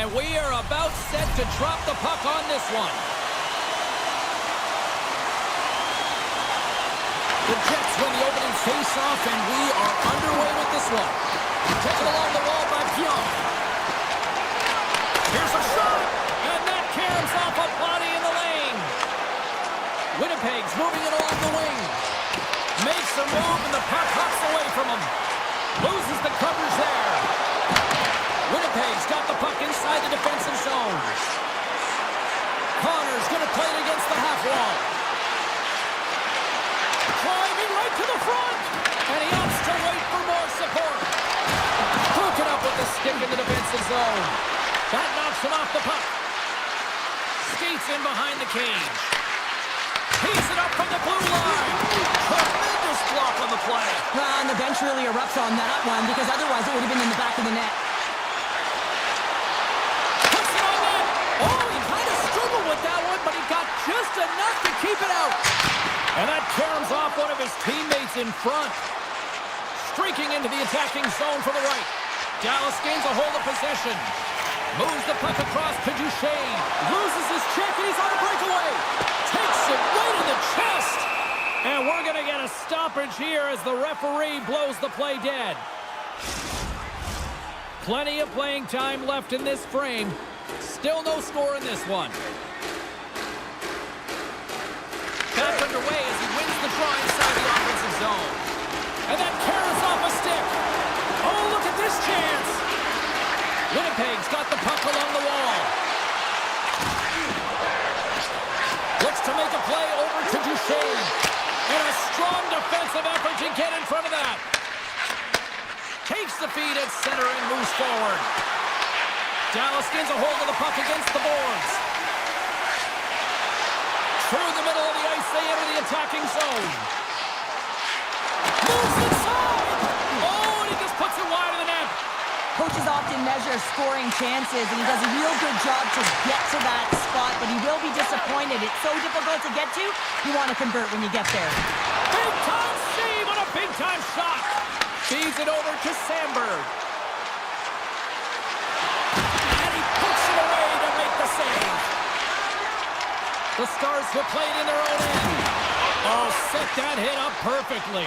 And we are about set to drop the puck on this one. The Jets win the opening face-off, and we are underway with this one. Taken along the wall by Pyong. Here's a shot, and that caroms off a body in the lane. Winnipeg's moving it along the wing. Makes a move, and the puck hops away from him. Loses the coverage there. Winnipeg's got the puck inside the defensive zone. Connor's going to play it against the half wall. Driving right to the front, and he opts to wait for more support. Broken up with the stick in the defensive zone. That knocks him off the puck. Skates in behind the cage. He's it up from the blue line. Tremendous block on the play. And the bench really erupts on that one, because otherwise it would have been in the back of the net. Puts it on net. Oh, he kind of struggled with that one, but he got just enough to keep it out. And that caroms off one of his teammates in front. Streaking into the attacking zone for the right. Dallas gains a hold of possession. Moves the puck across to Duchesne. Loses his check, and he's on a breakaway. Takes it right in the chest. And we're going to get a stoppage here as the referee blows the play dead. Plenty of playing time left in this frame. Still no score in this one. Back underway as he wins the draw inside the offensive zone. And that caroms off a stick. Oh, look at this chance. Winnipeg's got the puck along the wall. Looks to make a play over to Duchesne. And a strong defensive effort to get in front of that. Takes the feed at center and moves forward. Dallas gains a hold of the puck against the boards. Through the middle of the ice, they enter the attacking zone. Moves inside! Oh, and he just puts it wide of the net. Coaches often measure scoring chances, and he does a real good job to get to that spot, but he will be disappointed. It's so difficult to get to, you want to convert when you get there. Big-time save on a big-time shot. Feeds it over to Sandberg. And he puts it away to make the save. The Stars have played in their own end. Oh, set that hit up perfectly.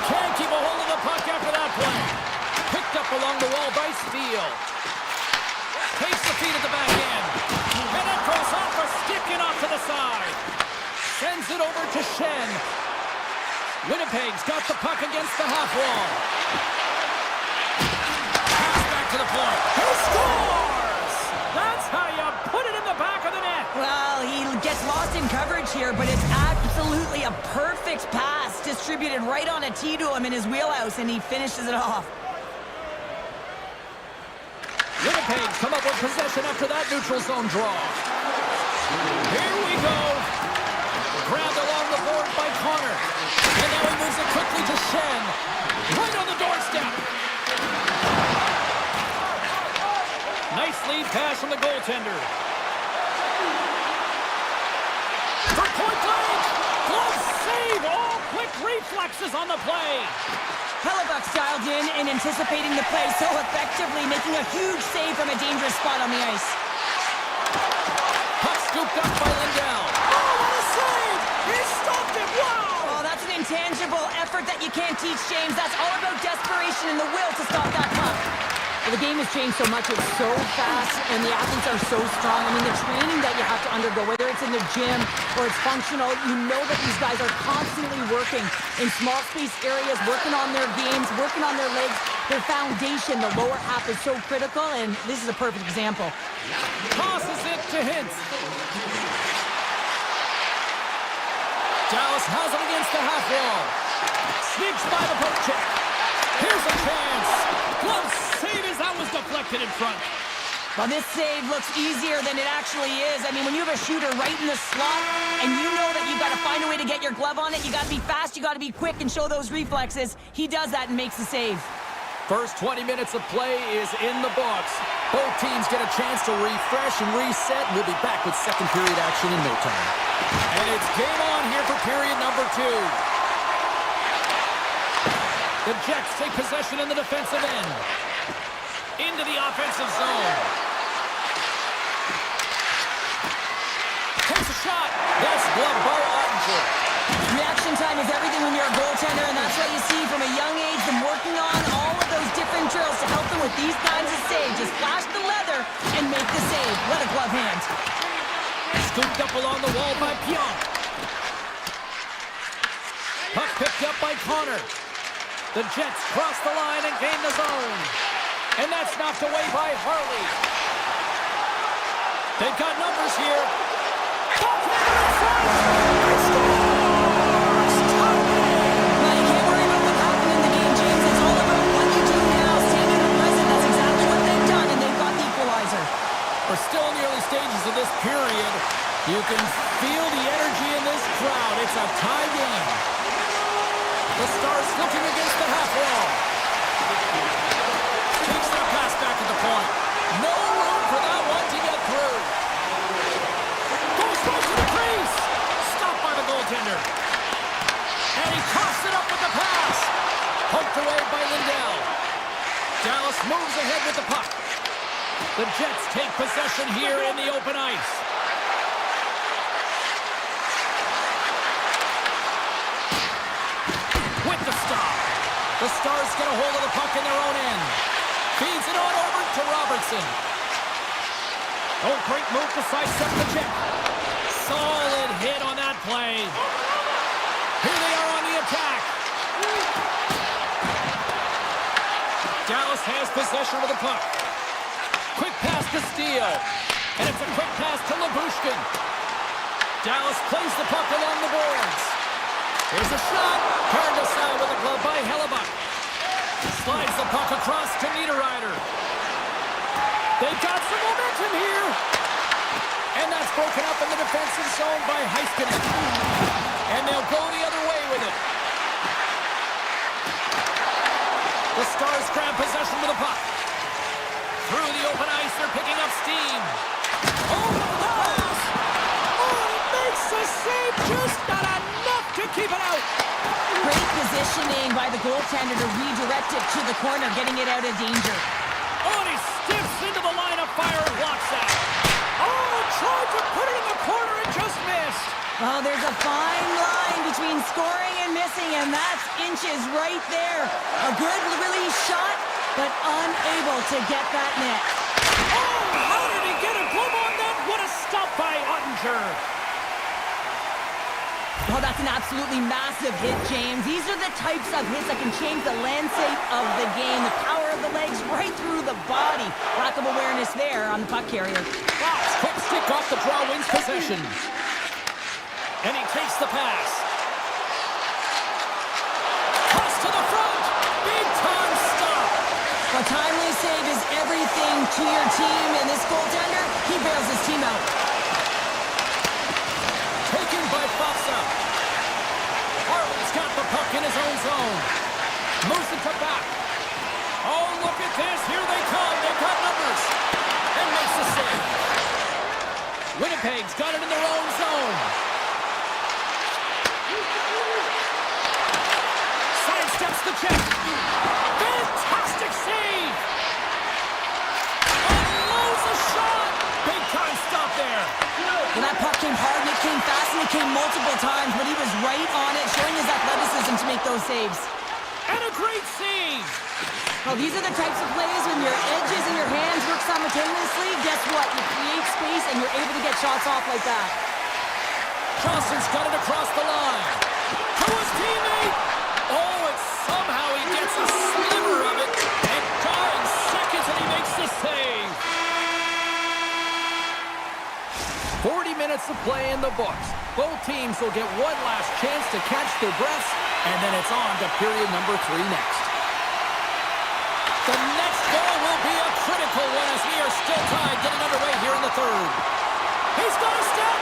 Can't keep a hold of the puck after that play. Picked up along the wall by Steele. Takes the feed at the back end. And that goes off a stick and off to the side. Sends it over to Shen. Winnipeg's got the puck against the half wall. Pass back to the point. He scores! That's how you put it in the back of the net. Well, he gets lost in coverage here, but it's absolutely a perfect pass distributed right on a tee to him in his wheelhouse, and he finishes it off. Winnipeg's come up with possession after that neutral zone draw. Here we go. Grabbed along the board by Connor. And now he moves it quickly to Shen. Right on the doorstep. Nice lead pass from the goaltender. For point blank. Glove save. Oh, quick reflexes on the play. Hellebuck's dialed in and anticipating the play so effectively, making a huge save from a dangerous spot on the ice. Puck scooped up by Lindell. Oh, what a save! He stopped it! Wow! Oh, that's an intangible effort that you can't teach, James. That's all about desperation and the will to stop that puck. Well, the game has changed so much. It's so fast, and the athletes are so strong. I mean, the training that you have to undergo, whether it's in the gym or it's functional, you know that these guys are constantly working in small space areas, working on their games, working on their legs. Their foundation, the lower half, is so critical, and this is a perfect example. Tosses it to Hintz. Dallas has it against the half wall. Sneaks by the poke check. Here's a chance. Glove save as that was deflected in front. Well, this save looks easier than it actually is. I mean, when you have a shooter right in the slot and you know that you've got to find a way to get your glove on it, you got to be fast, you got to be quick and show those reflexes. He does that and makes the save. First 20 minutes of play is in the books. Both teams get a chance to refresh and reset. We'll be back with second period action in no time. And it's game on here for period number 2. The Jets take possession in the defensive end. In into the offensive zone. Takes a shot. That's glove by Ottinger. Reaction time is everything when you're a goaltender, and that's why you see from a young age them working on all of those different drills to help them with these kinds of saves. Just flash the leather and make the save. What a glove hand. Scooped up along the wall by Pionk. Puck picked up by Connor. The Jets cross the line and gain the zone. And that's knocked away by Harley. They've got numbers here. We're still in the early stages of this period. You can feel the energy in this crowd. It's a tie game. The Stars looking against the half wall. Takes that pass back at the point. No room for that one to get through. Goes right to the crease. Stopped by the goaltender. And he coughs it up with the pass. Poked away by Lindell. Dallas moves ahead with the puck. The Jets take possession here in the open ice. With the stop. The Stars get a hold of the puck in their own end. Feeds it on over to Robertson. Oh, great move to sidestep the check. Solid hit on that play. Here they are on the attack. Dallas has possession of the puck. Quick pass to Steele. And it's a quick pass to Labushkin. Dallas plays the puck along the boards. Here's a shot. Turned aside with a glove by Hellebuck. Slides the puck across to Niederreiter. They've got some momentum here. And that's broken up in the defensive zone by Heiskanen. And they'll go the other way with it. The Stars grab possession with the puck. Through the open ice, they're picking up steam. Oh, the pass! Oh, it makes the save, just not enough to keep it out. Great positioning by the goaltender to redirect it to the corner, getting it out of danger. Oh, and he stiffs into the line of fire and blocks that. Oh, tried to put it in the corner and just missed. Well, there's a fine line between scoring and missing, and that's inches right there. A good release shot, but unable to get that net. Oh, how did he get a glove on that? What a stop by Ottinger. Well, that's an absolutely massive hit, James. These are the types of hits that can change the landscape of the game. The power of the legs right through the body. Lack of awareness there on the puck carrier. Wow, quick stick off the draw wins possession. And he takes the pass. Toss to the front. Big time stop. A timely save is everything to your team, and this goaltender, he bails his team out. Taken by Fossa. Harley's got the puck in his own zone. Moves it to back. Oh, look at this. Here they come. They've got numbers. And makes the save. Winnipeg's got it in their own zone. Sidesteps the check. Fantastic save. Unloads a shot. Big time stop there. Well, that puck came hard, and it came fast, and it came multiple times, but he was right on it, showing his athleticism to make those saves. And a great save. Well, these are the types of plays when your edges and your hands work simultaneously. Guess what? You create space, and you're able to get shots off like that. Johnson's got it across the line. To his teammate. Oh, and somehow he gets a sliver of it. And 9 seconds, and he makes the save. 40 minutes of play in the books. Both teams will get one last chance to catch their breaths, and then it's on to period number 3 next. The next goal will be a critical one as we are still tied, getting underway here in the third. He's got a step.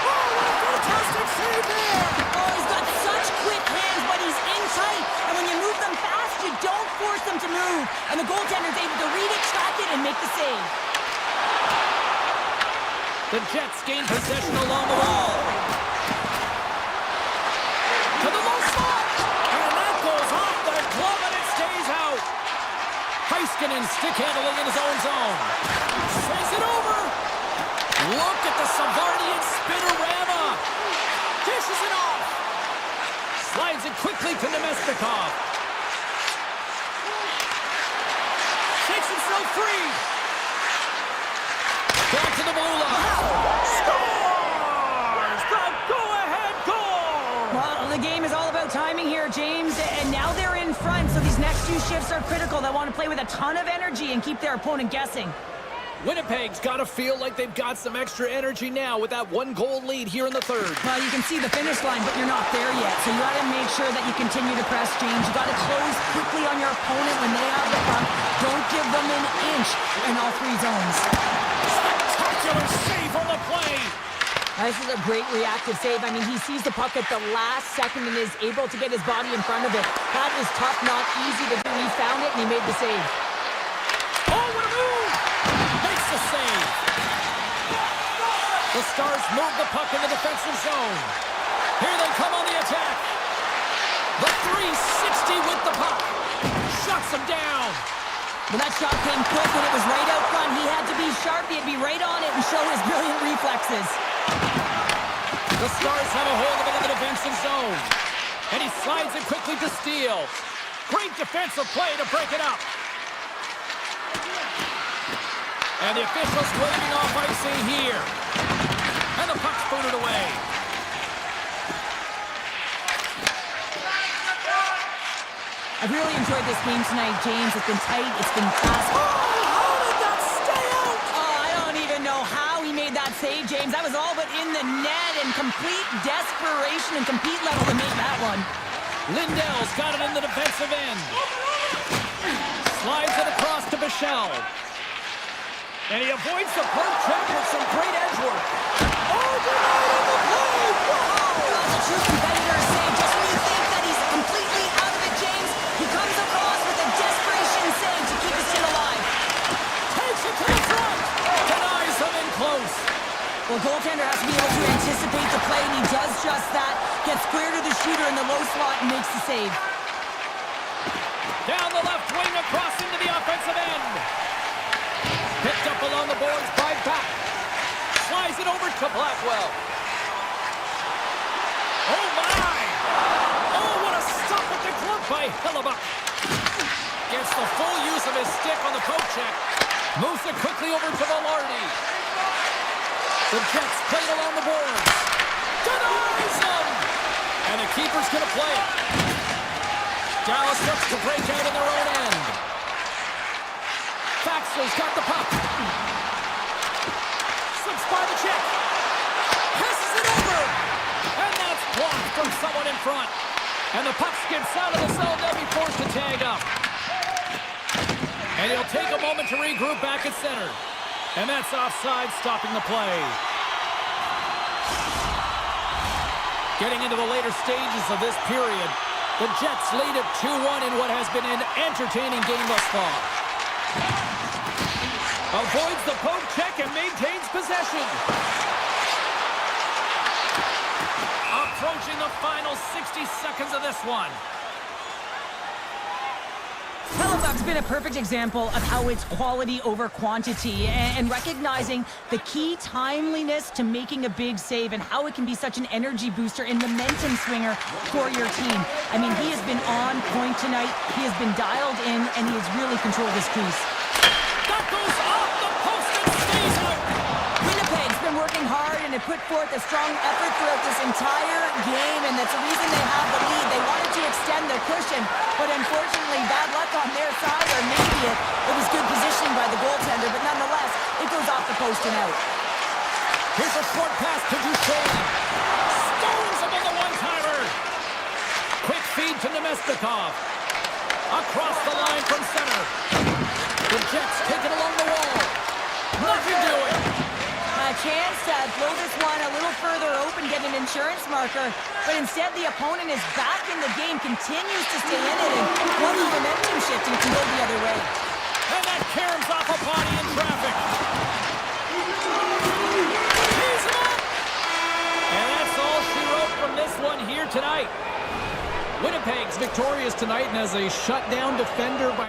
Oh, what a fantastic save there. Oh, he's got such quick hands, but he's in tight. And when you move them fast, you don't force them to move. And the goaltender's able to read it, track it, and make the save. The Jets gain possession along the wall. To the low spot. And that goes off the glove and it stays out. McKinnon stick handling in his own zone. Sends it over. Look at the Savardian spinorama. Dishes it off. Slides it quickly to Nemestikov. Takes himself free. Back to the blue line. Scores! The go-ahead goal! Well, the game is all about timing here, James, and now they're in front, so these next two shifts are critical. They want to play with a ton of energy and keep their opponent guessing. Winnipeg's got to feel like they've got some extra energy now with that one-goal lead here in the third. Well, you can see the finish line, but you're not there yet, so you got to make sure that you continue to press, James. You got to close quickly on your opponent when they have the puck. Don't give them an inch in all three zones. Spectacular save on the play. This is a great reactive save. I mean, he sees the puck at the last second and is able to get his body in front of it. That is tough, not easy to do. He found it and he made the save. Oh, what a move! Makes the save. The Stars move the puck in the defensive zone. Here they come on the attack. The 360 with the puck. Shuts him down. Well, that shot came quick and it was right out front. He had to be sharp. He had to be right on it and show his brilliant reflexes. The Stars have a hold of it in the defensive zone. And he slides it quickly to Steele. Great defensive play to break it up. And the officials waving off icing here. And the puck's booted away. I've really enjoyed this game tonight, James. It's been tight. It's been fast. Oh, how did that stay out? Oh, I don't even know how he made that save, James. That was all but in the net and complete desperation and compete level to make that one. Lindell's got it in the defensive end. Slides it across to Bichelle. And he avoids the poke check with some great edge work. Oh, denied on the play! Wow! That's a true competitor save. Just when you think that he's completely out of it, James, he comes across with a desperation save to keep his team alive. Takes it to the front. Denies him in close. Well, goaltender has to be able to anticipate the play, and he does just that. Gets square to the shooter in the low slot and makes the save. Down the left wing across into the offensive end. Picked up along the boards by Back. Slides it over to Blackwell. Oh, my! Oh, what a stop with the glove by Hellebuck. Gets the full use of his stick on the poke check. Moves it quickly over to Velarde. The Jets play it along the boards. Denies him! And the keeper's going to play it. Dallas looks to break out in their own end. Faxler's got the puck. Slips by the check. Passes it over. And that's blocked from someone in front. And the puck skips out of the zone. They'll be forced to tag up. And he'll take a moment to regroup back at center. And that's offside, stopping the play. Getting into the later stages of this period, the Jets lead at 2-1 in what has been an entertaining game thus far. Avoids the poke check and maintains possession. Approaching the final 60 seconds of this one. Hellebuck's been a perfect example of how it's quality over quantity and recognizing the key timeliness to making a big save and how it can be such an energy booster and momentum swinger for your team. I mean, he has been on point tonight. He has been dialed in, and he has really controlled his crease. That goes off the post and stays out. Winnipeg's been working hard and have put forth a strong effort throughout this entire game, and that's the reason they have the lead. They wanted to extend the cushion, but unfortunately, bad luck on their side, or maybe it was good positioning by the goaltender, but nonetheless, it goes off the post and out. Here's a short pass to Duchesne. Stones him on the one-timer. Quick feed to Nemestikov. Across the line from center. The Jets take it along the wall. Nothing doing. A chance to throw this one a little further open, get an insurance marker, but instead the opponent is back in the game, continues to stay in it, and once the momentum shift, and it can go the other way. And that caroms off a body in traffic. He's up! And that's all she wrote from this one here tonight. Winnipeg's victorious tonight, and as a shutdown defender by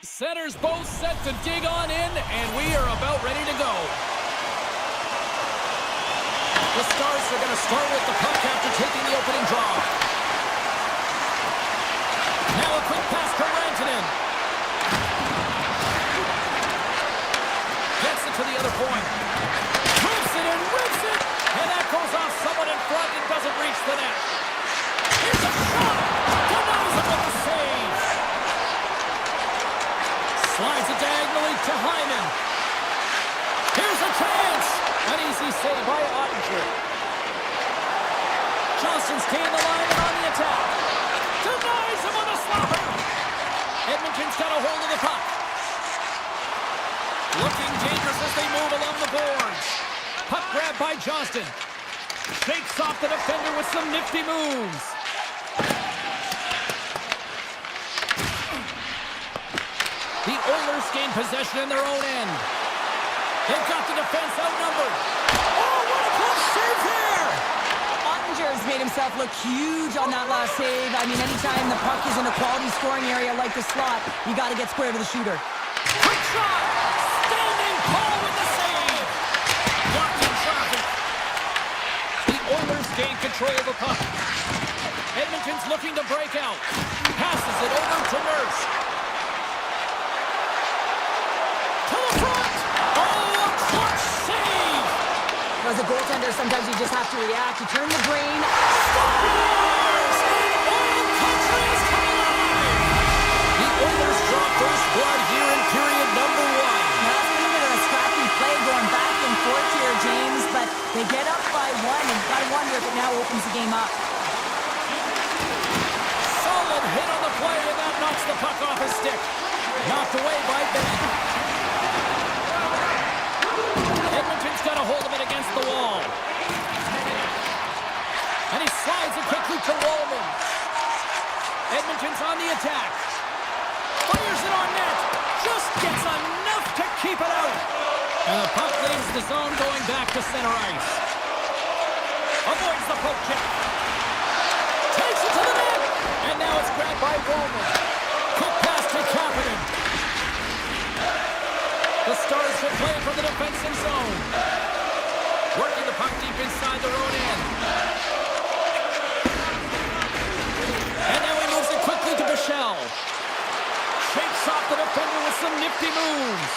Centers both set to dig on in, and we are about ready to go. The Stars are going to start with the puck after taking the opening draw. Now a quick pass to Rantanen. Gets it to the other point. Rips it and rips it, and that goes off someone in front and doesn't reach the net. Here's a shot. Denies it with the save. Slides it diagonally to Hyman. Here's a chance. An easy save by Ottinger. Johnston's gained the line and on the attack. Denies him with a slapper. Edmonton's got a hold of the puck. Looking dangerous as they move along the boards. Puck grab by Johnston. Shakes off the defender with some nifty moves. The Oilers gain possession in their own end. They've got the defense outnumbered. Oh, what a close save here! Ottinger's made himself look huge on that last save. I mean, anytime the puck is in a quality scoring area like the slot, you got to get square to the shooter. Quick shot! Standing Paul with the save! Blocked in traffic. The Oilers gain control of the puck. Edmonton's looking to break out. Passes it over to Nurse. To the front! Oh, a clutch save! As a goaltender, sometimes you just have to react. You turn the brain. Scores! Oil country is coming alive! The Oilers drop first blood here in period number 1. Now, it's been a bit of a scrappy play going back and forth here, James, but they get up by 1, and I wonder if it now opens the game up. Solid hit on the play, and that knocks the puck off his stick. Knocked away by Ben. Edmonton's got a hold of it against the wall. And he slides it quickly to Wallman. Edmonton's on the attack. Fires it on net. Just gets enough to keep it out. And the puck leaves the zone going back to center ice. Avoids the poke check. Takes it to the net. And now it's grabbed by Wallman. Quick pass to Kapanen. The Stars should play from the defensive zone. Working the puck deep inside their own end. And now he moves it quickly to Bichelle. Shakes off the defender with some nifty moves.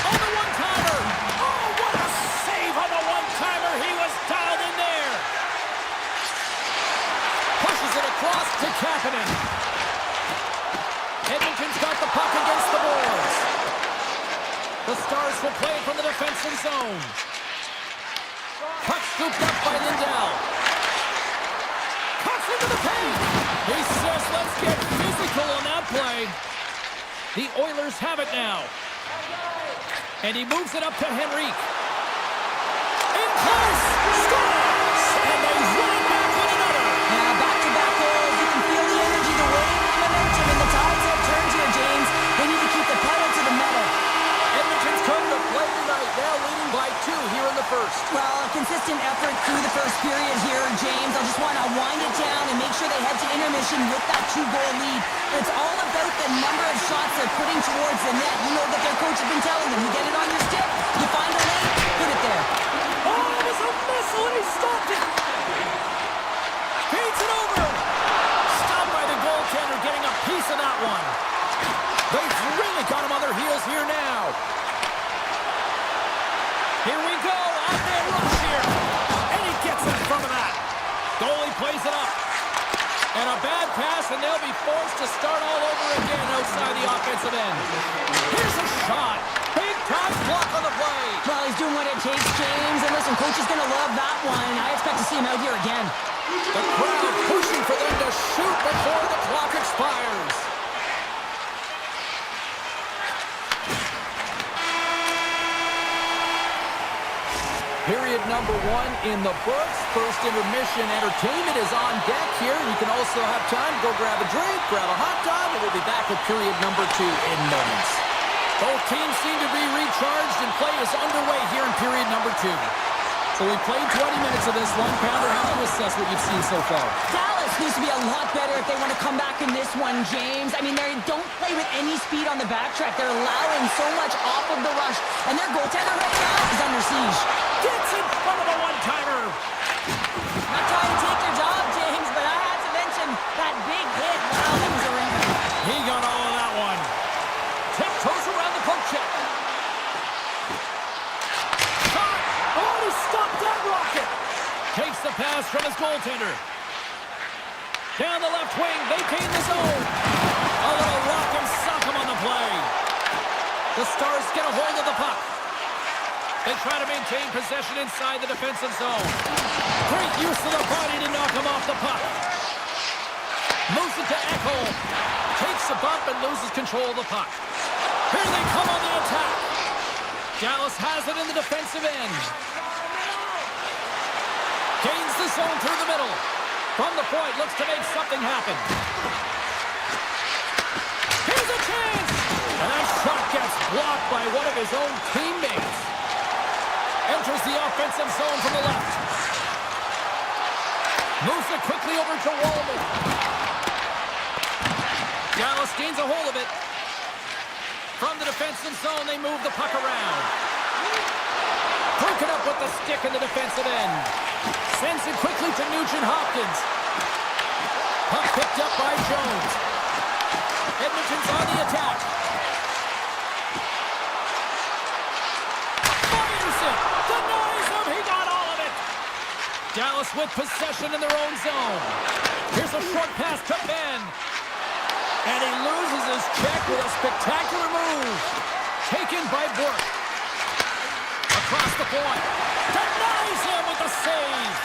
On the one-timer. Oh, what a save on the one-timer. He was dialed in there. Pushes it across to Kapanen. Edmonton's got the puck against the boards. The Stars will play from the defensive zone. Puck scooped up by Lindell. Cuts into the paint. He says, let's get physical on that play. The Oilers have it now. And he moves it up to Henrique. In close. Scores! And they run it back with another. Now, back-to-back goals. You can feel the energy, the wave, the momentum, and the tides have turned here, James. They need to keep the pedal to the metal. Edmonton's come to play tonight, now leading by 2 here in the first. Well, a consistent effort through the first period here, James. I just want to wind it down and make sure they head to intermission with that 2-goal lead. It's all about the number of shots they're putting towards the net. You know that their coach has been telling them, you get it on your stick, you find a lane, put it there. Oh, it was a missile and he stopped it. Feeds it over. Stopped by the goaltender, getting a piece of that one. They've really got him on their heels here now. Here we go, out there rush here. And he gets in front of that. Goalie plays it up. And a bad pass, and they'll be forced to start all over again outside the offensive end. Here's a shot. Big time block on the play. Well, he's doing what it takes, James. And listen, coach is going to love that one. I expect to see him out here again. The crowd pushing for them to shoot before the clock expires. Period number 1 in the books. First intermission entertainment is on deck here. You can also have time to go grab a drink, grab a hot dog, and we'll be back with period number 2 in moments. Both teams seem to be recharged and play is underway here in period number 2. So we played 20 minutes of this one. Pounder, how do you assess what you've seen so far? Dallas Dallas needs to be a lot better if they want to come back in this one, James. I mean, they don't play with any speed on the backtrack. They're allowing so much off of the rush, and their goaltender right now is under siege. Gets in front of a one-timer. Not trying to take your job, James, but I had to mention that big hit. Wow, that was a rebound. He got all of that one. Tiptoes around the poke check. Shot! Oh, he stopped that rocket! Takes the pass from his goaltender. Down the left wing, vacating the zone. A little rock and sock him on the play. The Stars get a hold of the puck. They try to maintain possession inside the defensive zone. Great use of the body to knock him off the puck. Moves it to Echo. Takes a bump and loses control of the puck. Here they come on the attack. Dallas has it in the defensive end. Gains the zone through the middle. From the point, looks to make something happen. Here's a chance! And that shot gets blocked by one of his own teammates. Enters the offensive zone from the left. Moves it quickly over to Wallman. Dallas gains a hold of it. From the defensive zone, they move the puck around. Broken up with the stick in the defensive end. Sends it quickly to Nugent-Hopkins. Puck picked up by Jones. Edmonton's on the attack. Fires it! Denies him! He got all of it! Dallas with possession in their own zone. Here's a short pass to Ben. And he loses his check with a spectacular move. Taken by Burke. Across the point. Denies him with the save.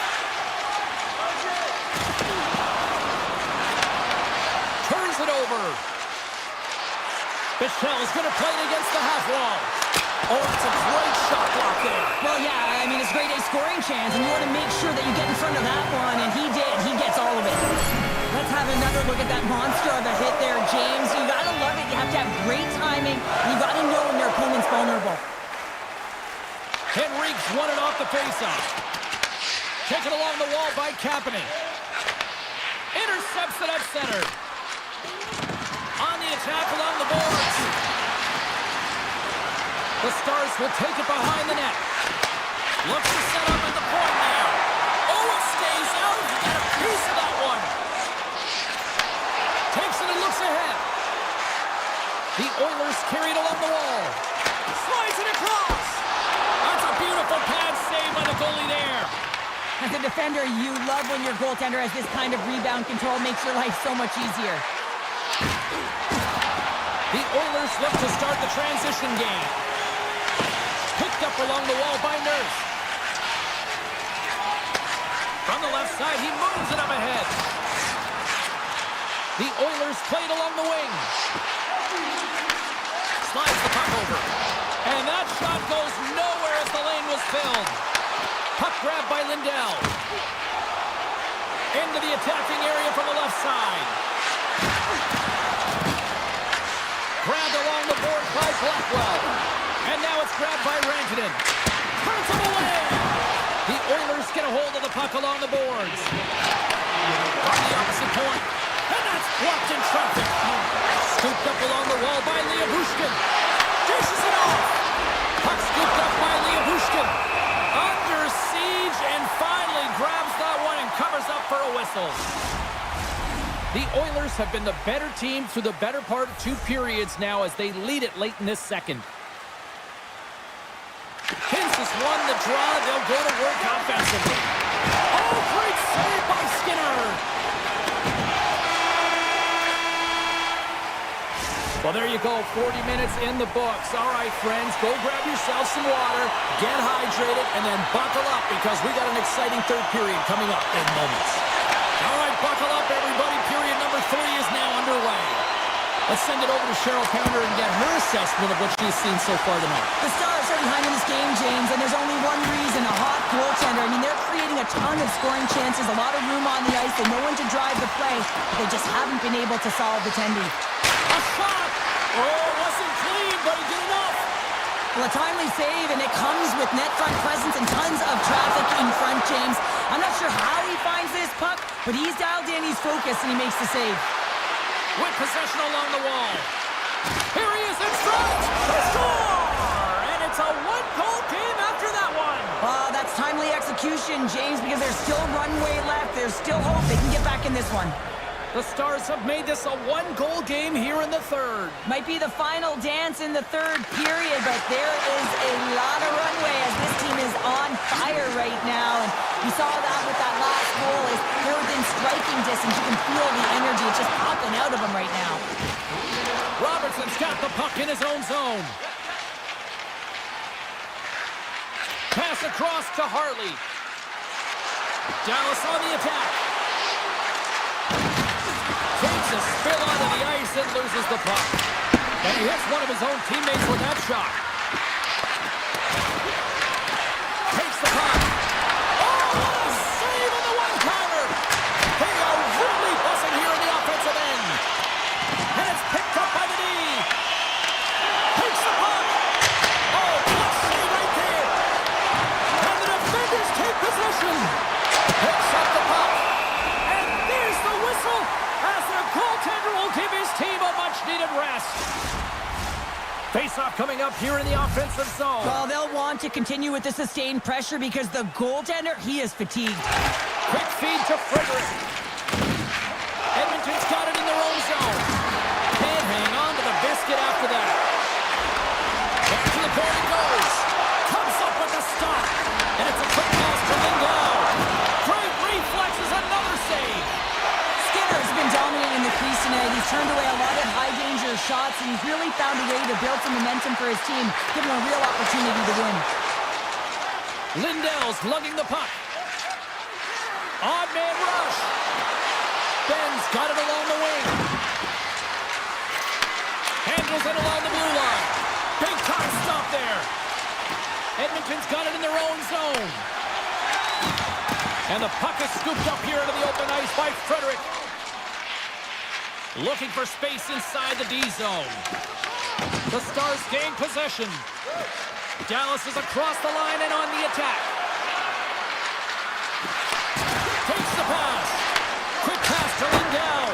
Turns it over. Bichel's going to play it against the half wall. Oh, that's a great shot block there. Well, yeah, I mean, it's a great scoring chance, and you want to make sure that you get in front of that one, and he did. He gets all of it. Let's have another look at that monster of a hit there, James. You got to love it. You have to have great timing. You got to know when your opponent's vulnerable. Henrique's won it off the faceoff. Taken along the wall by Kapanen. Intercepts it at center. On the attack along the boards. The Stars will take it behind the net. Looks to set up at the point now. Oh, it stays out. He got a piece of that one. Takes it and looks ahead. The Oilers carry it along the wall. Slides it across. That's a beautiful pad save by the goalie there. As a defender, you love when your goaltender has this kind of rebound control. Makes your life so much easier. The Oilers look to start the transition game. Picked up along the wall by Nurse. From the left side, he moves it up ahead. The Oilers played along the wing. Slides the puck over. And that shot goes nowhere as the lane was filled. Puck grabbed by Lindell. Into the attacking area from the left side. Grabbed along the board by Blackwell. And now it's grabbed by Rantanen. Turns him away. The Oilers get a hold of the puck along the boards. On the opposite point. And that's blocked in traffic. Scooped up along the wall by Liabushkin. Dishes it off. Puck scooped up by Liabushkin. Under siege and finally grabs that one and covers up for a whistle. The Oilers have been the better team through the better part of 2 periods now as they lead it late in this second. Kins has won the draw. They'll go to work offensively. Oh, great save by Skinner. Well, there you go. 40 minutes in the books. All right, friends, go grab yourself some water, get hydrated, and then buckle up because we got an exciting third period coming up in moments. All right, buckle up, everybody. Period number 3 is now underway. Let's send it over to Cheryl Pounder and get her assessment of what she's seen so far tonight. The Stars are behind in this game, James, and there's only one reason, a hot goaltender. I mean, they're creating a ton of scoring chances, a lot of room on the ice, and no one to drive the play. They just haven't been able to solve the tendy. A shot! Oh, wasn't clean, but he did enough. Well, a timely save, and it comes with net front presence and tons of traffic in front, James. I'm not sure how he finds this puck, But he's dialed in, he's focused, and he makes the save. With possession along the wall. Here he is in front. The score! And it's a one-goal game after that one. That's timely execution, James, because there's still runway left. There's still hope they can get back in this one. The Stars have made this a one-goal game here in the third. Might be the final dance in the third period, but there is a lot of runway as this team is on fire right now. And you saw that with that last goal. As they're within striking distance, you can feel the energy. It's just popping out of them right now. Robertson's got the puck in his own zone. Pass across to Harley. Dallas on the attack. Takes a spill onto the ice and loses the puck. And he hits one of his own teammates with that shot. Takes the puck. Oh, what a save on the one-timer! They are really buzzing here in the offensive end. And it's picked up by the D. Takes the puck. Oh, what a save right there. And the defenders take possession. Picks up the puck. And there's the whistle as the goaltender will give his team a much-needed rest. Face-off coming up here in the offensive zone. Well, they'll want to continue with the sustained pressure because the goaltender, he is fatigued. Quick feed to Frederick. Edmonton's got it in their own zone. Can't hang on to the biscuit after that. Back to the goal it goes. Comes up with a stop. And it's a quick pass to Lindell. Great reflexes, another save. Skinner's been dominant in the crease tonight. He's turned away a lot of high-danger shots, and he's really found a way to build some momentum for his team, giving a real opportunity to win. Lindell's lugging the puck. Odd man rush. Ben's got it along the wing. Handles it along the blue line. Big time stop there. Edmonton's got it in their own zone. And the puck is scooped up here into the open ice by Frederick. Looking for space inside the D zone. The Stars gain possession. Dallas is across the line and on the attack. Takes the pass. Quick pass to Lindell.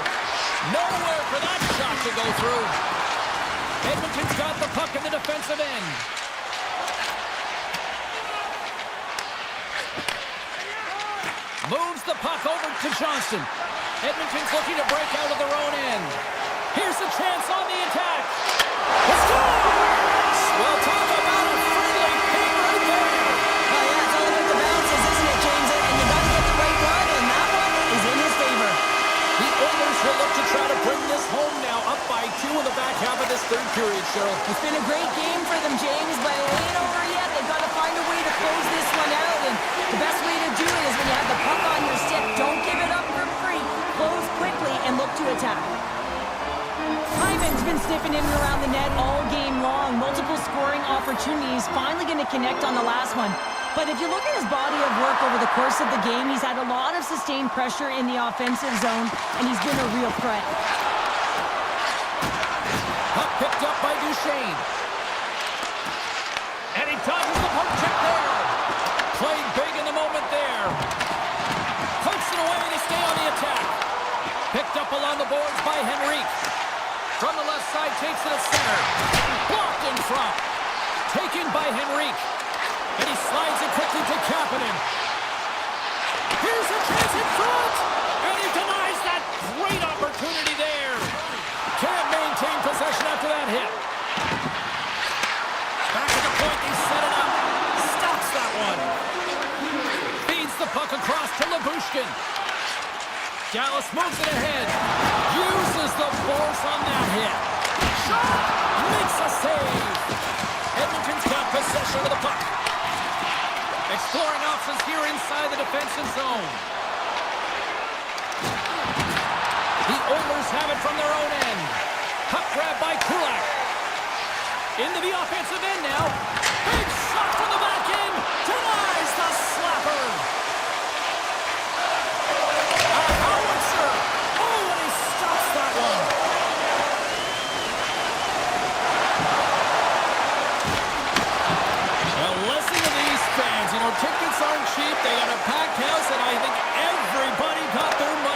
Nowhere for that shot to go through. Edmonton's got the puck in the defensive end. Moves the puck over to Johnston. Edmonton's looking to break out of their own end. Here's a chance on the attack. The scores! Well, talk about a friendly game right there. Oh, yeah, it's all about the bounces, isn't it, James? And you got to get the right one, and that one is in his favor. The Oilers will look to try to bring this home now, up by 2 in the back half of this third period, Cheryl. It's been a great game for them, James, but it ain't over yet. They've got to find a way to close this one out, and the best way to do it is when you have the puck on your stick. Don't give it up for free. Close quickly and look to attack. Hyman's been sniffing in and around the net all game long. Multiple scoring opportunities. Finally going to connect on the last one. But if you look at his body of work over the course of the game, he's had a lot of sustained pressure in the offensive zone, and he's been a real threat. Puck picked up by Duchesne. And he dodges the poke check there. Playing big in the moment there. Pokes it away to stay on the attack. Picked up along the boards by Henrique. From the left side, takes it at center. Blocked in front. Taken by Henrique. And he slides it quickly to Kapanen. Here's a chance in front. And he denies that great opportunity there. Can't maintain possession after that hit. Back to the point, he set it up. Stops that one. Feeds the puck across to Lyubushkin. Dallas moves it ahead. Uses the force on that hit. Shot! Makes a save. Edmonton's got possession of the puck. Exploring options here inside the defensive zone. The Oilers have it from their own end. Puck grab by Kulak. Into the offensive end now. Big shot from the back end. Denies the slapper. A howitzer. Oh, and he stops that one. Well, listen to these fans. You know, tickets aren't cheap. They got a packed house, and I think everybody got their money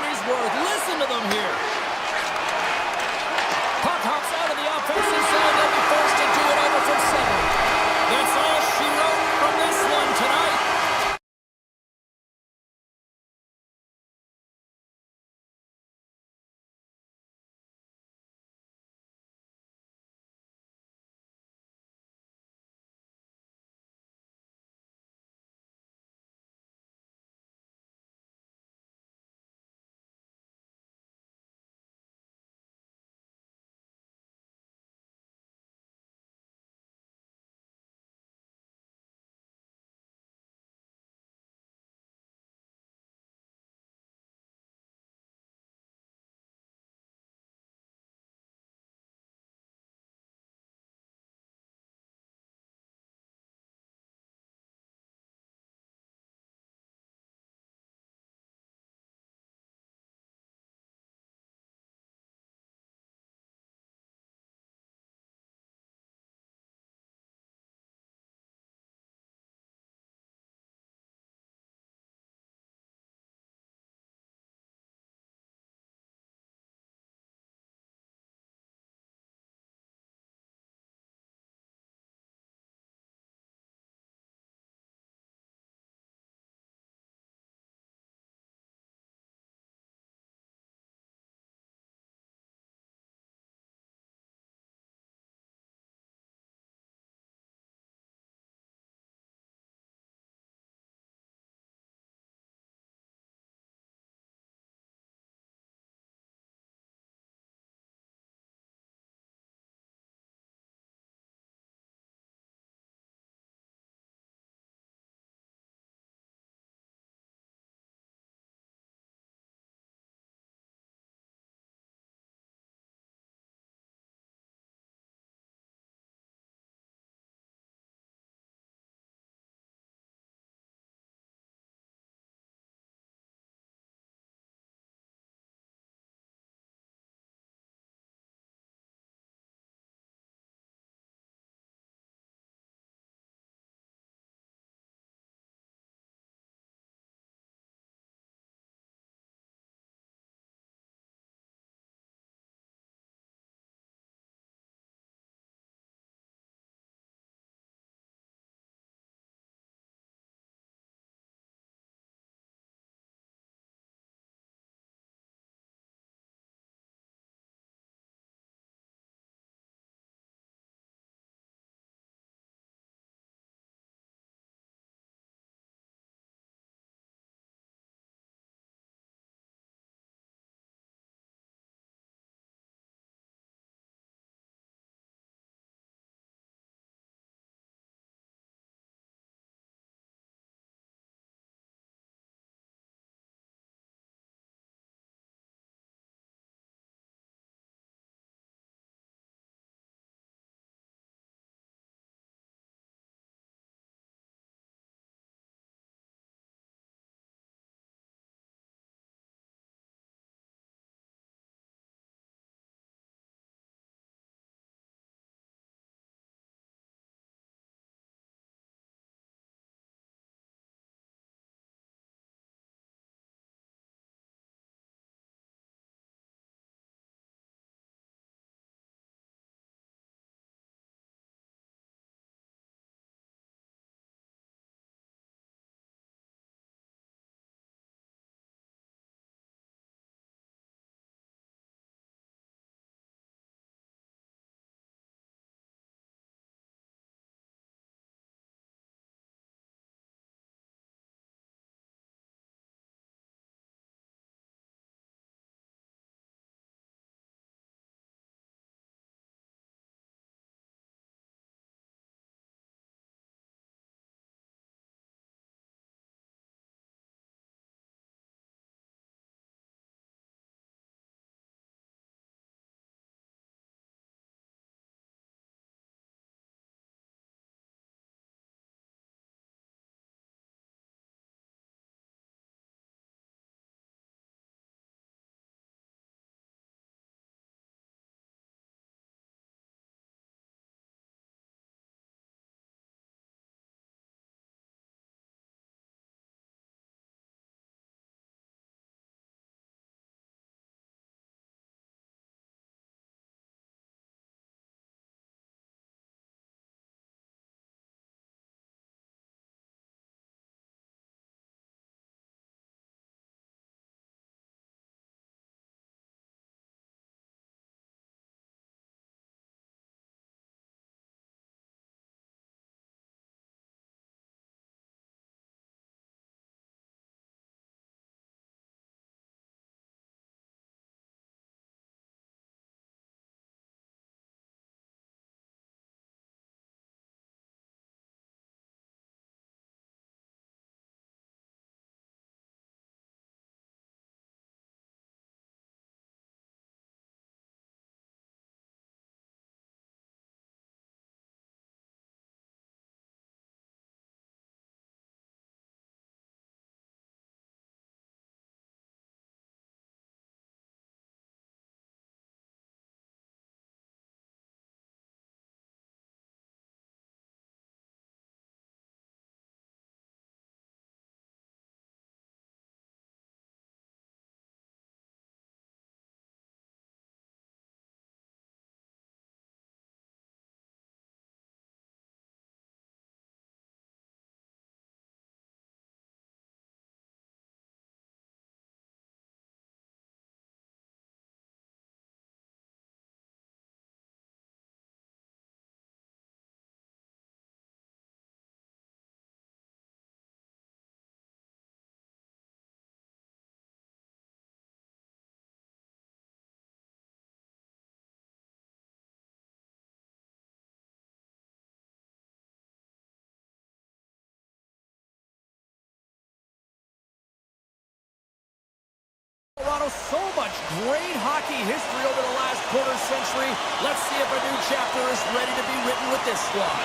know, so much great hockey history over the last quarter century. Let's see if a new chapter is ready to be written with this squad.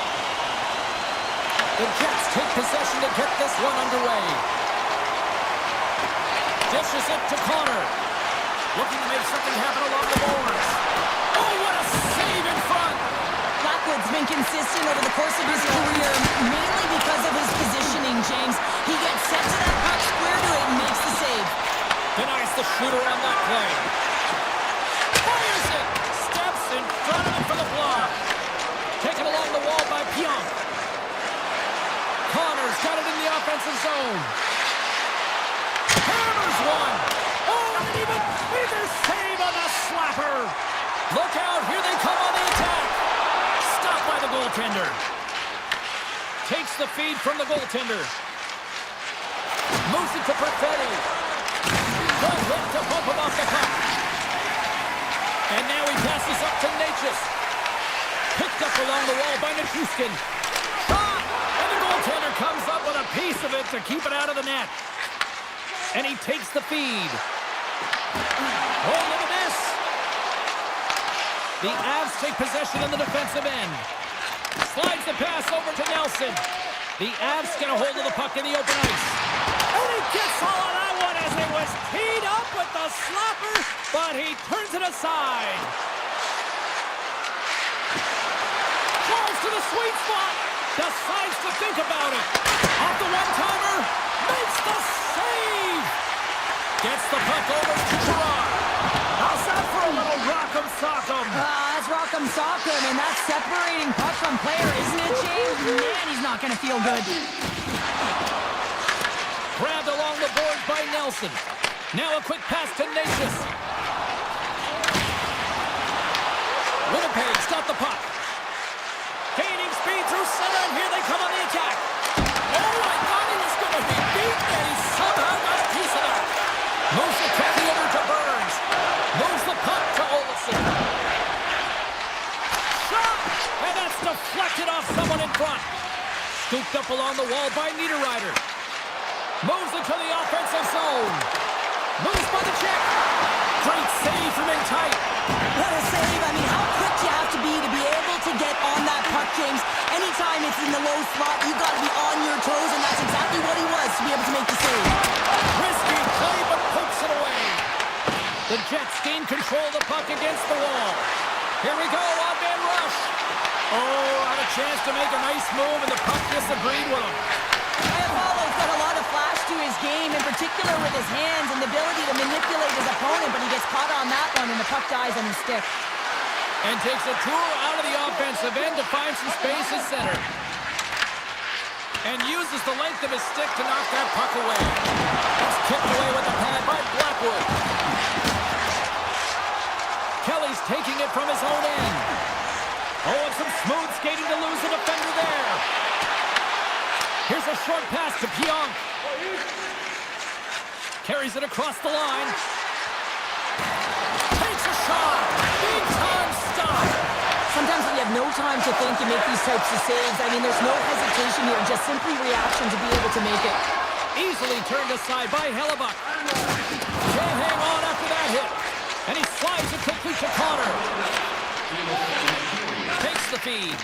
The Jets take possession to get this one underway. Dishes it to Connor. Looking to make something happen along the boards. Oh, what a save in front! Blackwood's been consistent over the course of his career, mainly because of his positioning, James. He gets set to that puck, square to it, and makes the save. Denies the shooter on that play. Fires it! Steps in front of him for the block. Taken along the wall by Pionk. Connor's got it in the offensive zone. Hammers one! Oh, and an even bigger save on the slapper! Look out, here they come on the attack! Stopped by the goaltender. Takes the feed from the goaltender. Moves it to Perfetti. Good hit to bump him off the puck. And now he passes up to Natchez. Picked up along the wall by Nichushkin. Shot! And the goaltender comes up with a piece of it to keep it out of the net. And he takes the feed. Oh, look at this! The Avs take possession in the defensive end. Slides the pass over to Nelson. The Avs get a hold of the puck in the open ice. And he gets all of that one as it was teed up with the slapper, but he turns it aside. Falls to the sweet spot. Decides to think about it. Off the one-timer. Makes the save. Gets the puck over to Gerard. How's that for a little rock'em sock'em? That's rock'em sock'em, and that's separating puck from player, isn't it, James? Man, he's not going to feel good. Grabbed along the boards by Nelson. Now a quick pass to Natchez. Winnipeg's got the puck. Gaining speed through center, and here they come on the attack. Oh, I thought he was going to be beaten, and he somehow got a piece of that. Moves the puck over to Burns. Moves the puck to Olsen. Shot! And that's deflected off someone in front. Scooped up along the wall by Niederreiter. Moves into the offensive zone. Moves by the check. Great save from in tight. What a save. I mean, how quick you have to be able to get on that puck, James. Anytime it's in the low slot, you got to be on your toes, and that's exactly what he was to be able to make the save. Risky play, but pokes it away. The Jets gain control of the puck against the wall. Here we go, off-man rush. Oh, had a chance to make a nice move, and the puck disagreed with him. Apollo's got a lot of flash to his game, in particular with his hands and the ability to manipulate his opponent, but he gets caught on that one, and the puck dies on his stick. And takes a tour out of the offensive end to find some space at center. And uses the length of his stick to knock that puck away. It's kicked away with the pad by Blackwood. Kelly's taking it from his own end. Oh, and some smooth skating to lose the defender there. Here's a short pass to Pionk. Carries it across the line. Takes a shot. Big time stop. Sometimes when you have no time to think, you make these types of saves. I mean, there's no hesitation here, just simply reaction to be able to make it. Easily turned aside by Hellebuck. Can't hang on after that hit. And he slides it quickly to Connor. Takes the feed.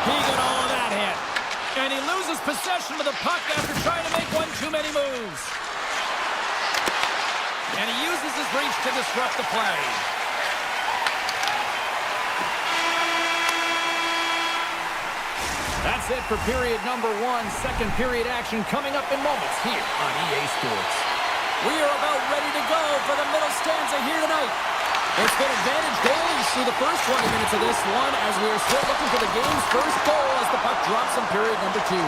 He got all of that hit. And he loses possession of the puck after trying to make one too many moves. And he uses his reach to disrupt the play. That's it for period number one. Second period action coming up in moments here on EA Sports. We are about ready to go for the middle stanza here tonight. It's been advantage goalies through the first 20 minutes of this one as we are still looking for the game's first goal as the puck drops in period number two.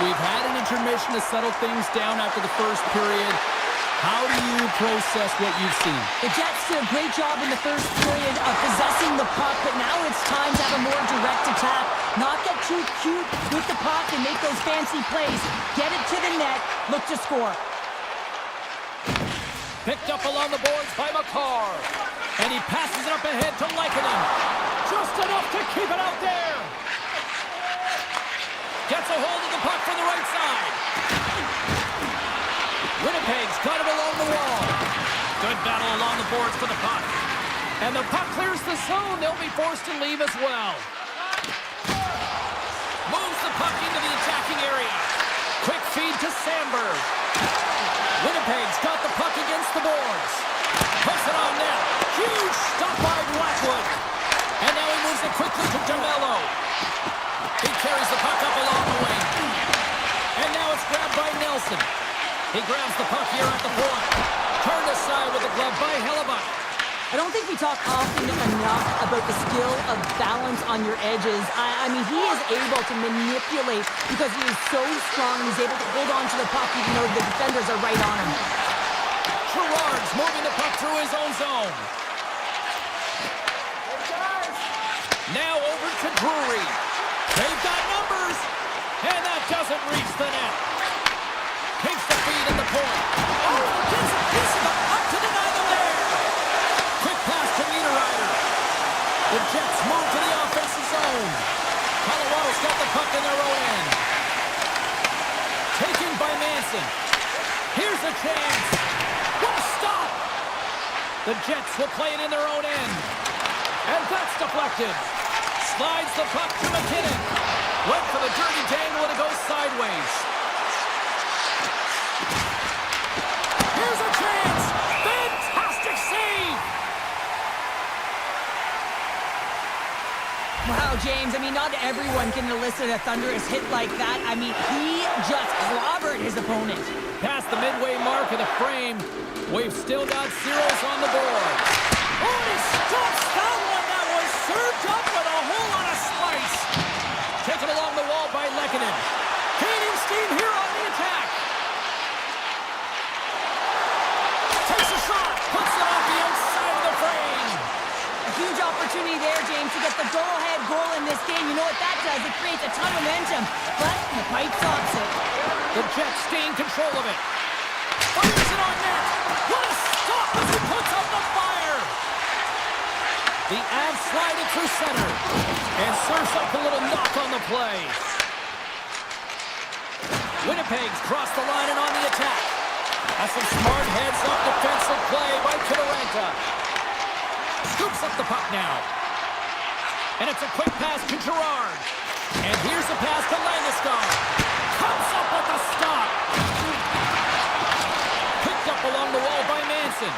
We've had an intermission to settle things down after the first period. How do you process what you've seen? The Jets did a great job in the first period of possessing the puck, but now it's time to have a more direct attack. Not get too cute with the puck and make those fancy plays. Get it to the net, look to score. Picked up along the boards by McCarr. And he passes it up ahead to Lykinen. Just enough to keep it out there. Gets a hold of the puck from the right side. Winnipeg's got it along along the boards for the puck. And the puck clears the zone. They'll be forced to leave as well. Moves the puck into the attacking area. Quick feed to Sandberg. Winnipeg's got the puck against the boards. Puts it on net. Huge stop by Blackwood. And now he moves it quickly to DeMello. He carries the puck up along the wing. And now it's grabbed by Nelson. He grabs the puck here at the point. Turned aside with the glove by Hellebuck. I don't think we talk often enough about the skill of balance on your edges. I mean, he is able to manipulate because he is so strong. He's able to hold on to the puck even though the defenders are right on him. Gerard's moving the puck through his own zone. Now over to Drury. They've got numbers, and that doesn't reach the net. Takes the feed in the point. Oh, gets a piece of it up to deny them there. Quick pass to Niederreiter. The Jets move to the offensive zone. Colorado's got the puck in their own end. Taken by Manson. Here's a chance. What a stop! The Jets will play it in their own end. And that's deflected. Slides the puck to McKinnon. Went for the dirty dangle and it goes sideways. Here's a chance. Fantastic save. Wow, James, I mean, not everyone can elicit a thunderous hit like that. I mean, he just clobbered his opponent. Past the midway mark of the frame, we've still got zeros on the board. Oh, he stops that one. That was served up with a whole lot of spice. Taken along the wall by Lehkonen. Gaining steam here on the attack. Takes a shot. Puts it off the outside of the frame. A huge opportunity there, James, to get the go-ahead goal in this game. You know what that does? It creates a ton of momentum, but the pipe stops it. The Jets stay in control of it. Fires it on net. What a stop as he puts up the fire. The Avs slide it through center and serves up a little knock on the play. Winnipeg's crossed the line and on the attack. That's some smart heads-up defensive play by Kudoranta. Scoops up the puck now. And it's a quick pass to Gerard. And here's a pass to Landeskog. Comes up with a stop. Picked up along the wall by Manson.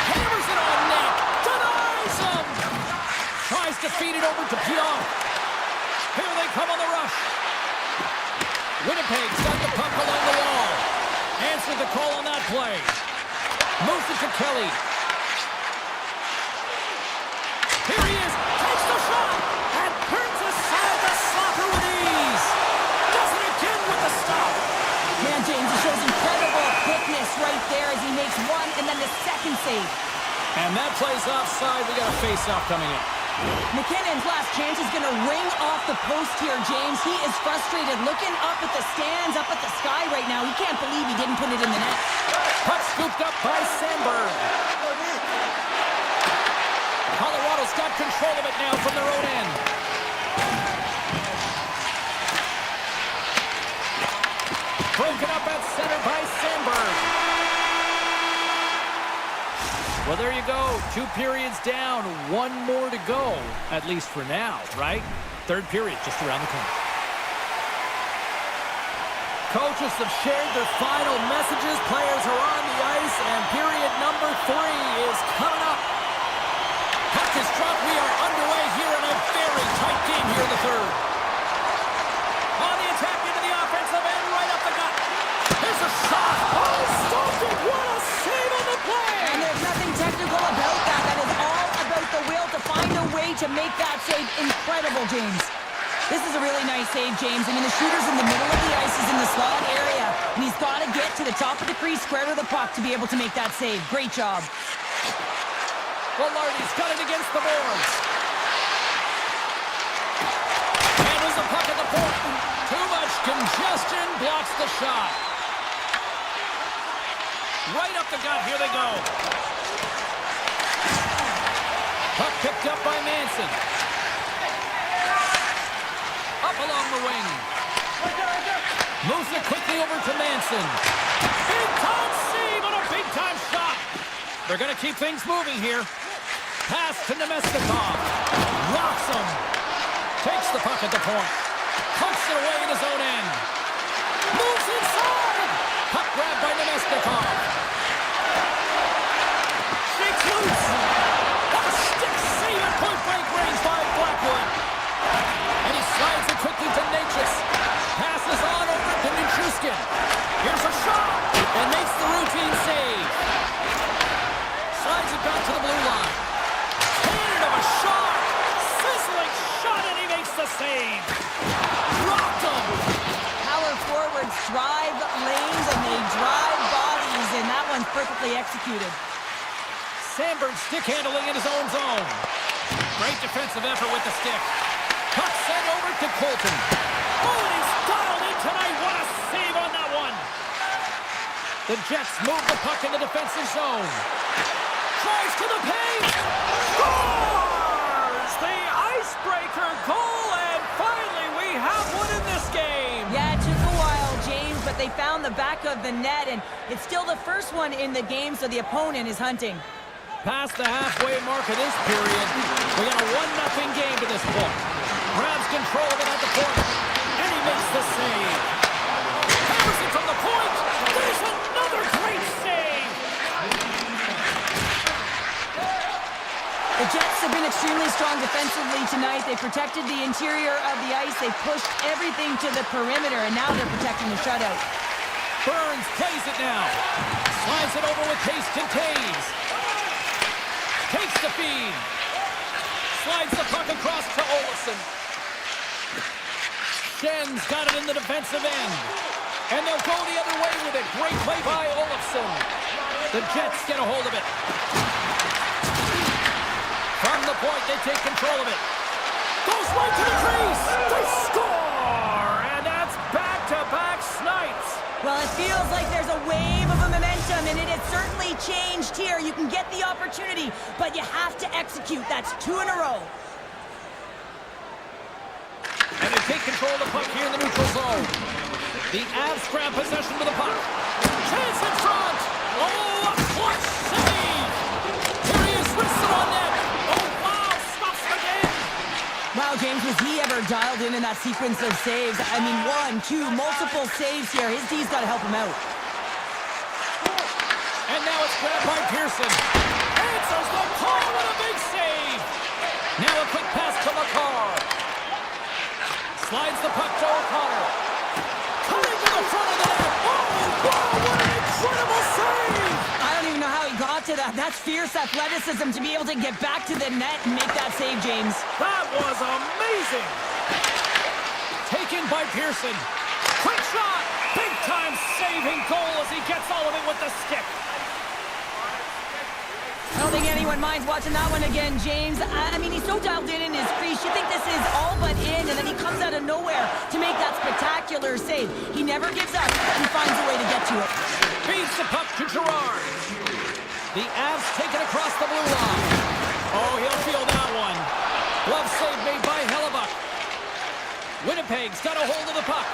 Hammers it on net. Denies him. Tries to feed it over to Pionk. Here they come on the rush. Winnipeg's got the puck along the wall. Answered the call on that play. Moves it to Kelly. Here he is. Takes the shot. And turns aside the slapper with ease. Does it again with the stop. Man, James, he shows incredible quickness right there as he makes one and then the second save. And that plays offside. We got a face-off coming in. McKinnon's last chance is going to ring off the post here, James. He is frustrated, looking up at the stands, up at the sky right now. He can't believe he didn't put it in the net. Puck scooped up by Sandberg. Colorado's got control of it now from their own end. Broken up at center by Sandberg. Well, there you go. 2 periods down. 1 more to go, at least for now, right? 3rd period just around the corner. Coaches have shared their final messages. Players are on the ice, and period number 3 is coming up. Puck is dropped. We are underway here in a very tight game here in the 3rd. On the attack into the offensive end, right up the gut. Here's a shot. Oh, stopped it. What a save on the play. And there's nothing technical about that. That is all about the will to find a way to make that save incredible, James. This is a really nice save, James. I mean, the shooter's in the middle of the ice. He's in the slot area. And he's got to get to the top of the crease, square to the puck to be able to make that save. Great job. Velarde's got it against the boards. Handles the puck at the point. Too much congestion. Blocks the shot. Right up the gut. Here they go. Puck picked up by Manson. Up along the wing. Moves it quickly over to Manson. Big time save on a big time shot. They're going to keep things moving here. Pass to Nemestikov. Rocks him. Takes the puck at the point. Punts it away in his own end. Moves inside. Puck grabbed by Nemestikov. Shakes loose. A stick save at point-blank range by Blackwood. And he slides it quickly to Natchez. Passes on over to Nichushkin. Here's a shot. And makes the routine save. Slides it back to the blue line. Cannon of a shot. Sizzling shot, and he makes the save. Rocked him. Power forwards drive lanes and they drive bodies, and that one's perfectly executed. Sandberg stick handling in his own zone. Great defensive effort with the stick. Puck sent over to Colton. Oh, and he's dialed in tonight. What a save on that one. The Jets move the puck in the defensive zone. Tries to the paint. Scores! The icebreaker goal, and finally we have one in this game. Yeah, it took a while, James, but they found the back of the net, and it's still the first one in the game, so the opponent is hunting. Past the halfway mark of this period, we got a 1-0 game to this point. Grabs control of it at the point, and he makes the save. Hammers it from the point. There's another great save. The Jets have been extremely strong defensively tonight. They protected the interior of the ice. They pushed everything to the perimeter, and now they're protecting the shutout. Burns plays it now. Slides it over with pace to Taves. Takes the feed. Slides the puck across to Olofsson. Schen's got it in the defensive end. And they'll go the other way with it. Great play by Olofsson. The Jets get a hold of it. From the point, they take control of it. Goes right to the crease. They score! And that's back-to-back snipes. Well, it feels like there's a wave of momentum, and it has certainly changed here. You can get the opportunity, but you have to execute. That's 2 in a row. And they take control of the puck here in the neutral zone. The Avs grab possession with the puck. Chance in front. Oh, a clutch save. Here he is, wristed on net. Oh, wow, stops again. Wow, James, was he ever dialed in that sequence of saves? I mean, 1, 2, multiple saves here. His D's got to help him out. And now it's grabbed by Pearson. Answers the call with a big save. Now a quick pass to Makar. Slides the puck to O'Connor. Coming to the front of the net. Oh, wow, what an incredible save. I don't even know how he got to that. That's fierce athleticism to be able to get back to the net and make that save, James. That was amazing. Taken by Pearson. Quick shot. Big time saving goal as he gets all of it with the stick. I don't think anyone minds watching that one again, James. I mean, he's so dialed in his crease. You think this is all but in, and then he comes out of nowhere to make that spectacular save. He never gives up. He finds a way to get to it. Feeds the puck to Gerard. The Avs take it across the blue line. Oh, he'll feel that one. Glove save made by Hellebuck. Winnipeg's got a hold of the puck.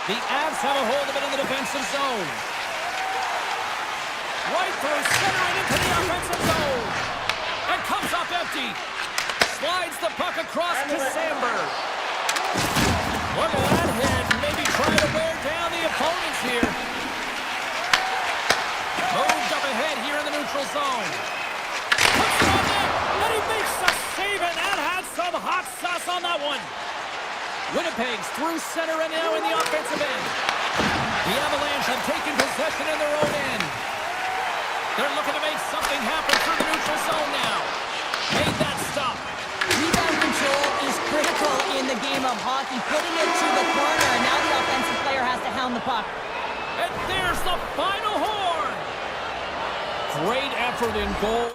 The Avs have a hold of it in the defensive zone. Right through center and into the offensive zone. And comes up empty. Slides the puck across to Sandberg. Look at that hit. Maybe trying to wear down the opponents here. Moved up ahead here in the neutral zone. Puts it on there, and he makes the save, and that had some hot sauce on that one. Winnipeg's through center and now in the offensive end. The Avalanche have taken possession in their own end. They're looking to make something happen through the neutral zone now. Made that stop. Rebound control is critical in the game of hockey. Putting it to the corner, and now the offensive player has to hound the puck. And there's the final horn. Great effort in goal.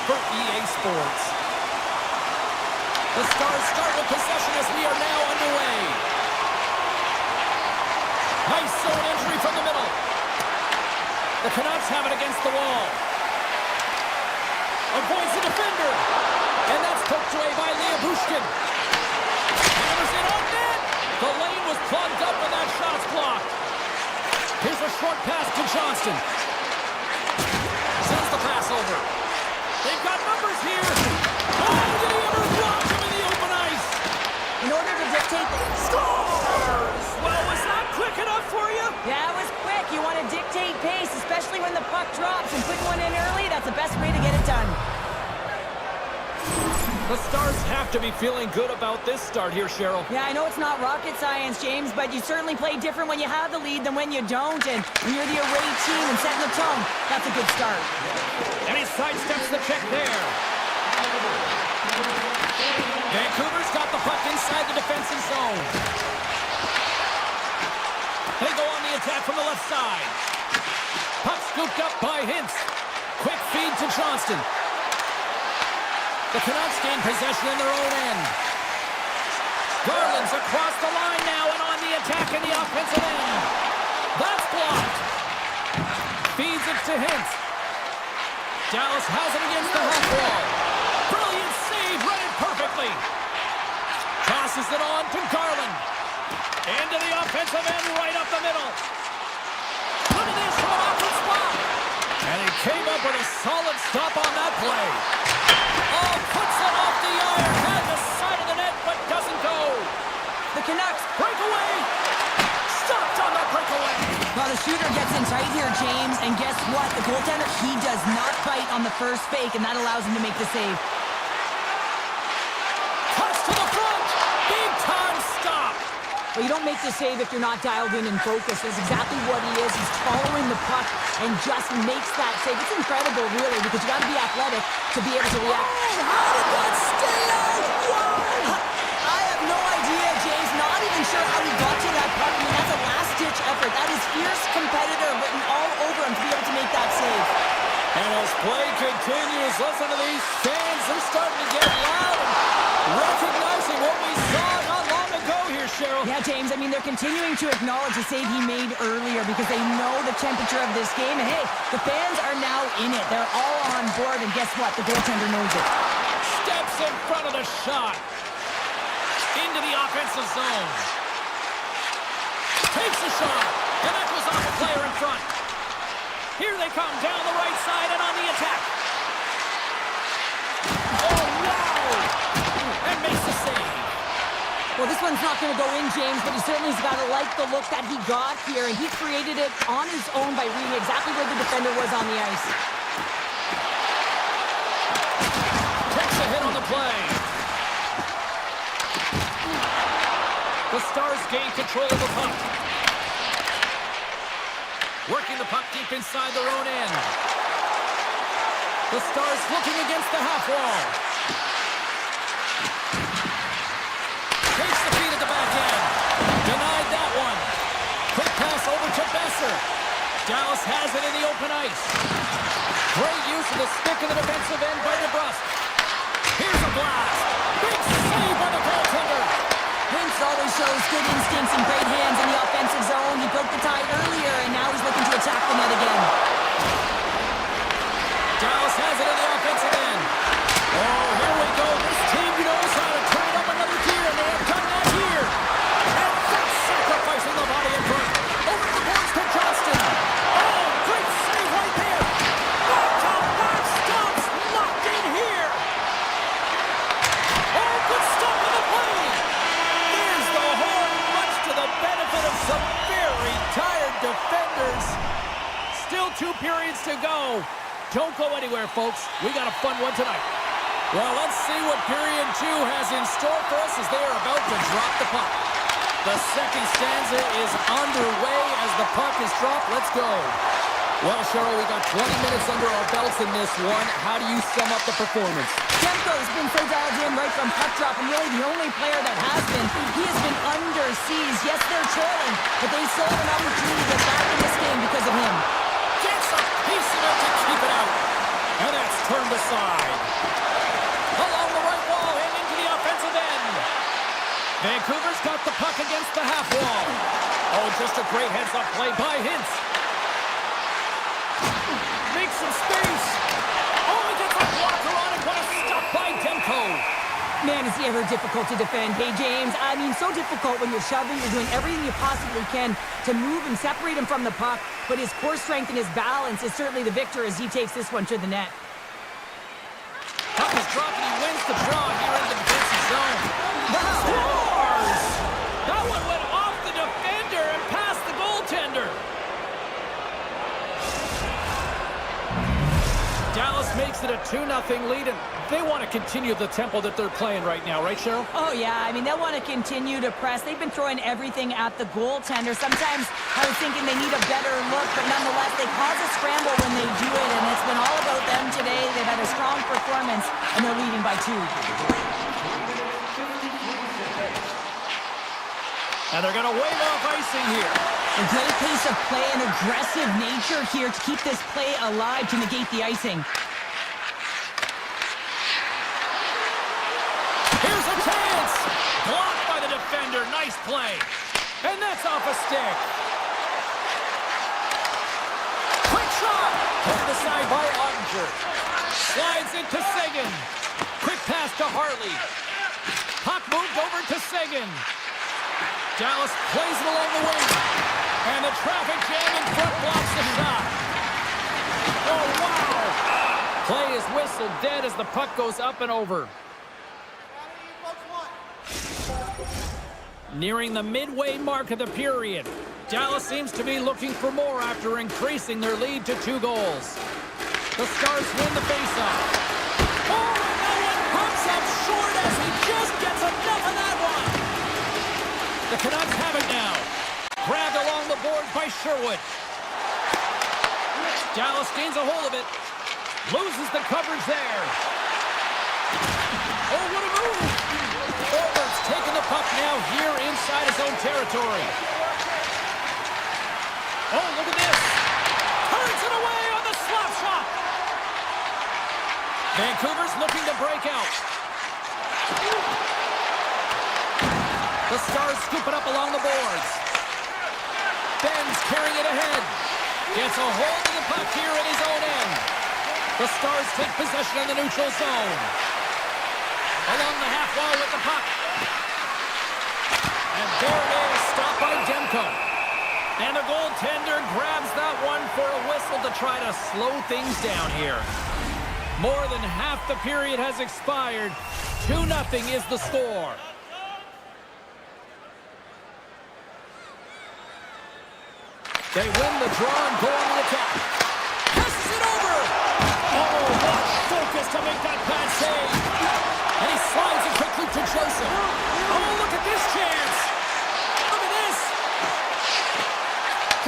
for EA Sports. The Stars start with possession as we are now underway. Nice zone entry from the middle. The Canucks have it against the wall. Avoids the defender. And that's poked away by Leah Bushkin. Hammers it on net. The lane was plugged up and that shot's blocked. Here's a short pass to Johnston. Sends the pass over. They've got numbers here. Oh, did he ever block him in the open ice? In order to dictate the... Scores! Well, was that quick enough for you? Yeah, it was quick. You want to dictate pace, especially when the puck drops, and putting one in early, that's the best way to get it done. The Stars have to be feeling good about this start here, Cheryl. Yeah, I know it's not rocket science, James, but you certainly play different when you have the lead than when you don't. And when you're the away team and setting the tone, that's a good start. And he sidesteps the check there. Vancouver's got the puck inside the defensive zone. They go on the attack from the left side. Puck scooped up by Hintz. Quick feed to Johnston. The Canucks gain possession in their own end. Garland's across the line now and on the attack in the offensive end. That's blocked. Feeds it to Hintz. Dallas has it against the half wall. Brilliant save, read it perfectly. Tosses it on to Garland. Into the offensive end, right up the middle. Look at this from an awkward spot. And he came up with a solid stop on that play. Oh, puts it off the iron, had the side of the net, but doesn't go. The Canucks Breakaway. Stopped on the breakaway. Well, the shooter gets in tight here, James, and guess what? The goaltender, he does not bite on the first fake, and that allows him to make the save. Cuts to the front. Big time stop. Well, you don't make the save if you're not dialed in and focused. That's exactly what he is. He's following the puck and just makes that save. It's incredible, really, because you got to be athletic to be able to react. Oh, how did that stay out? Why? I have no idea, James. Not even sure how he got to that puck. I mean, that's a last-ditch effort. That is fierce competitor written all over him to be able to make that save. And as play continues, listen to these fans. They're starting to get loud and recognizing what we saw not long ago here, Cheryl. Yeah, James, I mean, they're continuing to acknowledge the save he made earlier because they know the temperature of this game. And, hey, the fans are now in it. They're all on board. And guess what? The goaltender knows it. Steps in front of the shot. Into the offensive zone. Takes the shot. And that goes off the player in front. Here they come down the right side and on the attack. Oh, wow! And makes the save. Well, this one's not going to go in, James, but he certainly has got to like the look that he got here, and he created it on his own by reading exactly where the defender was on the ice. Takes a hit on the play. The Stars gain control of the puck. Working the puck deep inside their own end. The Stars looking against the half wall. Takes the feed at the back end. Denied that one. Quick pass over to Besser. Dallas has it in the open ice. Great use of the stick in the defensive end by DeBrusque. Here's a blast. Big save by the goaltender. Hintz always shows good instincts and great hands in the offensive zone. He broke the tie earlier, and now he's looking to attack the net again. Dallas has it in the offensive end. Oh, here we go. This team knows how to turn up another gear, and they have done that here. And that's sacrificing the body in front. Over the boards to Johnston. Oh, great save right there. Back-to-back stops. Locked in here. Oh, good stop on the play. There's the horn, much to the benefit of some very tired defenders. Still 2 periods to go. Don't go anywhere, folks. We got a fun one tonight. Well, let's see what period 2 has in store for us as they are about to drop the puck. The second stanza is underway as the puck is dropped. Let's go. Well, Cheryl, we got 20 minutes under our belts in this one. How do you sum up the performance? Demko's been so dialed in right from puck drop, and really the only player that has been. He has been under siege. Yes, they're trailing, but they still have an opportunity to get back in this game because of him. Gets a piece of it to keep it out. And that's turned aside. Along the right wall and into the offensive end. Vancouver's got the puck against the half wall. Oh, just a great heads-up play by Hintz. Makes some space. Oh, he gets a blocker on it. What a stop by Demko. Man, is he ever difficult to defend. Hey, James, I mean, so difficult when you're shoving. You're doing everything you possibly can to move and separate him from the puck. But his core strength and his balance is certainly the victor as he takes this one to the net. Puck is dropped and he wins the draw here in the defensive zone. Scores! That one went off the defender and past the goaltender. Dallas makes it a 2-0 lead, and they want to continue the tempo that they're playing right now, right, Cheryl? Oh, yeah. I mean, they'll want to continue to press. They've been throwing everything at the goaltender. Sometimes I was thinking they need a better look, but nonetheless, they cause a scramble when they do it, and it's been all about them today. They've had a strong performance, and they're leading by 2. And they're going to wave off icing here. A great pace of play and aggressive nature here to keep this play alive to negate the icing. Here's a chance! Blocked by the defender. Nice play. And that's off a stick. Quick shot! Pulled aside by Ottinger. Slides into Seguin. Quick pass to Harley. Puck moved over to Seguin. Dallas plays it along the wing. And the traffic jam in front blocks the shot. Oh, wow! Play is whistled dead as the puck goes up and over. Nearing the midway mark of the period. Dallas seems to be looking for more after increasing their lead to 2 goals. The Stars win the faceoff. Oh, and that one pops up short as he just gets enough of that one. The Canucks have it now. Grabbed along the boards by Sherwood. Dallas gains a hold of it. Loses the coverage there. Oh, what a move! Forward's taking the puck now here inside his own territory. Oh, look at this. Turns it away on the slap shot. Vancouver's looking to break out. The Stars scoop it up along the boards. Ben's carrying it ahead. Gets a hold of the puck here at his own end. The Stars take possession in the neutral zone. Along the half wall with the puck. And there it is, stopped by Demko. And the goaltender grabs that one for a whistle to try to slow things down here. More than half the period has expired. 2-0 is the score. They win the draw and go on the attack. Passes it over. Oh, what focus to make that bad save. And he slides it quickly to Joseph. Oh, look at this chance. Look at this.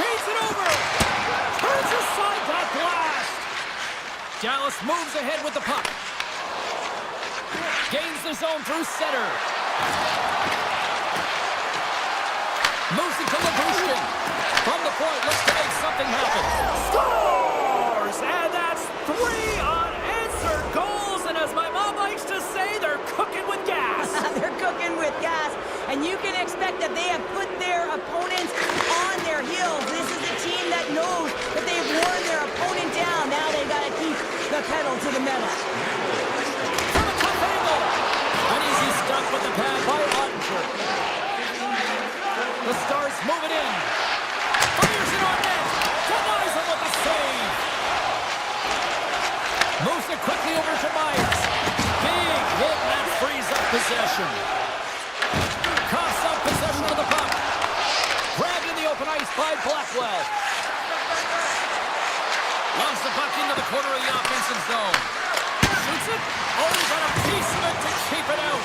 Feeds it over. Turns aside that blast. Dallas moves ahead with the puck. Gains the zone through center. Moves it to Labushkin. From the point, looks to make something happen. Scores! And that's 3 unanswered goals. And as my mom likes to say, they're cooking with gas. They're cooking with gas. And you can expect that they have put their opponents on their heels. This is a team that knows that they've worn their opponent down. Now they've got to keep the pedal to the metal. From a tough angle. An easy stop with the pad by Ottinger. The Stars move it in. Fires it on net. Denies him with a save. Moves it quickly over to Myers. Big hit, and that frees up possession. Coughs up possession of the puck. Grabbed in the open ice by Blackwell. Loves the puck into the corner of the offensive zone. Shoots it. Oh, he's got a piece of it to keep it out.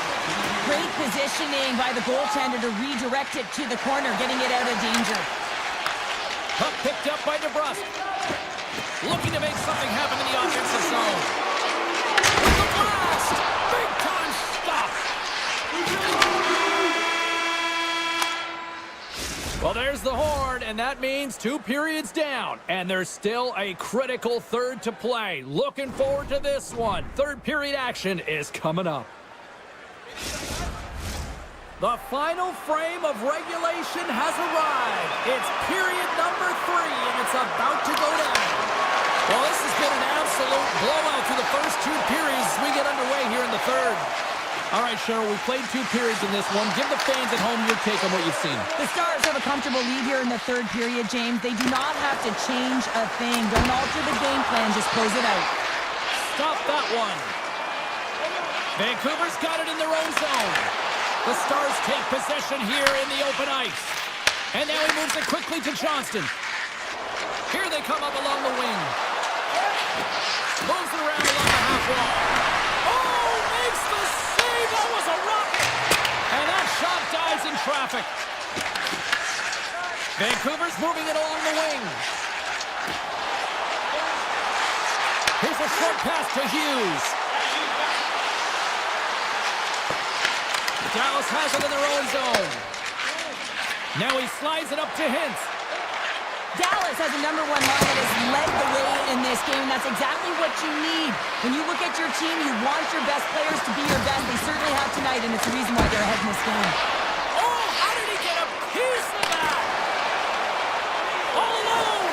Great positioning by the goaltender to redirect it to the corner, getting it out of danger. Puck picked up by DeBrusque. Looking to make something happen in the offensive zone. With the blast! Big time stop! Well, there's the horn, and that means 2 periods down. And there's still a critical third to play. Looking forward to this one. Third period action is coming up. The final frame of regulation has arrived. It's period number 3, and it's about to go down. Well, this has been an absolute blowout through the first 2 periods as we get underway here in the third. All right, Cheryl, we played 2 periods in this one. Give the fans at home your take on what you've seen. The Stars have a comfortable lead here in the third period, James. They do not have to change a thing. Don't alter the game plan, just close it out. Stop that one. Vancouver's got it in their own zone. The Stars take possession here in the open ice. And now he moves it quickly to Johnston. Here they come up along the wing. Moves it around along the half wall. Oh, makes the save. That was a rocket. And that shot dies in traffic. Vancouver's moving it along the wing. Here's a short pass to Hughes. Dallas has it in their own zone. Now he slides it up to Hintz. Dallas has a #1 line that has led the way in this game, and that's exactly what you need. When you look at your team, you want your best players to be your best. They certainly have tonight, and it's the reason why they're ahead in this game. Oh, how did he get a piece of that? All alone.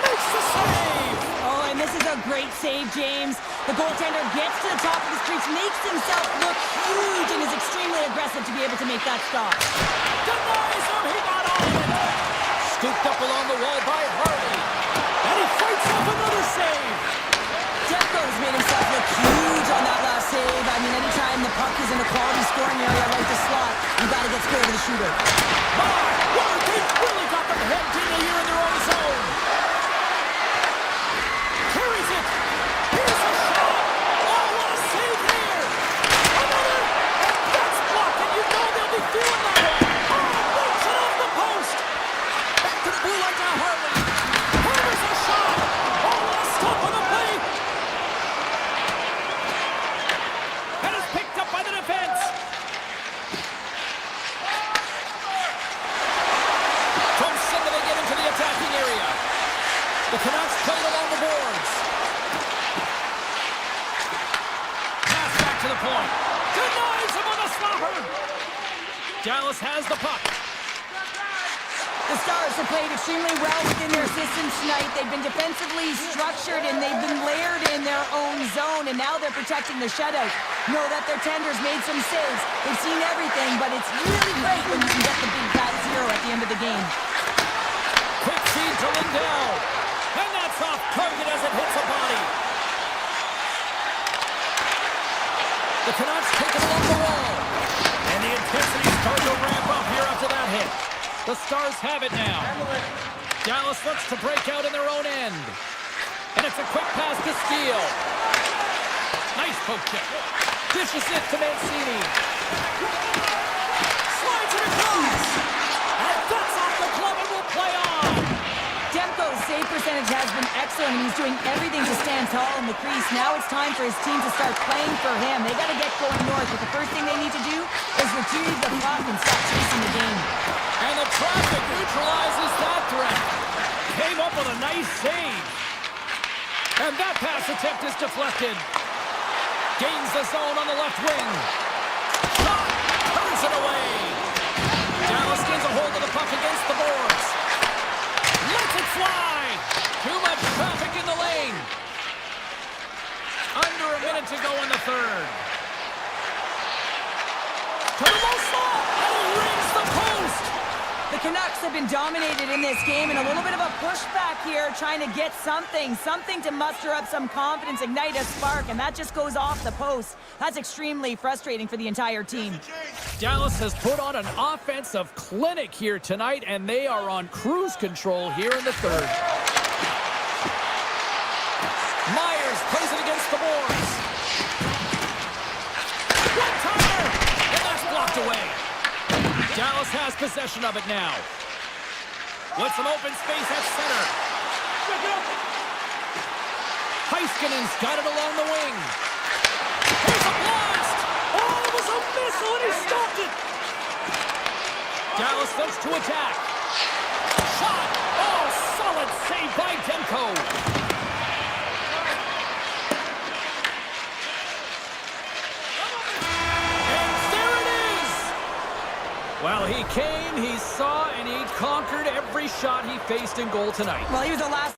Makes the save. Oh, and this is a great save, James. The goaltender gets to the top of his crease, makes himself look huge, and is extremely aggressive to be able to make that stop. Denies him. He got all of it. Scooped up along the wall by Hardy. And he fights off another save. Demko's made himself look huge on that last save. I mean, anytime the puck is in a quality scoring area like the slot, you got to get scared of the shooter. My word, they really got them headed in here in their own zone. Carries it. Here's a shot. Oh, what a save here. Another. And that's blocked, and you know they'll be feeling that one. Oh, breaks it off the post. Back to the blue line to Harley. Hammers a shot. Oh, what a stop on the play. And it's picked up by the defense. From center they get into the attacking area. The Canucks play it along the boards. Pass back to the point. Denies him on the stopper. Dallas has the puck. The Stars have played extremely well within their systems tonight. They've been defensively structured, and they've been layered in their own zone, and now they're protecting the shutout. Know that their tenders made some saves. They've seen everything, but it's really great when you can get the big fat 0 at the end of the game. Quick feed to Lindell. And that's off target as it hits a body. The Canucks take it along the wall. And the intensity starts to ramp up here after that hit. The Stars have it now. Dallas looks to break out in their own end. And it's a quick pass to Steele. Nice poke check. Dishes it to Mancini. Slides it across. And that's off the glove and will play on. Demko's save percentage has been excellent, and he's doing everything to stand tall in the crease. Now it's time for his team to start playing for him. They got to get going north, but the first thing they need to do is retrieve the puck and stop chasing the game. And the traffic neutralizes that threat. Came up with a nice save. And that pass attempt is deflected. Gains the zone on the left wing. Shot! Turns it away. Dallas gains a hold of the puck against the boards. Lets it fly. Too much traffic in the lane. Under a minute to go in the third. To the low slot. And he rings the post. The Canucks have been dominated in this game, and a little bit of a pushback here, trying to get something to muster up some confidence, ignite a spark, and that just goes off the post. That's extremely frustrating for the entire team. Dallas has put on an offensive clinic here tonight, and they are on cruise control here in the third. Myers plays it against the boards. One-timer, and that's blocked away. Dallas has possession of it now. With some open space at center. Heiskanen's got it along the wing. Here's a blast! Oh, it was a missile and he stopped it! Dallas looks to attack. Saved by Demko. And there it is! Well, he came, he saw, and he conquered every shot he faced in goal tonight. Well, he was the last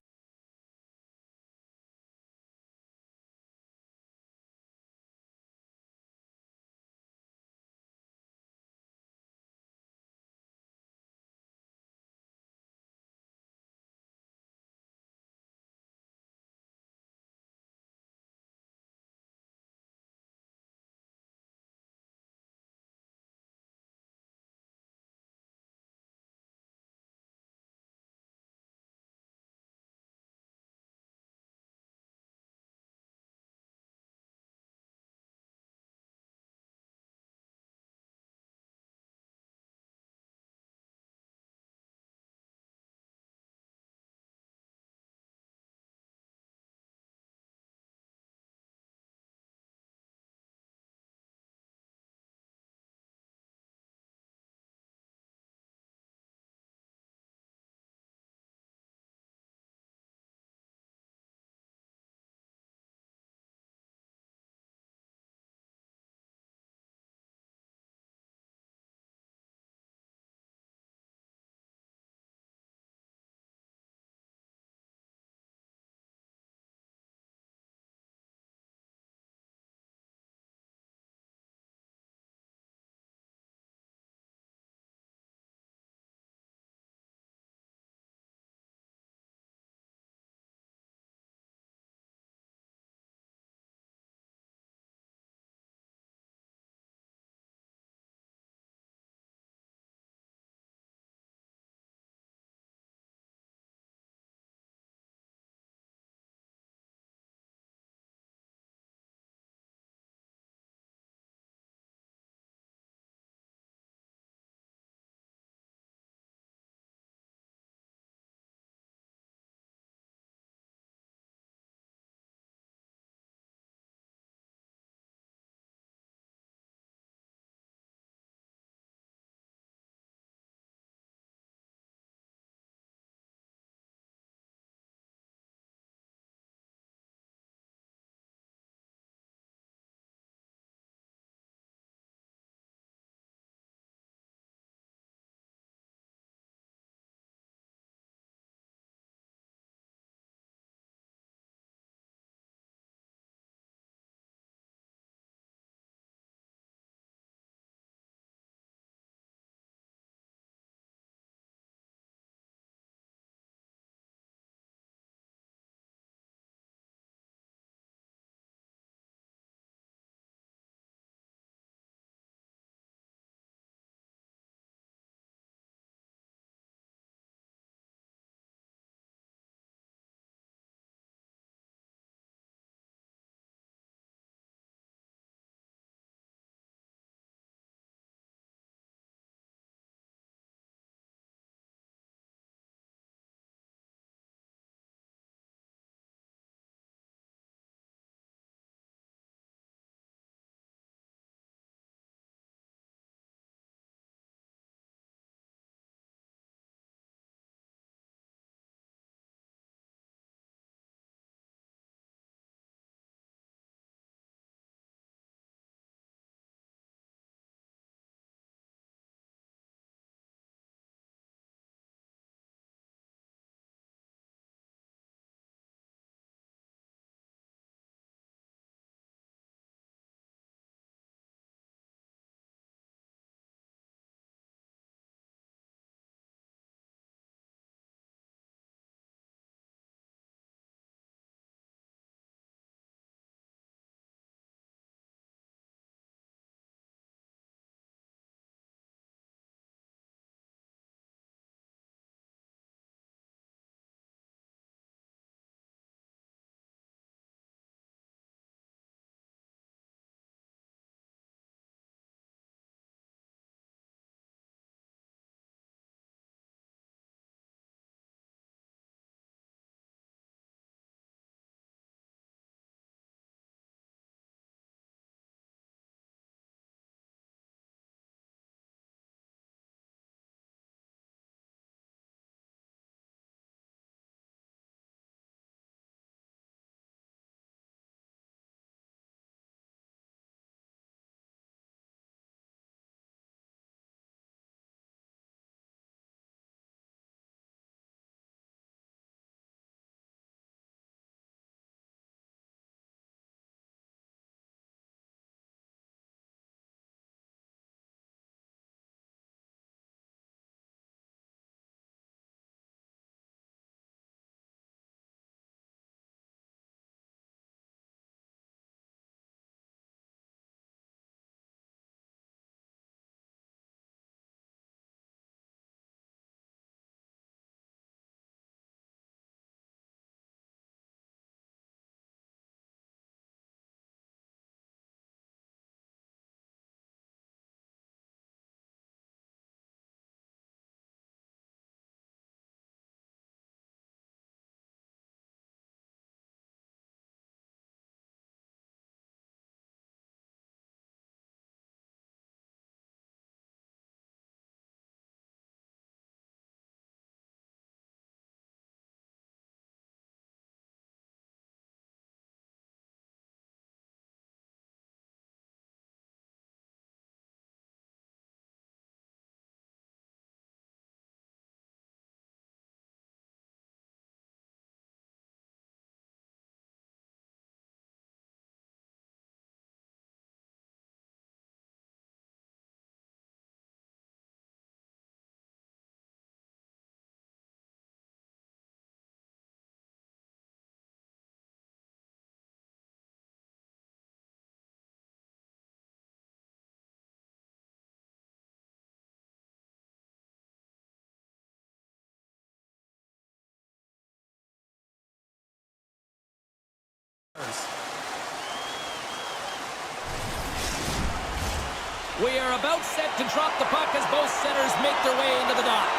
We are about set to drop the puck as both centers make their way into the dot.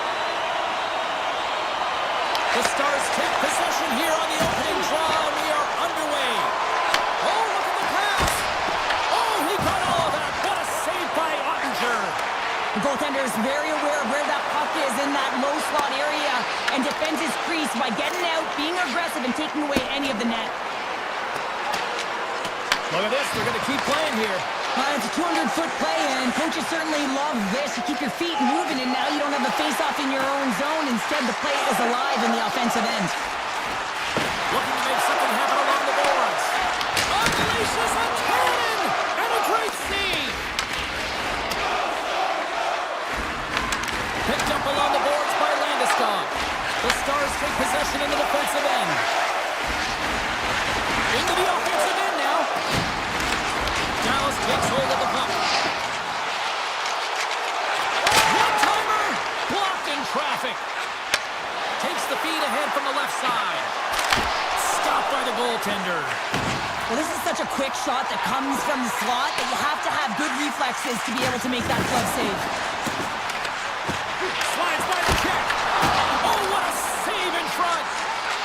The Stars take possession here on the opening draw, and we are underway. Oh, look at the pass! Oh, he got all of that! What a save by Ottinger! The goaltender is very aware of where that puck is in that low slot area and defends his crease by getting out, being aggressive, and taking away any of the net. Look at this, they're going to keep playing here. It's a 200-foot play, and coaches certainly love this. You keep your feet moving, and now you don't have a face-off in your own zone. Instead, the play is alive in the offensive end. Looking to make something happen along the boards. Unleashes a cannon! And a great save! Picked up along the boards by Landeskog. The Stars take possession in the defensive end. Into the offensive end now. Dallas takes hold of the puck. One-timer! Blocked in traffic. Takes the feed ahead from the left side. Stopped by the goaltender. Well, this is such a quick shot that comes from the slot that you have to have good reflexes to be able to make that glove save. Slides by the check. Oh, what a save in front.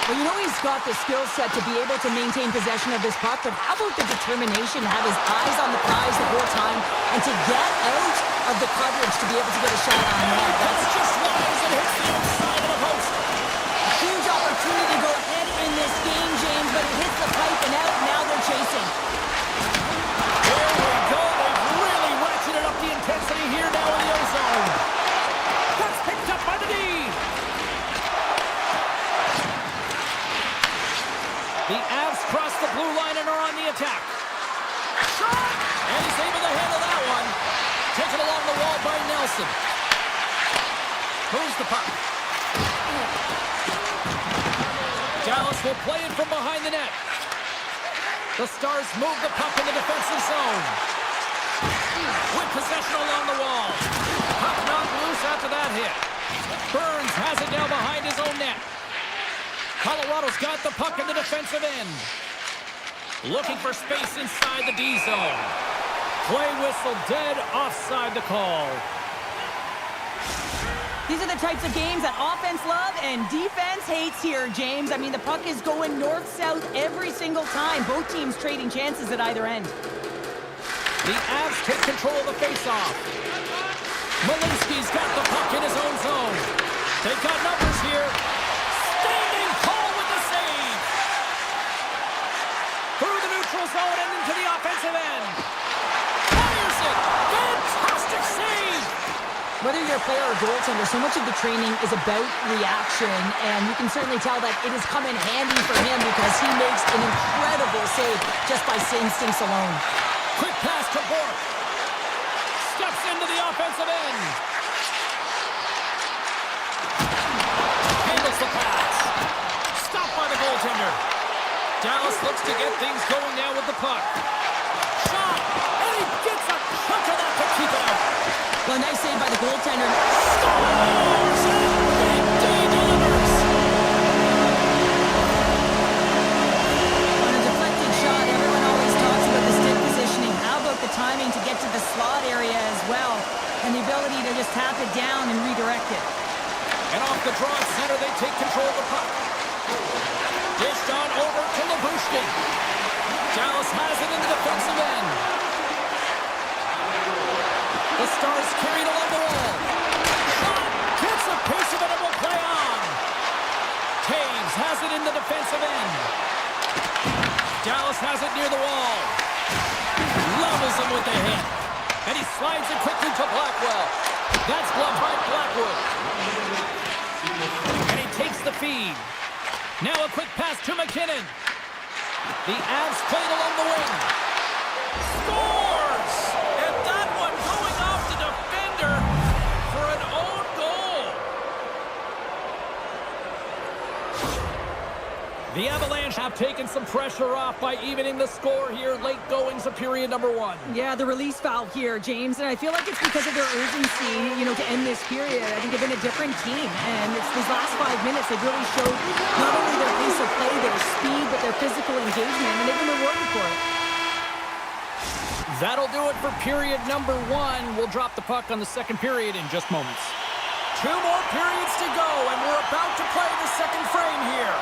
Well, you know he's got the skill set to be able to maintain possession of this puck, but how about the determination to have his eyes on the prize the whole time and to get out of the coverage to be able to get a shot on net? That's just wise and hits the outside of the post. A huge opportunity to go ahead in this game, James, but it hits the pipe and out. Now they're chasing. There we go. They've really ratcheted up the intensity here now in the ozone. That's picked up by the D. The Avs cross the blue line and are on the attack. Shot! And he's able to handle that one. Taken along the wall by Nelson. Moves the puck. Dallas will play it from behind the net. The Stars move the puck in the defensive zone. With possession along the wall. Puck knocked loose after that hit. Burns has it now behind his own net. Colorado's got the puck in the defensive end. Looking for space inside the D zone. Play whistle dead, offside the call. These are the types of games that offense love and defense hates here, James. I mean, the puck is going north-south every single time. Both teams trading chances at either end. The Avs take control of the faceoff. Malinsky's got the puck in his own zone. They've got numbers here. Standing tall with the save. Through the neutral zone and into the offensive end. Fires it. Fantastic save. Whether you're a player or goaltender, so much of the training is about reaction, and you can certainly tell that it has come in handy for him because he makes an incredible save just by instincts alone. Quick pass to Bork. Steps into the offensive end. Handles the pass. Stopped by the goaltender. Dallas looks to get things going now with the puck. Shot. And he gets a chunk of that to keep it out. Well, nice save by the goaltender. Scores! Big D delivers. On a deflected shot, everyone always talks about the stick positioning. How about the timing to get to the slot area as well? And the ability to just tap it down and redirect it. And off the draw center, they take control of the puck. Dished on over to Labushkin. Dallas has it in the defensive end. The Stars carried along the wall. Shot! Gets a piece of it and will play on. Taves has it in the defensive end. Dallas has it near the wall. Levels him with the hit. And he slides it quickly to Blackwell. That's gloved by Blackwood. And he takes the feed. Now a quick pass to McKinnon. The Avs played along the wing. Scores! And that one going off the defender for an own goal. The Avalanche have taken some pressure off by evening the score here late goings of period number one. Yeah, the release valve here, James, and I feel like it's because of their urgency, to end this period. I think they've been a different team, and it's these last 5 minutes they've really showed not only their pace of play, their speed, but their physical engagement, and they've been rewarded for it. That'll do it for period number 1. We'll drop the puck on the second period in just moments. 2 more periods to go, and we're about to play the second frame here.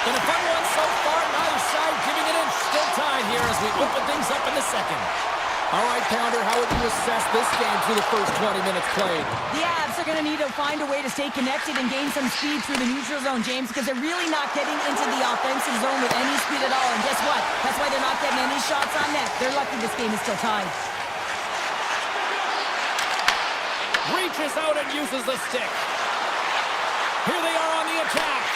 Been a fun one so far, neither side giving an inch. Still tied here as we open things up in the second. All right, Pounder, how would you assess this game through the first 20 minutes played? The Avs are going to need to find a way to stay connected and gain some speed through the neutral zone, James, because they're really not getting into the offensive zone with any speed at all. And guess what? That's why they're not getting any shots on net. They're lucky this game is still tied. Reaches out and uses the stick. Here they are on the attack.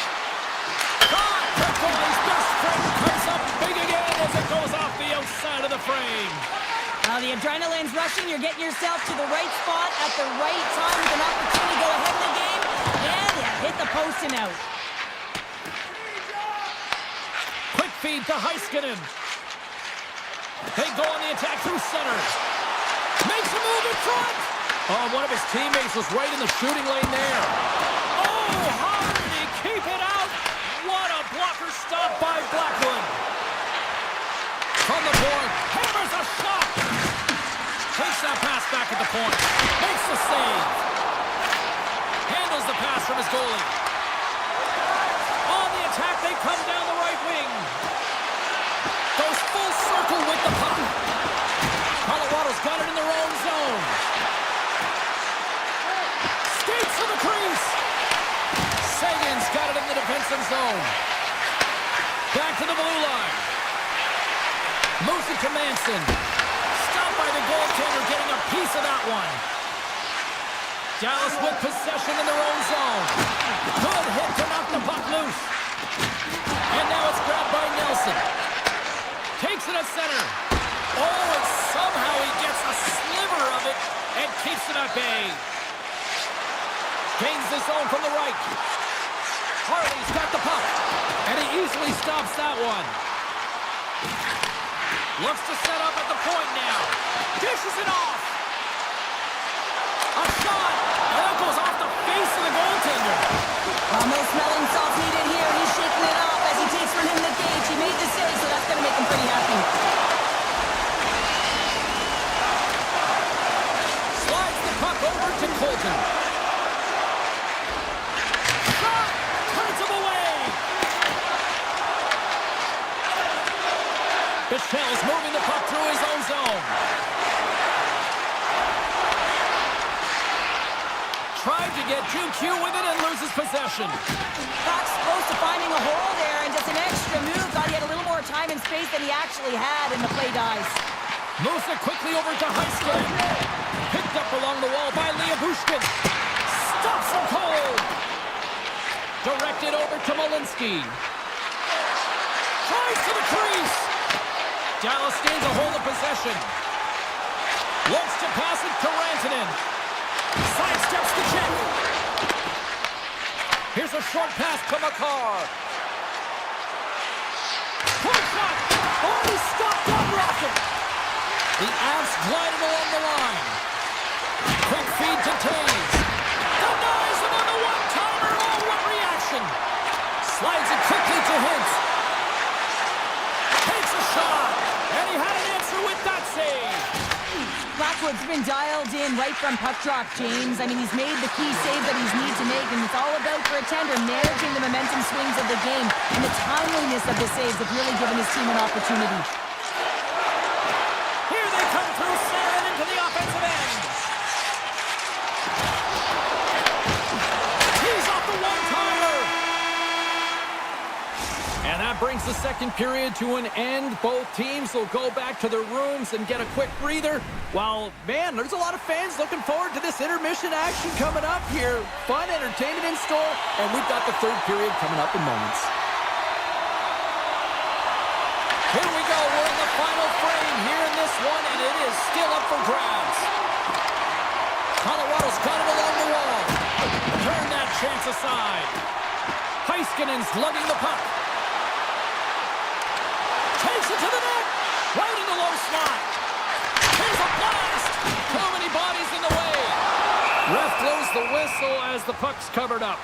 Shot! The goalie's best friend comes up big again as it goes off the outside of the frame. Now the adrenaline's rushing. You're getting yourself to the right spot at the right time with an opportunity to go ahead in the game. And you hit the post and out. Quick feed to Heiskanen. They go on the attack through center. Makes a move in front. Oh, one of his teammates was right in the shooting lane there. Oh, how did he keep it out? What a blocker stop by Blackwood. From the board, hammers a shot. Takes that pass back at the point. Makes the save. Handles the pass from his goalie. On the attack, they come down the right wing. Goes full circle with the puck. Colorado's got it in their own zone. Skates to the crease. Sagan's got it in the defensive zone. Back to the blue line. Moves it to Manson. Stopped by the goaltender, getting a piece of that one. Dallas with possession in their own zone. Good hit to knock the puck loose. And now it's grabbed by Nelson. Takes it at center. Oh, and somehow he gets a sliver of it and keeps it at bay. Gains the zone from the right. Harley's got the puck. And he easily stops that one. Looks to set up at the point now. Dishes it off. A shot. And that goes off the face of the goaltender. No smelling salt needed here. He's shaking it off as he takes from him the gauge. He made the save, so that's going to make him pretty happy. Slides the puck over to Colton. Shot. Turns him away. Bichel's moving the puck through his own zone. Tried to get 2Q with it and loses possession. Fox close to finding a hole there, and just an extra move. Thought he had a little more time and space than he actually had, and the play dies. Moves it quickly over to Heiskanen. Picked up along the wall by Liabushkin. Stops him cold. Directed over to Malinsky. Tries to the crease. Dallas gains a hold of possession. Looks to pass it to Rantanen. Sidesteps the check. Here's a short pass to Makar. Point shot. Oh, he stopped on Rocket. The Avs glided along the line. Quick feed to Taves. Denies him on the one-timer. Oh, what reaction. Slides it quickly to Hintz. Takes a shot. And he had an answer with that save. Blackwood's been dialed in right from puck drop, James. I mean, he's made the key save that he's need to make, and it's all about, for a tender, managing the momentum swings of the game, and the timeliness of the saves have really given his team an opportunity. Here they come through center and into the offensive end. He's off the one-timer. And that brings the second period to an end. Both teams will go back to their rooms and get a quick breather. While, man, there's a lot of fans looking forward to this intermission action coming up here. Fun entertainment in store, and we've got the third period coming up in moments. Here we go. We're in the final frame here in this one, and it is still up for grabs. Colorado's got it along the wall. Turn that chance aside. Heiskanen's lugging the puck. Takes it to the net. Right in the low slot. Here's a blast. Too many bodies in the way. Ref blows the whistle as the puck's covered up.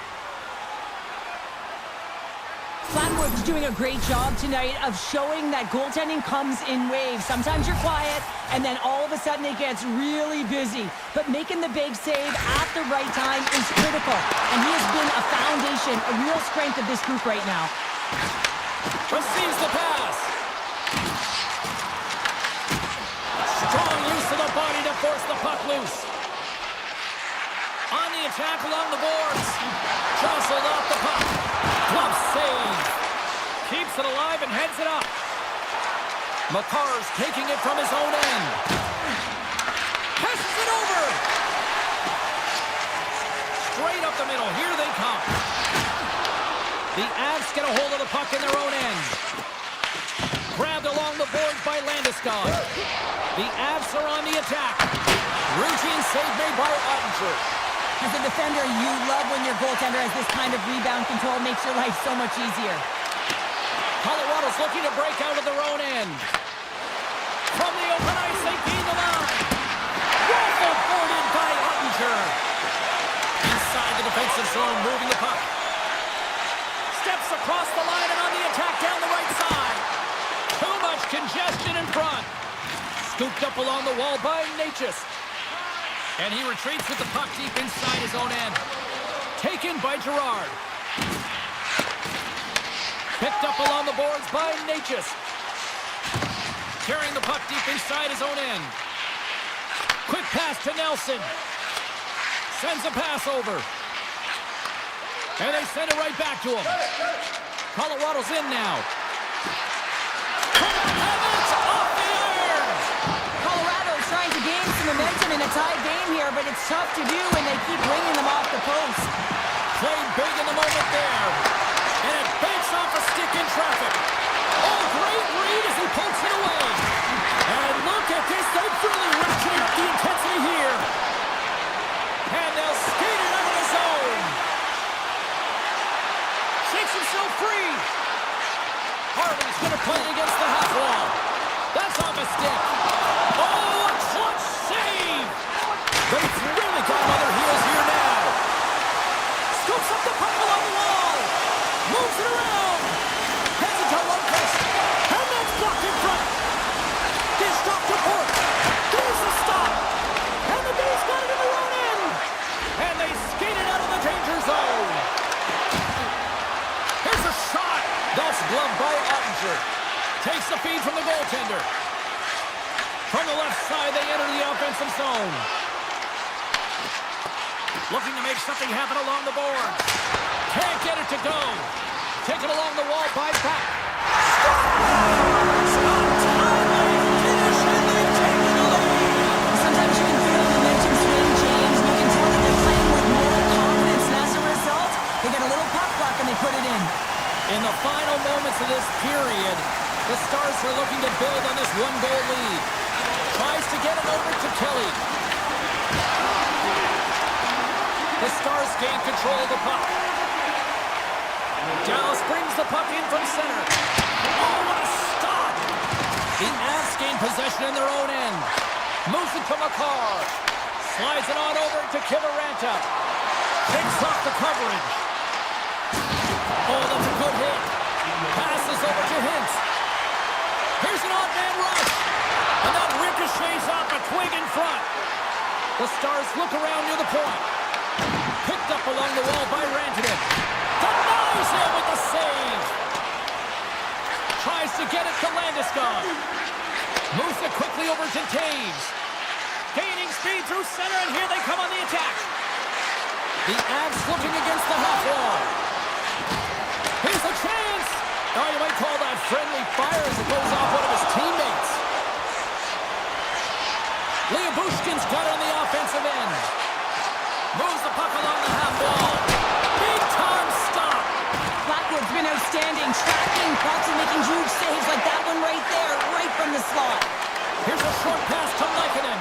Blackwood Blackwood's doing a great job tonight of showing that goaltending comes in waves. Sometimes you're quiet, and then all of a sudden it gets really busy. But making the big save at the right time is critical. And he has been a foundation, a real strength of this group right now. Receives the pass. Strong use of the body to force the puck loose. On the attack along the boards. Jostled off the puck. Glove save. Keeps it alive and heads it up. McCarr's taking it from his own end. Passes it over. Straight up the middle. Here they come. The Avs get a hold of the puck in their own end. Grabbed along the boards by Landeskog. The Avs are on the attack. Routine save made by Ottinger. As a defender, you love when your goaltender has this kind of rebound control. Makes your life so much easier. Colorado's looking to break out of their own end. From the open ice, they gain the line. Rifle boarded by Ottinger. Inside the defensive zone, moving the puck. Steps across the line and on the attack down the right side. Too much congestion in front. Scooped up along the wall by Natchez. And he retreats with the puck deep inside his own end. Taken by Gerard. Picked up along the boards by Natchez. Carrying the puck deep inside his own end. Quick pass to Nelson. Sends a pass over. And they send it right back to him. Colorado's in now. And it's off the iron! Colorado's trying to gain some momentum in a tied game here, but it's tough to do when they keep bringing them off the post. Played big in the moment there. And it banks off a stick in traffic. Oh, great read as he pokes it away. And look at this. They've really ratcheted up the intensity here. And they'll skate it out of the zone. Shakes himself free. Harvey's going to play it against the half wall. That's off a stick. Oh, a clutch save. They've really got him on their heels here now. Scoops up the puck along the wall. Moves it around. Heads it to Lundqvist. And that's blocked in front. Dished off to Port. There's the stop. And the Bees got it in their own end. And they skate it out of the danger zone. Here's a shot. That's gloved by Ottinger. Takes the feed from the goaltender. From the left side, they enter the offensive zone. Looking to make something happen along the board. Can't get it to go. Taken along the wall by Back. Sometimes you can feel the momentum swing, James. You can tell that they're playing with more confidence, and as a result, they get a little pop block and they put it in. In the final moments of this period, the Stars are looking to build on this one-goal lead. Tries to get it over to Kelly. The Stars gain control of the puck. Dallas brings the puck in from center. Oh, what a stop! The Avs gain possession in their own end. Moves it to McCarr. Slides it on over to Kiviranta. Takes off the coverage. Oh, that's a good hit. Passes over to Hintz. Here's an odd-man rush. And that ricochets off a twig in front. The Stars look around near the point. Picked up along the wall by Rantanen. Denies him with the save. Tries to get it to Landeskog. Moves it quickly over to Taves. Gaining speed through center, and here they come on the attack. The Avs looking against the half wall. Here's a chance. Oh, you might call that friendly fire as it goes off one of his teammates. Bushkin's got it on the offensive end. Moves the puck along the half wall. Big time stop. Blackwood's been outstanding, tracking pucks and making huge saves like that one right there, right from the slot. Here's a short pass to Lehkonen.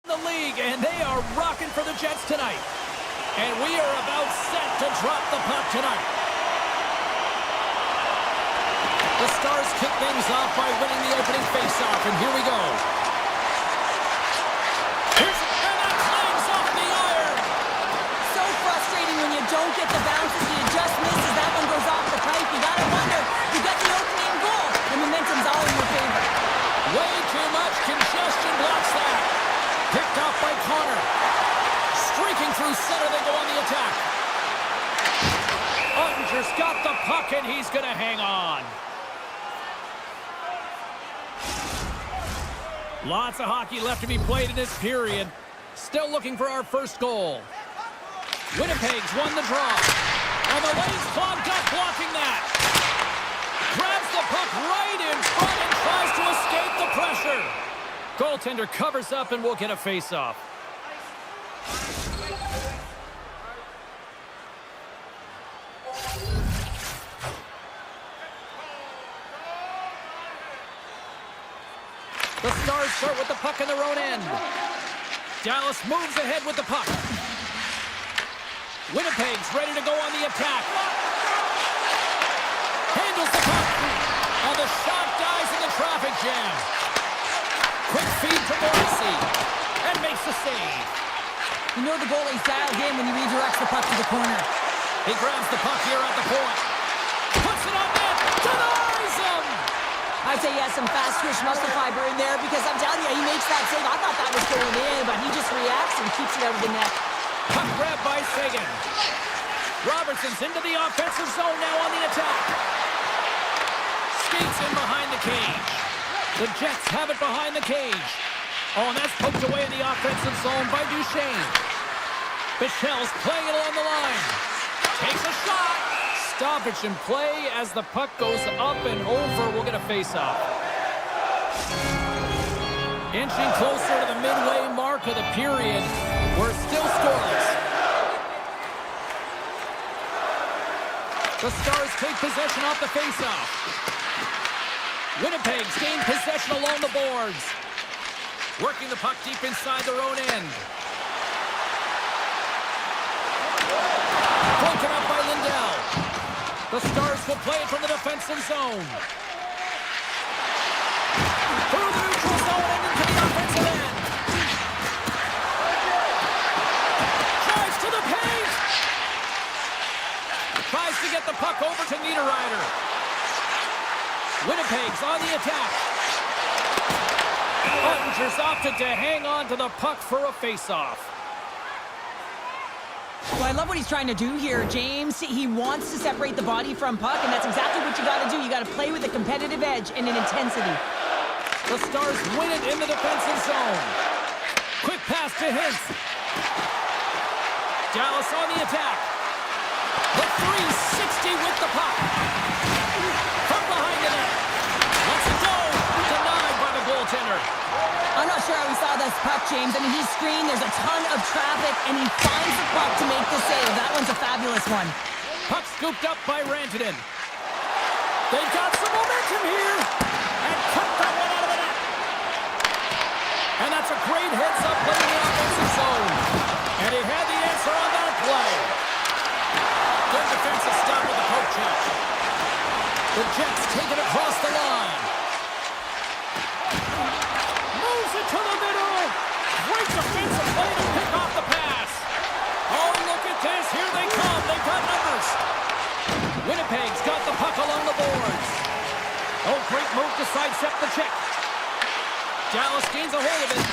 The league, and they are rocking for the Jets tonight. And we are about set to drop the puck tonight. The Stars kick things off by winning the opening faceoff, and here we go. And that clangs off the iron. So frustrating when you don't get the bounces, you just miss as that one goes off the pipe. You gotta wonder, you got the opening goal, and momentum's all in your favor. Way too much congestion blocks that. Picked off by Connor. Streaking through center, they go on the attack. Ottinger's got the puck, and he's gonna hang on. Lots of hockey left to be played in this period. Still looking for our first goal. Winnipeg's won the draw. And the lane's clogged up, blocking that. Grabs the puck right in front and tries to escape the pressure. Goaltender covers up and we'll get a face-off. The Stars start with the puck in their own end. Dallas moves ahead with the puck. Winnipeg's ready to go on the attack. Handles the puck. And the shot dies in the traffic jam. Quick feed to Morrissey. And makes the save. You know the goalie's dialed in when he redirects the puck to the corner. He grabs the puck here at the point. Puts it on net. Denies him. I'd say he has some fast twitch muscle fiber in there because I'm telling you, he makes that save. I thought that was going in, but he just reacts and keeps it out of the net. Puck grab by Sagan. Robertson's into the offensive zone now on the attack. Skates in behind the cage. The Jets have it behind the cage. Oh, and that's poked away in the offensive zone by Duchesne. Michelle's playing it along the line. Takes a shot. Stoppage in play as the puck goes up and over. We'll get a face-off. Inching closer to the midway mark of the period. We're still scoreless. The Stars take possession off the face-off. Winnipeg's gained possession along the boards. Working the puck deep inside their own end. Broken up by Lindell. The Stars will play it from the defensive zone. Through the neutral zone and into the offensive end. Drives to the paint. Tries to get the puck over to Niederreiter. Winnipeg's on the attack. Ottinger's opted to hang on to the puck for a face-off. Well, I love what he's trying to do here, James. He wants to separate the body from puck, and that's exactly what you got to do. You got to play with a competitive edge and an intensity. The Stars win it in the defensive zone. Quick pass to Hintz. Dallas on the attack. The 360 with the puck. From behind the net. Let's go. Denied by the goaltender. I'm not sure how he saw this puck, James. I mean, he's screened, there's a ton of traffic, and he finds the puck to make the save. That one's a fabulous one. Puck scooped up by Rantanen. They've got some momentum here. And cut that one out of the net. And that's a great heads-up play in the offensive zone. And he had the answer on that play. Good defensive stop with the poke check. The Jets take it across the line. Moves it to the middle. Great defensive play to pick off the pass. Oh, look at this. Here they come. They've got numbers. Winnipeg's got the puck along the boards. Oh, great move to sidestep the check. Dallas gains a hold of it.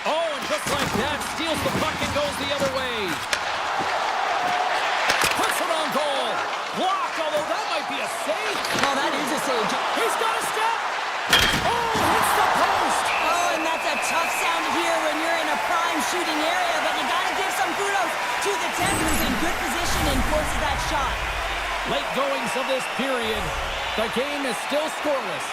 Oh, and just like that, steals the puck and goes the other way. Puts it on goal. Blocked, although that might be a save. Oh, that is a save. He's got a step. Oh, hits the post. Oh, and that's a tough sound to hear when you're in a prime shooting area, but you got to give some kudos to the 10 who's in good position and forces that shot. Late goings of this period. The game is still scoreless.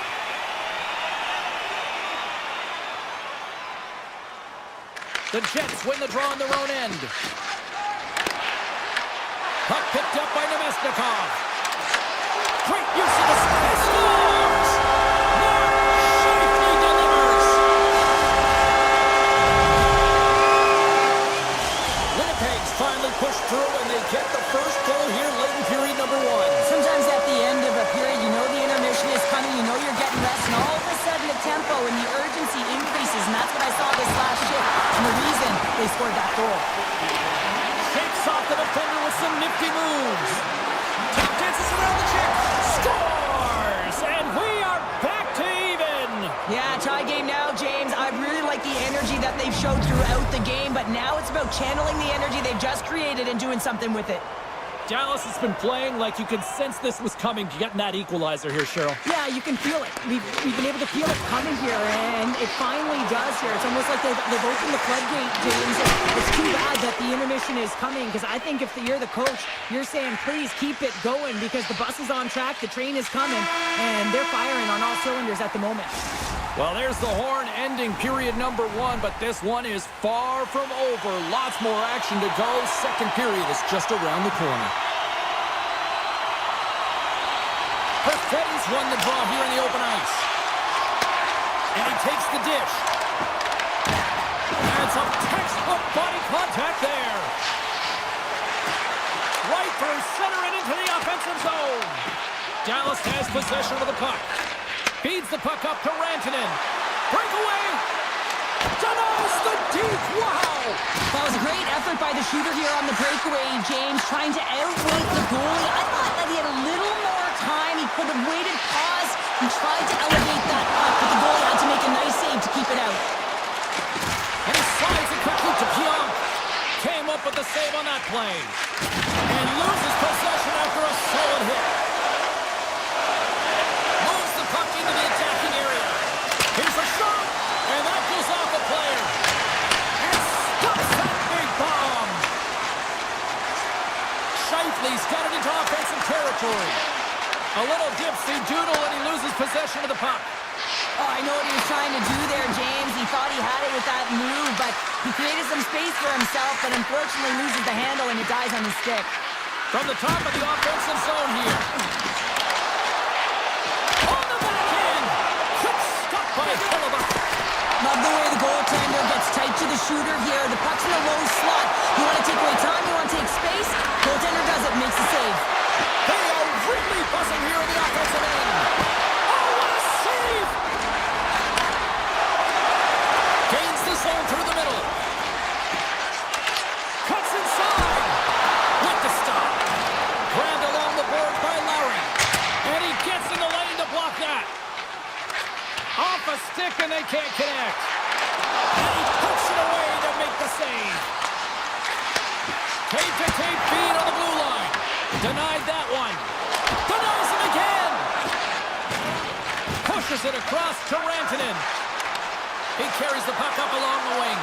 The Jets win the draw on their own end. Puck picked up by Nemesnikov. Great use of the space. Scores! Mark safely delivers. they scored that goal. Shakes off the defender with some nifty moves. Top dances around the chick. Scores! And we are back to even. Yeah, tie game now, James. I really like the energy that they've showed throughout the game, but now it's about channeling the energy they've just created and doing something with it. Dallas has been playing like you can sense this was coming, getting that equalizer here, Cheryl. Yeah, you can feel it. We've been able to feel it coming here, and it finally does here. It's almost like they've opened the floodgate, James. It's too bad that the intermission is coming, because I think if you're the coach, you're saying, please keep it going, because the bus is on track, the train is coming, and they're firing on all cylinders at the moment. Well, there's the horn ending period number 1, but this one is far from over. Lots more action to go. Second period is just around the corner. Perfetti's won the draw here in the open ice. And he takes the dish. And some textbook body contact there. Right through center and into the offensive zone. Dallas has possession of the puck. Feeds the puck up to Rantanen. Breakaway. Denies the deep. Wow. That was a great effort by the shooter here on the breakaway, James, trying to outweight the goalie. I thought that he had a little more time. He could have waited, paused, and tried to elevate that up, but the goalie had to make a nice save to keep it out. And he slides it quickly to Pionk. Came up with the save on that play. And loses possession after a solid hit. Into the attacking area. Here's a shot, and that goes off the player. And stops that big bomb. Scheifele's got it into offensive territory. A little dipsy doodle, and he loses possession of the puck. Oh, I know what he was trying to do there, James. He thought he had it with that move, but he created some space for himself, but unfortunately loses the handle, and it dies on his stick. From the top of the offensive zone here. Love the way the goaltender gets tight to the shooter here. The puck's in the low slot. You want to take away time, you want to take space. Goaltender does it, makes the save. They are really buzzing here in the offensive end. Oh, what a save! Gains the zone through the middle. Cuts inside. With the stop. Grabbed along the boards by Lowry. And he gets in the lane to block that. Off a stick, and they can't connect. And he puts it away to make the save. Tape-to-tape feed on the blue line. Denied that one. Denies him again. Pushes it across to Rantanen. He carries the puck up along the wing.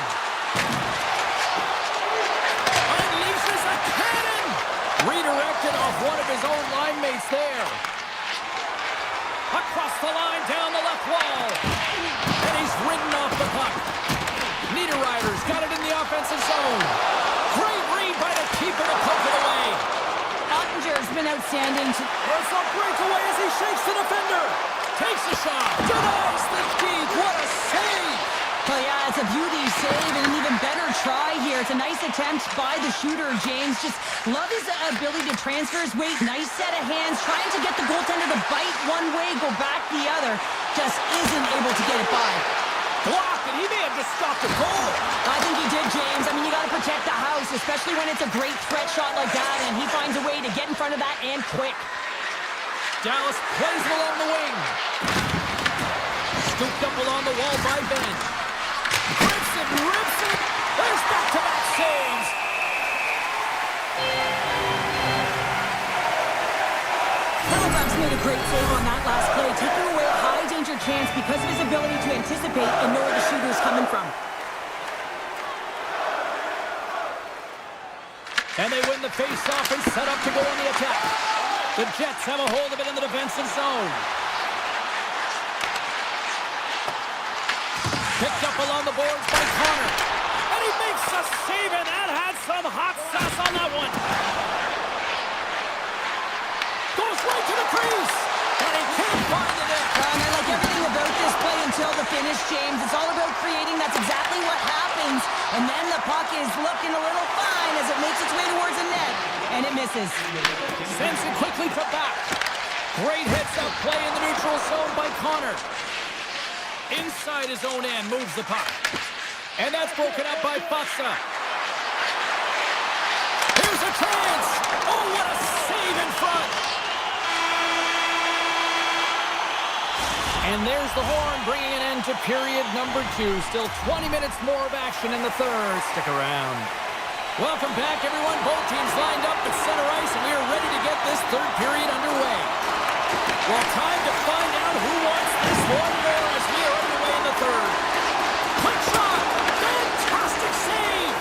Unleashes a cannon. Redirected off one of his own line mates there. Across the line, down the left wall. And he's ridden off the puck. Niederreiter's got it in the offensive zone. Great read by the keeper to poke it away. Ottinger's been outstanding. There's a breakaway as he shakes the defender. Takes a shot. Denies the deep. What a save. Oh, yeah, it's a beauty save and an even better try here. It's a nice attempt by the shooter, James. Just love his ability to transfer his weight. Nice set of hands, trying to get the goaltender to bite one way, go back the other. Just isn't able to get it by. Blocked, and he may have just stopped the goal. I think he did, James. I mean, you got to protect the house, especially when it's a great threat shot like that, and he finds a way to get in front of that and quick. Dallas plays it along the wing. Scooped up along the wall by Ben. Rips it. There's back-to-back saves. Halifax made a great save on that last play, taking away a high-danger chance because of his ability to anticipate and know where the shooter is coming from. And they win the face-off and set up to go on the attack. The Jets have a hold of it in the defensive zone. Picked up along the boards by Connor. And he makes a save, and that had some hot sauce on that one. Goes right to the crease. And he can't find the net. And I like everything about this play until the finish, James. It's all about creating. That's exactly what happens. And then the puck is looking a little fine as it makes its way towards the net. And it misses. Sends it quickly to back. Great hits out play in the neutral zone by Connor. Inside his own end, moves the puck. And that's broken up by Faksa. Here's a chance. Oh, what a save in front. And there's the horn, bringing an end to period number 2. Still 20 minutes more of action in the third. Stick around. Welcome back, everyone. Both teams lined up at center ice, and we are ready to get this third period underway. Well, time to find out who wants this one more as we are underway in the third. Quick shot! Fantastic save!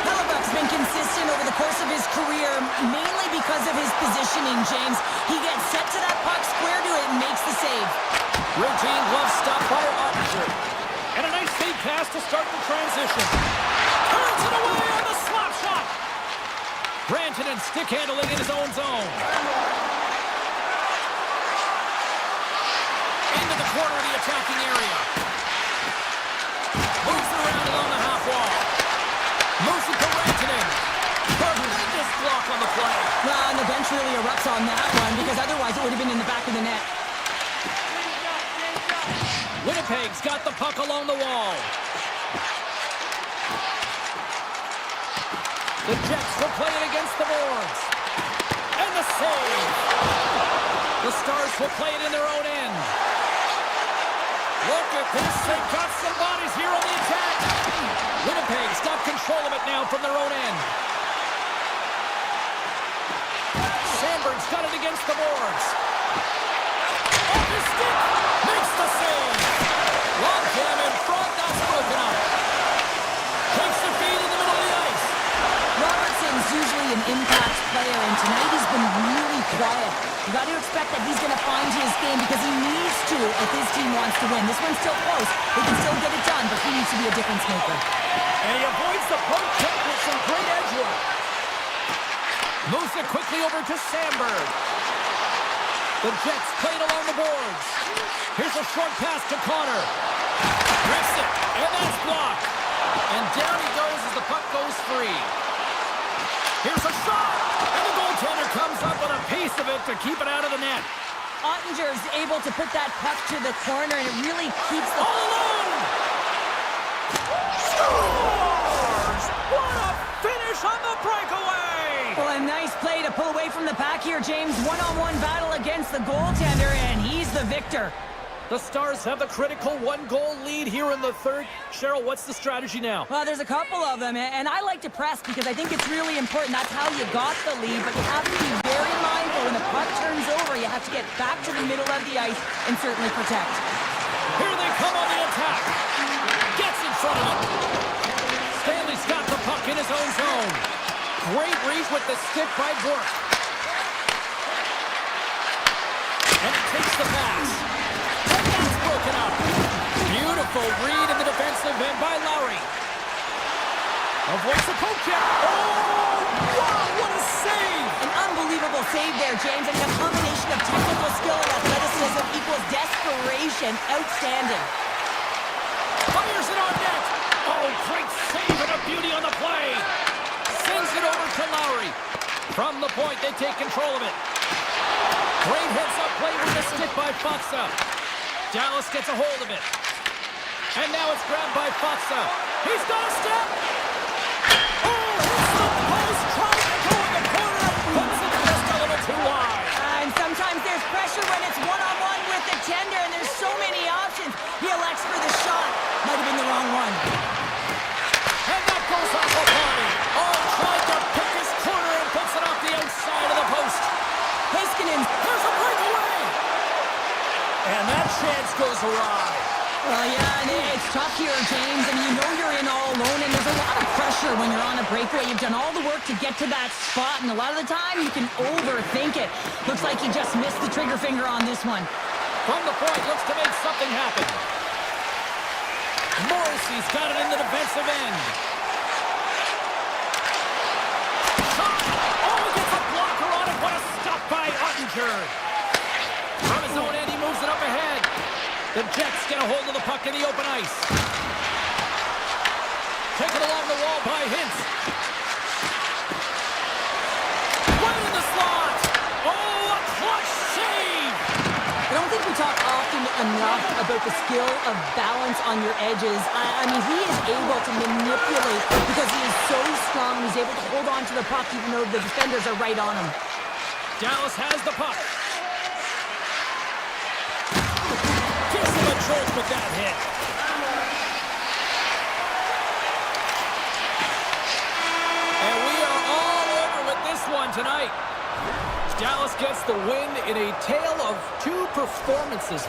Hellebuck's been consistent over the course of his career, mainly because of his positioning, James. He gets set to that puck, square to it, and makes the save. Routine glove stop by Ottinger. And a nice fade pass to start the transition. Turns it away on the slap shot. Branton and stick handling in his own zone. Into the corner of the attacking area. Moves it around along the half wall. Moves it to Rantanen. Tremendous block on the play. Well, and the bench really erupts on that one, because otherwise it would have been in the back of the net. Winnipeg's got the puck along the wall. The Jets will play it against the boards. And the save. The Stars will play it in their own end. Look at this. They've got some bodies here on the attack. Winnipeg's got control of it now from their own end. Sandberg's got it against the boards. Off his stick. Makes the save. Long jam in front. That's broken up. Takes the feed in the middle of the ice. Robertson's usually an impact player, and tonight he's been really quiet. You got to expect that he's going to find his game because he needs to if his team wants to win. This one's still close. They can still get it done, but he needs to be a difference maker. And he avoids the poke check with some great edge work. Moves it quickly over to Sandberg. The Jets played along the boards. Here's a short pass to Connor. Rips it, and that's blocked. And down he goes as the puck goes free. Here's a shot, and the goaltender comes up with a piece of it to keep it out of the net. Ottinger's able to put that puck to the corner, and it really keeps the... All alone! Scores! What a finish on the breakaway! Well, a nice play to pull away from the pack here, James. One-on-one battle against the goaltender, and he's the victor. The Stars have the critical one-goal lead here in the third. Cheryl, what's the strategy now? Well, there's a couple of them, and I like to press because I think it's really important. That's how you got the lead, but you have to be very mindful. When the puck turns over, you have to get back to the middle of the ice and certainly protect. Here they come on the attack. Gets in front of it. Stanley's got the puck in his own zone. Great reach with the stick by Burke. And he takes the pass. And that's broken up. Beautiful read in the defensive end by Lowry. Avoids the poke check. Oh, wow, what a save. An unbelievable save there, James. And a combination of technical skill and athleticism equals desperation. Outstanding. Fires it on net. Oh, great save and a beauty on the play. Sends it over to Lowry. From the point, they take control of it. Great heads-up play with the stick by Faksa. Dallas gets a hold of it. And now it's grabbed by Faksa. He's got a step. Oh, hits the post. Trying to go in the corner. Puts it just a little too wide. And sometimes there's pressure when it's one-on-one with the tender, and there's so many options. He elects for the shot. Might have been the wrong one. And that goes off the body. Oh, tried to pick his corner and puts it off the outside of the post. Heiskanen. There's a breakaway. And that chance goes awry. Well, yeah, and it's tough here, James. I mean, you know you're in all alone, and there's a lot of pressure when you're on a breakaway. You've done all the work to get to that spot, and a lot of the time you can overthink it. Looks like he just missed the trigger finger on this one. From the point, looks to make something happen. Morrissey's got it in the defensive end. Shot! Oh, he gets a blocker on it. What a stop by Ottinger. From his own end, he moves it up ahead. The Jets get a hold of the puck in the open ice. Taken along the wall by Hintz. Right in the slot. Oh, a clutch save. I don't think we talk often enough about the skill of balance on your edges. I mean, he is able to manipulate because he is so strong. He's able to hold on to the puck even though the defenders are right on him. Dallas has the puck. Gives him a jolt with that hit. And we are all over with this one tonight. Dallas gets the win in a tale of two performances.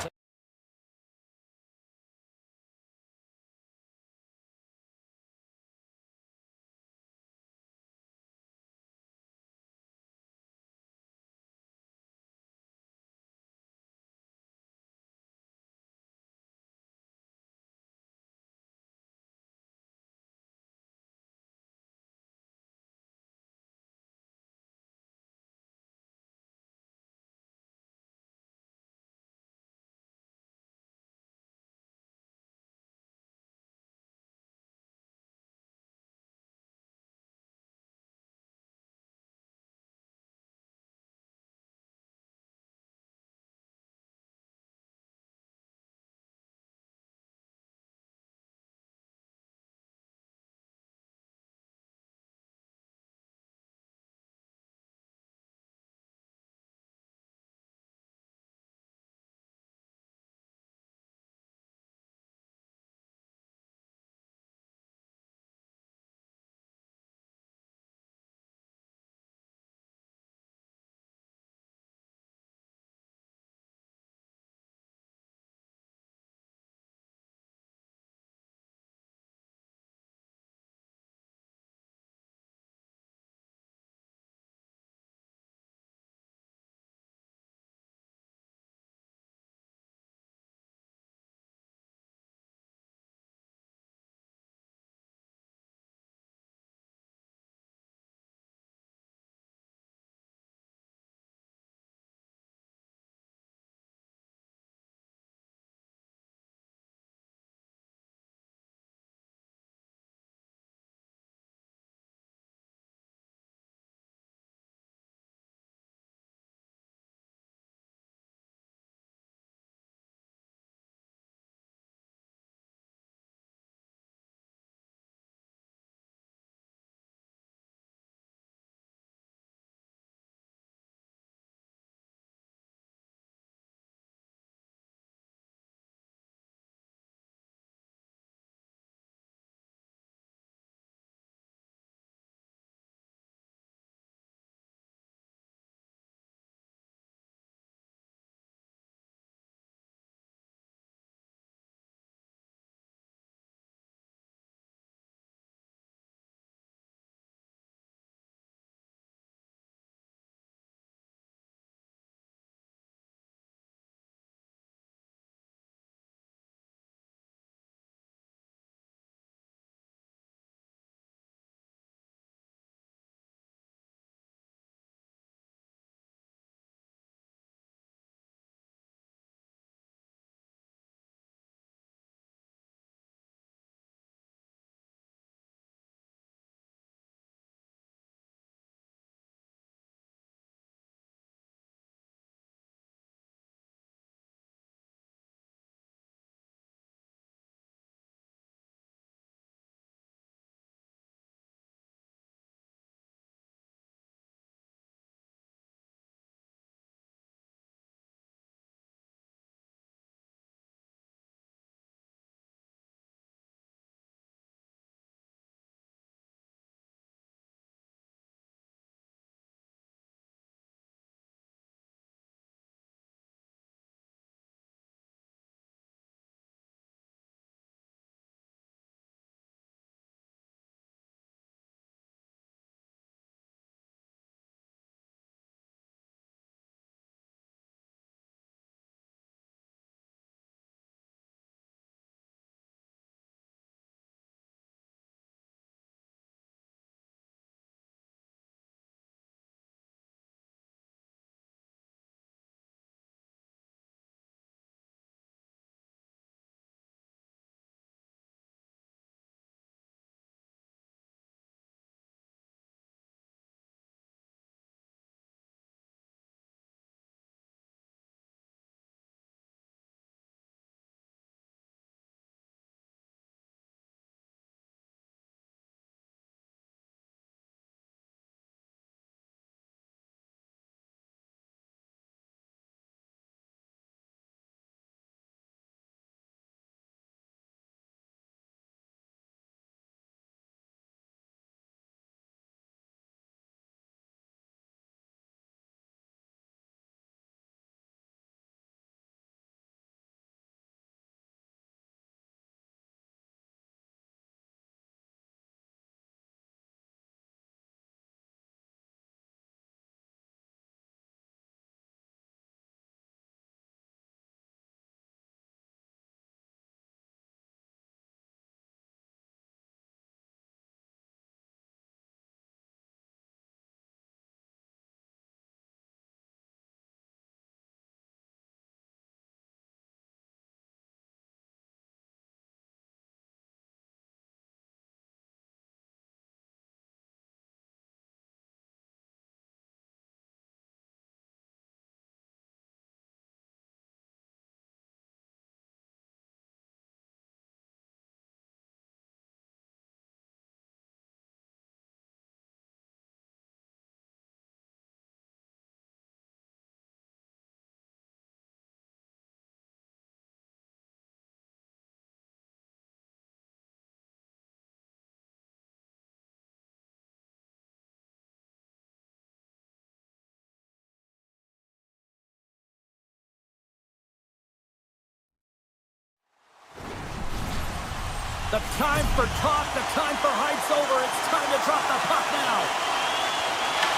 The time for talk, the time for hype's over. It's time to drop the puck now.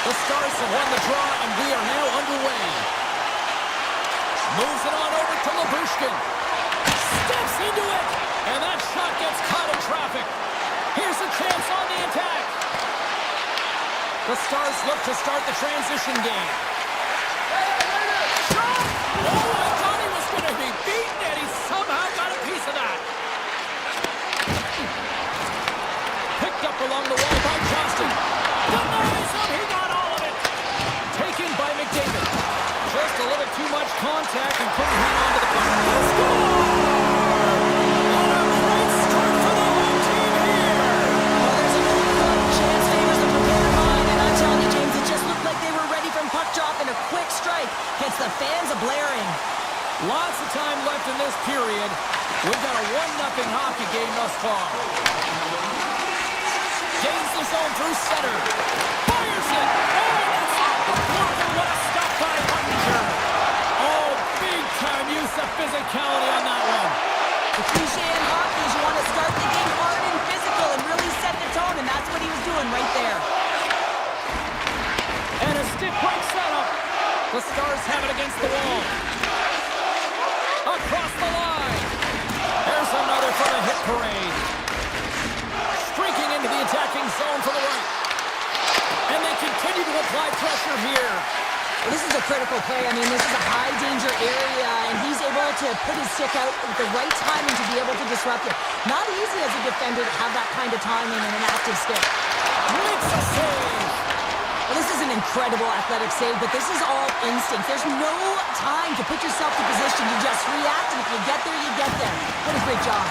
The Stars have won the draw, and we are now underway. Moves it on over to Labushkin. Steps into it, and that shot gets caught in traffic. Here's a chance on the attack. The Stars look to start the transition game. Shot! Oh, I thought he was going to be beaten, and he somehow got a piece of that. Picked up along the wall by Johnston. Denies him, he got all of it. Taken by McDavid. Just a little too much contact and couldn't hang on to the puck. Score! And a great start for the home team here. Well, there's a good chance favors the prepared mind, and I'm telling you, James, it just looked like they were ready from puck drop, and a quick strike gets the fans a-blaring. Lots of time left in this period. We've got a 1-0 hockey game thus far. Gains the zone through center. Fires it. Oh, that's off the corner. What a stop by Hunter. Oh, big-time use of physicality on that one. The cliche in hockey is you want to start the game hard and physical and really set the tone, and that's what he was doing right there. And a stick break setup. The Stars have it against the wall. Across the line. There's another for the hit parade. Streaking into the attacking zone for the right. And they continue to apply pressure here. Well, this is a critical play. I mean, this is a high-danger area, and he's able to put his stick out with the right timing to be able to disrupt it. Not easy as a defender to have that kind of timing and an active stick. Makes a save. Well, this is an incredible athletic save, but this is all instinct. There's no time to put yourself in position. You just react, and if you get there, you get there. What a great job.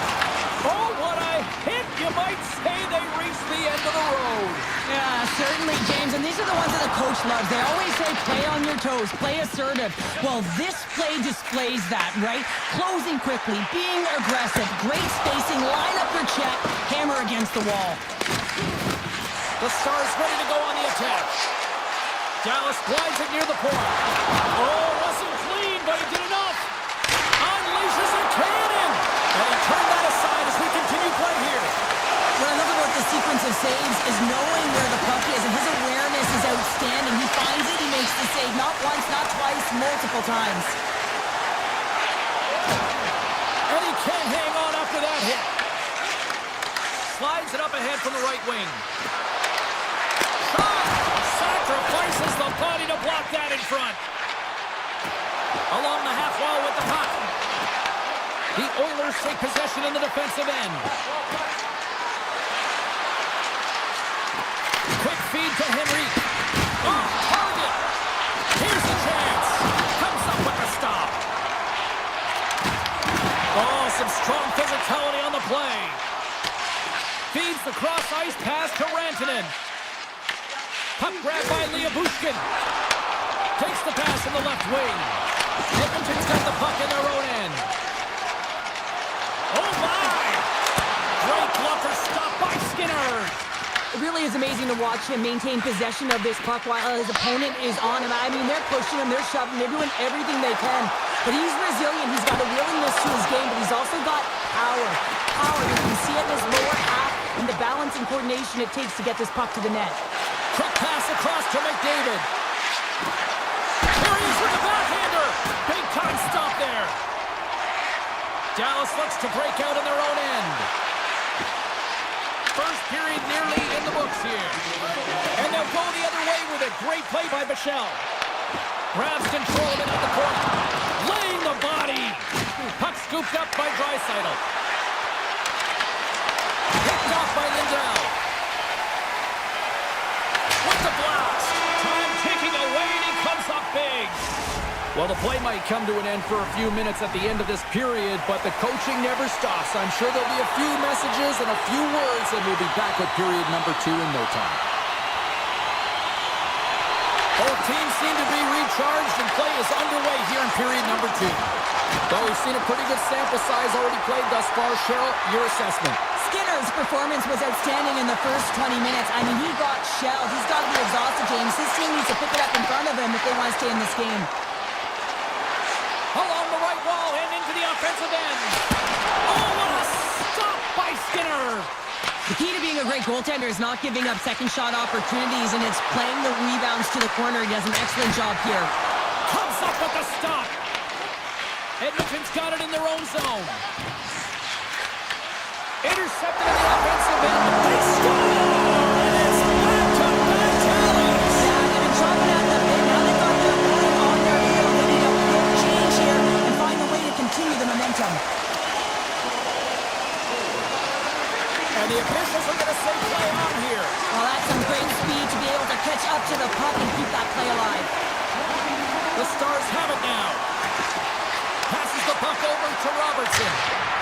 Oh, what a hit! You might say they reached the end of the road. Yeah, certainly, James. And these are the ones that the coach loves. They always say, play on your toes, play assertive. Well, this play displays that, right? Closing quickly, being aggressive, great spacing, line up your check, hammer against the wall. The Stars ready to go on the attack. Dallas glides it near the point. Oh, wasn't clean, but he did enough. Unleashes a cannon. And he turned that aside as we continue play here. What I love about the sequence of saves is knowing where the puck is, and his awareness is outstanding. He finds it, he makes the save, not once, not twice, multiple times. And he can't hang on after that hit. Slides it up ahead from the right wing. Shot! Sacrifices the body to block that in front. Along the half wall with the puck. The Oilers take possession in the defensive end. Quick feed to Henry. Off target. Here's the chance. Comes up with the stop. Oh, some strong physicality on the play. Feeds the cross-ice pass to Rantanen. Puck grab by Bushkin. Takes the pass in the left wing. Edmonton's got the puck in their own end. Oh, my! Great blocker stop by Skinner. It really is amazing to watch him maintain possession of this puck while his opponent is on him. I mean, they're pushing him, they're shoving, they're doing everything they can. But he's resilient, he's got a willingness to his game, but he's also got power. Power, you can see it in his lower half and the balance and coordination it takes to get this puck to the net. Quick pass across to McDavid. Here he is with the backhander. Big time stop there. Dallas looks to break out in their own end. First period nearly in the books here. And they'll go the other way with a great play by Bichelle. Grabs control of it at the corner. Laying the body. Puck scooped up by Draisaitl. Picked off by Lindell. With the blast. Time ticking away, and he comes up big. Well, the play might come to an end for a few minutes at the end of this period, but the coaching never stops. I'm sure there'll be a few messages and a few words, and we'll be back with period number 2 in no time. Both teams seem to be recharged, and play is underway here in period number 2. Though we've seen a pretty good sample size already played thus far, Cheryl, your assessment. Skinner's performance was outstanding in the first 20 minutes. I mean, he got shelled. He's got to be exhausted, James. His team needs to pick it up in front of him if they want to stay in this game. Along the right wall and into the offensive end. Oh, what a stop by Skinner! The key to being a great goaltender is not giving up second shot opportunities, and it's playing the rebounds to the corner. He does an excellent job here. Comes up with the stop. Edmonton's got it in their own zone. Intercepted in the offensive end. They score! And it's back-to-back tallies. Yeah, they've been chopping at the bit. Now they've got their opponent on their heel. They need a quick change here and find a way to continue the momentum. And the officials are going to say play on here. Well, that's some great speed to be able to catch up to the puck and keep that play alive. The Stars have it now. Passes the puck over to Robertson.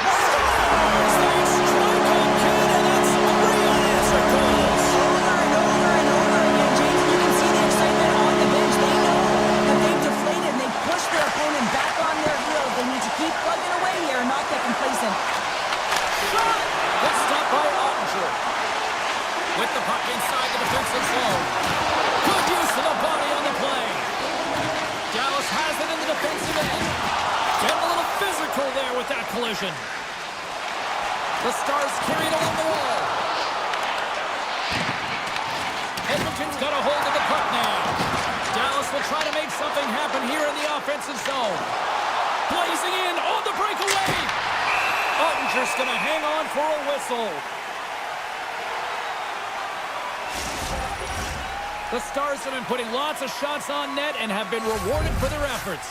Stars! They strike again, and that's 3 unanswered goals. Over and over and over again, James. You can see the excitement on the bench. They know that they've deflated and they've pushed their opponent back on their heels. They need to keep plugging away here and not get complacent. Shot! Good stop by Ottinger. With the puck inside the defensive zone. Good use of the body on the play. Dallas has it in the defensive end. Getting a little physical there with that collision. The Stars carried along the wall. Edmonton's got a hold of the puck now. Dallas will try to make something happen here in the offensive zone. Blazing in on the breakaway. Ottinger's going to hang on for a whistle. The Stars have been putting lots of shots on net and have been rewarded for their efforts.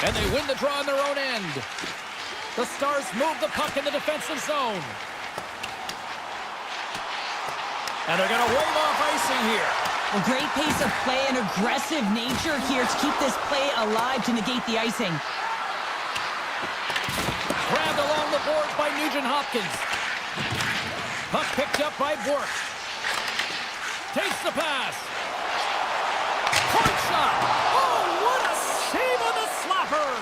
And they win the draw in their own end. The Stars move the puck in the defensive zone. And they're going to wave off icing here. A great pace of play and aggressive nature here to keep this play alive to negate the icing. Grabbed along the boards by Nugent-Hopkins. Puck picked up by Bork. Takes the pass. Point shot. Oh, what a save on the slapper.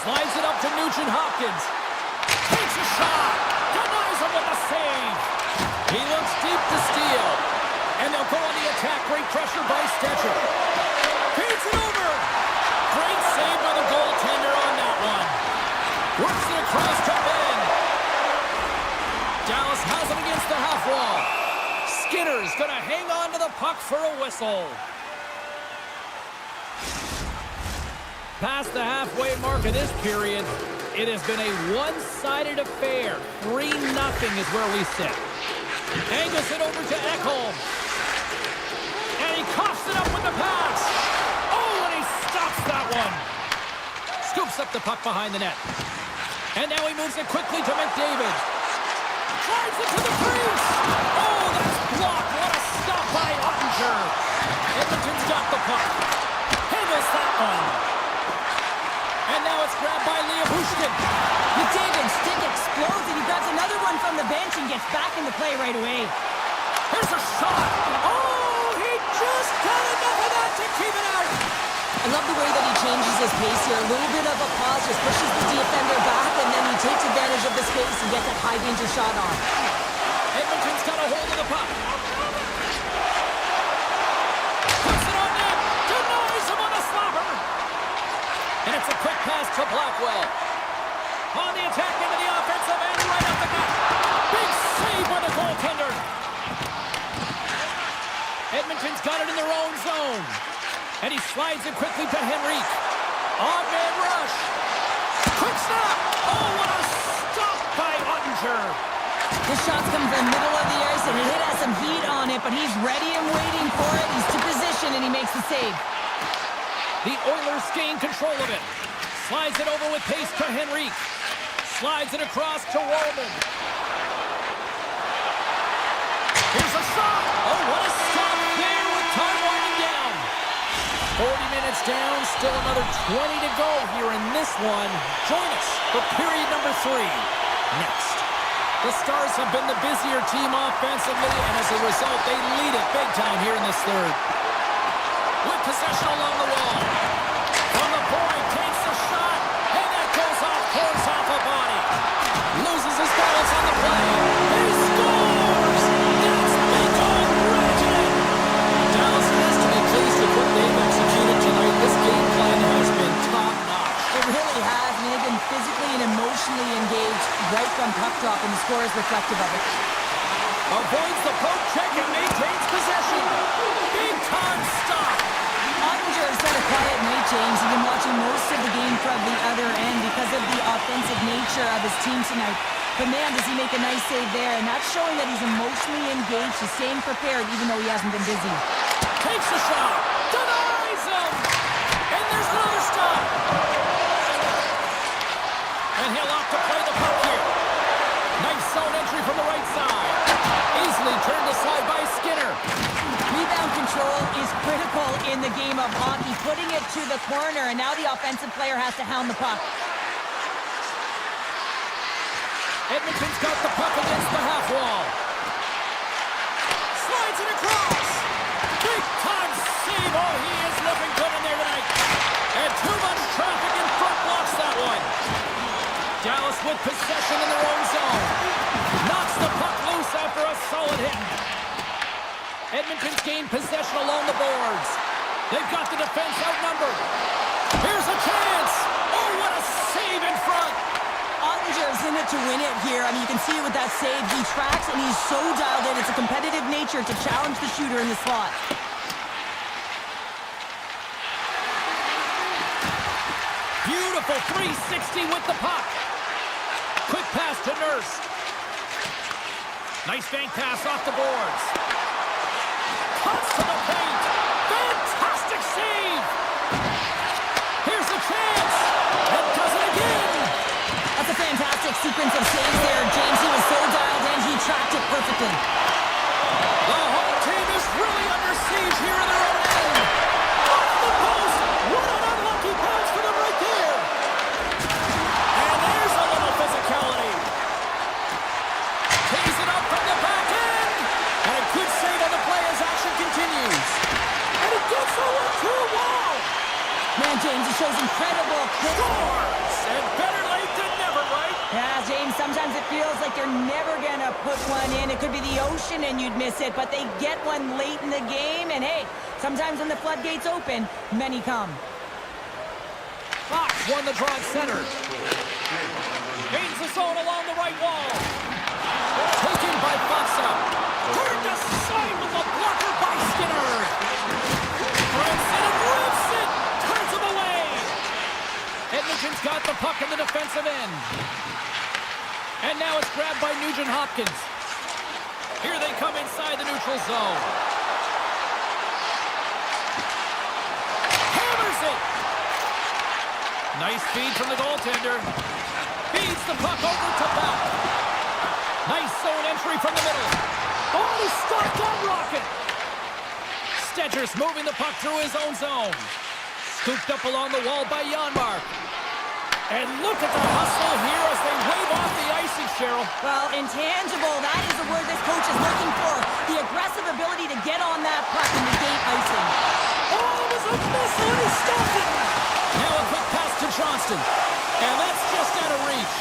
Slides it up to Nugent-Hopkins. Takes a shot. Denies him with the save. He looks deep to steal. And they'll go on the attack. Great pressure by Stetcher. Feeds it over. Great save by the goaltender on that one. Works it across to Ben. Dallas has it against the half wall. Skinner's going to hang on to the puck for a whistle. Past the halfway mark of this period, it has been a one-sided affair. 3-0 is where we sit. Angus it over to Ekholm. And he coughs it up with the pass. Oh, and he stops that one. Scoops up the puck behind the net. And now he moves it quickly to McDavid. Drives it to the crease. Oh, that's blocked. What a stop by Ottinger. Edmonton's got the puck. Handles that one. And now it's grabbed by Leobushkin. McDavid's stick explodes and he grabs another one from the bench and gets back into play right away. Here's a shot. Oh, he just got enough of that to keep it out. I love the way that he changes his pace here. A little bit of a pause, just pushes the defender back, and then he takes advantage of the space and gets a high-danger shot off. Edmonton's got a hold of the puck. Puts it on net. Denies him on a slapper. And it's a quick pass to Blackwell. On the attack into the offensive end, right up the gut. Big save by the goaltender. Edmonton's got it in their own zone. And he slides it quickly to Henrique. On-man rush. Quick snap. Oh, what a stop by Ottinger. This shot's coming from the middle of the ice, and it has some heat on it, but he's ready and waiting for it. He's to position, and he makes the save. The Oilers gain control of it. Slides it over with pace to Henrique. Slides it across to Wallman. Here's a shot. Oh, what a stop there with time winding down. 40 minutes down, still another 20 to go here in this one. Join us for period number 3. Next. The Stars have been the busier team offensively, and as a result, they lead it big time here in this third. With possession along the wall. From the point, takes the shot, and that goes off course off a body. Loses his balance on the play. He scores! That's big on Reggie! Dallas has to be pleased with what they've executed tonight. This game plan has been top drop, and the score is reflective of it. Avoids the poke check and maintains possession. Big time stop. Ottinger has had a quiet night, James. He's been watching most of the game from the other end because of the offensive nature of his team tonight. But man, does he make a nice save there, and that's showing that he's emotionally engaged. He's staying prepared even though he hasn't been busy. Takes the shot. Denies him. And there's another stop. And he'll opt to play the puck here. Nice zone entry from the right side. Easily turned aside by Skinner. Rebound control is critical in the game of hockey, putting it to the corner, and now the offensive player has to hound the puck. Edmonton's got the puck against the half wall. Slides it across. Big time save. Oh, he is looking good in there tonight. And too much traffic in front blocks that one. Dallas with possession in their own zone. Knocks the puck loose after a solid hit. Edmonton's gained possession along the boards. They've got the defense outnumbered. Here's a chance. Oh, what a save in front. Ottinger is in it to win it here. I mean, you can see it with that save. He tracks, and he's so dialed in. It's a competitive nature to challenge the shooter in the slot. Beautiful 360 with the puck. Quick pass to Nurse. Nice bank pass off the boards. Cuts to the paint. Fantastic save. Here's a chance. And does it again. That's a fantastic sequence of saves there, James. He was so dialed in, he tracked it perfectly. The home team is really under siege here in their own end. Off the post. What an unlucky pass for them right there. And there's a little physicality. Tees it up from the back end. And a good save on the play as action continues. And it gets over to a wall. Man, James, he shows incredible Scores! And better late than never, right? Yeah, James, sometimes it feels like you're never going to put one in. It could be the ocean and you'd miss it, but they get one late in the game. And hey, sometimes when the floodgates open, many come. Fox won the draw at center. Gains the zone along the right wall. Taken by Foxa. Turned aside with a blocker by Skinner. Branson rips it. Turns him away. Edmonton's got the puck in the defensive end. And now it's grabbed by Nugent-Hopkins. Here they come inside the neutral zone. Hammers it. Nice feed from the goaltender. Feeds the puck over to Bell. Nice zone entry from the middle. Oh, he stopped that rocket. Stegers moving the puck through his own zone. Scooped up along the wall by Janmark. And look at the hustle here as they wave off the icing, Cheryl. Well, intangible, that is the word this coach is looking for. The aggressive ability to get on that puck and negate icing. Oh, it was a missile and he stopped it. Now a quick pass to Johnston. And that's just out of reach.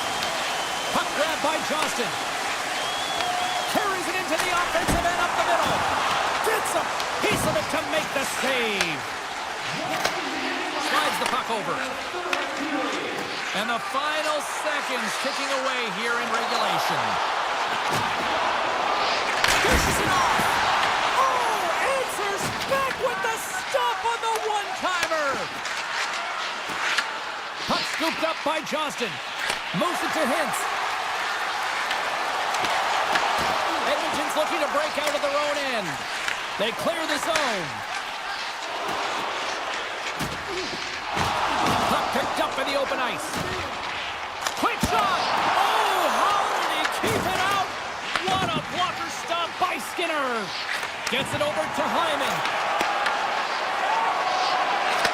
Puck grabbed by Johnston. Carries it into the offensive end up the middle. Gets a piece of it to make the save. Slides the puck over. And the final seconds ticking away here in regulation. Dishes it off. Oh, answers back with the stop on the one-timer. Puck scooped up by Johnston. Moves it to Hintz. Edmonton's looking to break out of their own end. They clear the zone. Puck picked up in the open ice. Quick shot! Oh, how did he keep it out? What a blocker stop by Skinner. Gets it over to Hyman.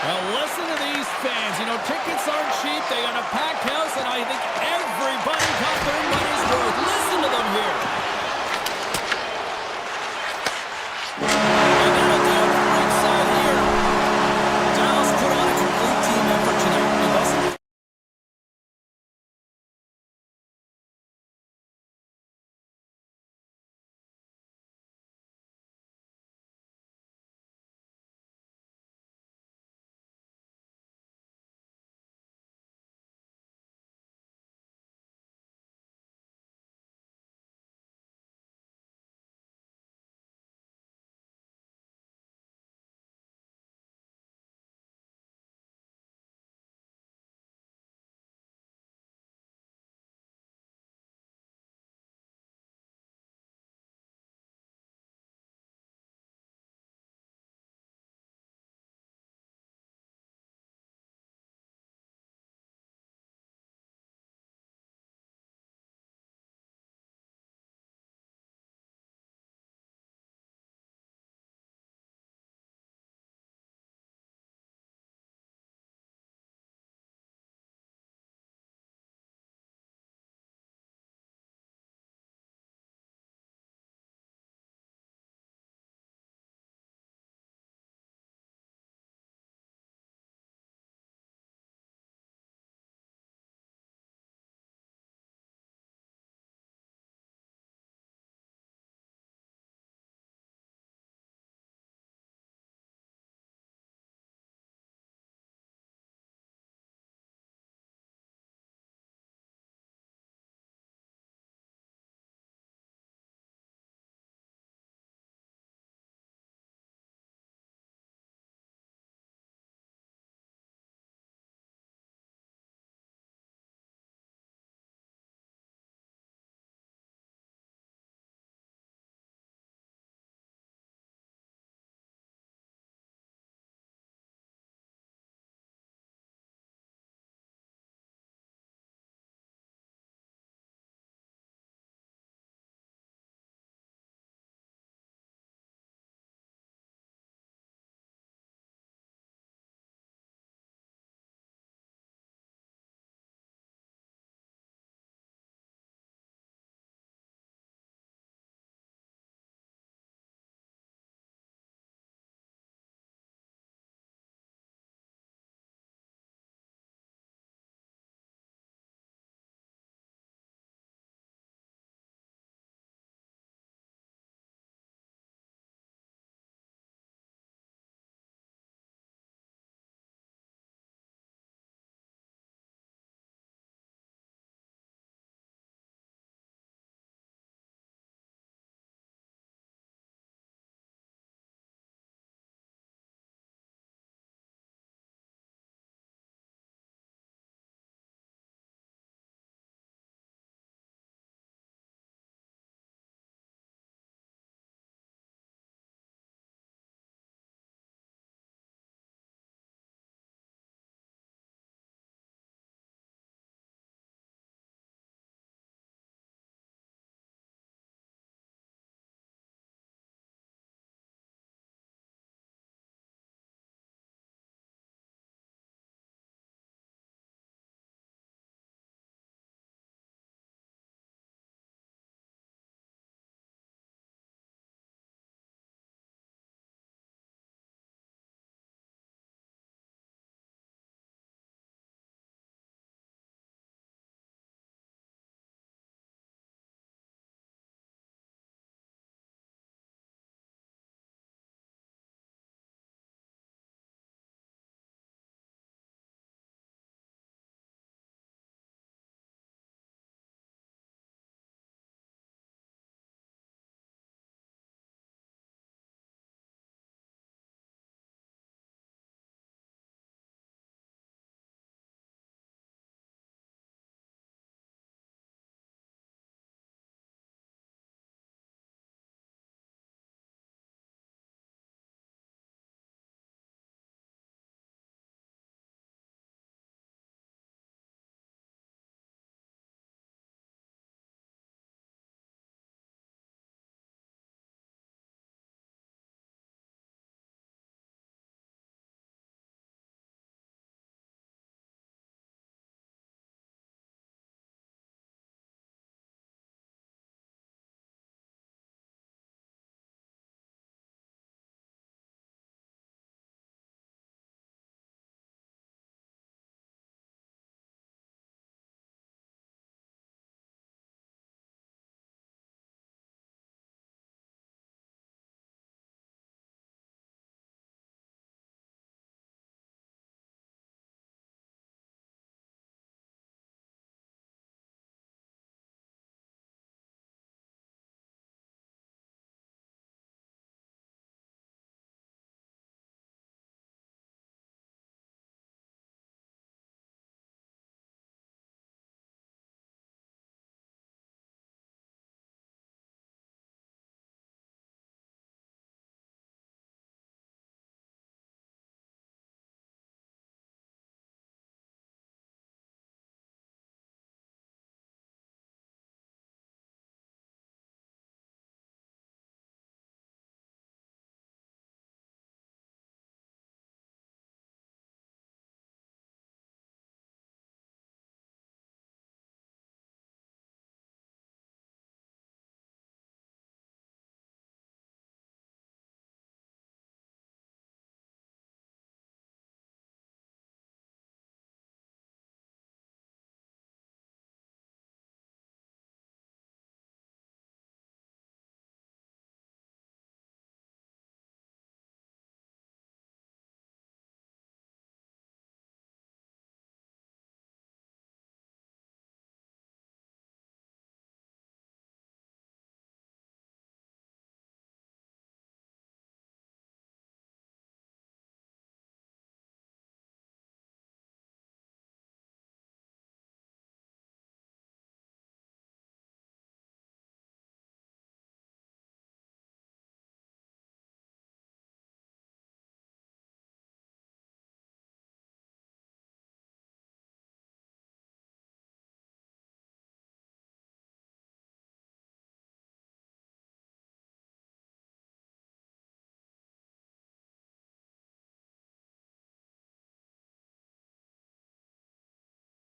Well, listen to these fans. You know, tickets aren't cheap. They got a packed house, and I think everybody got their money's worth. Listen to them here.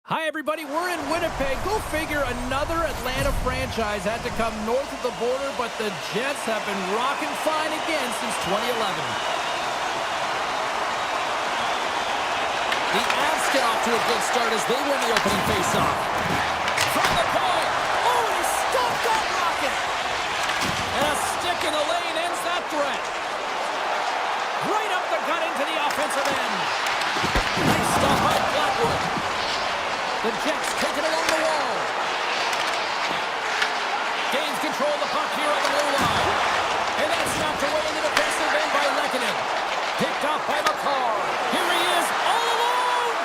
Hi, everybody. We're in Winnipeg. Go figure, another Atlanta franchise had to come north of the border, but the Jets have been rocking fine again since 2011. The Avs get off to a good start as they win the opening faceoff. From the point. Oh, and he stopped that rocket. And a stick in the lane ends that threat. Right up the gut into the offensive end. Nice stop by Blackwood. The Jets take it along the wall. Gains control of the puck here on the blue line. And that's knocked away in the defensive end by Lehkonen. Picked off by McCarr. Here he is, all alone!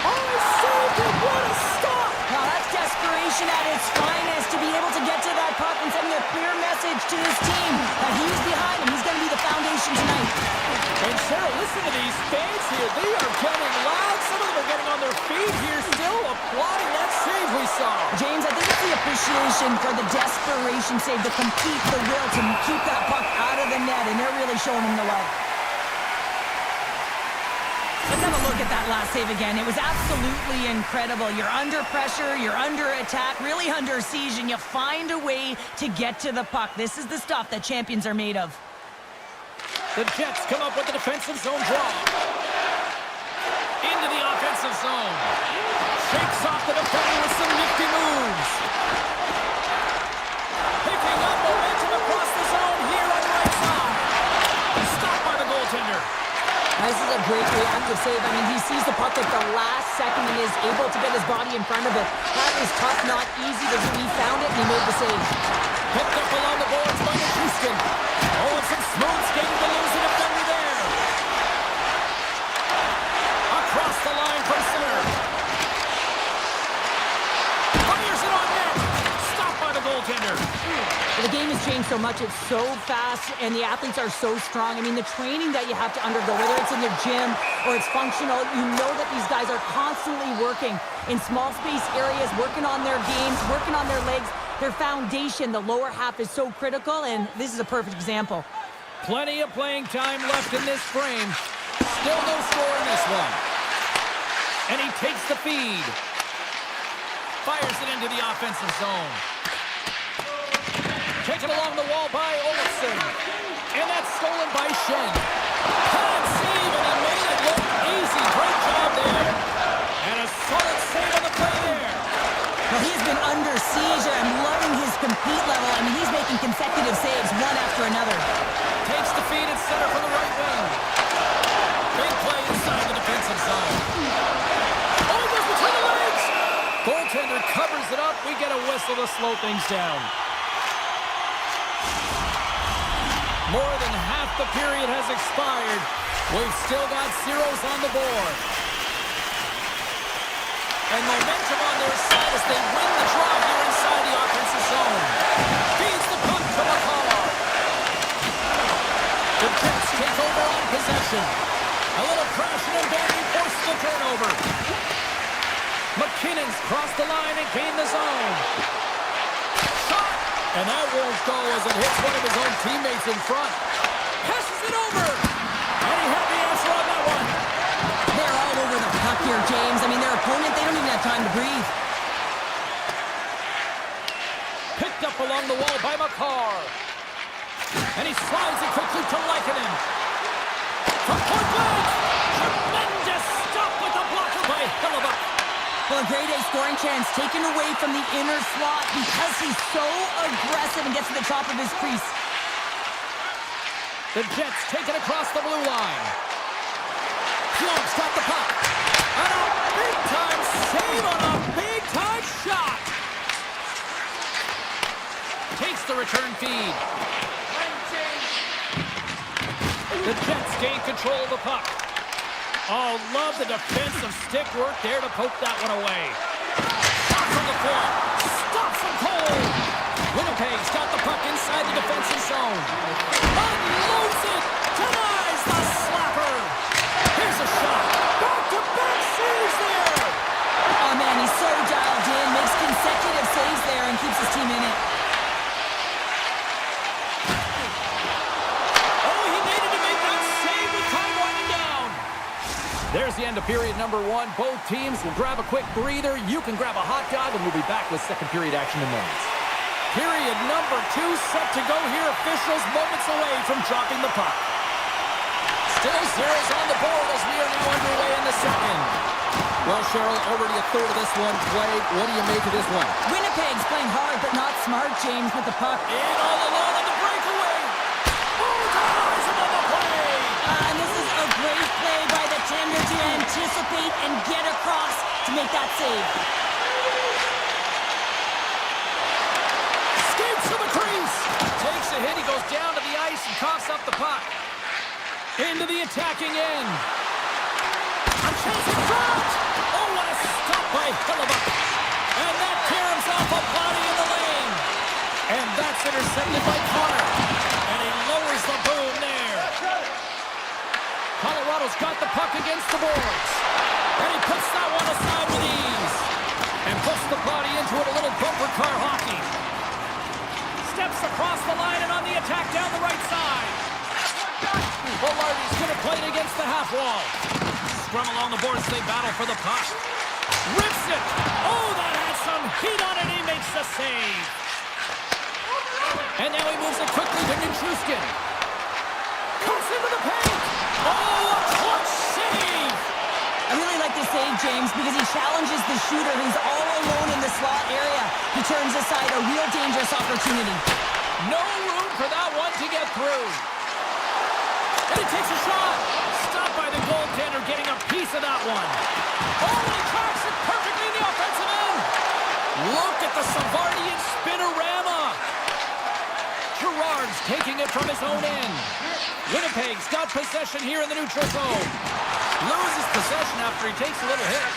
Oh, he saved it! What a stop! Now that's desperation at its finest to be able to get to that puck and sending a clear message to his team that he's behind him. He's going to be the foundation tonight. And Cheryl, listen to these fans here. They are getting loud. Some of them are getting on their feet here, still applauding that save we saw. James, I think it's the appreciation for the desperation save, the compete, the will to keep that puck out of the net, and they're really showing him the love. Let's have a look at that last save again. It was absolutely incredible. You're under pressure, you're under attack, really under siege, and you find a way to get to the puck. This is the stuff that champions are made of. The Jets come up with the defensive zone draw. Into the offensive zone. Shakes off the defender with some nifty moves. Picking up momentum across the zone here on the right side. Stopped by the goaltender. This is a great reactive save. I mean, he sees the puck at the last second and is able to get his body in front of it. That is tough, not easy to do. He found it and he made the save. Picked up along the boards by Houston. Oh, and some smooth skating to lose the defender there. Across the line from center. Fires it on net. Stopped by the goaltender. The game has changed so much. It's so fast, and the athletes are so strong. I mean, the training that you have to undergo, whether it's in the gym or it's functional, you know that these guys are constantly working in small space areas, working on their games, working on their legs. Their foundation, the lower half, is so critical, and this is a perfect example. Plenty of playing time left in this frame. Still no score in this one. And he takes the feed. Fires it into the offensive zone. Taken along the wall by Olsen. And that's stolen by Shen. Hard save, and he made it look easy. Great job there. And a solid save on the play there. Well, he's been under siege. I'm loving his compete level. I mean, he's making consecutive saves, one after another. Takes the feed and center from the right wing. Big play inside the defensive zone. Oh, he goes between the legs. Goaltender covers it up. We get a whistle to slow things down. More than half the period has expired. We've still got zeros on the board. And momentum on their side as they win the draw here inside the offensive zone. Feeds the puck to McCarr. The Jets take over on possession. A little crashing and banging forces the turnover. McKinnon's crossed the line and gained the zone. Shot! And that won't go as it hits one of his own teammates in front. Passes it over! And he had the answer on that one. They're all over the puck here, James. I mean, their opponent, they don't even have time to breathe. Picked up along the wall by McCarr. And he slides it quickly to Lehkonen. From point blank! Tremendous stop with the blocker by Hellebuyck. Well, a grade A scoring chance taken away from the inner slot because he's so aggressive and gets to the top of his crease. The Jets take it across the blue line. Plum's got the puck. And a big-time save on a big-time shot. Takes the return feed. The Jets gain control of the puck. Oh, love the defensive stick work there to poke that one away. Shot from the point. Stops from Cole. Winnipeg's got the puck inside the defensive zone. Unloads it. Denies the slapper. Here's a shot. Back-to-back saves there. Oh, man, he's so dialed in. Makes consecutive saves there and keeps his team in it. There's the end of period number 1. Both teams will grab a quick breather. You can grab a hot dog, and we'll be back with second period action in moments. Period number 2 set to go here. Officials moments away from dropping the puck. Still zeros on the board as we are now underway in the second. Well, Cheryl, already a third of this one played. What do you make of this one? Winnipeg's playing hard but not smart, James, with the puck. In all alone on the breakaway. Oh, ties him on the play. And this is a great play by the tender to anticipate and get across to make that save. Skates to the crease. Takes a hit. He goes down to the ice and coughs up the puck. Into the attacking end. A chance in front. Oh, what a stop by Hellebuyck. And that caroms off a body in the lane. And that's intercepted by Connor. And he lowers the boom there. Colorado's got the puck against the boards. And he puts that one aside with ease. And puts the body into it, a little bumper car hockey. Steps across the line and on the attack down the right side. Bullardy's going to play it against the half wall. Scrum along the boards, they battle for the puck. Rips it! Oh, that had some heat on it, he makes the save. And now he moves it quickly to Nichushkin. Comes into the paint! Oh, a clutch save! I really like this save, James, because he challenges the shooter who's all alone in the slot area. He turns aside a real dangerous opportunity. No room for that one to get through. And he takes a shot. Stopped by the goaltender, getting a piece of that one. Oh, and he tracks it perfectly in the offensive end. Look at the Savardian spinorama. Girard's taking it from his own end. Winnipeg's got possession here in the neutral zone. Loses possession after he takes a little hit.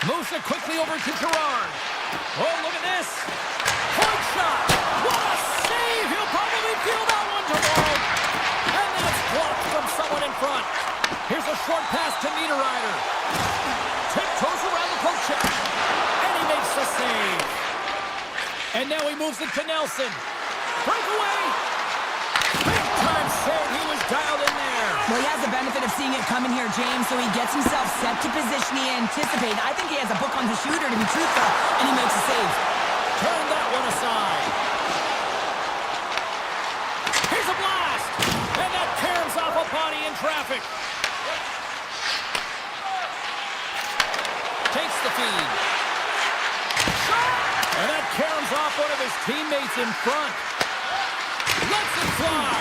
Moves it quickly over to Girard. Oh, look at this. Point shot. What a save. He'll probably feel that one tomorrow. And that's blocked from someone in front. Here's a short pass to Niederreiter. Tiptoes around the poke check. And he makes the save. And now he moves it to Nelson. Breakaway. Big time save. He was dialed in there. Well, he has the benefit of seeing it coming here, James, so he gets himself set to position he anticipated. I think he has a book on the shooter, to be truthful, and he makes a save. Turn that one aside. Here's a blast. And that caroms off a body in traffic. Takes the feed. Shot! And that caroms off one of his teammates in front. Lets it fly.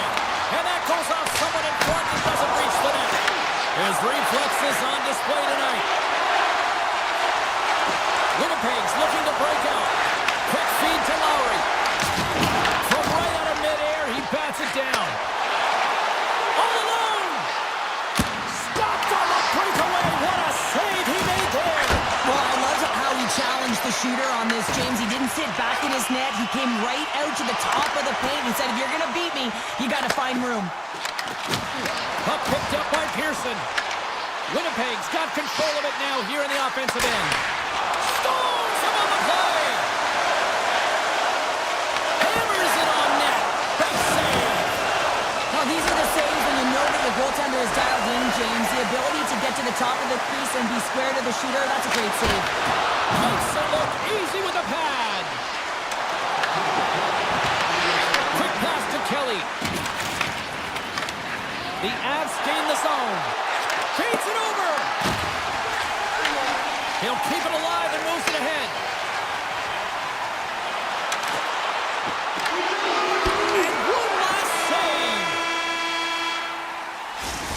And that goes off someone in front and doesn't reach the net. His reflexes on display tonight. Winnipeg's looking to break out. Quick feed to Lowry. From right out of midair, he bats it down. All alone! Stopped on the breakaway. What a save he made there. Well, I love how he challenged the shooter on this, James. He didn't sit back in his net. He came right out to the top of the paint and said, if you're going to beat me, you got to find room. Puck picked up by Pearson. Winnipeg's got control of it now here in the offensive end. Stones him on the play. Hammers it on net. Big save. Well, these are the saves when you know that the goaltender is dialed in, James. The ability to get to the top of the crease and be square to the shooter, that's a great save. Makes it look easy with the pad. Quick pass to Kelly. The Avs gain the zone. Feeds it over. He'll keep it alive and moves it ahead. And one last save.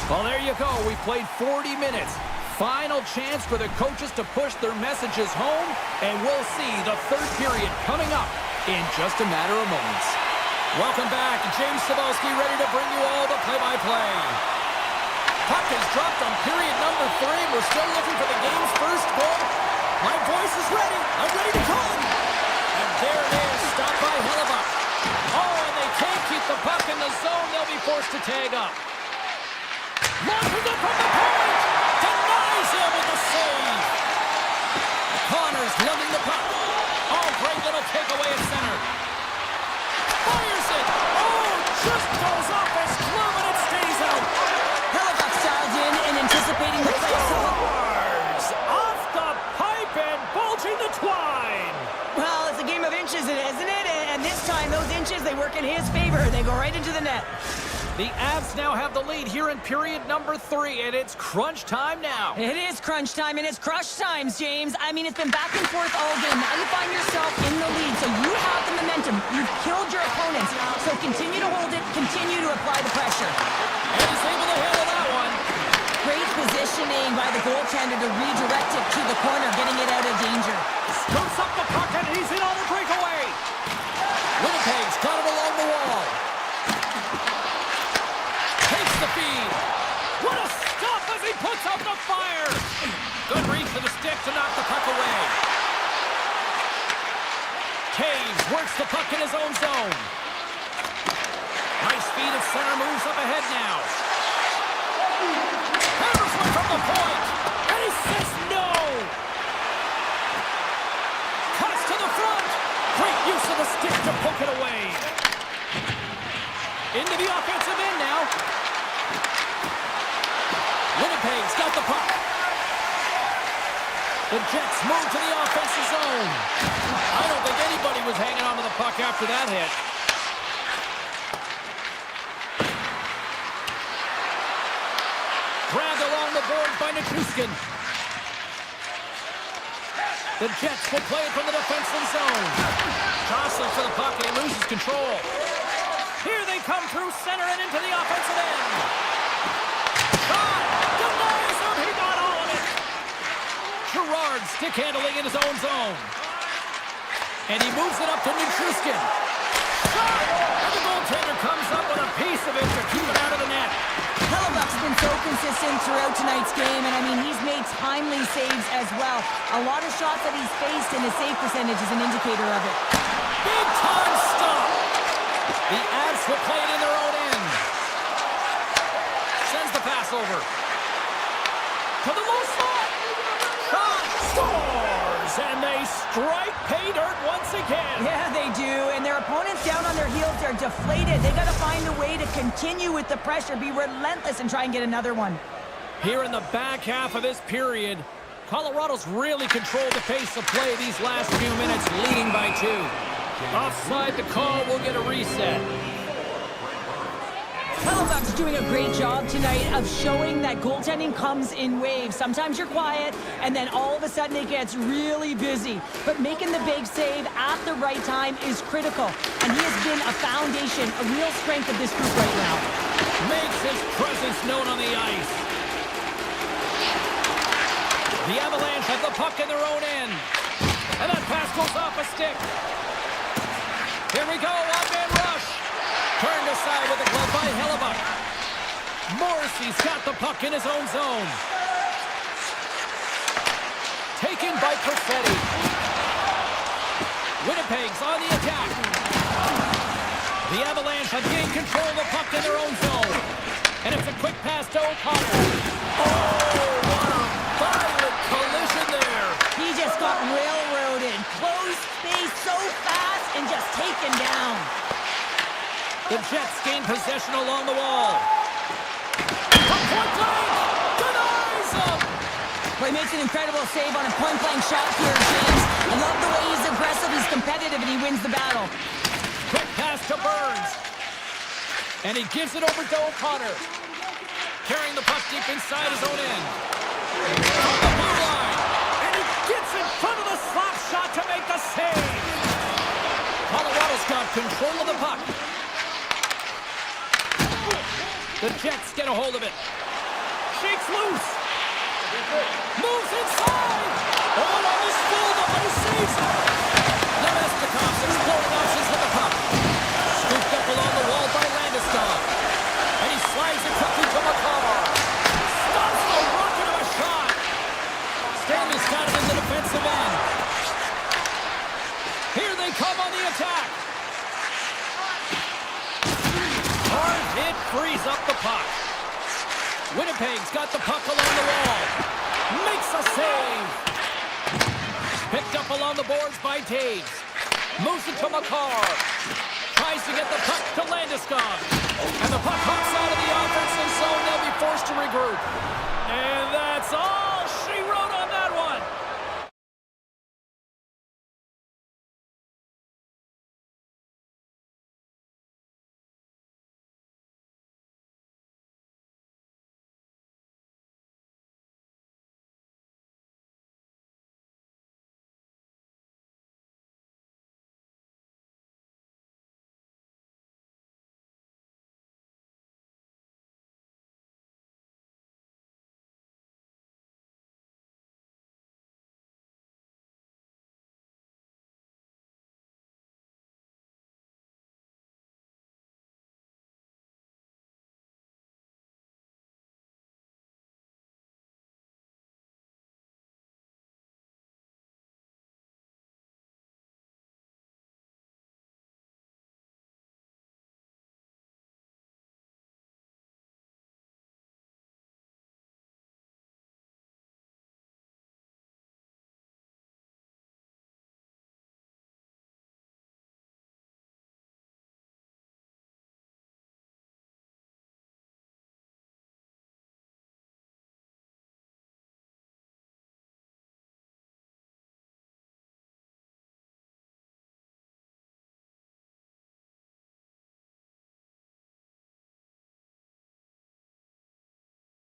Well, there you go. We played 40 minutes. Final chance for the coaches to push their messages home, and we'll see the third period coming up in just a matter of moments. Welcome back. James Cybulski ready to bring you all the play-by-play. Puck is dropped on period number 3. We're still looking for the game's first goal. My voice is ready. I'm ready to call him. And there it is, stopped by Hellebuyck. Oh, and they can't keep the puck in the zone. They'll be forced to tag up. Launches it from the point. Denies him with the save. Connors lugging the puck. Oh, great little takeaway at center. Fires it. Oh, just goes off his glove and it stays out. Hellebuyck's dialed in and anticipating the play so time. Those inches, they work in his favor. They go right into the net. The Avs now have the lead here in period number 3, and it's crunch time now. It is crunch time, and it's crush times, James. I mean, it's been back and forth all game. Now you find yourself in the lead, so you have the momentum. You've killed your opponents, so continue to hold it, continue to apply the pressure. And he's able to handle that one. Great positioning by the goaltender to redirect it to the corner, getting it out of danger. Scoops up the puck, and he's in on the breakaway. Winnipeg's got it along the wall. Takes the feed. What a stop as he puts out the fire. Good reach for the stick to knock the puck away. Taves works the puck in his own zone. Nice feed at center, moves up ahead now. Hammers one from the point, and he says no. Cuts to the front. Great use of the stick to poke it away. Into the offensive end now. Winnipeg's got the puck. The Jets move to the offensive zone. I don't think anybody was hanging on to the puck after that hit. Grabbed along the boards by Nichushkin. The Jets will play it from the defensive zone. Jostling for the puck, and he loses control. Here they come through center and into the offensive end. Shot! Denies him! He got all of it! Gerard stick handling in his own zone. And he moves it up to Nichushkin. Shot! And the goaltender comes up with a piece of it to keep it out of the net. Hellebuck's been so consistent throughout tonight's game, and I mean, he's made timely saves as well. A lot of shots that he's faced, and his save percentage is an indicator of it. Big time stop! The Avs will play it in their own end. Sends the pass over. To the low slot. Shot scores! And they strike pay dirt once again. Yeah, they do. And their opponents down on their heels are deflated. They got to find a way to continue with the pressure, be relentless, and try and get another one. Here in the back half of this period, Colorado's really controlled the pace of play these last few minutes, leading by 2. Offside the call, will get a reset. Hellebuck's doing a great job tonight of showing that goaltending comes in waves. Sometimes you're quiet, and then all of a sudden it gets really busy. But making the big save at the right time is critical. And he has been a foundation, a real strength of this group right now. Makes his presence known on the ice. The Avalanche have the puck in their own end. And that pass goes off a stick. Here we go, one-man rush. Turned aside with a glove by Hellebuck. Morrissey's got the puck in his own zone. Taken by Perfetti. Winnipeg's on the attack. The Avalanche have gained control of the puck in their own zone. And it's a quick pass to O'Connor. Oh, what a violent collision there. He just got railroaded. Closed space so fast and just taken down. The Jets gain possession along the wall. From point blank, denies him. Well, he makes an incredible save on a point-blank shot here, James. I love the way he's aggressive, he's competitive, and he wins the battle. Quick pass to Burns. And he gives it over to O'Connor. Carrying the puck deep inside his own end. From the blue line. And he gets in front of the slap shot to make the save. Colorado's got control of the puck. The Jets get a hold of it. Shakes loose. Moves inside. Oh, on the still, nobody saves it. Nemesnikov's exploring options with the puck. Scooped up along the wall by Landeskog. And he slides it quickly to McCarr. Stops the rocket of a shot. Stanley's got it in the defensive end. Here they come on the attack. Hard hit frees up the puck. Winnipeg's got the puck along the wall. Makes a save. Picked up along the boards by Taves. Moves it to McCarr. Tries to get the puck to Landeskog. And the puck hops out of the offensive zone. They'll be forced to regroup.